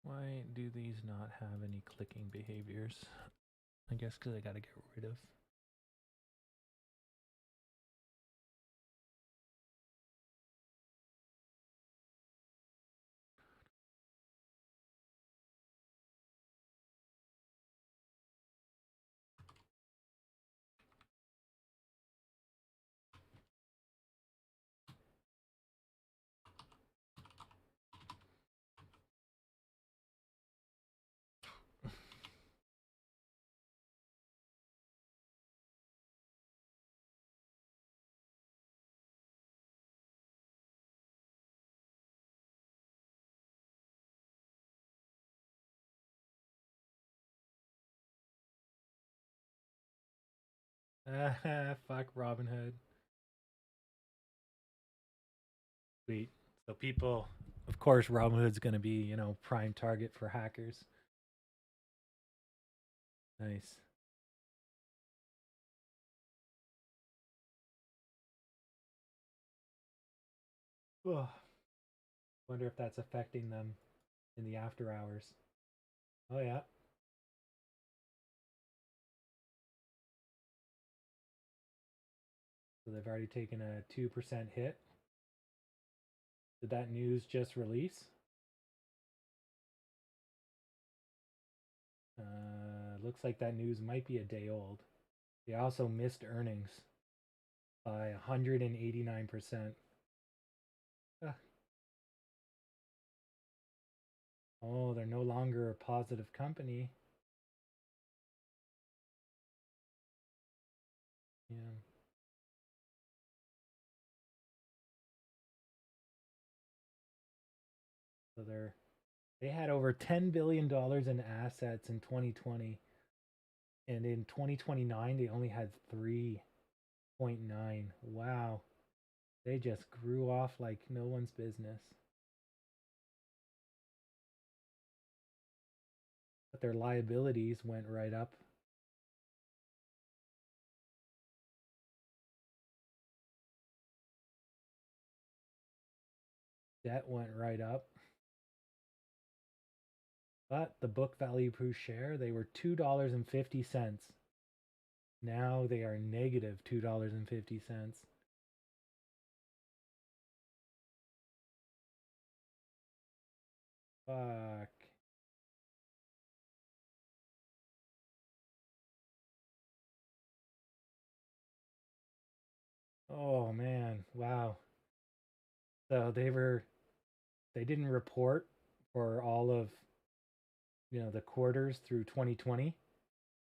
Why do these not have any clicking behaviors? I guess because I gotta get rid of. Fuck Robinhood. Sweet. So people, of course, Robinhood's going to be, prime target for hackers. Nice. Oh, wonder if that's affecting them in the after hours. Oh yeah. So they've already taken a 2% hit. Did that news just release? Looks like that news might be a day old. They also missed earnings by 189%. Ah. Oh, they're no longer a positive company. Yeah. So they had over $10 billion in assets in 2020, and in 2029 they only had 3.9. Wow, they just grew off like no one's business. But their liabilities went right up. Debt went right up. But the book value per share, they were $2.50. Now they are negative $2.50. Fuck. Oh man, wow. So they didn't report for all of the quarters through 2020.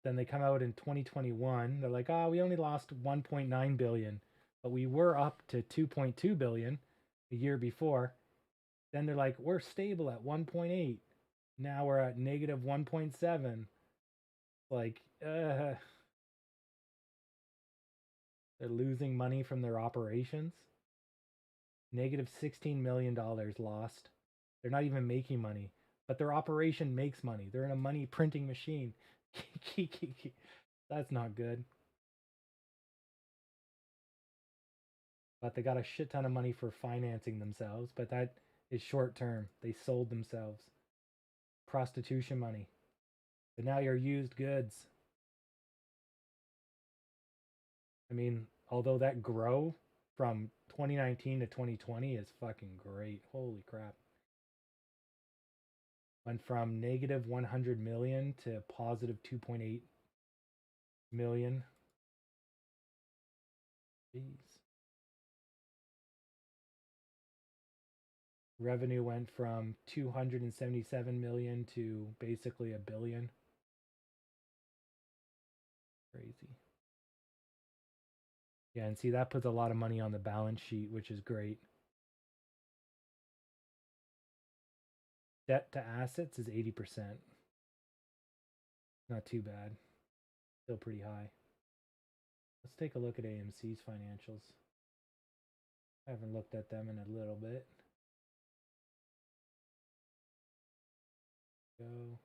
Then they come out in 2021. They're like, oh, we only lost 1.9 billion, but we were up to 2.2 billion the year before. Then they're like, we're stable at 1.8. Now we're at negative 1.7. Like, they're losing money from their operations. Negative $16 million lost. They're not even making money, but their operation makes money. They're in a money printing machine. That's not good. But they got a shit ton of money for financing themselves, but that is short term. They sold themselves. Prostitution money. But now you're used goods. I mean, although that grow from 2019 to 2020 is fucking great. Holy crap. Went from negative 100 million to positive 2.8 million. Jeez. Revenue went from 277 million to basically a billion. Crazy. Yeah, and see, that puts a lot of money on the balance sheet, which is great. Debt to assets is 80%. Not too bad. Still pretty high. Let's take a look at AMC's financials. I haven't looked at them in a little bit. Go.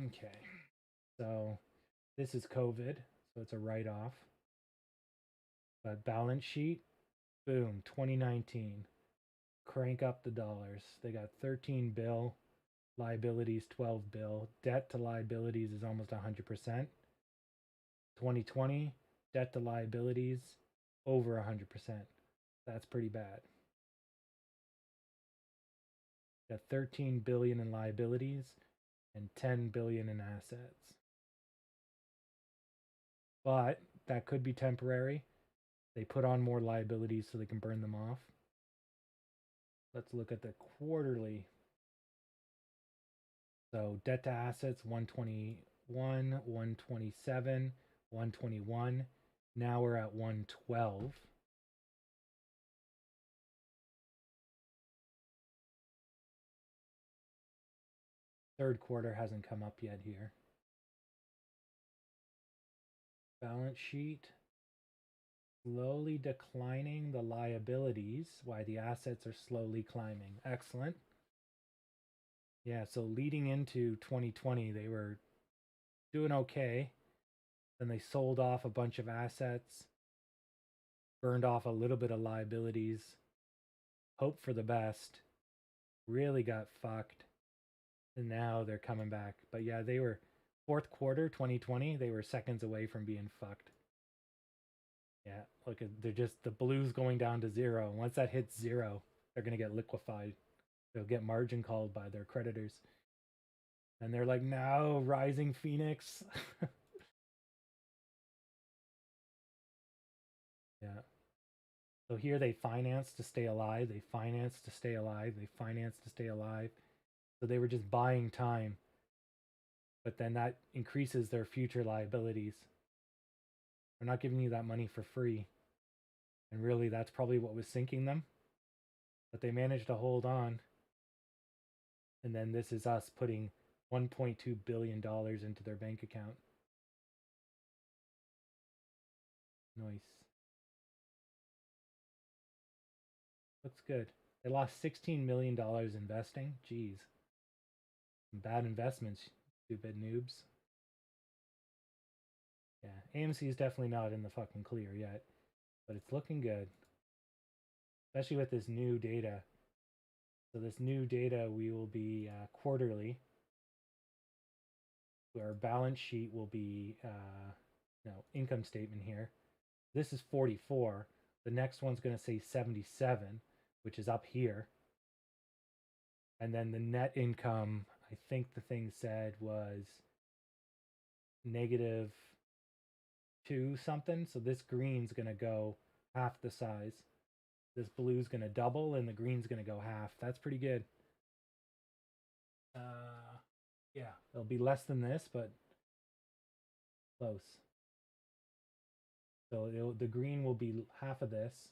Okay. So this is COVID, so it's a write off. But balance sheet, boom, 2019. Crank up the dollars. They got 13 bill, liabilities 12 bill. Debt to liabilities is almost 100%. 2020, debt to liabilities over 100%. That's pretty bad. Got 13 billion in liabilities and 10 billion in assets. But that could be temporary. They put on more liabilities so they can burn them off. Let's look at the quarterly. So debt to assets 121, 127, 121. Now we're at 112. Third quarter hasn't come up yet here. balance sheet. Slowly declining the liabilities while the assets are slowly climbing. Excellent. Yeah, so leading into 2020, they were doing okay. Then they sold off a bunch of assets, burned off a little bit of liabilities, hoped for the best, really got fucked, and now they're coming back. But yeah, they were fourth quarter 2020, they were seconds away from being fucked. Yeah, look at they're just the blues going down to zero. Once that hits zero, they're gonna get liquefied. They'll get margin called by their creditors. And they're like, no, Rising Phoenix. Yeah. So here they finance to stay alive. They finance to stay alive. They finance to stay alive. So they were just buying time. But then that increases their future liabilities. They're not giving you that money for free. And really, that's probably what was sinking them. But they managed to hold on. And then this is us putting $1.2 billion into their bank account. Nice. Looks good. They lost $16 million investing. Jeez. Some bad investments, stupid noobs. Yeah, AMC is definitely not in the fucking clear yet, but it's looking good. Especially with this new data. So this new data, we will be quarterly. Our balance sheet will be, income statement here. This is 44. The next one's going to say 77, which is up here. And then the net income, I think the thing said was -2 something. So this green's going to go half the size. This blue's going to double and the green's going to go half. That's pretty good. Yeah, it'll be less than this, but close. So the green will be half of this,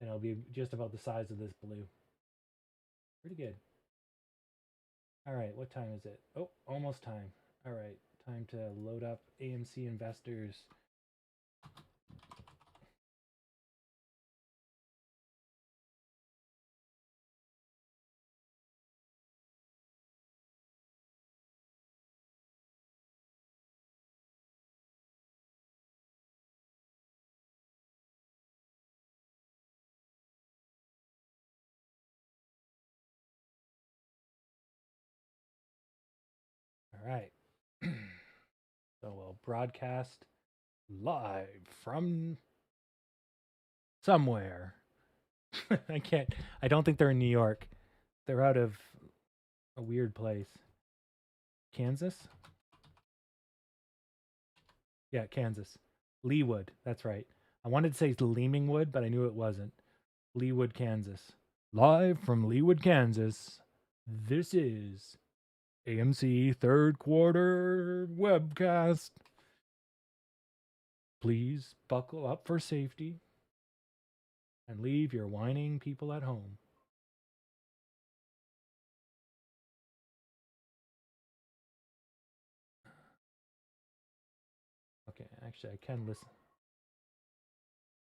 and it'll be just about the size of this blue. Pretty good. All right, what time is it? Oh, almost time. All right, time to load up AMC Investors. All right. So we'll broadcast live from somewhere. I don't think they're in New York. They're out of a weird place. Kansas? Yeah, Kansas. Leawood, that's right. I wanted to say Leamingwood, but I knew it wasn't. Leawood, Kansas. Live from Leawood, Kansas. This is AMC third quarter webcast. Please buckle up for safety and leave your whining people at home. Okay, actually, I can listen.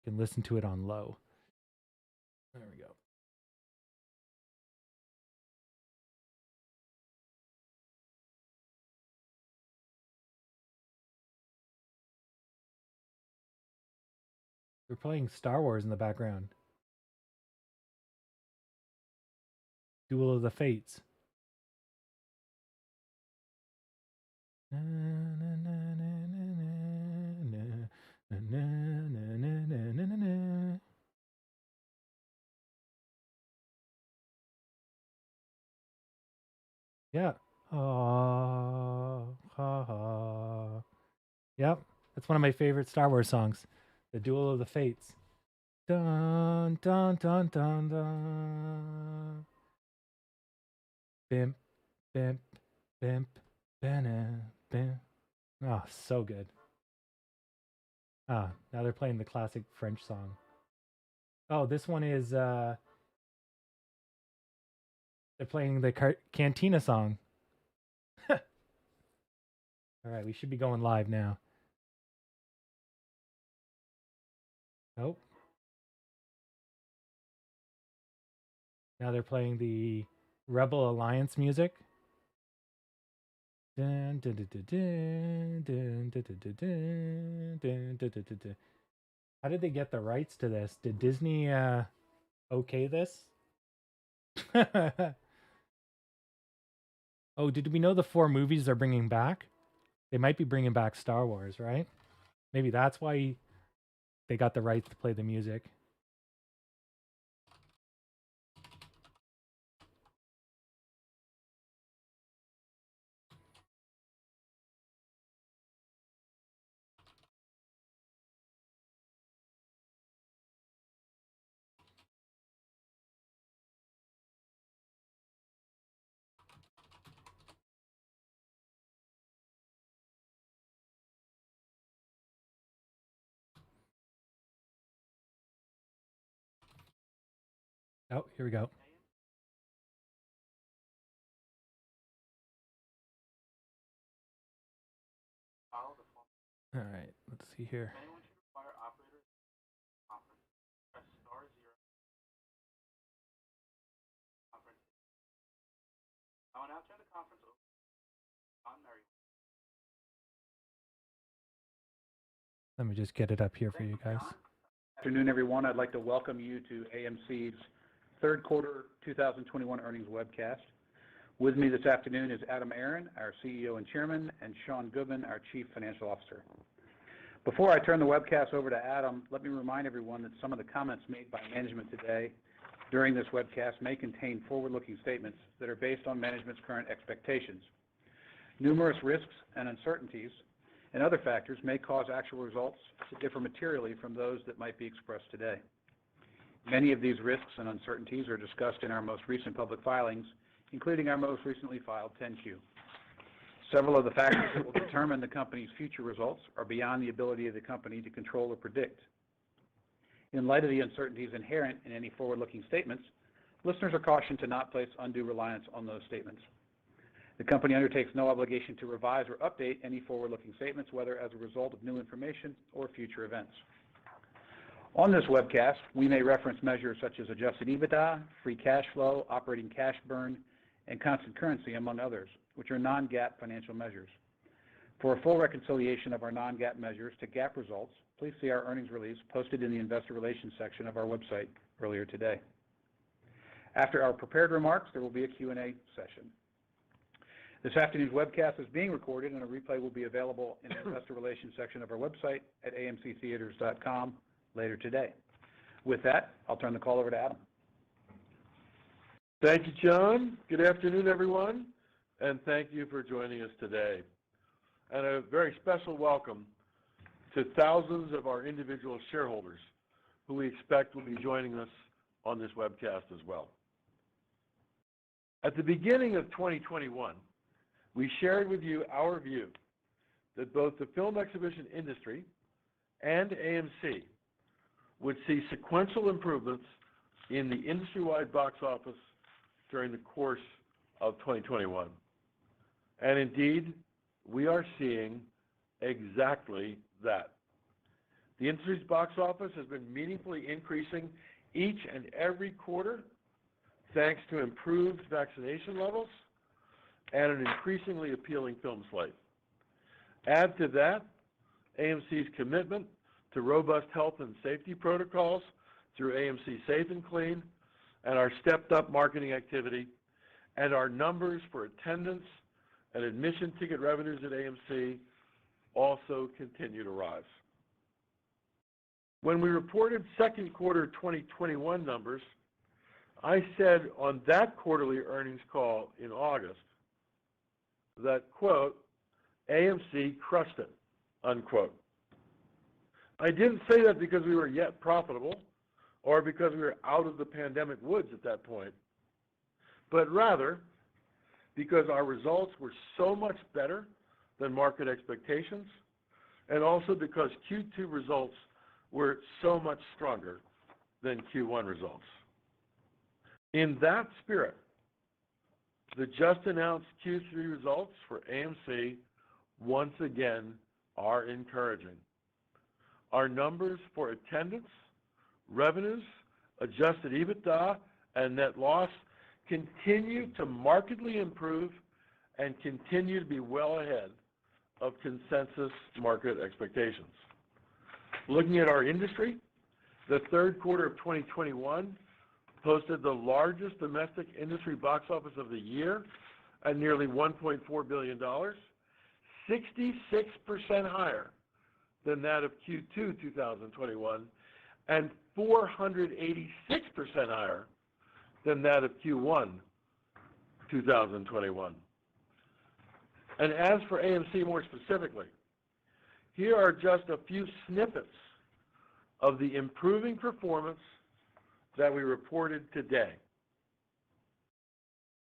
I can listen to it on low. There we go. They're playing Star Wars in the background. Duel of the Fates. Yeah. Oh, ha, ha. Yep. That's one of my favorite Star Wars songs. The Duel of the Fates. Dun, dun, dun, dun, dun. Bimp, bimp, bimp, bimp, bimp. Oh, so good. Ah, now they're playing the classic French song. Oh, this one is they're playing the Cantina song. All right, we should be going live now. Nope. Now they're playing the Rebel Alliance music. Dun, dun, dun, dun, dun, dun, dun, dun, dun, dun, dun, dun, dun. How did they get the rights to this? Did Disney okay this? Oh, did we know the 4 movies they're bringing back? They might be bringing back Star Wars, right? Maybe that's why they got the rights to play the music. Oh, here we go. All right, let's see here. Let me just get it up here for you guys. Good afternoon, everyone. I'd like to welcome you to AMC's third quarter 2021 earnings webcast. With me this afternoon is Adam Aron, our CEO and Chairman, and Sean Goodman, our Chief Financial Officer. Before I turn the webcast over to Adam, let me remind everyone that some of the comments made by management today during this webcast may contain forward-looking statements that are based on management's current expectations. Numerous risks and uncertainties and other factors may cause actual results to differ materially from those that might be expressed today. Many of these risks and uncertainties are discussed in our most recent public filings, including our most recently filed 10-Q. Several of the factors that will determine the company's future results are beyond the ability of the company to control or predict. In light of the uncertainties inherent in any forward-looking statements, listeners are cautioned to not place undue reliance on those statements. The company undertakes no obligation to revise or update any forward-looking statements, whether as a result of new information or future events. On this webcast, we may reference measures such as adjusted EBITDA, free cash flow, operating cash burn, and constant currency, among others, which are non-GAAP financial measures. For a full reconciliation of our non-GAAP measures to GAAP results, please see our earnings release posted in the Investor Relations section of our website earlier today. After our prepared remarks, there will be a Q&A session. This afternoon's webcast is being recorded, and a replay will be available in the Investor Relations section of our website at amctheaters.com later today. With that, I'll turn the call over to Adam. Thank you, John. Good afternoon, everyone, and thank you for joining us today. And a very special welcome to thousands of our individual shareholders who we expect will be joining us on this webcast as well. At the beginning of 2021, we shared with you our view that both the film exhibition industry and AMC would see sequential improvements in the industry-wide box office during the course of 2021. And indeed, we are seeing exactly that. The industry's box office has been meaningfully increasing each and every quarter thanks to improved vaccination levels and an increasingly appealing film slate. Add to that AMC's commitment to robust health and safety protocols through AMC Safe and Clean and our stepped-up marketing activity, and our numbers for attendance and admission ticket revenues at AMC also continue to rise. When we reported second quarter 2021 numbers, I said on that quarterly earnings call in August that, quote, AMC crushed it, unquote. I didn't say that because we were yet profitable or because we were out of the pandemic woods at that point, but rather because our results were so much better than market expectations, and also because Q2 results were so much stronger than Q1 results. In that spirit, the just announced Q3 results for AMC once again are encouraging. Our numbers for attendance revenues, adjusted EBITDA, and net loss continue to markedly improve and continue to be well ahead of consensus market expectations. Looking at our industry, the third quarter of 2021 posted the largest domestic industry box office of the year at nearly $1.4 billion, 66% higher than that of Q2 2021 and 486% higher than that of Q1 2021. And as for AMC more specifically, here are just a few snippets of the improving performance that we reported today.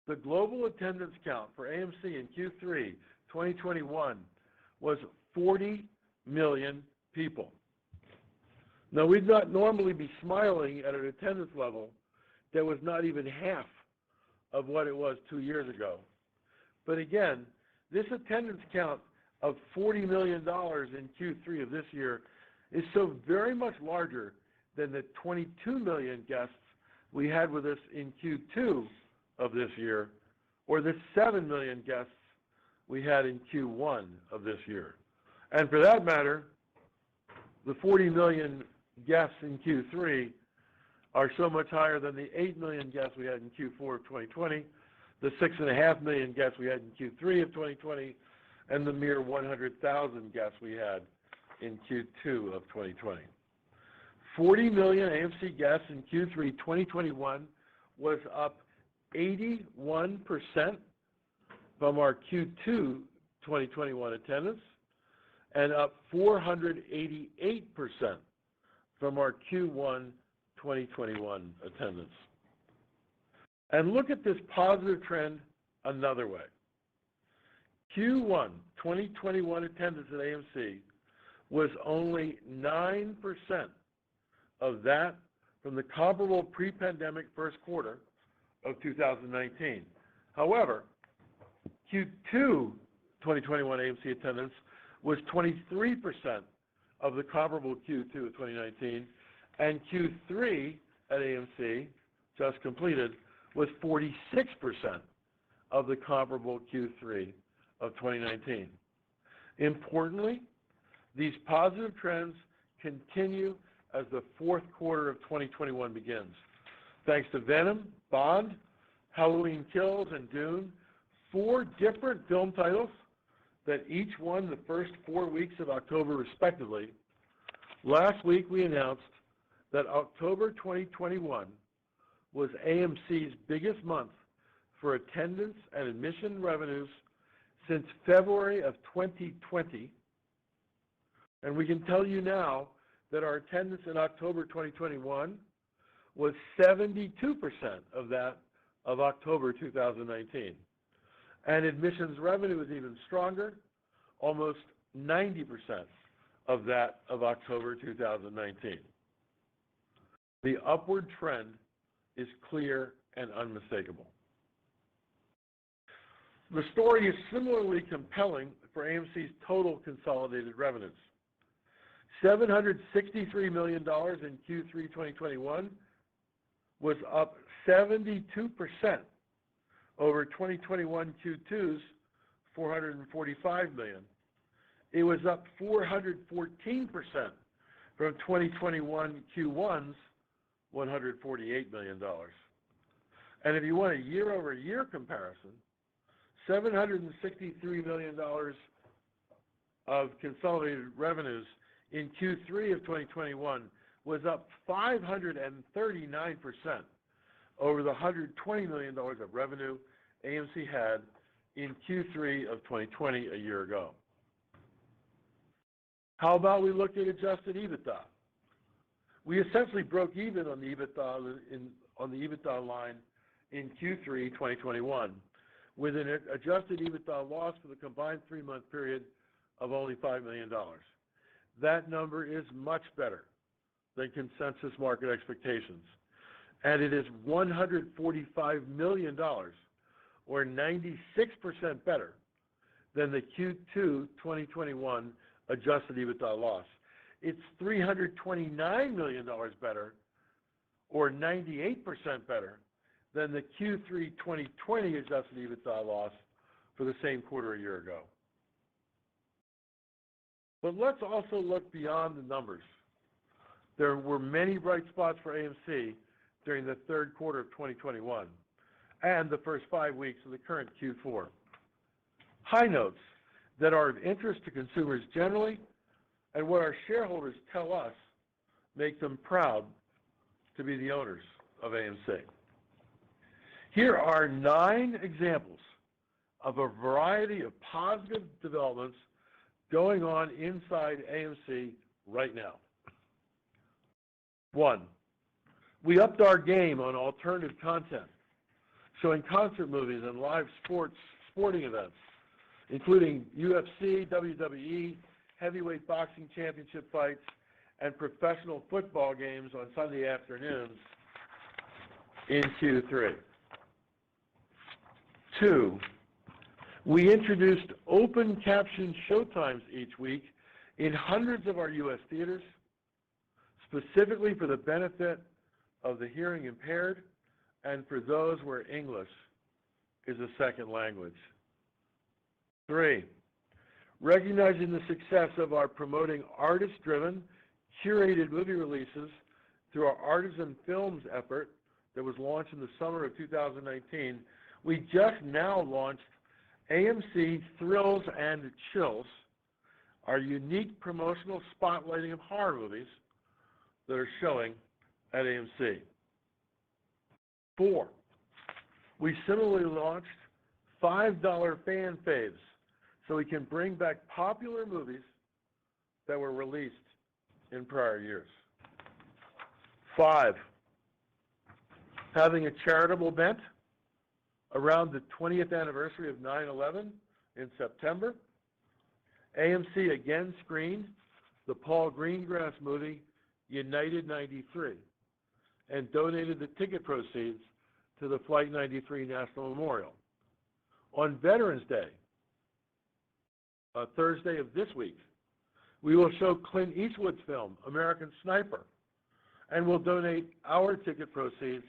The global attendance count for AMC in Q3 2021 was 40 million people. Now, we'd not normally be smiling at an attendance level that was not even half of what it was 2 years ago. But again, this attendance count of $40 million in Q3 of this year is so very much larger than the 22 million guests we had with us in Q2 of this year, or the 7 million guests we had in Q1 of this year. And for that matter, the 40 million guests in Q3 are so much higher than the 8 million guests we had in Q4 of 2020, the 6.5 million guests we had in Q3 of 2020, and the mere 100,000 guests we had in Q2 of 2020. 40 million AMC guests in Q3 2021 was up 81% from our Q2 2021 attendance and up 488% from our Q1 2021 attendance. And look at this positive trend another way. Q1 2021 attendance at AMC was only 9% of that from the comparable pre-pandemic first quarter of 2019. However, Q2 2021 AMC attendance was 23% of the comparable Q2 of 2019, and Q3 at AMC, just completed, was 46% of the comparable Q3 of 2019. Importantly, these positive trends continue as the fourth quarter of 2021 begins. Thanks to Venom, Bond, Halloween Kills, and Dune, 4 different film titles that each won the first 4 weeks of October respectively. Last week we announced that October 2021 was AMC's biggest month for attendance and admission revenues since February of 2020. And we can tell you now that our attendance in October 2021 was 72% of that of October 2019. And admissions revenue is even stronger, almost 90% of that of October 2019. The upward trend is clear and unmistakable. The story is similarly compelling for AMC's total consolidated revenues. $763 million in Q3 2021 was up 72% over 2021 Q2's $445 million. It was up 414% from 2021 Q1's $148 million. And if you want a year-over-year comparison, $763 million of consolidated revenues in Q3 of 2021 was up 539% over the $120 million of revenue AMC had in Q3 of 2020 a year ago. How about we look at adjusted EBITDA? We essentially broke even on the EBITDA line in Q3 2021 with an adjusted EBITDA loss for the combined 3-month period of only $5 million. That number is much better than consensus market expectations, and it is $145 million, or 96% better than the Q2 2021 adjusted EBITDA loss. It's $329 million better or 98% better than the Q3 2020 adjusted EBITDA loss for the same quarter a year ago. But let's also look beyond the numbers. There were many bright spots for AMC during the third quarter of 2021 and the first 5 weeks of the current Q4. High notes that are of interest to consumers generally and what our shareholders tell us make them proud to be the owners of AMC. Here are 9 examples of a variety of positive developments going on inside AMC right now. 1, we upped our game on alternative content, showing concert movies and live sporting events, including UFC, WWE, heavyweight boxing championship fights, and professional football games on Sunday afternoons in Q3. 2, we introduced open caption showtimes each week in hundreds of our U.S. theaters, specifically for the benefit of the hearing impaired and for those where English is a second language. 3, recognizing the success of our promoting artist-driven, curated movie releases through our Artisan Films effort that was launched in the summer of 2019, we just now launched AMC Thrills and Chills, our unique promotional spotlighting of horror movies that are showing at AMC. 4, we similarly launched $5 fan faves so we can bring back popular movies that were released in prior years. 5, having a charitable bent around the 20th anniversary of 9/11 in September, AMC again screened the Paul Greengrass movie United 93 and donated the ticket proceeds to the Flight 93 National Memorial. On Veterans Day, Thursday of this week, we will show Clint Eastwood's film, American Sniper, and will donate our ticket proceeds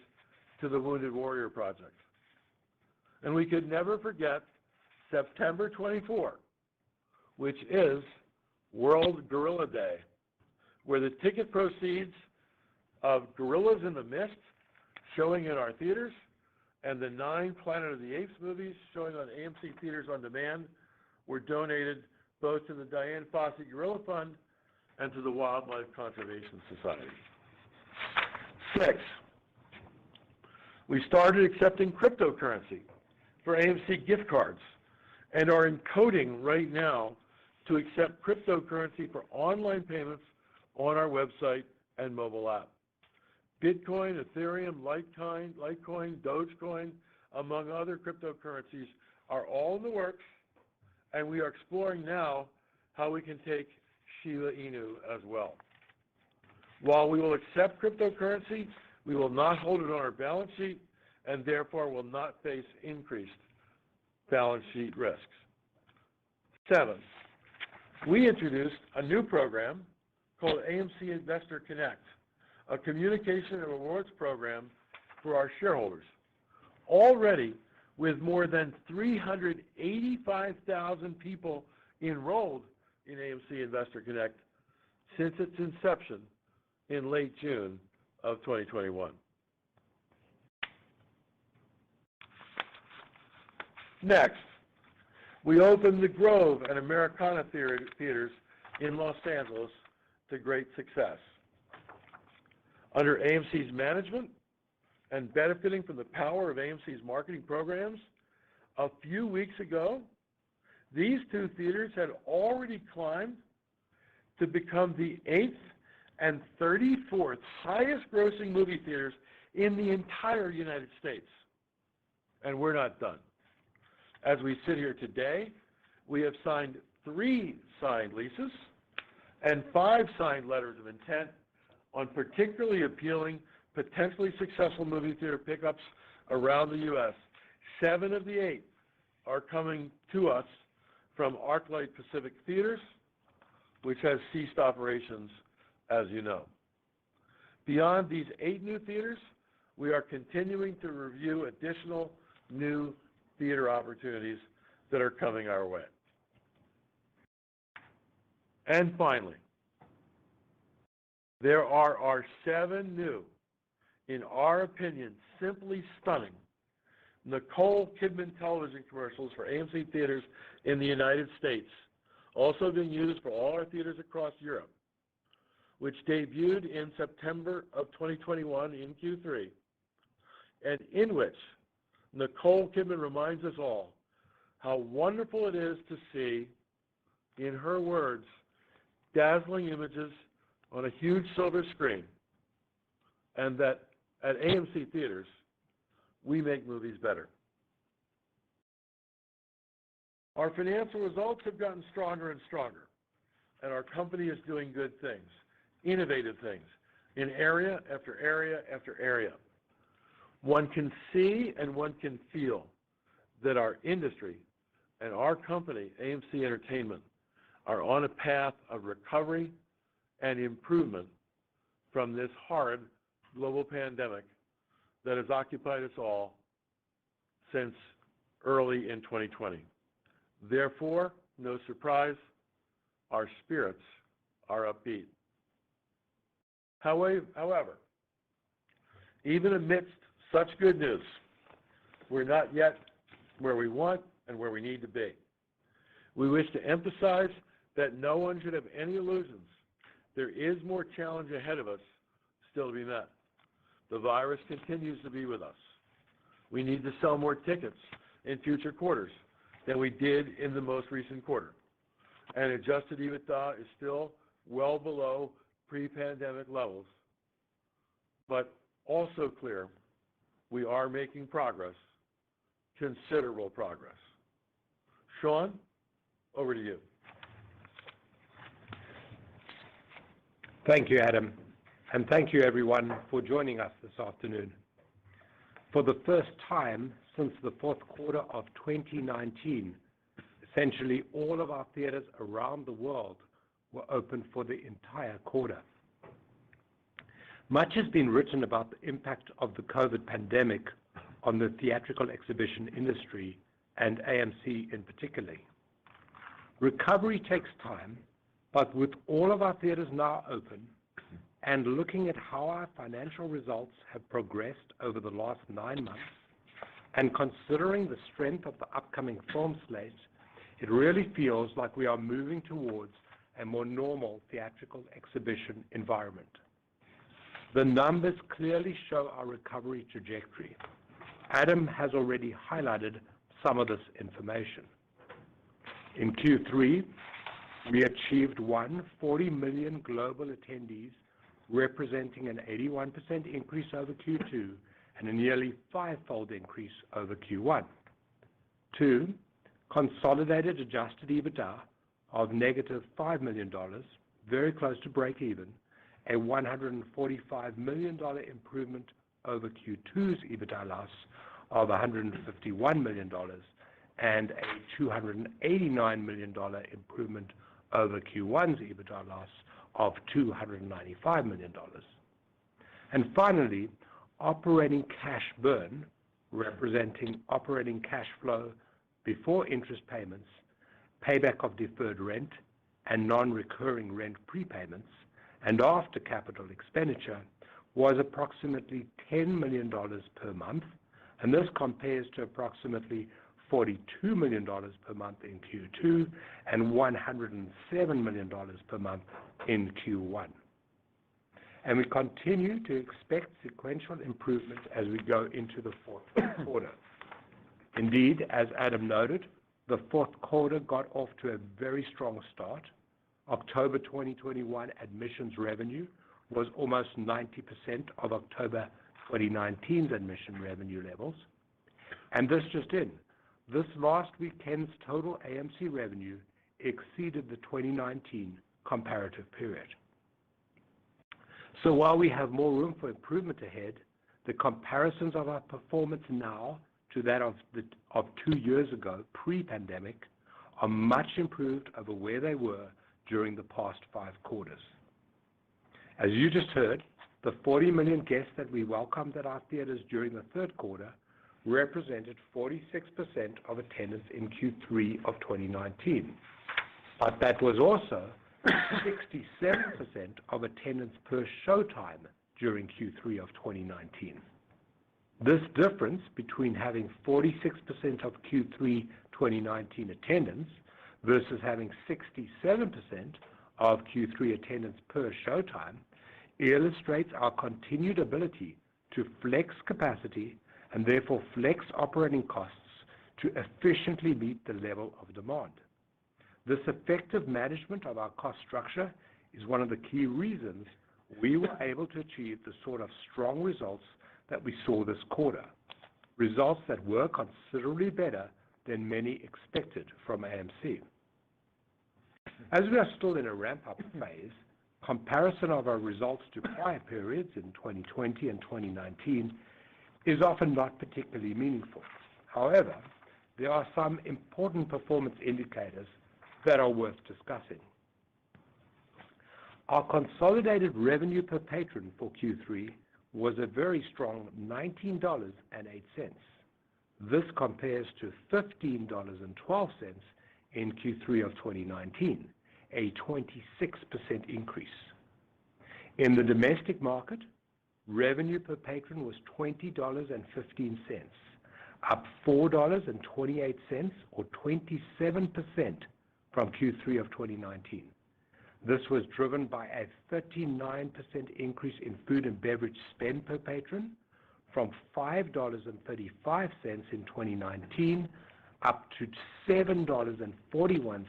to the Wounded Warrior Project. And we could never forget September 24, which is World Gorilla Day, where the ticket proceeds of Gorillas in the Mist, showing in our theaters, and the 9 Planet of the Apes movies showing on AMC Theaters on Demand were donated both to the Diane Fossey Gorilla Fund and to the Wildlife Conservation Society. 6, we started accepting cryptocurrency for AMC gift cards and are encoding right now to accept cryptocurrency for online payments on our website and mobile app. Bitcoin, Ethereum, Litecoin, Dogecoin, among other cryptocurrencies are all in the works, and we are exploring now how we can take Shiba Inu as well. While we will accept cryptocurrency, we will not hold it on our balance sheet and therefore will not face increased balance sheet risks. 7, we introduced a new program called AMC Investor Connect, a communication and rewards program for our shareholders. Already, with more than 385,000 people enrolled in AMC Investor Connect since its inception in late June of 2021. Next, we opened the Grove and Americana theaters in Los Angeles to great success. Under AMC's management and benefiting from the power of AMC's marketing programs, a few weeks ago, these 2 theaters had already climbed to become the 8th and 34th highest grossing movie theaters in the entire United States. And we're not done. As we sit here today, we have signed 3 signed leases and 5 signed letters of intent on particularly appealing, potentially successful movie theater pickups around the U.S. 7 of the 8 are coming to us from ArcLight Pacific Theaters, which has ceased operations, as you know. Beyond these 8 new theaters, we are continuing to review additional new theater opportunities that are coming our way. And finally, there are our 7 new, in our opinion, simply stunning Nicole Kidman television commercials for AMC theaters in the United States, also being used for all our theaters across Europe, which debuted in September of 2021 in Q3, and in which Nicole Kidman reminds us all how wonderful it is to see, in her words, dazzling images on a huge silver screen, and that at AMC theaters, we make movies better. Our financial results have gotten stronger and stronger, and our company is doing good things, innovative things, in area after area after area. One can see and one can feel that our industry and our company, AMC Entertainment, are on a path of recovery and improvement from this horrid global pandemic that has occupied us all since early in 2020. Therefore, no surprise, our spirits are upbeat. However, even amidst such good news, we're not yet where we want and where we need to be. We wish to emphasize that no one should have any illusions. There is more challenge ahead of us still to be met. The virus continues to be with us. We need to sell more tickets in future quarters than we did in the most recent quarter. And adjusted EBITDA is still well below pre-pandemic levels, but also clear we are making progress, considerable progress. Sean, over to you. Thank you, Adam, and thank you everyone for joining us this afternoon. For the first time since the fourth quarter of 2019, essentially all of our theaters around the world were open for the entire quarter. Much has been written about the impact of the COVID pandemic on the theatrical exhibition industry and AMC in particular. Recovery takes time, but with all of our theaters now open and looking at how our financial results have progressed over the last 9 months, and considering the strength of the upcoming film slate, it really feels like we are moving towards a more normal theatrical exhibition environment. The numbers clearly show our recovery trajectory. Adam has already highlighted some of this information. In Q3, we achieved 140 million global attendees, representing an 81% increase over Q2 and a nearly 5-fold increase over Q1. 2, consolidated adjusted EBITDA of negative $5 million, very close to break even, a $145 million improvement over Q2's EBITDA loss of $151 million, and a $289 million improvement over Q1's EBITDA loss of $295 million. And finally, operating cash burn, representing operating cash flow before interest payments, payback of deferred rent, and non-recurring rent prepayments, and after capital expenditure, was approximately $10 million per month, and this compares to approximately $42 million per month in Q2 and $107 million per month in Q1. And we continue to expect sequential improvement as we go into the fourth quarter. Indeed, as Adam noted, the fourth quarter got off to a very strong start. October 2021 admissions revenue was almost 90% of October 2019's admission revenue levels. And this just in. This last weekend's total AMC revenue exceeded the 2019 comparative period. So while we have more room for improvement ahead, the comparisons of our performance now to that of 2 years ago, pre-pandemic, are much improved over where they were during the past 5 quarters. As you just heard, the The 40 million guests that we welcomed at our theaters during the third quarter represented 46% of attendance in Q3 of 2019. But that was also 67% of attendance per showtime during Q3 of 2019. This difference between having 46% of Q3 2019 attendance versus having 67% of Q3 attendance per showtime illustrates our continued ability to flex capacity and therefore flex operating costs to efficiently meet the level of demand. This effective management of our cost structure is one of the key reasons we were able to achieve the sort of strong results that we saw this quarter, results that were considerably better than many expected from AMC. As we are still in a ramp-up phase, comparison of our results to prior periods in 2020 and 2019 is often not particularly meaningful. However, there are some important performance indicators that are worth discussing. Our consolidated revenue per patron for Q3 was a very strong $19.08. This compares to $15.12 in Q3 of 2019, a 26% increase. In the domestic market, revenue per patron was $20.15, up $4.28 or 27% from Q3 of 2019. This was driven by a 39% increase in food and beverage spend per patron from $5.35 in 2019 up to $7.41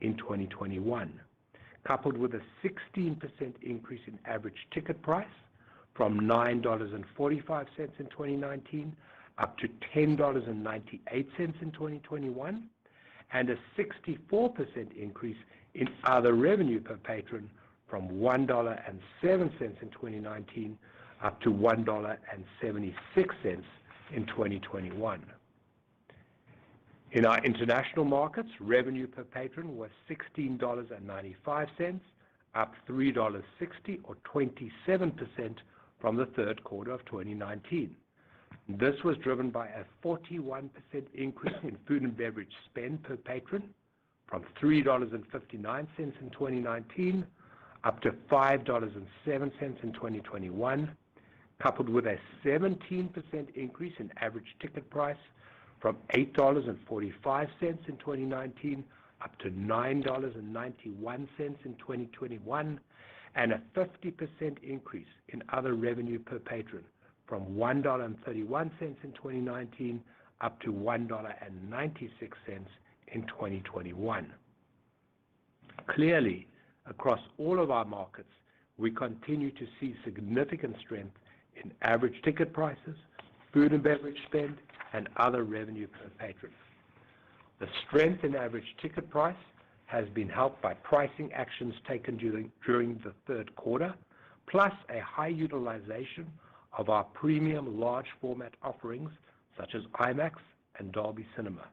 in 2021, coupled with a 16% increase in average ticket price from $9.45 in 2019 up to $10.98 in 2021, and a 64% increase in other revenue per patron from $1.07 in 2019 up to $1.76 in 2021. In our international markets, revenue per patron was $16.95, up $3.60 or 27% from the third quarter of 2019. This was driven by a 41% increase in food and beverage spend per patron from $3.59 in 2019 up to $5.07 in 2021, coupled with a 17% increase in average ticket price from $8.45 in 2019 up to $9.91 in 2021, and a 50% increase in other revenue per patron from $1.31 in 2019 up to $1.96 in 2021. Clearly, across all of our markets, we continue to see significant strength in average ticket prices, food and beverage spend, and other revenue per patron. The strength in average ticket price has been helped by pricing actions taken during the third quarter, plus a high utilization of our premium large format offerings such as IMAX and Dolby Cinema.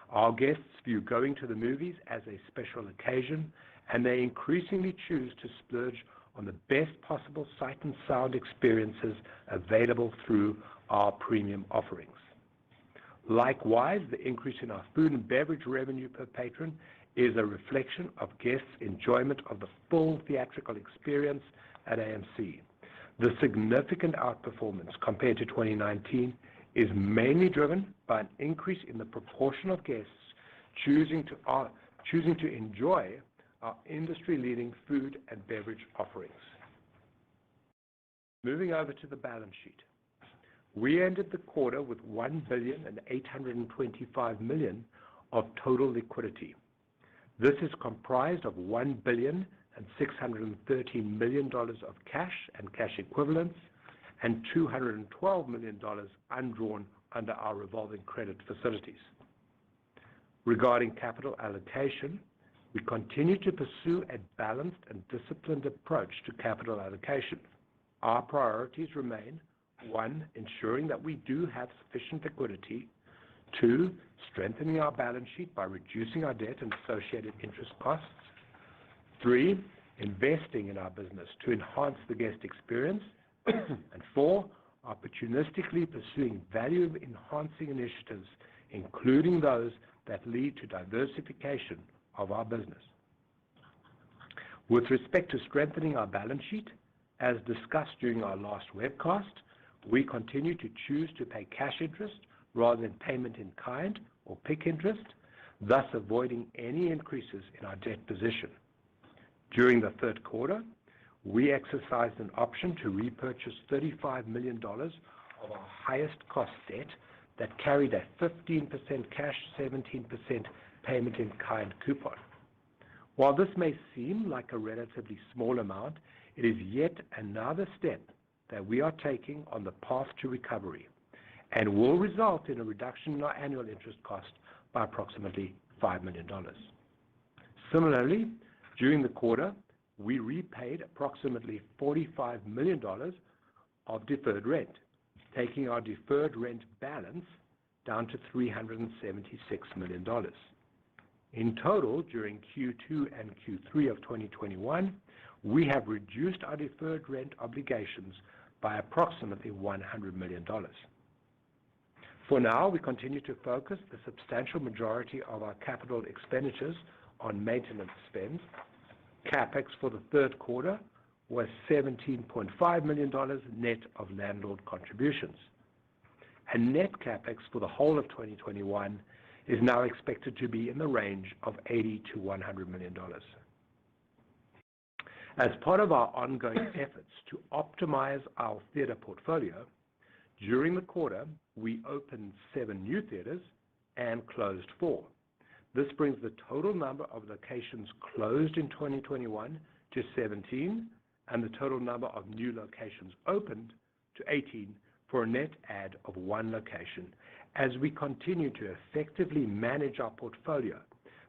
Our guests view going to the movies as a special occasion, and they increasingly choose to splurge on the best possible sight and sound experiences available through our premium offerings. Likewise, the increase in our food and beverage revenue per patron is a reflection of guests' enjoyment of the full theatrical experience at AMC. The significant outperformance compared to 2019 is mainly driven by an increase in the proportion of guests choosing to enjoy our industry-leading food and beverage offerings. Moving over to the balance sheet. We ended the quarter with $1,825 million of total liquidity. This is comprised of $1,613 million of cash and cash equivalents and $212 million undrawn under our revolving credit facilities. Regarding capital allocation, we continue to pursue a balanced and disciplined approach to capital allocation. Our priorities remain: 1, ensuring that we do have sufficient liquidity; 2, strengthening our balance sheet by reducing our debt and associated interest costs; 3, investing in our business to enhance the guest experience, and 4, opportunistically pursuing value-enhancing initiatives, including those that lead to diversification of our business. With respect to strengthening our balance sheet, as discussed during our last webcast, we continue to choose to pay cash interest rather than payment in kind or PIK interest, thus avoiding any increases in our debt position. During the third quarter, we exercised an option to repurchase $35 million of our highest cost debt that carried a 15% cash, 17% payment in kind coupon. While this may seem like a relatively small amount, it is yet another step that we are taking on the path to recovery and will result in a reduction in our annual interest cost by approximately $5 million. Similarly, during the quarter, we repaid approximately $45 million of deferred rent, taking our deferred rent balance down to $376 million. In total, during Q2 and Q3 of 2021, we have reduced our deferred rent obligations by approximately $100 million. For now, we continue to focus the substantial majority of our capital expenditures on maintenance spend. CapEx for the third quarter was $17.5 million net of landlord contributions. And net CapEx for the whole of 2021 is now expected to be in the range of $80 to $100 million. As part of our ongoing efforts to optimize our theater portfolio, during the quarter, we opened 7 new theaters and closed 4. This brings the total number of locations closed in 2021 to 17 and the total number of new locations opened to 18 for a net add of 1 location as we continue to effectively manage our portfolio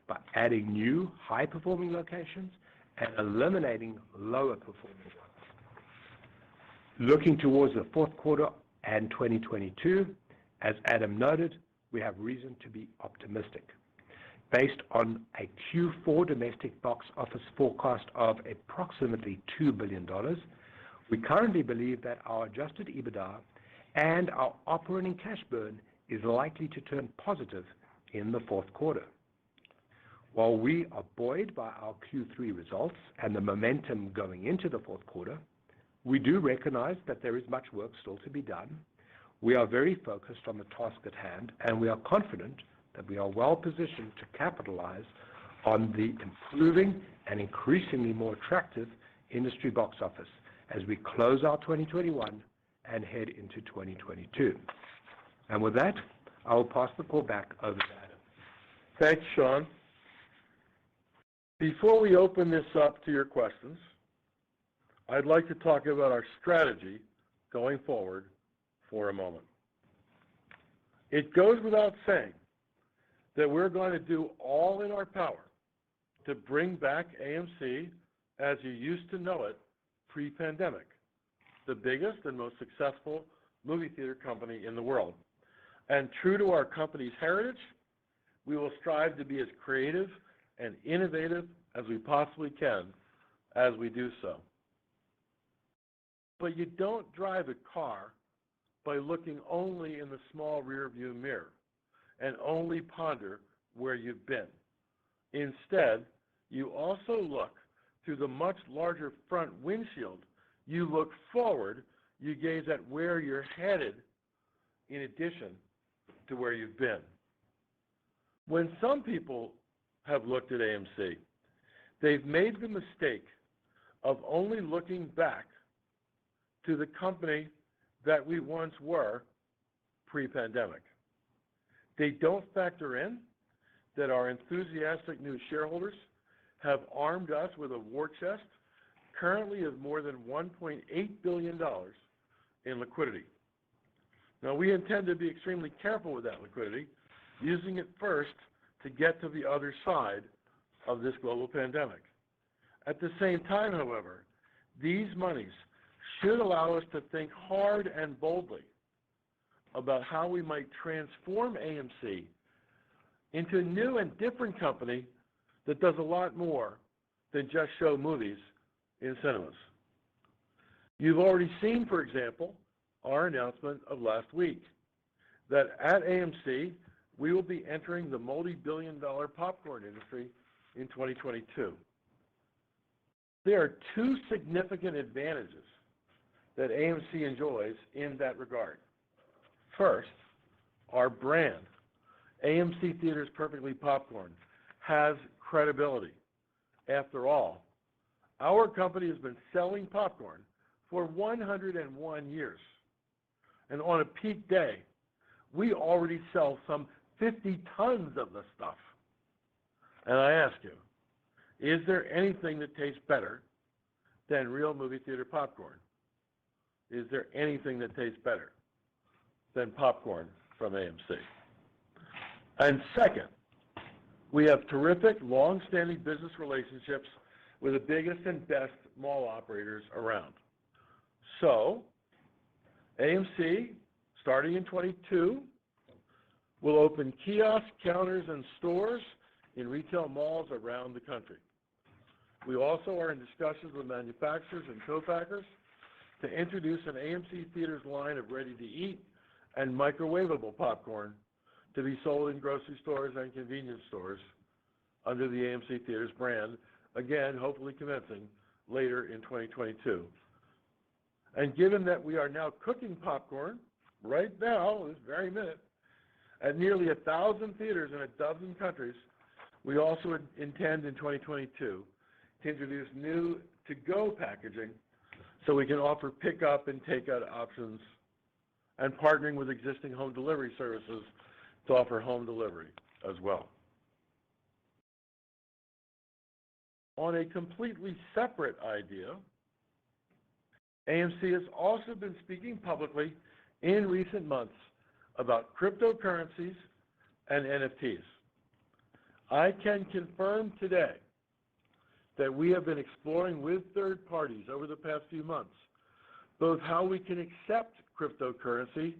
by adding new high-performing locations and eliminating lower-performing ones. Looking towards the fourth quarter and 2022, as Adam noted, we have reason to be optimistic. Based on a Q4 domestic box office forecast of approximately $2 billion, we currently believe that our adjusted EBITDA and our operating cash burn is likely to turn positive in the fourth quarter. While we are buoyed by our Q3 results and the momentum going into the fourth quarter, we do recognize that there is much work still to be done. We are very focused on the task at hand, and we are confident that we are well positioned to capitalize on the improving and increasingly more attractive industry box office as we close out 2021 and head into 2022. And with that, I will pass the call back over to Adam. Thanks, Sean. Before we open this up to your questions, I'd like to talk about our strategy going forward for a moment. It goes without saying that we're going to do all in our power to bring back AMC as you used to know it pre-pandemic, the biggest and most successful movie theater company in the world. And true to our company's heritage, we will strive to be as creative and innovative as we possibly can as we do so. But you don't drive a car by looking only in the small rearview mirror and only ponder where you've been. Instead, you also look through the much larger front windshield. You look forward, you gaze at where you're headed in addition to where you've been. When some people have looked at AMC, they've made the mistake of only looking back to the company that we once were pre-pandemic. They don't factor in that our enthusiastic new shareholders have armed us with a war chest currently of more than $1.8 billion in liquidity. Now, we intend to be extremely careful with that liquidity, using it first to get to the other side of this global pandemic. At the same time, however, these monies should allow us to think hard and boldly about how we might transform AMC into a new and different company that does a lot more than just show movies in cinemas. You've already seen, for example, our announcement of last week that at AMC, we will be entering the multi-billion-dollar popcorn industry in 2022. There are two significant advantages that AMC enjoys in that regard. First, our brand, AMC Theaters Perfectly Popcorn, has credibility. After all, our company has been selling popcorn for 101 years. And on a peak day, we already sell some 50 tons of the stuff. And I ask you, is there anything that tastes better than real movie theater popcorn? Is there anything that tastes better than popcorn from AMC? And second, we have terrific, long-standing business relationships with the biggest and best mall operators around. So, AMC, starting in 22, will open kiosks, counters, and stores in retail malls around the country. We also are in discussions with manufacturers and co-packers to introduce an AMC Theaters line of ready-to-eat and microwavable popcorn to be sold in grocery stores and convenience stores under the AMC Theaters brand, again, hopefully commencing later in 2022. And given that we are now cooking popcorn right now, this very minute, at nearly 1,000 theaters in 12 countries, we also intend in 2022 to introduce new to-go packaging so we can offer pick-up and take-out options, and partnering with existing home delivery services to offer home delivery as well. On a completely separate idea, AMC has also been speaking publicly in recent months about cryptocurrencies and NFTs. I can confirm today that we have been exploring with third parties over the past few months both how we can accept cryptocurrency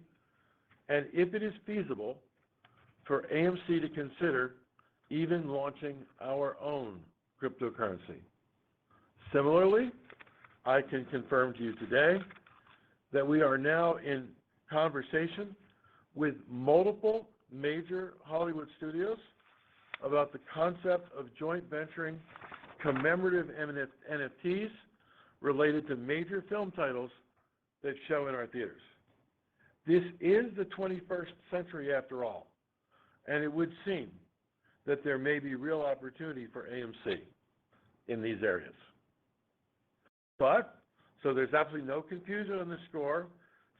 and, if it is feasible, for AMC to consider even launching our own cryptocurrency. Similarly, I can confirm to you today that we are now in conversation with multiple major Hollywood studios about the concept of joint venturing commemorative NFTs related to major film titles that show in our theaters. This is the 21st century after all, and it would seem that there may be real opportunity for AMC in these areas. But, so there's absolutely no confusion on this score.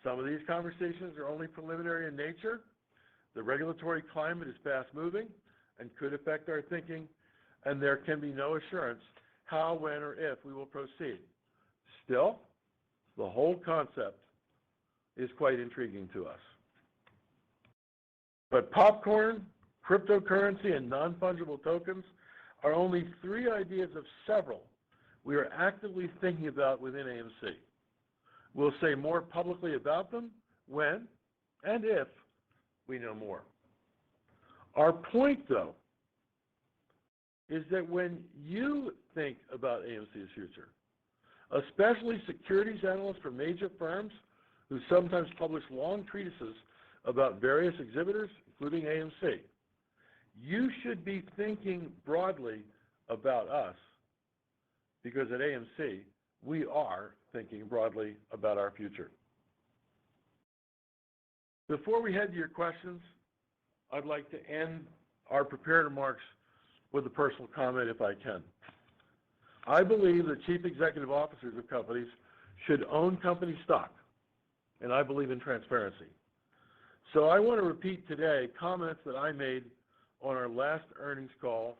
Some of these conversations are only preliminary in nature. The regulatory climate is fast-moving and could affect our thinking, and there can be no assurance how, when, or if we will proceed. Still, the whole concept is quite intriguing to us. But popcorn, cryptocurrency, and non-fungible tokens are only three ideas of several we are actively thinking about within AMC. We'll say more publicly about them when and if we know more. Our point, though, is that when you think about AMC's future, especially securities analysts from major firms who sometimes publish long treatises about various exhibitors, including AMC, you should be thinking broadly about us, because at AMC, we are thinking broadly about our future. Before we head to your questions, I'd like to end our prepared remarks with a personal comment, if I can. I believe that chief executive officers of companies should own company stock, and I believe in transparency. So I want to repeat today comments that I made on our last earnings call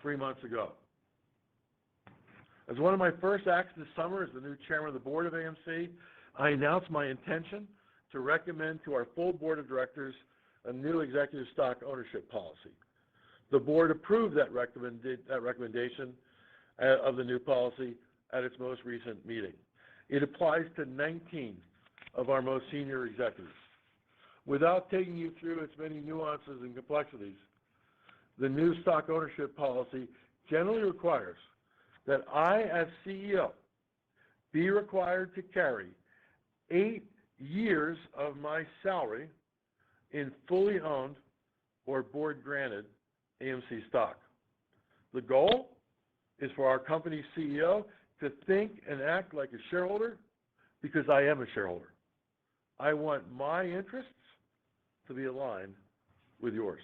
3 months ago. As one of my first acts this summer as the new chairman of the board of AMC, I announced my intention to recommend to our full board of directors a new executive stock ownership policy. The board approved that recommendation of the new policy at its most recent meeting. It applies to 19 of our most senior executives. Without taking you through its many nuances and complexities, the new stock ownership policy generally requires that I, as CEO, be required to carry 8 years of my salary in fully owned or board-granted AMC stock. The goal is for our company's CEO to think and act like a shareholder because I am a shareholder. I want my interests to be aligned with yours.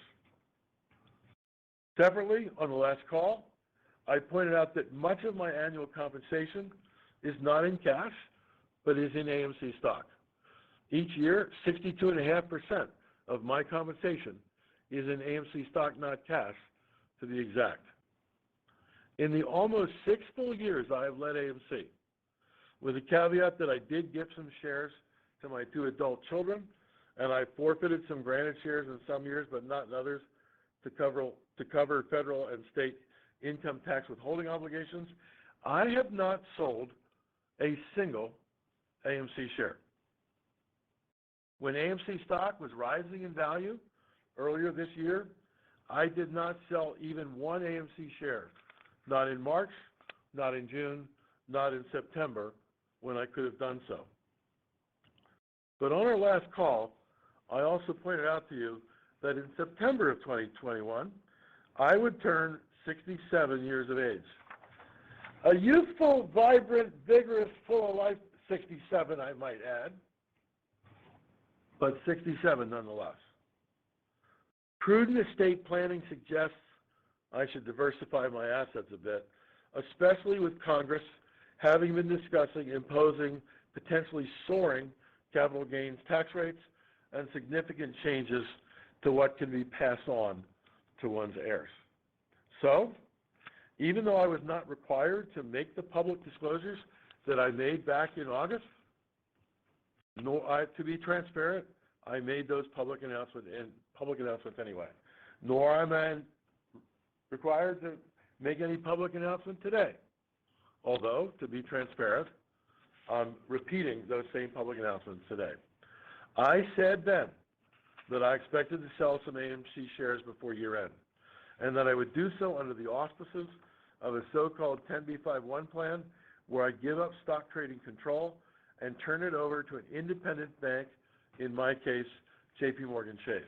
Separately, on the last call, I pointed out that much of my annual compensation is not in cash, but is in AMC stock. Each year, 62.5% of my compensation is in AMC stock, not cash, to be exact. In the almost 6 full years I have led AMC, with the caveat that I did give some shares to my 2 adult children, and I forfeited some granted shares in some years, but not in others, to cover federal and state income tax withholding obligations, I have not sold a single AMC share. When AMC stock was rising in value earlier this year, I did not sell even one AMC share, not in March, not in June, not in September, when I could have done so. But on our last call, I also pointed out to you that in September of 2021, I would turn 67 years of age. A youthful, vibrant, vigorous, full of life 67, I might add, but 67 nonetheless. Prudent estate planning suggests I should diversify my assets a bit, especially with Congress having been discussing imposing potentially soaring capital gains tax rates and significant changes to what can be passed on to one's heirs. So, even though I was not required to make the public disclosures that I made back in August, to be transparent, I made those public announcements anyway. Nor am I required to make any public announcement today. Although, to be transparent, I'm repeating those same public announcements today. I said then that I expected to sell some AMC shares before year end, and that I would do so under the auspices of a so-called 10b5-1 plan where I give up stock trading control and turn it over to an independent bank, in my case, JPMorgan Chase.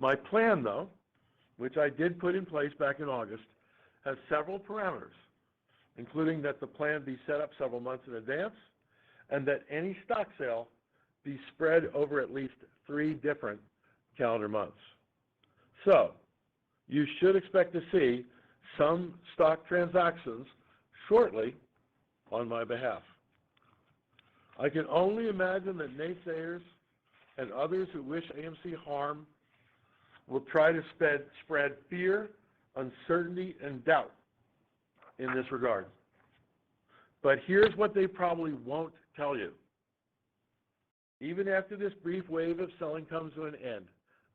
My plan, though, which I did put in place back in August, has several parameters, including that the plan be set up several months in advance and that any stock sale be spread over at least 3 different calendar months. So, you should expect to see some stock transactions shortly on my behalf. I can only imagine that naysayers and others who wish AMC harm will try to spread fear, uncertainty, and doubt in this regard. But here's what they probably won't tell you. Even after this brief wave of selling comes to an end,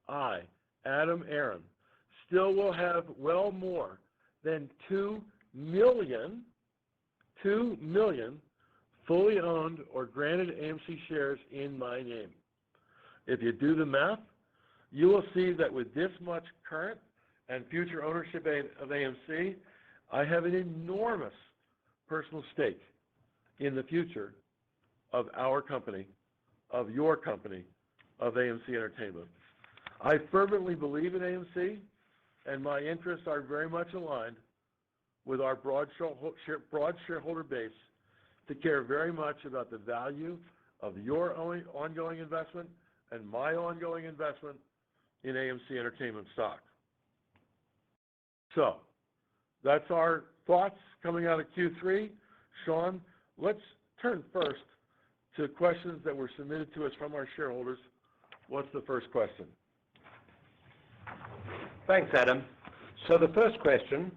I, Adam Aron, still will have well more than 2 million fully owned or granted AMC shares in my name. If you do the math, you will see that with this much current and future ownership of AMC, I have an enormous personal stake in the future of our company, of your company, of AMC Entertainment. I fervently believe in AMC, and my interests are very much aligned with our broad shareholder base to care very much about the value of your ongoing investment and my ongoing investment in AMC Entertainment stock. So, that's our thoughts coming out of Q3. Sean, let's turn first to questions that were submitted to us from our shareholders. What's the first question? Thanks, Adam. So the first question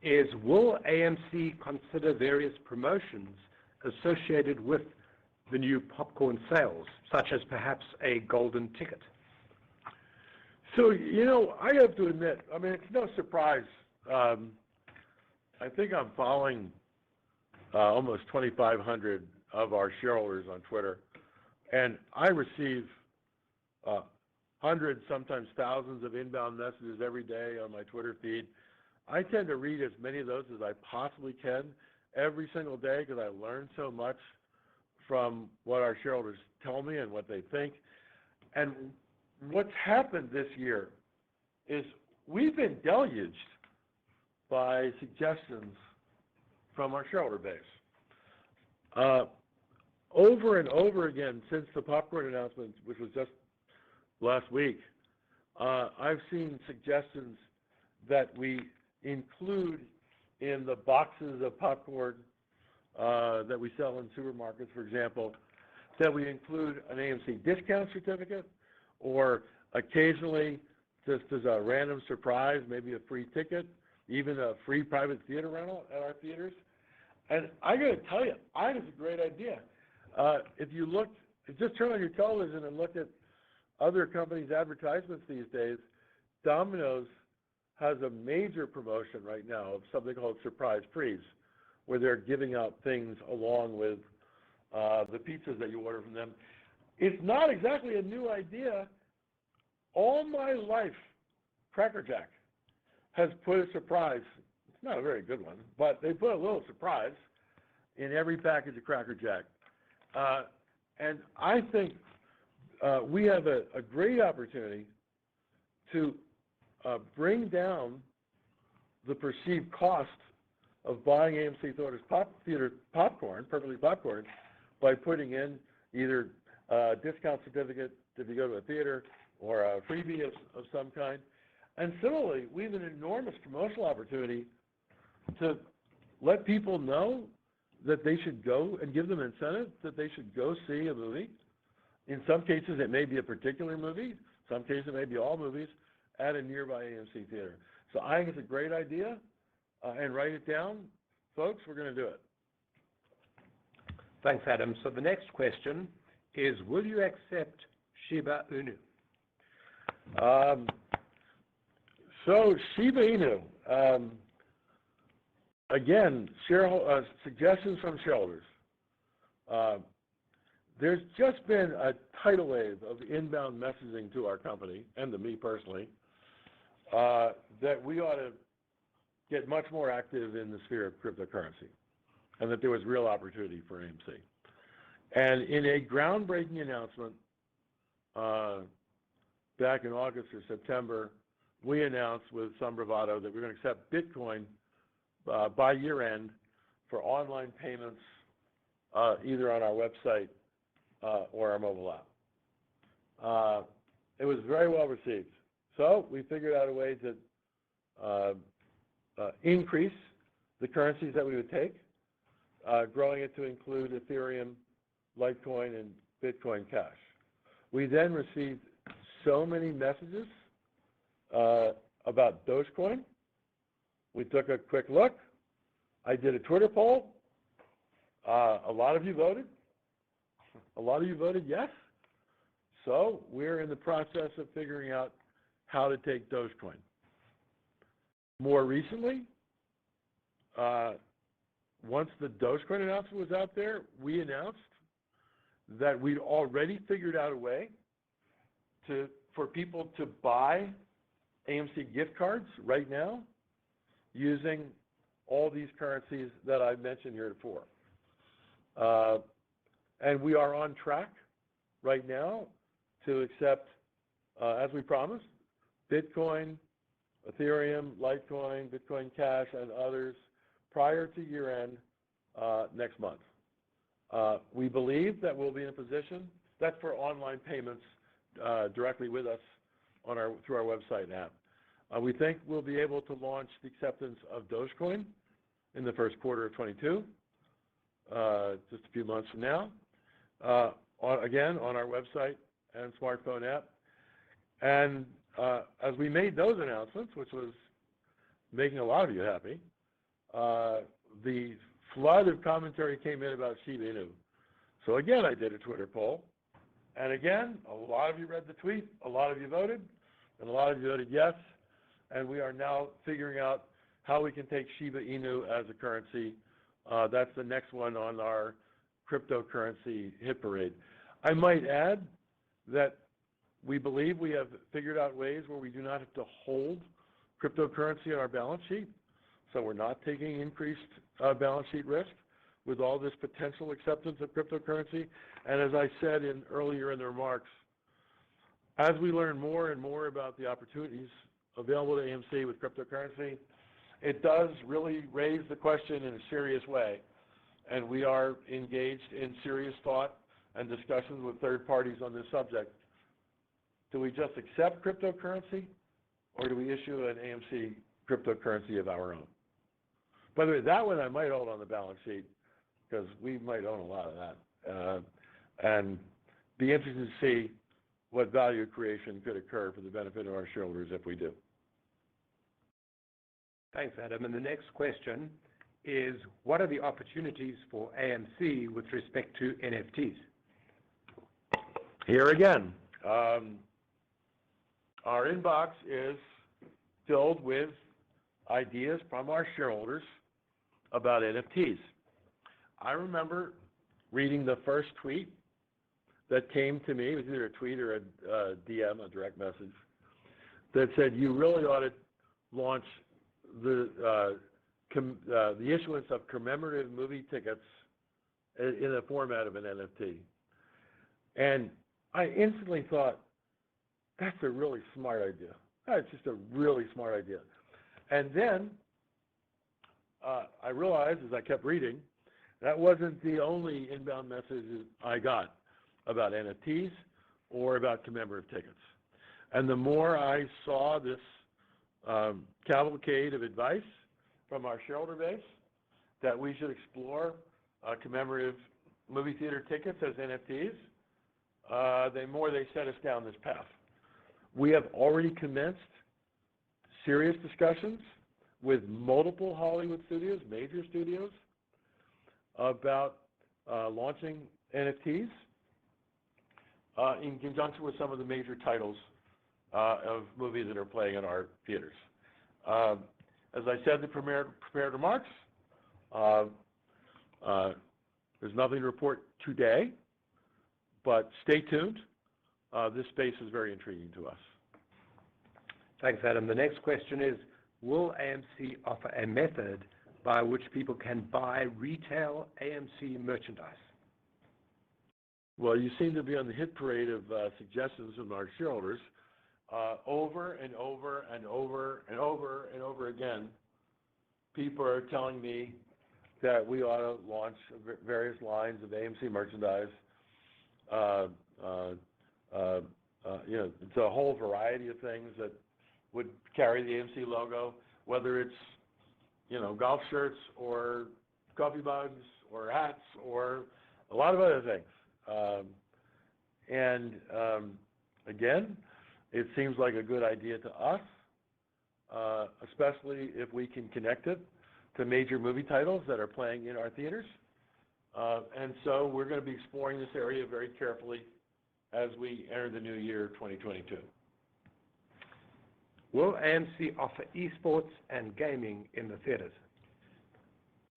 is, will AMC consider various promotions associated with the new popcorn sales, such as perhaps a golden ticket? So, I have to admit, it's no surprise. I think I'm following almost 2,500 of our shareholders on Twitter, and I receive hundreds, sometimes thousands of inbound messages every day on my Twitter feed. I tend to read as many of those as I possibly can every single day because I learn so much from what our shareholders tell me and what they think. And what's happened this year is we've been deluged by suggestions from our shareholder base. Over and over again since the popcorn announcement, which was just last week, I've seen suggestions that we include in the boxes of popcorn that we sell in supermarkets, for example, that we include an AMC discount certificate, or occasionally, just as a random surprise, maybe a free ticket, even a free private theater rental at our theaters. And I got to tell you, I think it's a great idea. If you just turn on your television and look at other companies' advertisements these days, Domino's has a major promotion right now of something called Surprise Freeze, where they're giving out things along with the pizzas that you order from them. It's not exactly a new idea. All my life, Cracker Jack has put a surprise. It's not a very good one, but they put a little surprise in every package of Cracker Jack. And I think we have a great opportunity to bring down the perceived cost of buying AMC theater popcorn, perfectly popcorn, by putting in either a discount certificate if you go to a theater or a freebie of some kind. And similarly, we have an enormous promotional opportunity to let people know that they should go and give them incentive that they should go see a movie. In some cases, it may be a particular movie. Some cases, it may be all movies at a nearby AMC theater. So I think it's a great idea, and write it down. Folks, we're going to do it. Thanks, Adam. So the next question is, will you accept Shiba Inu? So Shiba Inu, again, suggestions from shareholders. There's just been a tidal wave of inbound messaging to our company and to me personally that we ought to get much more active in the sphere of cryptocurrency, and that there was real opportunity for AMC. And in a groundbreaking announcement back in August or September, we announced with some bravado that we're going to accept Bitcoin by year end for online payments either on our website or our mobile app. It was very well received. So we figured out a way to increase the currencies that we would take, growing it to include Ethereum, Litecoin, and Bitcoin Cash. We then received so many messages about Dogecoin. We took a quick look. I did a Twitter poll. A lot of you voted. A lot of you voted yes. So we're in the process of figuring out how to take Dogecoin. More recently, once the Dogecoin announcement was out there, we announced that we'd already figured out a way for people to buy AMC gift cards right now using all these currencies that I've mentioned heretofore. And we are on track right now to accept, as we promised, Bitcoin, Ethereum, Litecoin, Bitcoin Cash, and others prior to year end next month. We believe that we'll be in a position, that's for online payments directly with us through our website and app. We think we'll be able to launch the acceptance of Dogecoin in the first quarter of 22, just a few months from now, again on our website and smartphone app. And as we made those announcements, which was making a lot of you happy, the flood of commentary came in about Shiba Inu. So again, I did a Twitter poll. And again, a lot of you read the tweet, a lot of you voted, and a lot of you voted yes. And we are now figuring out how we can take Shiba Inu as a currency. That's the next one on our cryptocurrency hit parade. I might add that we believe we have figured out ways where we do not have to hold cryptocurrency on our balance sheet. So we're not taking increased balance sheet risk with all this potential acceptance of cryptocurrency. And as I said earlier in the remarks, as we learn more and more about the opportunities available to AMC with cryptocurrency, it does really raise the question in a serious way. And we are engaged in serious thought and discussions with third parties on this subject. Do we just accept cryptocurrency, or do we issue an AMC cryptocurrency of our own? By the way, that one I might hold on the balance sheet because we might own a lot of that. And be interested to see what value creation could occur for the benefit of our shareholders if we do. Thanks, Adam. And the next question is, what are the opportunities for AMC with respect to NFTs? Here again, our inbox is filled with ideas from our shareholders about NFTs. I remember reading the first tweet that came to me. It was either a tweet or a DM, a direct message, that said, you really ought to launch the issuance of commemorative movie tickets in the format of an NFT. And I instantly thought, that's a really smart idea. That's just a really smart idea. And then I realized as I kept reading, that wasn't the only inbound message I got about NFTs or about commemorative tickets. And the more I saw this cavalcade of advice from our shareholder base that we should explore commemorative movie theater tickets as NFTs, the more they set us down this path. We have already commenced serious discussions with multiple Hollywood studios, major studios, about launching NFTs in conjunction with some of the major titles of movies that are playing in our theaters. As I said in the prepared remarks, there's nothing to report today, but stay tuned. This space is very intriguing to us. Thanks, Adam. The next question is, will AMC offer a method by which people can buy retail AMC merchandise? Well, you seem to be on the hit parade of suggestions from our shareholders. Over and over and over and over and over again, people are telling me that we ought to launch various lines of AMC merchandise. It's a whole variety of things that would carry the AMC logo, whether it's golf shirts or coffee mugs or hats or a lot of other things. Again, it seems like a good idea to us, especially if we can connect it to major movie titles that are playing in our theaters. And so we're going to be exploring this area very carefully as we enter the new year, 2022. Will AMC offer esports and gaming in the theaters?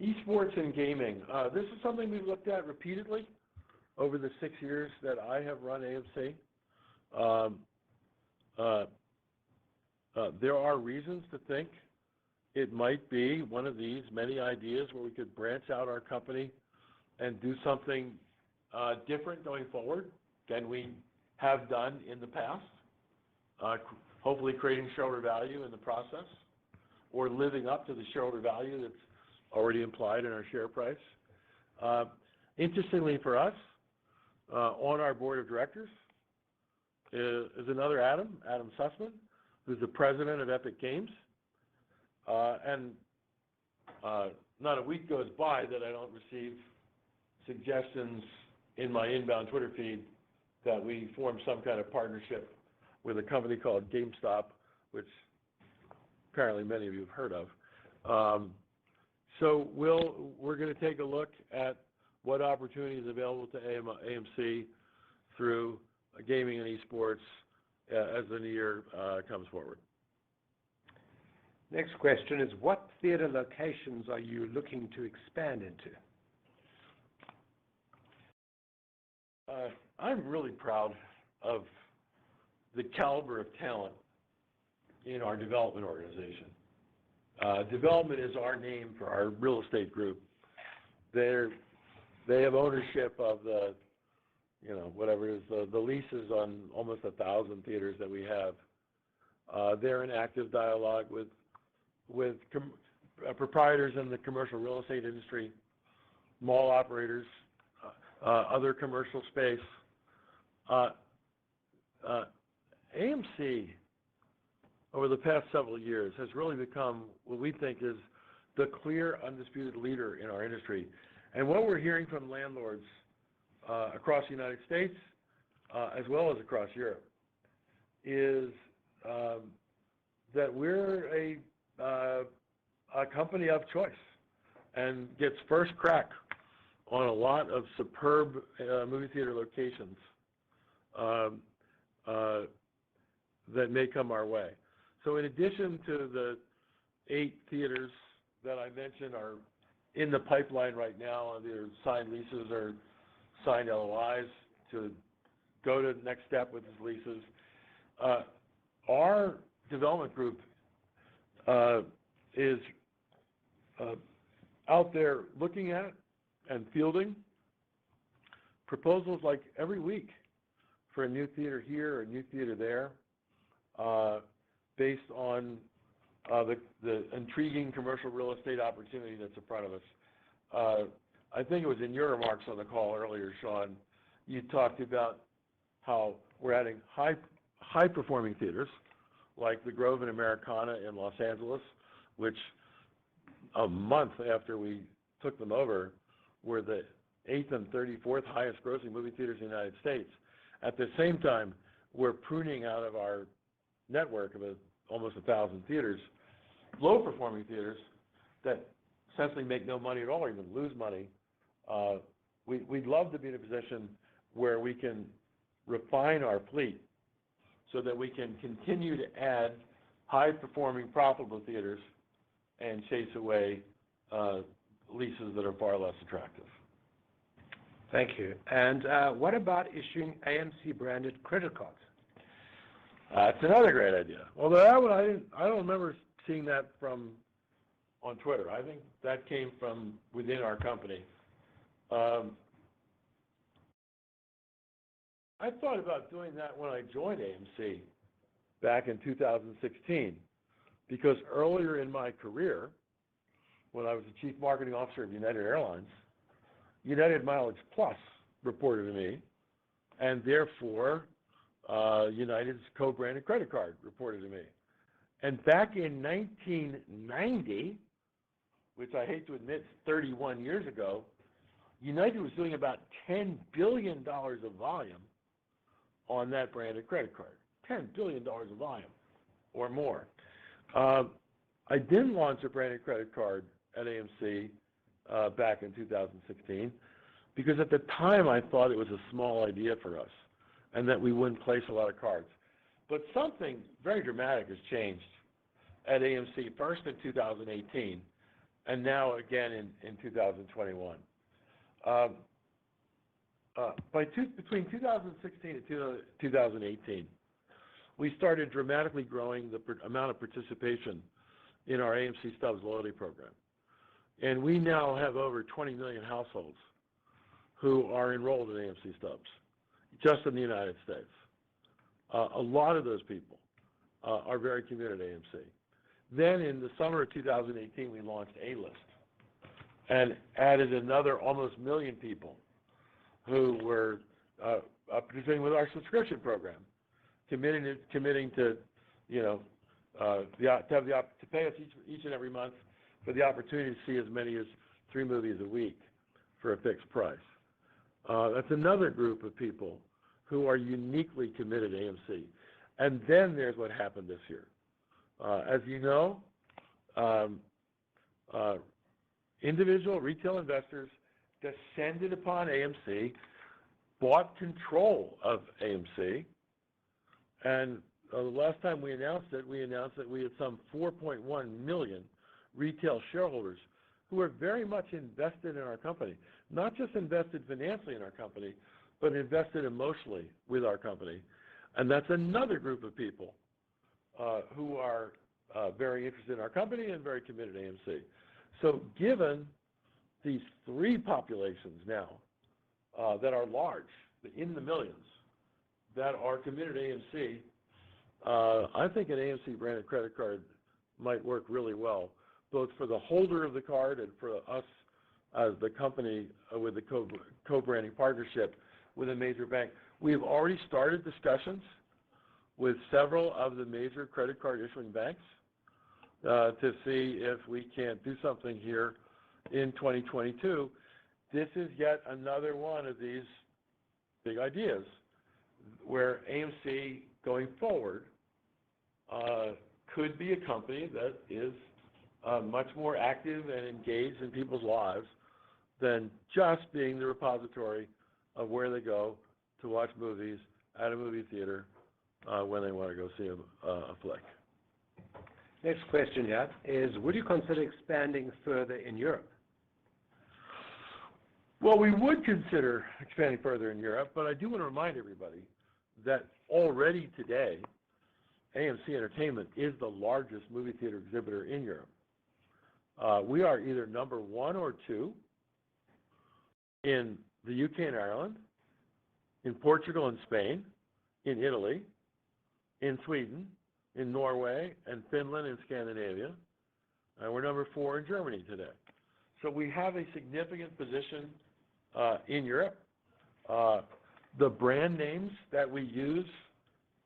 Esports and gaming. This is something we've looked at repeatedly over the 6 years that I have run AMC. There are reasons to think it might be one of these many ideas where we could branch out our company and do something different going forward than we have done in the past, hopefully creating shareholder value in the process or living up to the shareholder value that's already implied in our share price. Interestingly for us, on our board of directors is another Adam Sussman, who's the president of Epic Games. And not a week goes by that I don't receive suggestions in my inbound Twitter feed that we form some kind of partnership with a company called GameStop, which apparently many of you have heard of. So we're going to take a look at what opportunities available to AMC through gaming and esports as the new year comes forward. Next question is, what theater locations are you looking to expand into? I'm really proud of the caliber of talent in our development organization. Development is our name for our real estate group. They have ownership of the, whatever it is, the leases on almost 1,000 theaters that we have. They're in active dialogue with proprietors in the commercial real estate industry, mall operators, other commercial space. AMC, over the past several years, has really become what we think is the clear, undisputed leader in our industry. And what we're hearing from landlords across the United States, as well as across Europe, is that we're a company of choice and gets first crack on a lot of superb movie theater locations that may come our way. So in addition to the 8 theaters that I mentioned are in the pipeline right now, either signed leases or signed LOIs to go to the next step with these leases, our development group is out there looking at and fielding proposals like every week for a new theater here or a new theater there, based on the intriguing commercial real estate opportunity that's in front of us. I think it was in your remarks on the call earlier, Sean, you talked about how we're adding high-performing theaters like the Grove and Americana in Los Angeles, which a month after we took them over were the 8th and 34th highest grossing movie theaters in the United States. At the same time, we're pruning out of our network of almost 1,000 theaters, low-performing theaters that essentially make no money at all or even lose money. We'd love to be in a position where we can refine our fleet so that we can continue to add high-performing, profitable theaters and chase away leases that are far less attractive. Thank you. And what about issuing AMC-branded credit cards? That's another great idea. Although that one, I don't remember seeing that on Twitter. I think that came from within our company. I thought about doing that when I joined AMC back in 2016, because earlier in my career, when I was the chief marketing officer of United Airlines, United Mileage Plus reported to me, and therefore United's co-branded credit card reported to me. And back in 1990, which I hate to admit is 31 years ago, United was doing about $10 billion of volume on that branded credit card. $10 billion of volume or more. I didn't launch a branded credit card at AMC back in 2016 because at the time I thought it was a small idea for us and that we wouldn't place a lot of cards. But something very dramatic has changed at AMC, first in 2018 and now again in 2021. Between 2016 and 2018, we started dramatically growing the amount of participation in our AMC Stubs loyalty program. And we now have over 20 million households who are enrolled in AMC Stubs, just in the United States. A lot of those people are very committed to AMC. Then in the summer of 2018, we launched A-List and added another almost 1 million people who were participating with our subscription program, committing to to pay us each and every month for the opportunity to see as many as 3 movies a week for a fixed price. That's another group of people who are uniquely committed to AMC. And then there's what happened this year. As you know, individual retail investors descended upon AMC, bought control of AMC, and the last time we announced that we had some 4.1 million retail shareholders who are very much invested in our company, not just invested financially in our company, but invested emotionally with our company. And that's another group of people who are very interested in our company and very committed to AMC. So given these three populations now that are large, in the millions, that are committed to AMC, I think an AMC branded credit card might work really well, both for the holder of the card and for us as the company with the co-branding partnership with a major bank. We've already started discussions with several of the major credit card issuing banks to see if we can't do something here in 2022. This is yet another one of these big ideas where AMC going forward could be a company that is much more active and engaged in people's lives than just being the repository of where they go to watch movies at a movie theater when they want to go see a flick. Next question here is, would you consider expanding further in Europe? Well, we would consider expanding further in Europe, but I do want to remind everybody that already today, AMC Entertainment is the largest movie theater exhibitor in Europe. We are either number 1 or 2 in the UK and Ireland, in Portugal and Spain, in Italy, in Sweden, in Norway, and Finland and Scandinavia. And we're number 4 in Germany today. So we have a significant position in Europe. The brand names that we use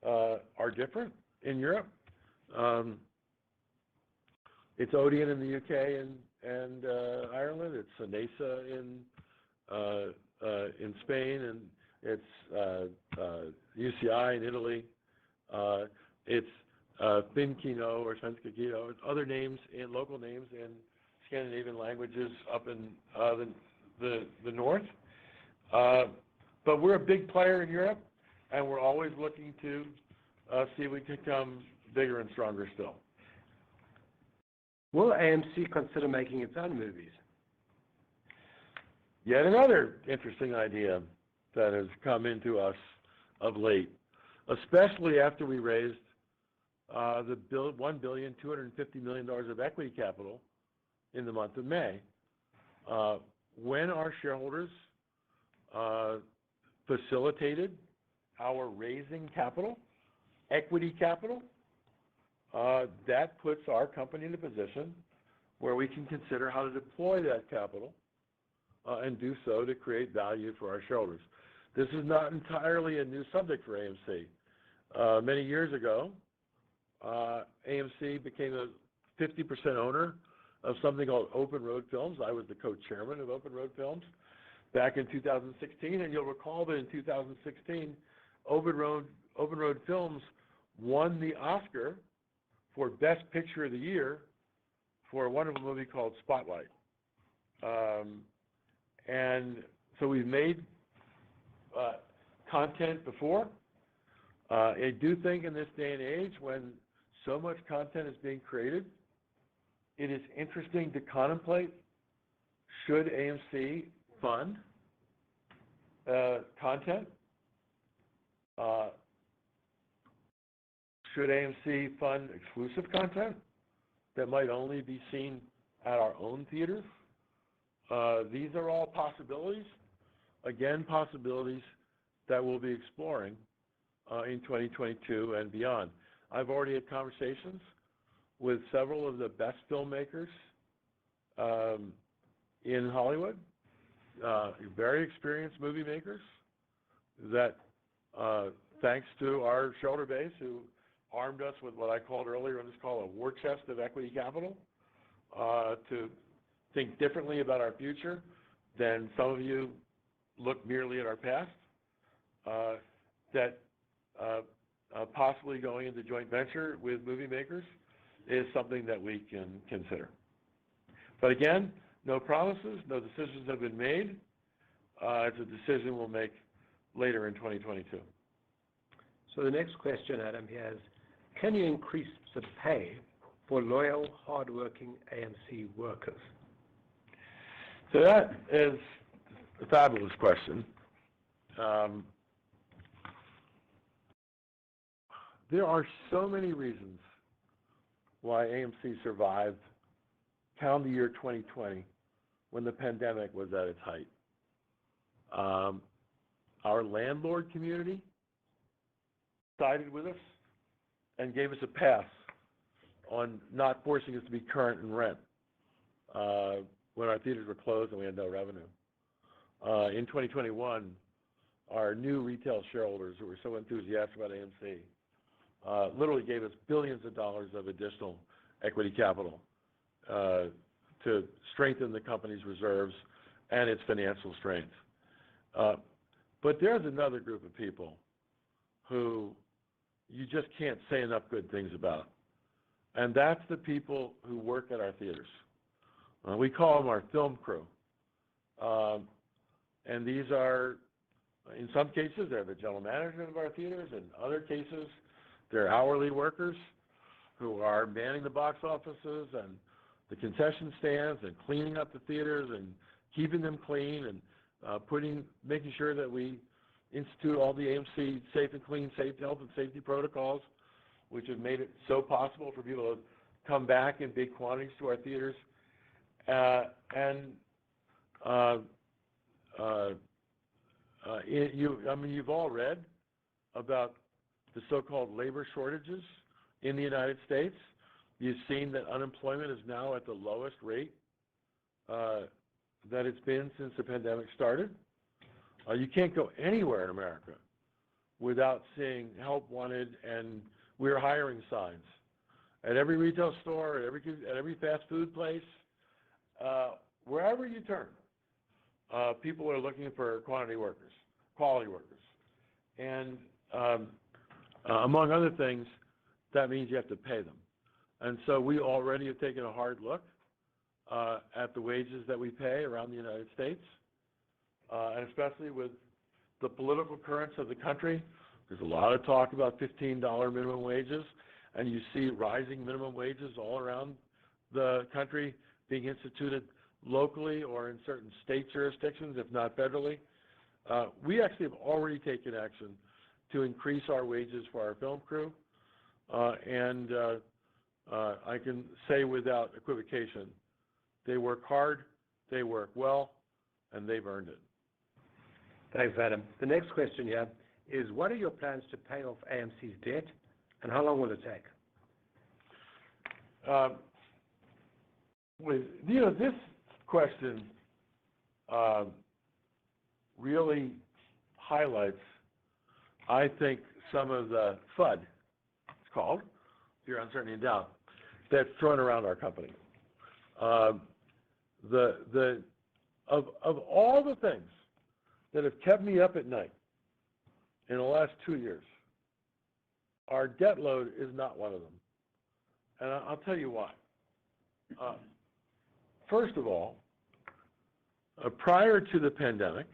are different in Europe. It's Odeon in the UK and Ireland. It's Sanesa in Spain, and it's UCI in Italy. It's Finkino or Svenska Kino. It's other names and local names in Scandinavian languages up in the north. But we're a big player in Europe, and we're always looking to see if we can become bigger and stronger still. Will AMC consider making its own movies? Yet another interesting idea that has come into us of late, especially after we raised the $1.25 billion of equity capital in the month of May. When our shareholders facilitated our raising capital, equity capital, that puts our company in a position where we can consider how to deploy that capital and do so to create value for our shareholders. This is not entirely a new subject for AMC. Many years ago, AMC became a 50% owner of something called Open Road Films. I was the co-chairman of Open Road Films back in 2016, and you'll recall that in 2016, Open Road Films won the Oscar for Best Picture of the Year for a wonderful movie called Spotlight. And so we've made content before. I do think in this day and age when so much content is being created, it is interesting to contemplate, should AMC fund content? Should AMC fund exclusive content that might only be seen at our own theaters? These are all possibilities. Again, possibilities that we'll be exploring in 2022 and beyond. I've already had conversations with several of the best filmmakers in Hollywood, very experienced movie makers that, thanks to our shareholder base who armed us with what I called earlier on this call a war chest of equity capital to think differently about our future than some of you look merely at our past, that possibly going into joint venture with movie makers is something that we can consider. But again, no promises, no decisions have been made. It's a decision we'll make later in 2022. So the next question, Adam, here is, can you increase the pay for loyal, hardworking AMC workers? So that is a fabulous question. There are so many reasons why AMC survived calendar year 2020 when the pandemic was at its height. Our landlord community sided with us and gave us a pass on not forcing us to be current in rent when our theaters were closed and we had no revenue. In 2021, our new retail shareholders who were so enthusiastic about AMC literally gave us billions of dollars of additional equity capital to strengthen the company's reserves and its financial strength. But there's another group of people who you just can't say enough good things about, and that's the people who work at our theaters. We call them our film crew. And these are, in some cases, they're the general management of our theaters. In other cases, they're hourly workers who are manning the box offices and the concession stands and cleaning up the theaters and keeping them clean and making sure that we institute all the AMC safe and clean health and safety protocols, which have made it so possible for people to come back in big quantities to our theaters. You've all read about the so-called labor shortages in the United States. You've seen that unemployment is now at the lowest rate that it's been since the pandemic started. You can't go anywhere in America without seeing help wanted and we're hiring signs at every retail store, at every fast food place, wherever you turn. People are looking for quality workers, and among other things, that means you have to pay them. And so we already have taken a hard look at the wages that we pay around the United States, and especially with the political currents of the country. There's a lot of talk about $15 minimum wages, and you see rising minimum wages all around the country being instituted locally or in certain state jurisdictions, if not federally. We actually have already taken action to increase our wages for our film crew, and I can say without equivocation, they work hard, they work well, and they've earned it. Thanks, Adam. The next question here is, what are your plans to pay off AMC's debt, and how long will it take? This question really highlights, I think, some of the FUD, it's called, fear, uncertainty, and doubt, that's thrown around our company. Of all the things that have kept me up at night in the last 2 years, our debt load is not one of them. And I'll tell you why. First of all, prior to the pandemic,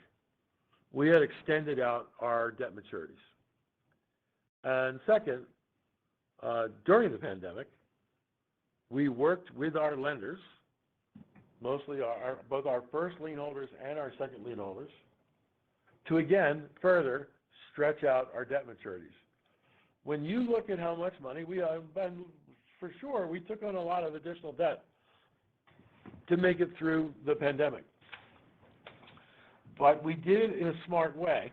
we had extended out our debt maturities. And second, during the pandemic, we worked with our lenders, mostly both our first lien holders and our second lien holders, to again further stretch out our debt maturities. When you look at how much money we have, and for sure we took on a lot of additional debt to make it through the pandemic. But we did it in a smart way.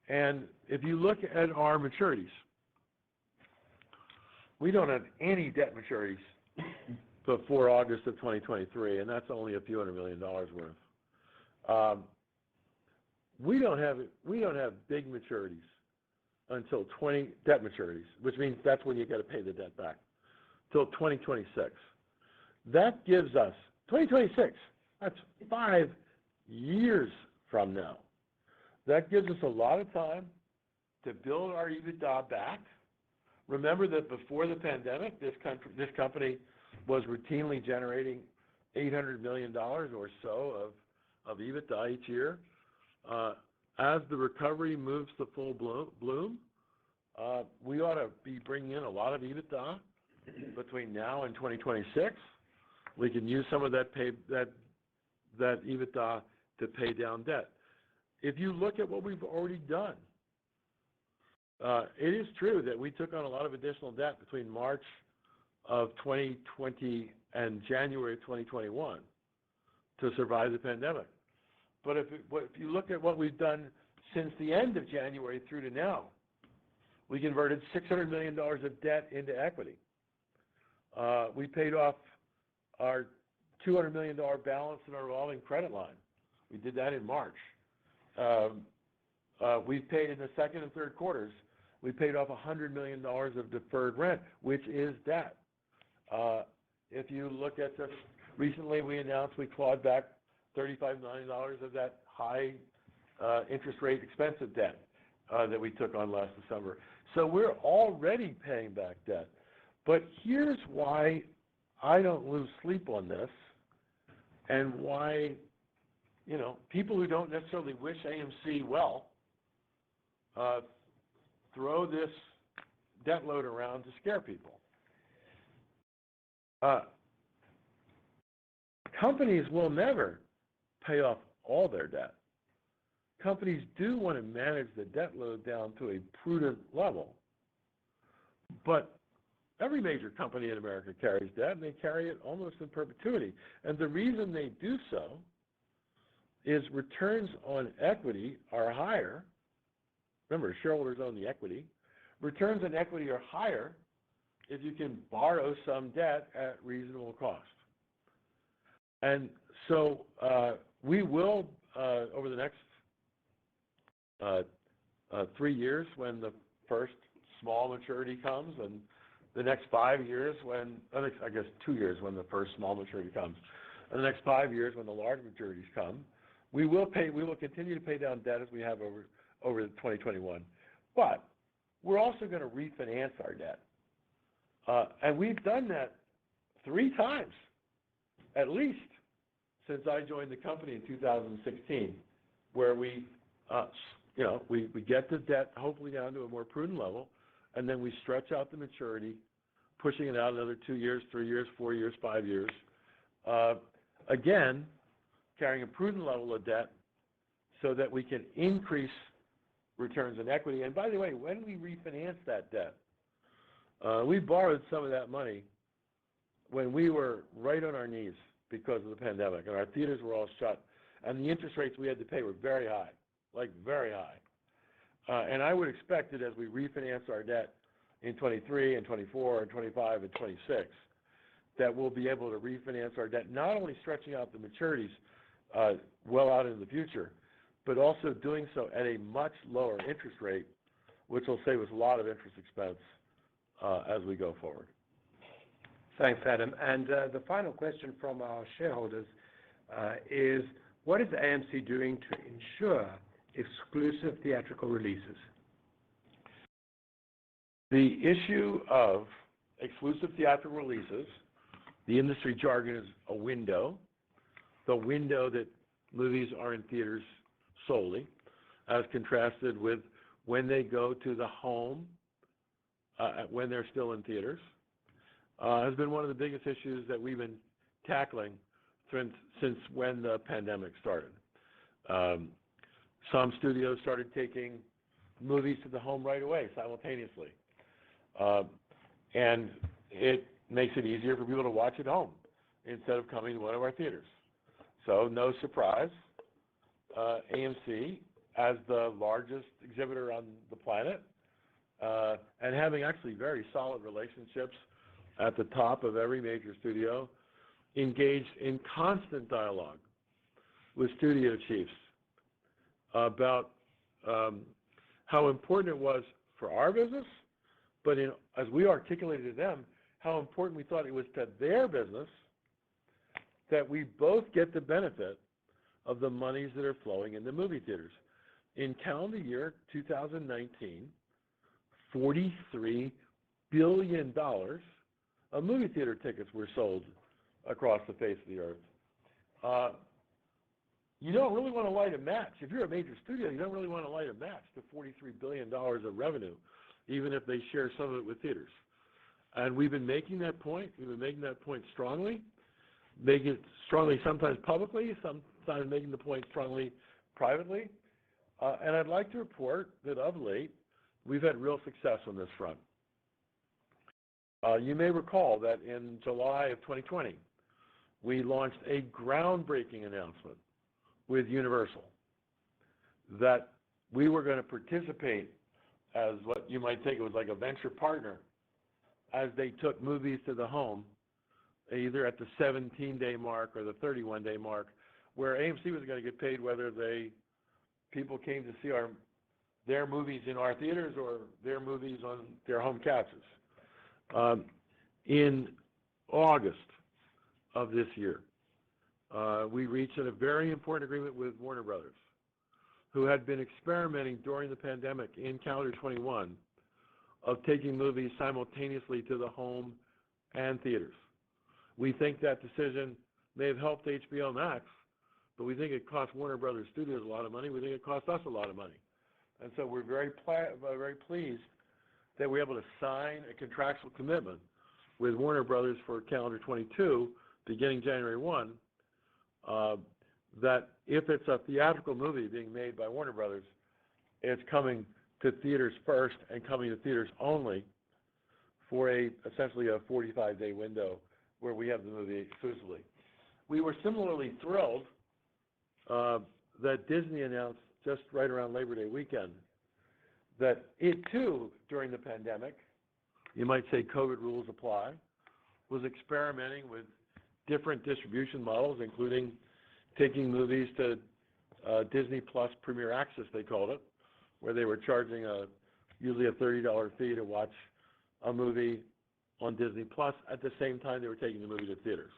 And if you look at our maturities, we don't have any debt maturities before August of 2023, and that's only a few $100 million worth. We don't have big maturities until debt maturities, which means that's when you got to pay the debt back, till 2026. That gives us 2026. That's 5 years from now. That gives us a lot of time to build our EBITDA back. Remember that before the pandemic, this company was routinely generating $800 million or so of EBITDA each year. As the recovery moves to full bloom, we ought to be bringing in a lot of EBITDA between now and 2026. We can use some of that EBITDA to pay down debt. If you look at what we've already done, it is true that we took on a lot of additional debt between March of 2020 and January of 2021 to survive the pandemic. But if you look at what we've done since the end of January through to now, we converted $600 million of debt into equity. We paid off our $200 million balance in our revolving credit line. We did that in March. We've paid in the second and third quarters, we paid off $100 million of deferred rent, which is debt. If you look at this, recently we announced we clawed back $35 million of that high interest rate expensive debt that we took on last December. So we're already paying back debt. But here's why I don't lose sleep on this, and why, people who don't necessarily wish AMC well throw this debt load around to scare people. Companies will never pay off all their debt. Companies do want to manage the debt load down to a prudent level. But every major company in America carries debt, and they carry it almost in perpetuity. And the reason they do so is returns on equity are higher. Remember, shareholders own the equity. Returns on equity are higher if you can borrow some debt at reasonable cost. And so we will, over the next 3 years, when the first small maturity comes, and the next 5 years when, I guess 2 years when the first small maturity comes, and the next 5 years when the large maturities come, we will continue to pay down debt as we have over 2021. But we're also going to refinance our debt. And we've done that 3 times, at least, since I joined the company in 2016, where we get the debt hopefully down to a more prudent level, and then we stretch out the maturity, pushing it out another 2 years, 3 years, 4 years, 5 years. Again, carrying a prudent level of debt so that we can increase returns on equity. And by the way, when we refinance that debt, we borrowed some of that money when we were right on our knees because of the pandemic, and our theaters were all shut, and the interest rates we had to pay were very high, like very high. And I would expect that as we refinance our debt in 23 and 24 and 25 and 26, that we'll be able to refinance our debt, not only stretching out the maturities well out into the future, but also doing so at a much lower interest rate, which will save us a lot of interest expense as we go forward. Thanks, Adam. And the final question from our shareholders is, what is AMC doing to ensure exclusive theatrical releases? The issue of exclusive theatrical releases, the industry jargon is a window, the window that movies are in theaters solely, as contrasted with when they go to the home when they're still in theaters, has been one of the biggest issues that we've been tackling since when the pandemic started. Some studios started taking movies to the home right away, simultaneously. And it makes it easier for people to watch at home instead of coming to one of our theaters. So no surprise, AMC, as the largest exhibitor on the planet, and having actually very solid relationships at the top of every major studio, engaged in constant dialogue with studio chiefs about how important it was for our business, but as we articulated to them, how important we thought it was to their business that we both get the benefit of the monies that are flowing in the movie theaters. In calendar year 2019, $43 billion of movie theater tickets were sold across the face of the earth. You don't really want to light a match. If you're a major studio, you don't really want to light a match to $43 billion of revenue, even if they share some of it with theaters. And we've been making that point. We've been making that point strongly, making it strongly sometimes publicly, sometimes making the point strongly privately. And I'd like to report that of late, we've had real success on this front. You may recall that in July of 2020, we launched a groundbreaking announcement with Universal that we were going to participate as what you might think it was like a venture partner as they took movies to the home, either at the 17-day mark or the 31-day mark, where AMC was going to get paid whether people came to see their movies in our theaters or their movies on their home couches. In August of this year, we reached a very important agreement with Warner Brothers, who had been experimenting during the pandemic in calendar 21 of taking movies simultaneously to the home and theaters. We think that decision may have helped HBO Max, but we think it cost Warner Brothers Studios a lot of money. We think it cost us a lot of money. And so we're very pleased that we're able to sign a contractual commitment with Warner Brothers for calendar 22, beginning January 1, that if it's a theatrical movie being made by Warner Brothers, it's coming to theaters first and coming to theaters only for essentially a 45-day window where we have the movie exclusively. We were similarly thrilled that Disney announced just right around Labor Day weekend that it too, during the pandemic, you might say COVID rules apply, was experimenting with different distribution models, including taking movies to Disney Plus Premier Access, they called it, where they were charging usually a $30 fee to watch a movie on Disney Plus at the same time they were taking the movie to theaters.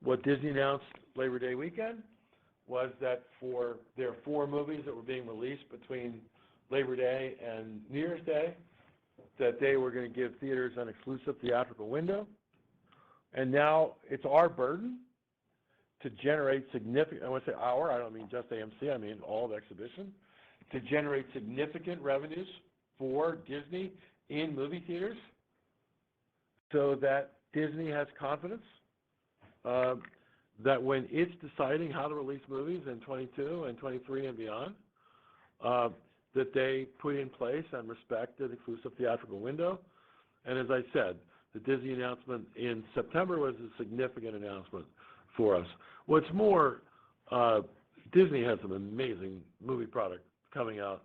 What Disney announced Labor Day weekend was that for their 4 movies that were being released between Labor Day and New Year's Day, that they were going to give theaters an exclusive theatrical window. And now it's our burden to generate significant, I want to say our, I don't mean just AMC, I mean all of exhibition, to generate significant revenues for Disney in movie theaters so that Disney has confidence that when it's deciding how to release movies in 22 and 23 and beyond, that they put in place and respect an exclusive theatrical window. And as I said, the Disney announcement in September was a significant announcement for us. What's more, Disney has some amazing movie product coming out.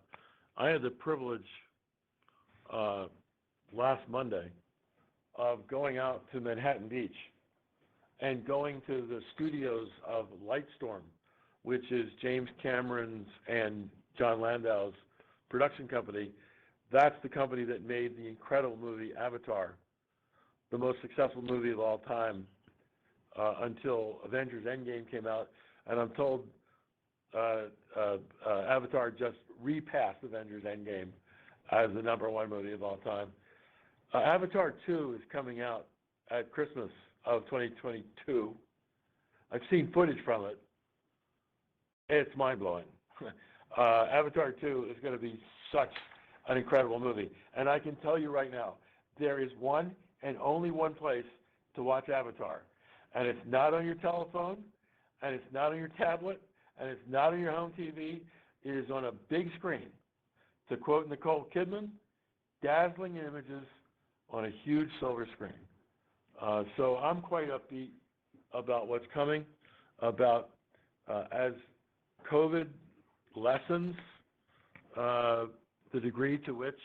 I had the privilege last Monday of going out to Manhattan Beach and going to the studios of Lightstorm, which is James Cameron's and John Landau's production company. That's the company that made the incredible movie Avatar, the most successful movie of all time until Avengers Endgame came out. And I'm told Avatar just repassed Avengers Endgame as the #1 movie of all time. Avatar 2 is coming out at Christmas of 2022. I've seen footage from it. It's mind-blowing. Avatar 2 is going to be such an incredible movie. And I can tell you right now, there is one and only one place to watch Avatar. And it's not on your telephone, and it's not on your tablet, and it's not on your home TV. It is on a big screen. To quote Nicole Kidman, dazzling images on a huge silver screen. So I'm quite upbeat about what's coming, about as COVID lessens the degree to which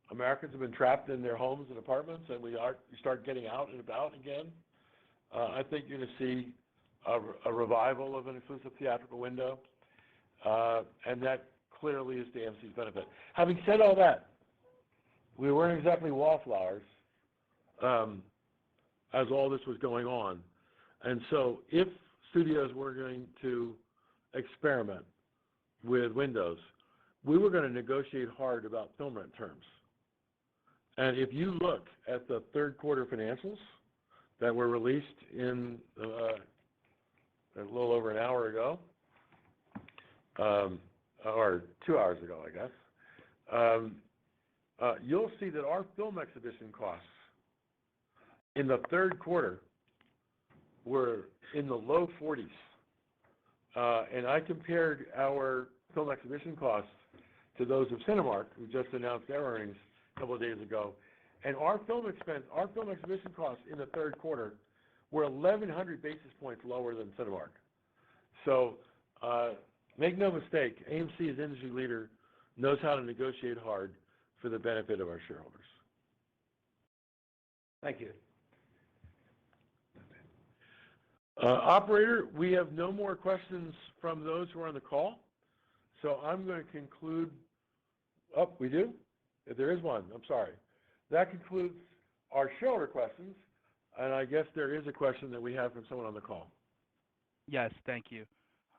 Americans have been trapped in their homes and apartments, and we start getting out and about again. I think you're going to see a revival of an exclusive theatrical window, and that clearly is to AMC's benefit. Having said all that, we weren't exactly wallflowers as all this was going on. And so if studios were going to experiment with windows, we were going to negotiate hard about film rent terms. And if you look at the third quarter financials that were released in a little over an hour ago, or 2 hours ago, I guess, you'll see that our film exhibition costs in the third quarter were in the low 40s. And I compared our film exhibition costs to those of Cinemark, who just announced their earnings a couple of days ago, And our film exhibition costs in the third quarter were 1,100 basis points lower than Cinemark. So make no mistake, AMC as industry leader knows how to negotiate hard for the benefit of our shareholders. Thank you. Operator, we have no more questions from those who are on the call. So I'm going to conclude. Oh, we do? If there is one, I'm sorry. That concludes our shareholder questions. And I guess there is a question that we have from someone on the call. Yes, thank you.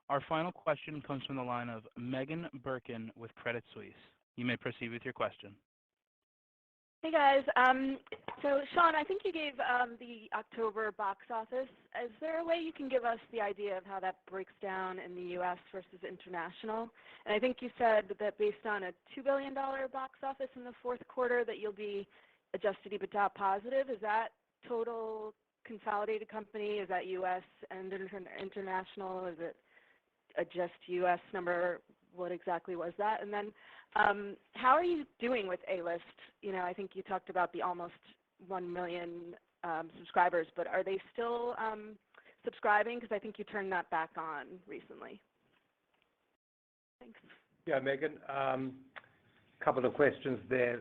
Our final question comes from the line of Megan Birkin with Credit Suisse. You may proceed with your question. Hey guys, so Sean, I think you gave the October box office. Is there a way you can give us the idea of how that breaks down in the U.S. versus international? And I think you said that based on a $2 billion box office in the fourth quarter that you'll be adjusted EBITDA positive. Is that total consolidated company? Is that U.S. and international? Is it a just U.S. number? What exactly was that? And then how are you doing with A-List? You know, I think you talked about the almost 1 million subscribers, but are they still subscribing? Because I think you turned that back on recently. Thanks. Yeah, Megan, couple of questions there.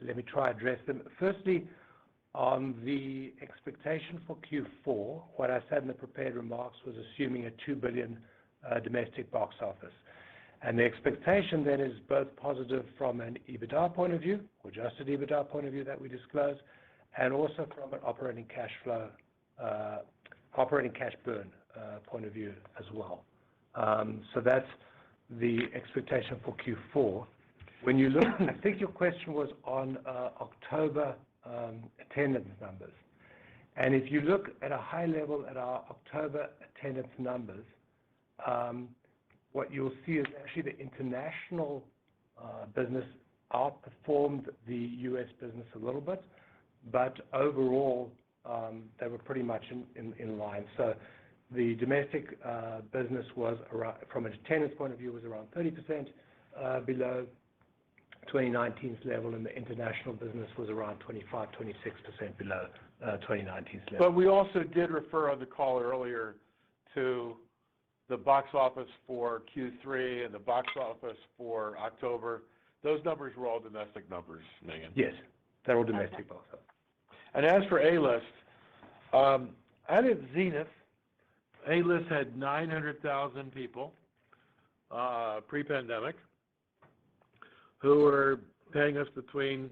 Let me try address them. Firstly, on the expectation for Q4, what I said in the prepared remarks was assuming a $2 billion domestic box office. And the expectation then is both positive from an EBITDA point of view, or adjusted EBITDA point of view that we disclose, and also from an operating cash flow, operating cash burn point of view as well. So that's the expectation for Q4. When you look, I think your question was on October attendance numbers. And if you look at a high level at our October attendance numbers, what you'll see is actually the international business outperformed the U.S. business a little bit, but overall they were pretty much in line. So the domestic business was around, from an attendance point of view, was around 30% below 2019's level, and the international business was around 25-26% below 2019's level. But we also did refer on the call earlier to the box office for Q3 and the box office for October. Those numbers were all domestic numbers, Megan. Yes, they're all domestic box office. And as for A-List, at its zenith, A-List had 900,000 people pre-pandemic who were paying us between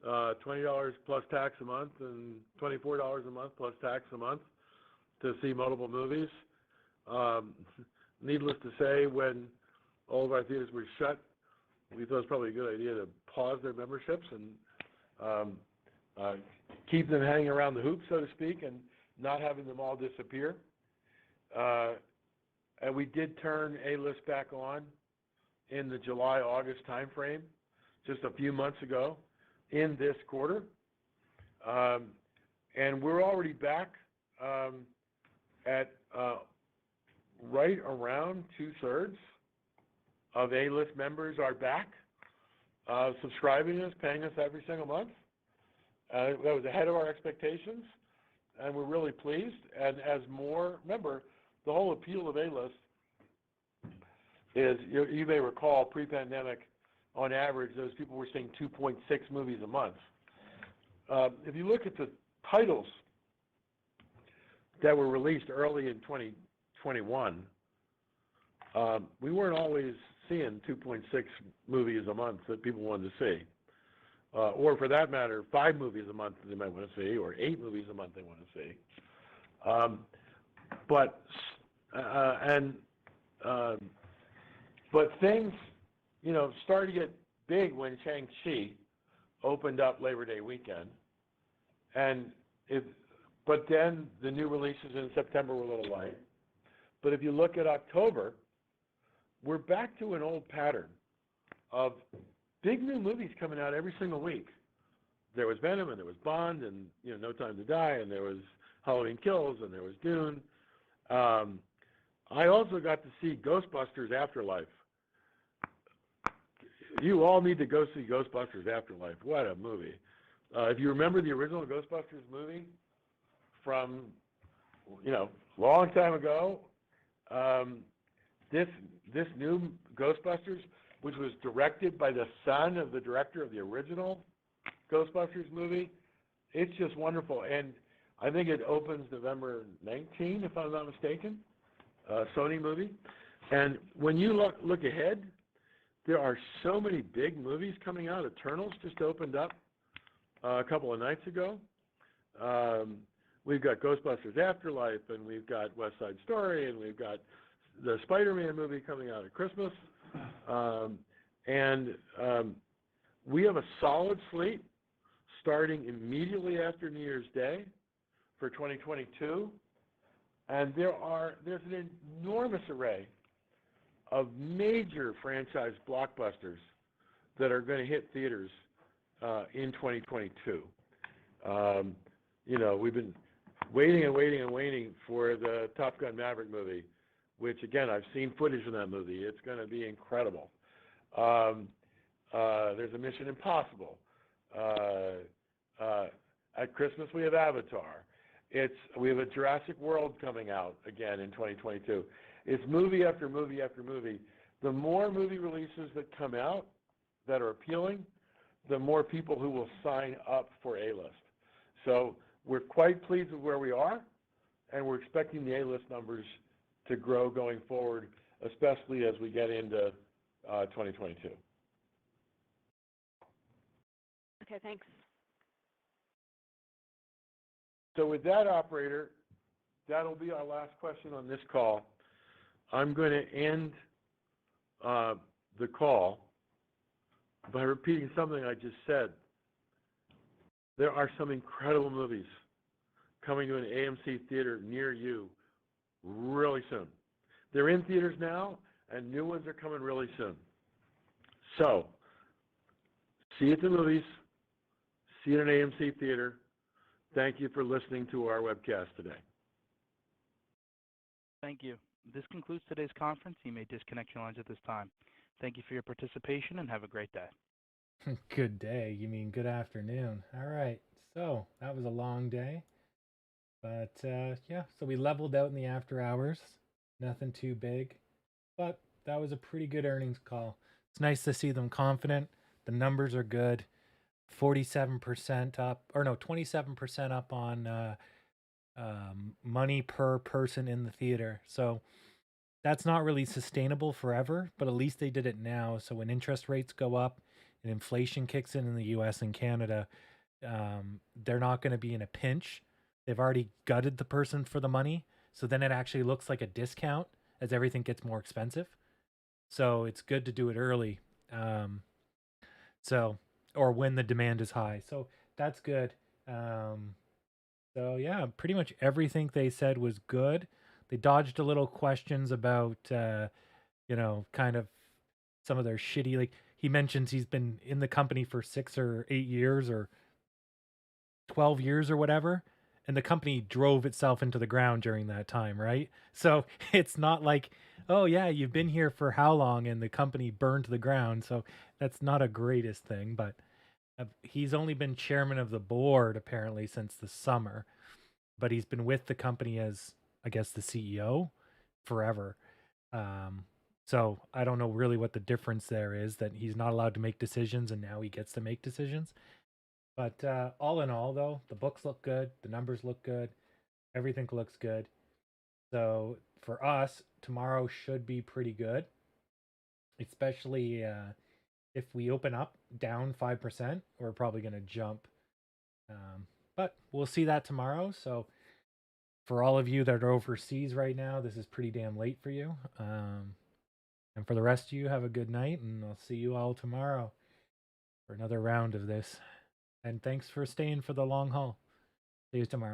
$20 plus tax a month and $24 a month plus tax a month to see multiple movies. Needless to say, when all of our theaters were shut, we thought it was probably a good idea to pause their memberships and keep them hanging around the hoop, so to speak, and not having them all disappear. And we did turn A-List back on in the July-August timeframe, just a few months ago in this quarter. And we're already back at right around 2/3 of A-List members are back, subscribing us, paying us every single month. That was ahead of our expectations, and we're really pleased. And as more, remember, the whole appeal of A-List is, you may recall, pre-pandemic, on average, those people were seeing 2.6 movies a month. If you look at the titles that were released early in 2021, we weren't always seeing 2.6 movies a month that people wanted to see. Or for that matter, 5 movies a month they might want to see, or 8 movies a month they want to see. But things, started to get big when Shang-Chi opened up Labor Day weekend. But then the new releases in September were a little light. But if you look at October, we're back to an old pattern of big new movies coming out every single week. There was Venom, and there was Bond, and No Time to Die, and there was Halloween Kills, and there was Dune. I also got to see Ghostbusters Afterlife. You all need to go see Ghostbusters Afterlife. What a movie. If you remember the original Ghostbusters movie from, long time ago, this new Ghostbusters, which was directed by the son of the director of the original Ghostbusters movie, it's just wonderful. And I think it opens November 19, if I'm not mistaken, Sony movie. And when you look ahead, there are so many big movies coming out. Eternals just opened up a couple of nights ago. We've got Ghostbusters Afterlife, and we've got West Side Story, and we've got the Spider-Man movie coming out at Christmas. We have a solid slate starting immediately after New Year's Day for 2022. And there's an enormous array of major franchise blockbusters that are going to hit theaters in 2022. We've been waiting for the Top Gun Maverick movie, which, again, I've seen footage of that movie. It's going to be incredible. There's a Mission Impossible. At Christmas, we have Avatar. We have a Jurassic World coming out again in 2022. It's movie after movie after movie. The more movie releases that come out that are appealing, the more people who will sign up for A-List. So we're quite pleased with where we are, and we're expecting the A-List numbers to grow going forward, especially as we get into 2022. Okay, thanks. So with that, operator, that'll be our last question on this call. I'm going to end the call by repeating something I just said. There are some incredible movies coming to an AMC theater near you really soon. They're in theaters now, and new ones are coming really soon. So, see you at the movies. See you in an AMC theater. Thank you for listening to our webcast today. Thank you. This concludes today's conference. You may disconnect your lines at this time. Thank you for your participation, and have a great day. Good day. You mean good afternoon. All right. So that was a long day. But yeah, so we leveled out in the after hours. Nothing too big. But that was a pretty good earnings call. It's nice to see them confident. The numbers are good. 47% up, or no, 27% up on money per person in the theater. So that's not really sustainable forever, but at least they did it now. So when interest rates go up and inflation kicks in the US and Canada, they're not going to be in a pinch. They've already gutted the person for the money. So then it actually looks like a discount as everything gets more expensive. So it's good to do it early. Or when the demand is high. So that's good. So yeah, pretty much everything they said was good. They dodged a little questions about, kind of some of their shitty, like he mentions he's been in the company for 6 or 8 years or 12 years or whatever. And the company drove itself into the ground during that time, right? So it's not like, oh yeah, you've been here for how long and the company burned to the ground. So that's not a greatest thing, but he's only been chairman of the board apparently since the summer, but he's been with the company as, I guess, the CEO forever. So I don't know really what the difference there is, that he's not allowed to make decisions and now he gets to make decisions. But all in all, though, the books look good. The numbers look good. Everything looks good. So for us, tomorrow should be pretty good, especially if we open up down 5%, we're probably going to jump. But we'll see that tomorrow. So for all of you that are overseas right now, this is pretty damn late for you. And for the rest of you, have a good night, and I'll see you all tomorrow for another round of this. And thanks for staying for the long haul. See you tomorrow.